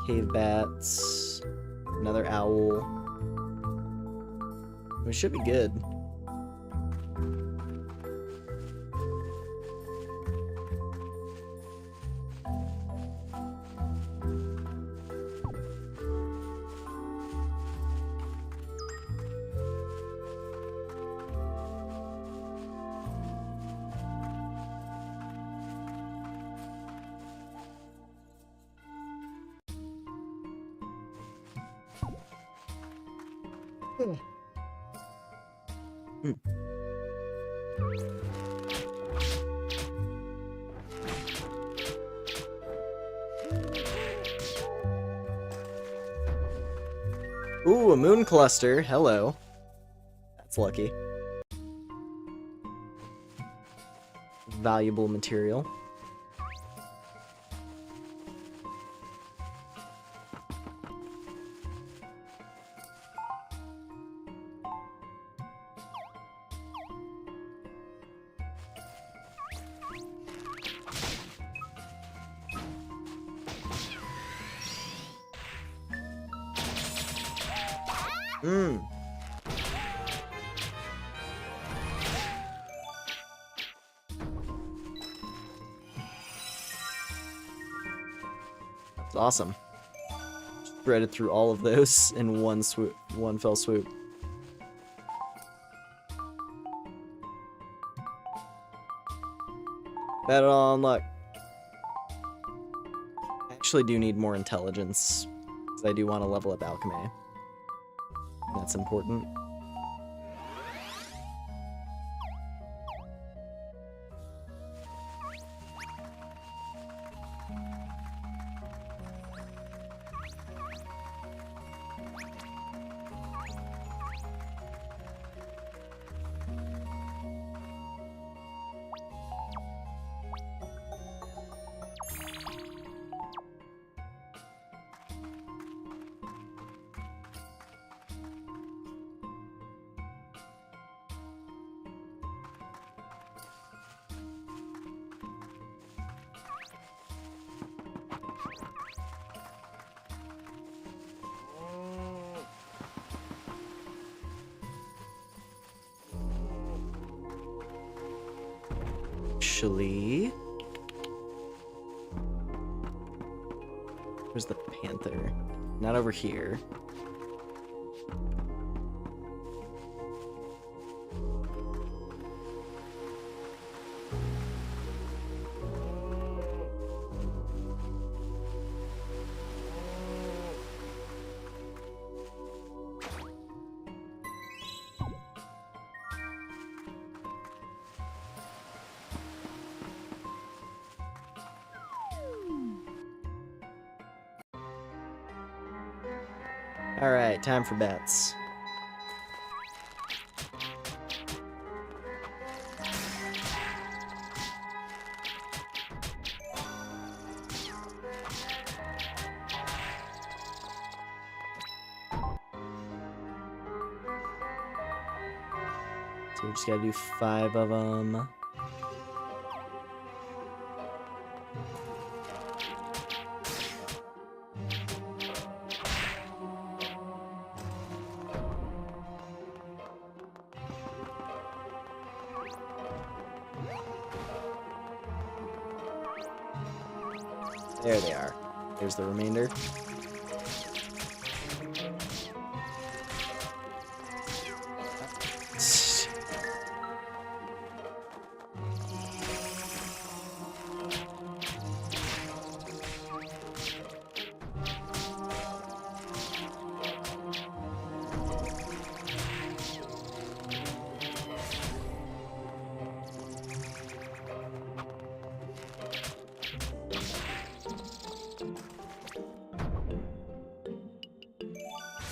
cave bats, another owl. We should be good. Ooh, a moon cluster. Hello. That's lucky. Valuable material. That's awesome. threaded through all of those in one swoop, one fell swoop. Bet on luck. I actually do need more intelligence, because I do want to level up alchemy. That's important. Actually, where's the panther? Not over here. Alright, time for bets. So we just gotta do 5 of them. There they are. Here's the remainder.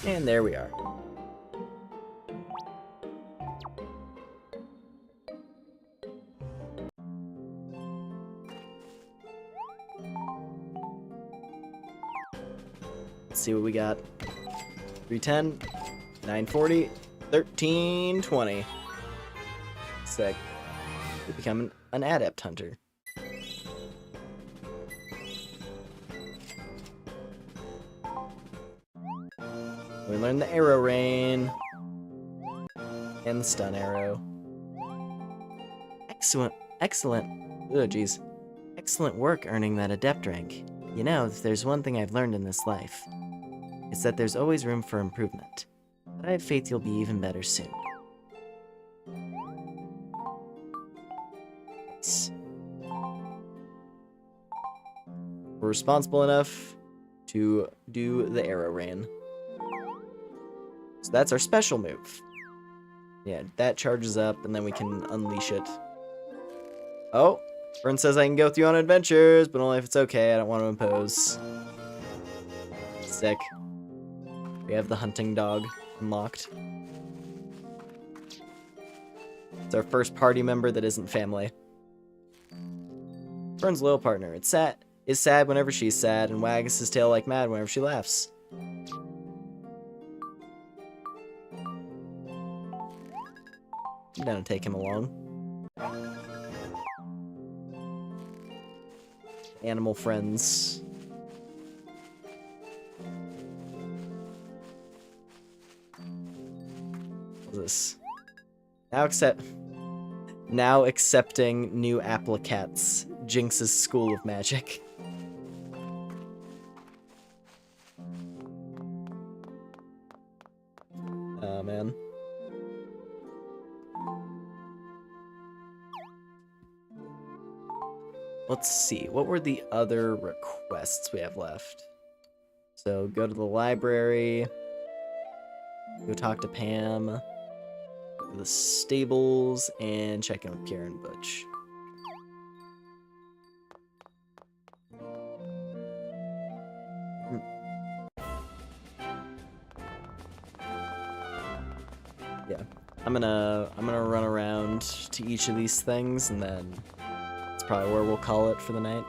And there we are. Let's see what we got. 310, 940, 1320. Sick. We become an adept hunter. We learned the arrow rain and the stun arrow. Excellent, excellent. Oh, geez. Excellent work earning that adept rank. You know, if there's one thing I've learned in this life, it's that there's always room for improvement. But I have faith you'll be even better soon. Nice. We're responsible enough to do the arrow rain. So that's our special move. Yeah, that charges up, and then we can unleash it. Oh, Fern says I can go with you on adventures, but only if it's okay. I don't want to impose. Sick. We have the hunting dog unlocked. It's our first party member that isn't family. Fern's little partner. Is sad whenever she's sad, and wags his tail like mad whenever she laughs. I'm gonna take him along. Animal friends. What's this? Now accepting new applicants. Jinx's School of Magic. let's see. What were the other requests we have left? So go to the library. Go talk to Pam. Go to the stables and check in with Karen Butch. Yeah. I'm gonna run around to each of these things, and then that's probably where we'll call it for the night.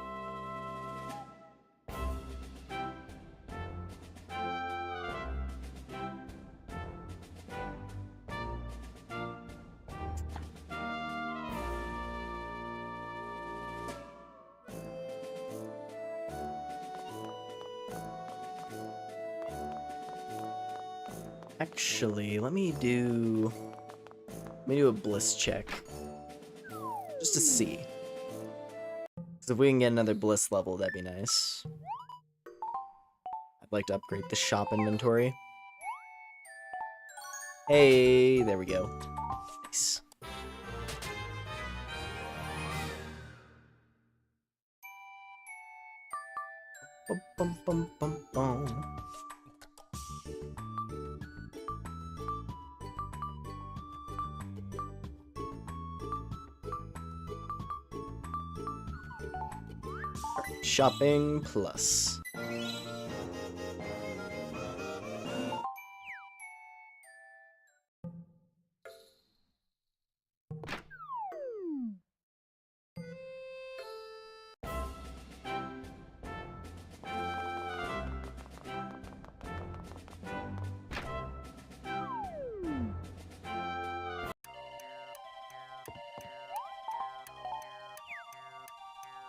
Actually, let me do a bliss check. Just to see. Because if we can get another bliss level, that'd be nice. I'd like to upgrade the shop inventory. Hey, there we go. Nice. Bum, bum, bum, bum, bum. Shopping plus.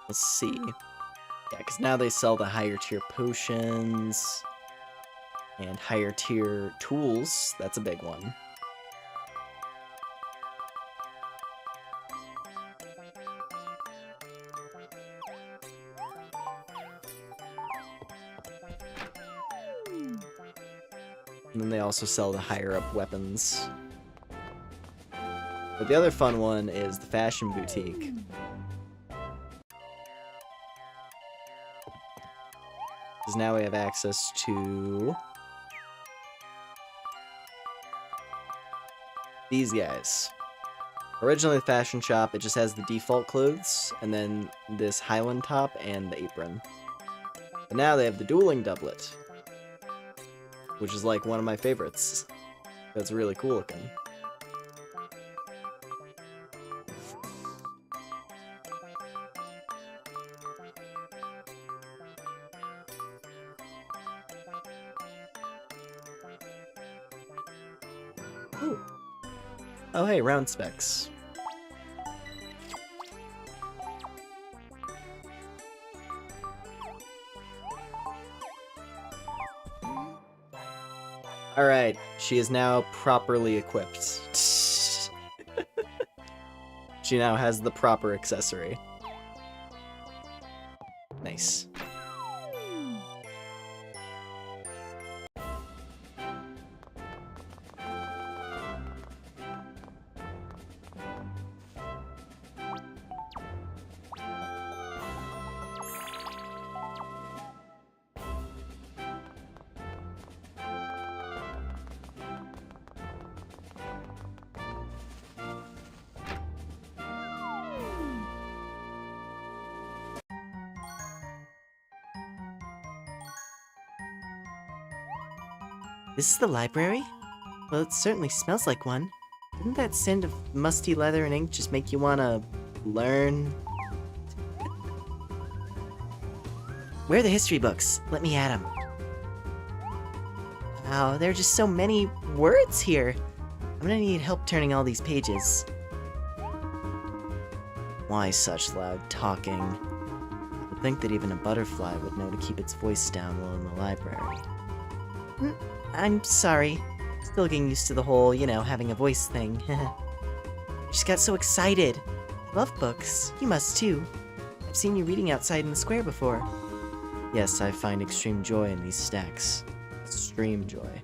Let's see. Yeah, because now they sell the higher tier potions and higher tier tools. That's a big one. And then they also sell the higher up weapons. But the other fun one is the fashion boutique. Because now we have access to these guys. Originally the fashion shop, it just has the default clothes, and then this Highland top and the apron. But now they have the dueling doublet, which is like one of my favorites. That's really cool looking. Ooh. Oh hey, round specs. Alright, she is now properly equipped. She now has the proper accessory. Nice. This is the library? Well, it certainly smells like one. Didn't that scent of musty leather and ink just make you wanna learn? Where are the history books? Let me at them. Wow, there are just so many words here. I'm gonna need help turning all these pages. Why such loud talking? I would think that even a butterfly would know to keep its voice down while in the library. I'm sorry. Still getting used to the whole, you know, having a voice thing. I just got so excited. I love books. You must too. I've seen you reading outside in the square before. Yes, I find extreme joy in these stacks. Extreme joy.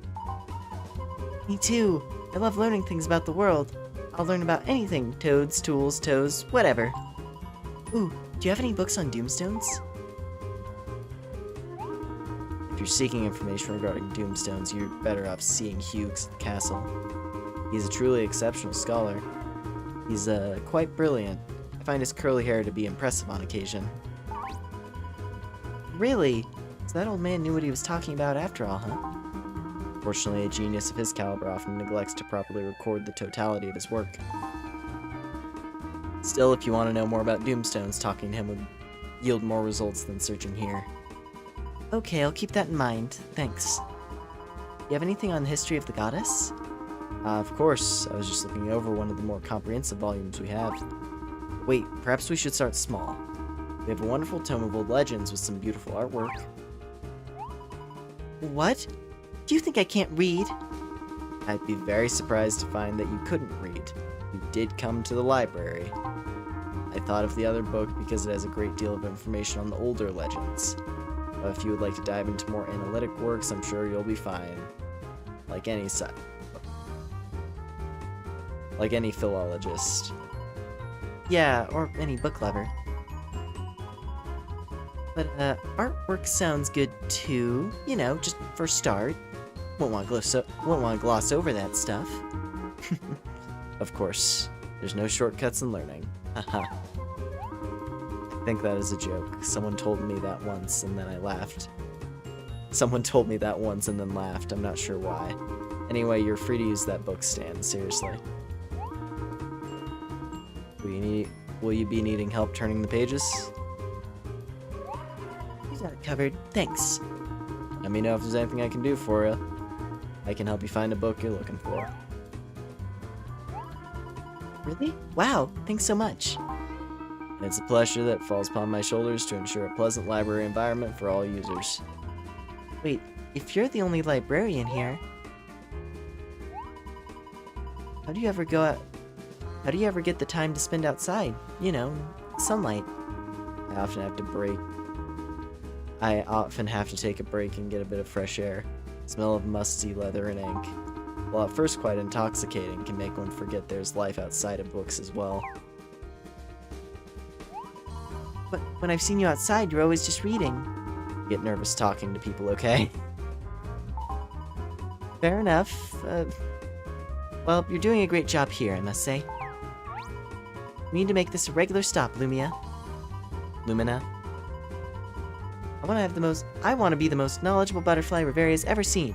Me too. I love learning things about the world. I'll learn about anything. Toads, tools, toes, whatever. Ooh, Do you have any books on Doomstones? If you're seeking information regarding Doomstones, you're better off seeing Hughes at the castle. He's a truly exceptional scholar. He's quite brilliant. I find his curly hair to be impressive on occasion. Really? So that old man knew what he was talking about after all, huh? Fortunately, a genius of his caliber often neglects to properly record the totality of his work. Still, if you want to know more about Doomstones, talking to him would yield more results than searching here. Okay, I'll keep that in mind. Thanks. You have anything on the history of the goddess? Of course, I was just looking over one of the more comprehensive volumes we have. Wait, perhaps we should start small. We have a wonderful tome of old legends with some beautiful artwork. What? Do you think I can't read? I'd be very surprised to find that you couldn't read. You did come to the library. I thought of the other book because it has a great deal of information on the older legends. But if you would like to dive into more analytic works, I'm sure you'll be fine. Like any philologist. Yeah, or any book lover. But, artwork sounds good too. You know, just for a start. Won't want to gloss over that stuff. Of course, there's no shortcuts in learning. Haha. I think that is a joke. Someone told me that once and then I laughed. Someone told me that once and then laughed. I'm not sure why. Anyway, you're free to use that book stand, seriously. Will you be needing help turning the pages? You got it covered. Thanks. Let me know if there's anything I can do for you. I can help you find a book you're looking for. Really? Wow, thanks so much. It's a pleasure that falls upon my shoulders to ensure a pleasant library environment for all users. Wait, if you're the only librarian here, how do you ever get the time to spend outside? You know, sunlight. I often have to take a break and get a bit of fresh air. Smell of musty leather and ink. While at first quite intoxicating, can make one forget there's life outside of books as well. But when I've seen you outside, you're always just reading. I get nervous talking to people, okay? Fair enough. Well, you're doing a great job here, I must say. We need to make this a regular stop, Lumina. I want to be the most knowledgeable butterfly Reveria's ever seen.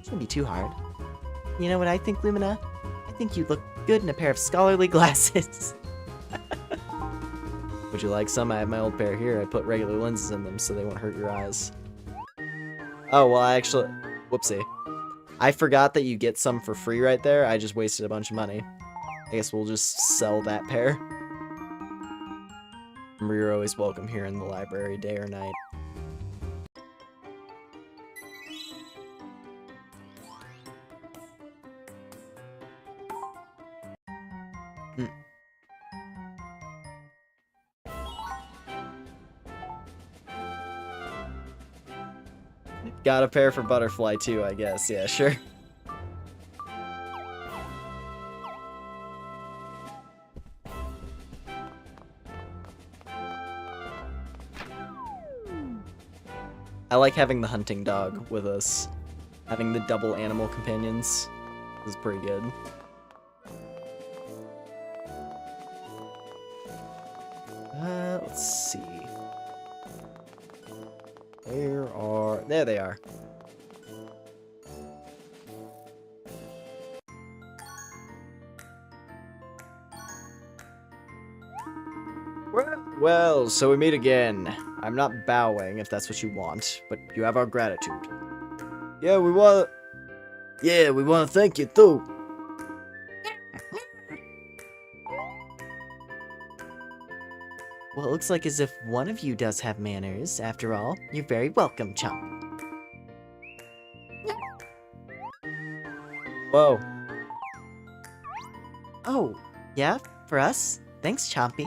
Shouldn't be too hard. You know what I think, Lumina? I think you'd look good in a pair of scholarly glasses. Would you like some? I have my old pair here. I put regular lenses in them so they won't hurt your eyes. Oh, well, whoopsie. I forgot that you get some for free right there. I just wasted a bunch of money. I guess we'll just sell that pair. Remember, you're always welcome here in the library, day or night. Got a pair for Butterfly too, I guess. Yeah, sure. I like having the hunting dog with us. Having the double animal companions is pretty good. Let's see. There they are. Well, so we meet again. I'm not bowing, if that's what you want, but you have our gratitude. Yeah, we want to thank you too. Well, it looks like as if one of you does have manners. After all, you're very welcome, Chomp. Whoa. Oh, yeah? For us? Thanks, Chompy.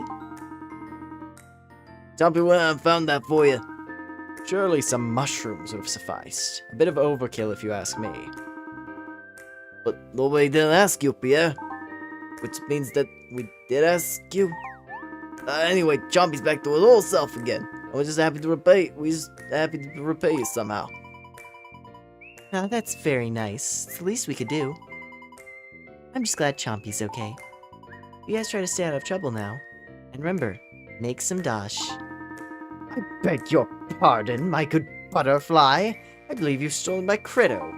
Chompy went out and found that for you. Surely some mushrooms would have sufficed. A bit of overkill if you ask me. But nobody did ask you, Pierre. Which means that we did ask you. Anyway, Chompy's back to his old self again. We're just happy to repay you somehow. Now that's very nice. It's the least we could do. I'm just glad Chompy's okay. You guys try to stay out of trouble now. And remember, make some dash. I beg your pardon, my good butterfly. I believe you've stolen my Credo.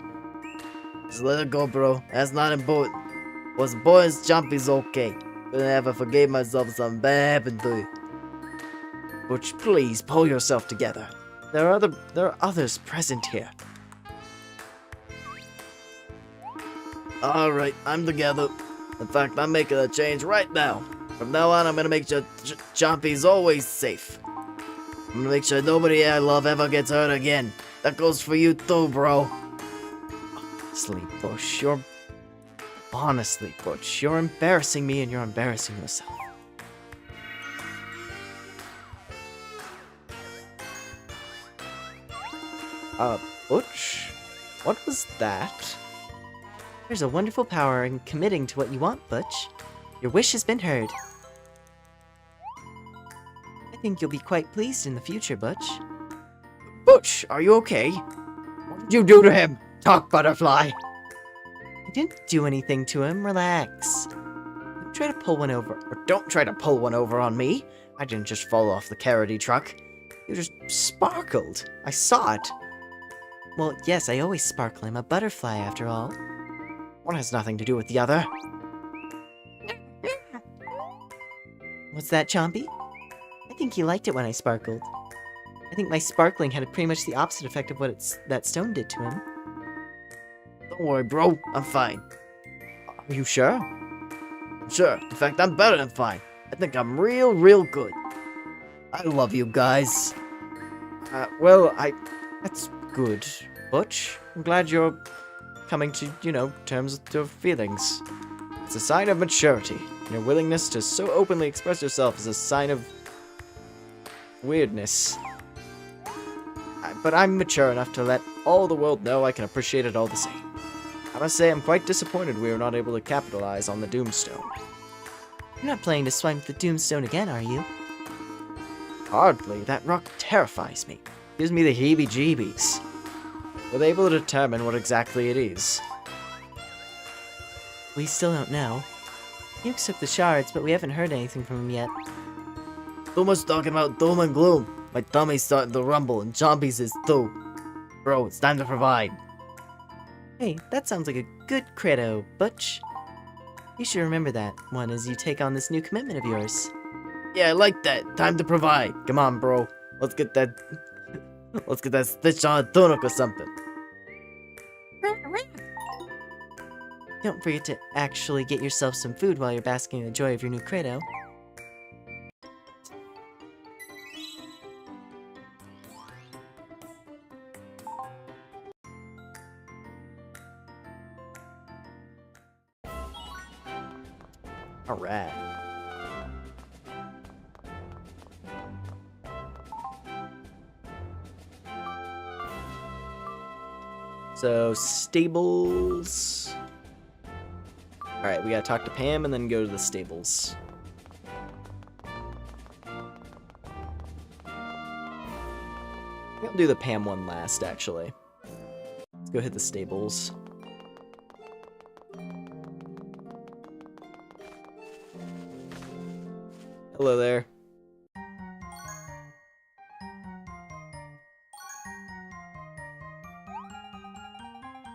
Just let it go, bro. That's not important. What's important is Chompy's okay. Couldn't ever forgave myself if something bad happened to you. Butch, please pull yourself together. There are others present here. Alright, I'm together. In fact, I'm making a change right now. From now on, I'm gonna make sure Chompy's always safe. I'm gonna make sure nobody I love ever gets hurt again. That goes for you too, bro. Honestly, Butch, you're embarrassing me and you're embarrassing yourself. Butch? What was that? There's a wonderful power in committing to what you want, Butch. Your wish has been heard. I think you'll be quite pleased in the future, Butch. Butch, are you okay? What did you do to him? Talk, butterfly. I didn't do anything to him, relax. Don't try to pull one over. Or don't try to pull one over on me. I didn't just fall off the carroty truck. You just sparkled. I saw it. Well, yes, I always sparkle. I'm a butterfly, after all. One has nothing to do with the other. What's that, Chompy? I think he liked it when I sparkled. I think my sparkling had pretty much the opposite effect of what that stone did to him. Don't worry, bro. I'm fine. Are you sure? Sure. In fact, I'm better than fine. I think I'm real good. I love you guys. That's good, Butch. I'm glad you're coming to, terms with your feelings. It's a sign of maturity. Your willingness to so openly express yourself is a sign of weirdness. But I'm mature enough to let all the world know I can appreciate it all the same. I must say I'm quite disappointed we were not able to capitalize on the Doomstone. You're not planning to swipe the Doomstone again, are you? Hardly. That rock terrifies me. Gives me the heebie-jeebies. Were they able to determine what exactly it is? We still don't know. Yuke's took the shards, but we haven't heard anything from him yet. Too much talking about doom and gloom. My tummy's starting to rumble and Chompy's is too. Bro, it's time to provide. Hey, that sounds like a good credo, Butch. You should remember that one as you take on this new commitment of yours. Yeah, I like that. Time to provide. Come on, bro. Let's get that stitch on a tunic or something. Don't forget to actually get yourself some food while you're basking in the joy of your new credo. Alright. So, stables. Alright, we gotta talk to Pam and then go to the stables. I'll do the Pam one last, actually. Let's go hit the stables. Hello there.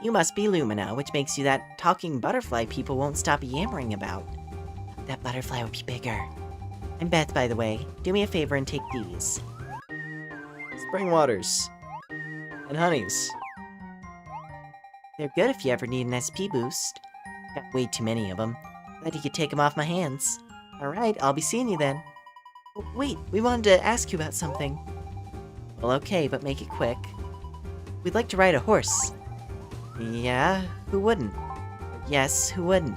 You must be Lumina, which makes you that talking butterfly people won't stop yammering about. That butterfly will be bigger. I'm Beth, by the way. Do me a favor and take these. Spring waters. And honeys. They're good if you ever need an SP boost. Got way too many of them. Glad you could take them off my hands. Alright, I'll be seeing you then. Oh, wait, we wanted to ask you about something. Well, okay, but make it quick. We'd like to ride a horse. Yeah, who wouldn't? Yes, who wouldn't?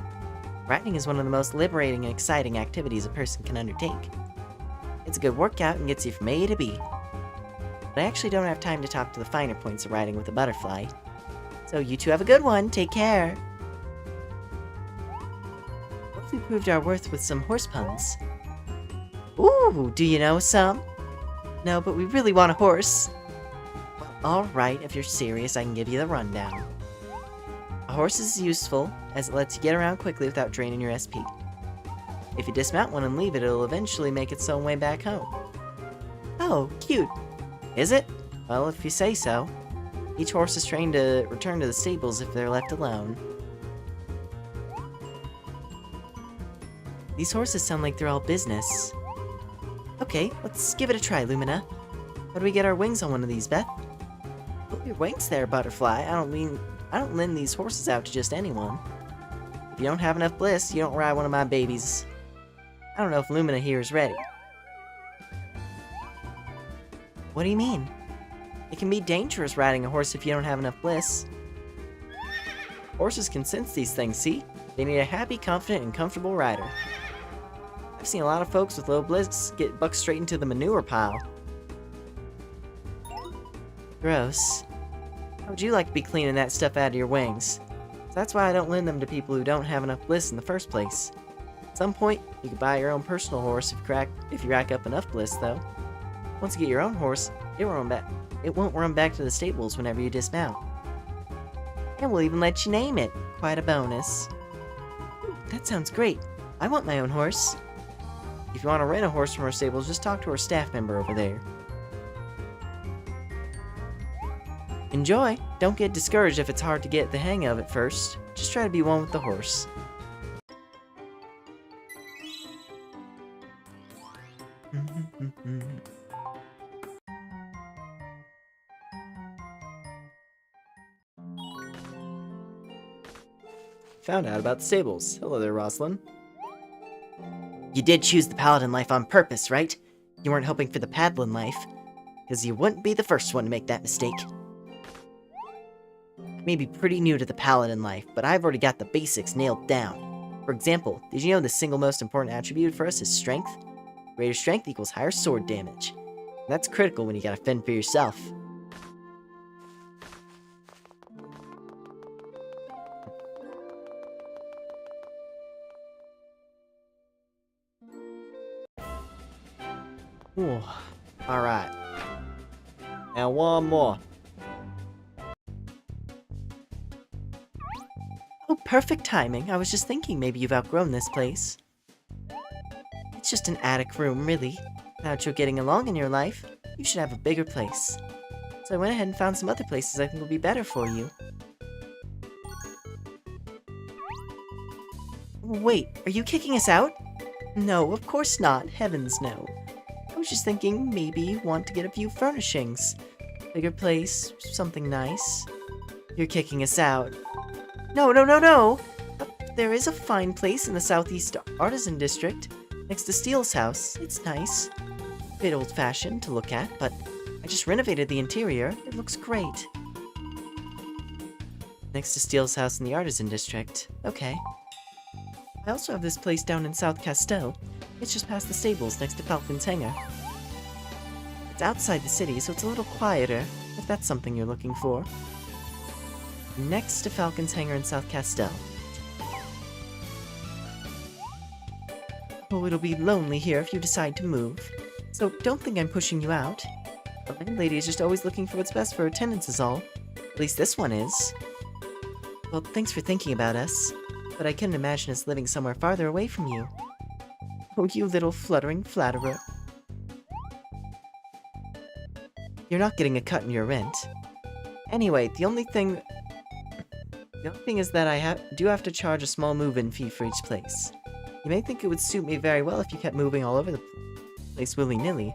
Riding is one of the most liberating and exciting activities a person can undertake. It's a good workout and gets you from A to B. But I actually don't have time to talk to the finer points of riding with a butterfly. So you two have a good one, take care! What if we proved our worth with some horse puns? Ooh! Ooh, do you know some? No, but we really want a horse. Well, alright, if you're serious, I can give you the rundown. A horse is useful, as it lets you get around quickly without draining your SP. If you dismount one and leave it, it'll eventually make its own way back home. Oh, cute. Is it? Well, if you say so. Each horse is trained to return to the stables if they're left alone. These horses sound like they're all business. Okay, let's give it a try, Lumina. How do we get our wings on one of these, Beth? Put your wings there, Butterfly. I don't lend these horses out to just anyone. If you don't have enough bliss, you don't ride one of my babies. I don't know if Lumina here is ready. What do you mean? It can be dangerous riding a horse if you don't have enough bliss. Horses can sense these things, see? They need a happy, confident, and comfortable rider. I've seen a lot of folks with low bliss get bucked straight into the manure pile. Gross. How would you like to be cleaning that stuff out of your wings? That's why I don't lend them to people who don't have enough bliss in the first place. At some point, you could buy your own personal horse if you rack up enough bliss, though. Once you get your own horse, it won't run back to the stables whenever you dismount. And we'll even let you name it. Quite a bonus. That sounds great. I want my own horse. If you want to rent a horse from our stables, just talk to our staff member over there. Enjoy! Don't get discouraged if it's hard to get the hang of at first. Just try to be one with the horse. Found out about the stables. Hello there, Rosalind. You did choose the paladin life on purpose, right? You weren't hoping for the paladin life, because you wouldn't be the first one to make that mistake. I may be pretty new to the paladin life, but I've already got the basics nailed down. For example, did you know the single most important attribute for us is strength? Greater strength equals higher sword damage. And that's critical when you gotta fend for yourself. Ooh. Alright. Now one more. Oh, perfect timing. I was just thinking maybe you've outgrown this place. It's just an attic room, really. Now that you're getting along in your life, you should have a bigger place. So I went ahead and found some other places I think will be better for you. Wait, are you kicking us out? No, of course not. Heavens no. I was just thinking maybe you want to get a few furnishings. Bigger place, something nice. You're kicking us out. No, no, no, no! There is a fine place in the southeast artisan district, next to Steele's house. It's nice. Bit old-fashioned to look at, but I just renovated the interior. It looks great. Next to Steele's house in the artisan district. Okay. I also have this place down in South Castell. It's just past the stables next to Falcon's Hangar. It's outside the city, so it's a little quieter, if that's something you're looking for. Next to Falcon's Hangar in South Castell. Oh, it'll be lonely here if you decide to move. So don't think I'm pushing you out. The landlady is just always looking for what's best for her tenants is all. At least this one is. Well, thanks for thinking about us. But I couldn't imagine us living somewhere farther away from you. Oh, you little fluttering flatterer. You're not getting a cut in your rent. Anyway, the only thing is that I do have to charge a small move-in fee for each place. You may think it would suit me very well if you kept moving all over the place willy-nilly.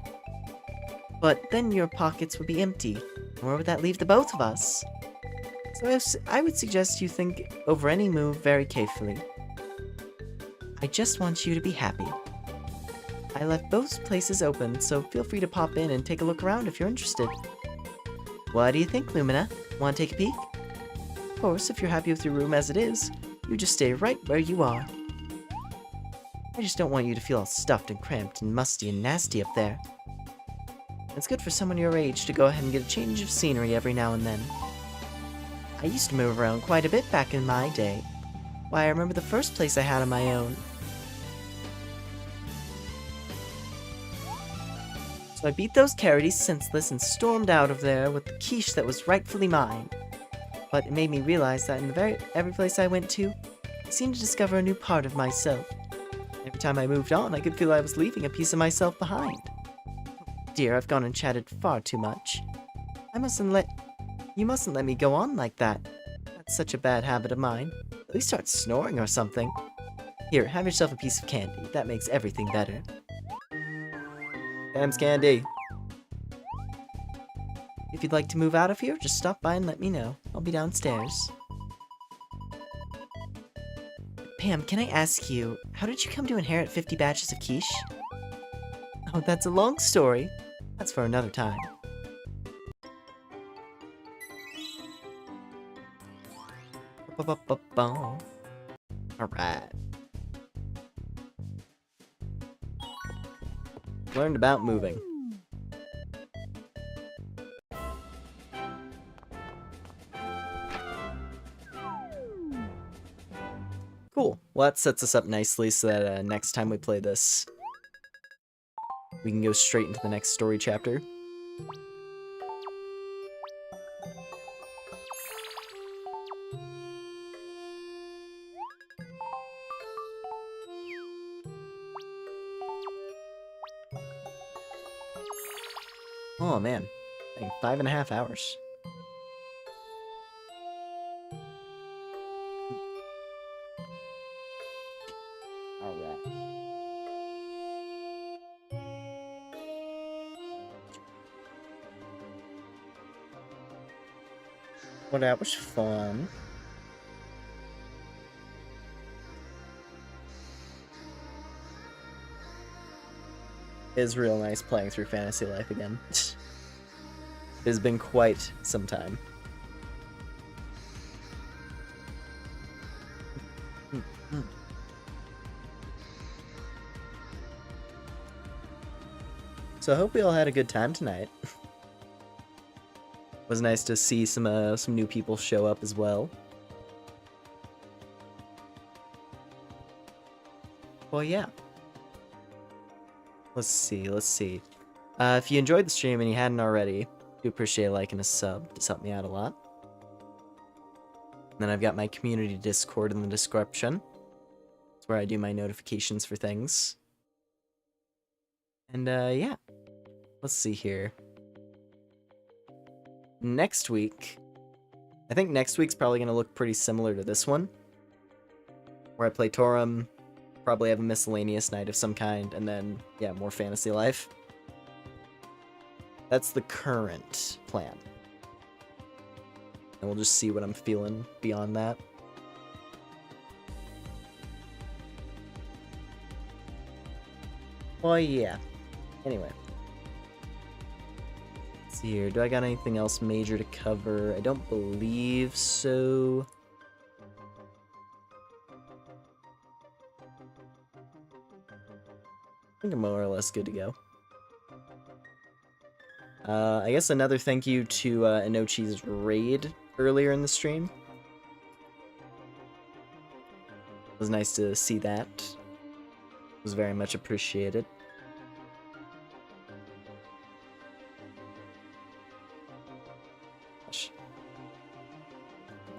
But then your pockets would be empty. And where would that leave the both of us? So I would suggest you think over any move very carefully. I just want you to be happy. I left both places open, so feel free to pop in and take a look around if you're interested. What do you think, Lumina? Want to take a peek? Of course, if you're happy with your room as it is, you just stay right where you are. I just don't want you to feel all stuffed and cramped and musty and nasty up there. It's good for someone your age to go ahead and get a change of scenery every now and then. I used to move around quite a bit back in my day. Why, I remember the first place I had on my own. So I beat those Carities senseless and stormed out of there with the quiche that was rightfully mine. But it made me realize that in every place I went to, I seemed to discover a new part of myself. Every time I moved on, I could feel I was leaving a piece of myself behind. Dear, I've gone and chatted far too much. You mustn't let me go on like that. That's such a bad habit of mine. At least start snoring or something. Here, have yourself a piece of candy. That makes everything better. Thanks, Candy. If you'd like to move out of here, just stop by and let me know. I'll be downstairs. Pam, can I ask you, how did you come to inherit 50 batches of quiche? Oh, that's a long story. That's for another time. Alright. Learned about moving. Cool. Well, that sets us up nicely so that next time we play this, we can go straight into the next story chapter. Oh man, dang, 5.5 hours. Alright. Well, that was fun. It is real nice playing through Fantasy Life again. It has been quite some time. So I hope we all had a good time tonight. It was nice to see some new people show up as well. Well, yeah. Let's see. If you enjoyed the stream and you hadn't already, I do appreciate liking a sub. It's helped me out a lot. And then I've got my community Discord in the description. It's where I do my notifications for things. And yeah. Let's see here. Next week, I think next week's probably going to look pretty similar to this one. Where I play Torum, probably have a miscellaneous night of some kind, and then, yeah, more Fantasy Life. That's the current plan. And we'll just see what I'm feeling beyond that. Well, yeah. Anyway. Let's see here. Do I got anything else major to cover? I don't believe so. I think I'm more or less good to go. I guess another thank you to Inochi's raid earlier in the stream. It was nice to see that. It was very much appreciated. Gosh.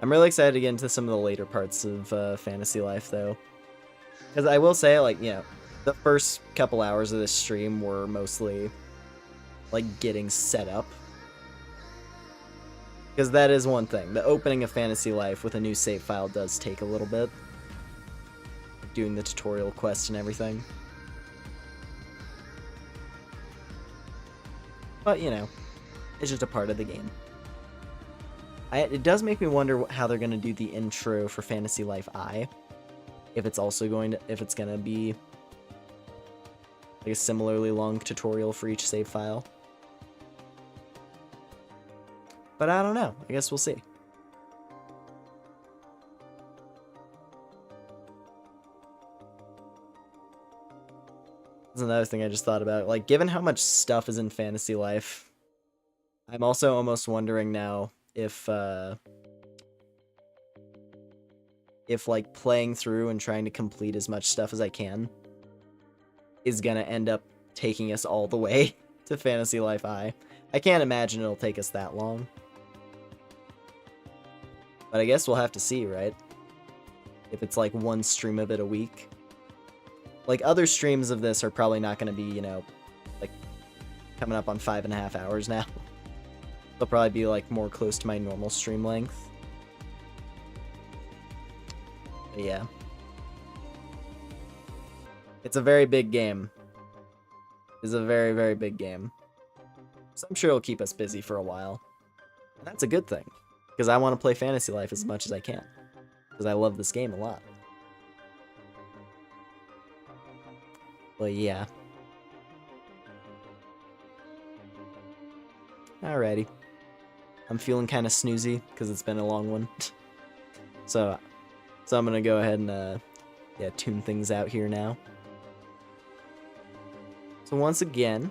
I'm really excited to get into some of the later parts of Fantasy Life, though. Because I will say, like, you know, the first couple hours of this stream were mostly like getting set up, because that is one thing. The opening of Fantasy Life with a new save file does take a little bit, doing the tutorial quest and everything, but you know, it's just a part of the game. It does make me wonder how they're going to do the intro for Fantasy Life I, if it's going to be like a similarly long tutorial for each save file. But I don't know. I guess we'll see. That's another thing I just thought about. Like, given how much stuff is in Fantasy Life, I'm also almost wondering now if like playing through and trying to complete as much stuff as I can is gonna end up taking us all the way to Fantasy Life I. I can't imagine it'll take us that long. But I guess we'll have to see, right? If it's like one stream of it a week. Like, other streams of this are probably not going to be, you know, like, coming up on 5.5 hours now. They'll probably be, like, more close to my normal stream length. But yeah. It's a very big game. It's a very, very big game. So I'm sure it'll keep us busy for a while. And that's a good thing. Because I want to play Fantasy Life as much as I can. Because I love this game a lot. But yeah. Alrighty. I'm feeling kind of snoozy because it's been a long one. so I'm gonna go ahead and yeah, tune things out here now. So once again,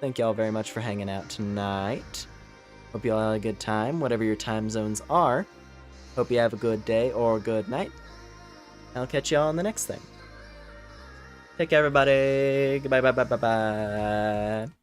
thank y'all very much for hanging out tonight. Hope y'all had a good time, whatever your time zones are. Hope you have a good day or a good night. I'll catch y'all on the next thing. Take care, everybody. Goodbye, bye, bye, bye, bye.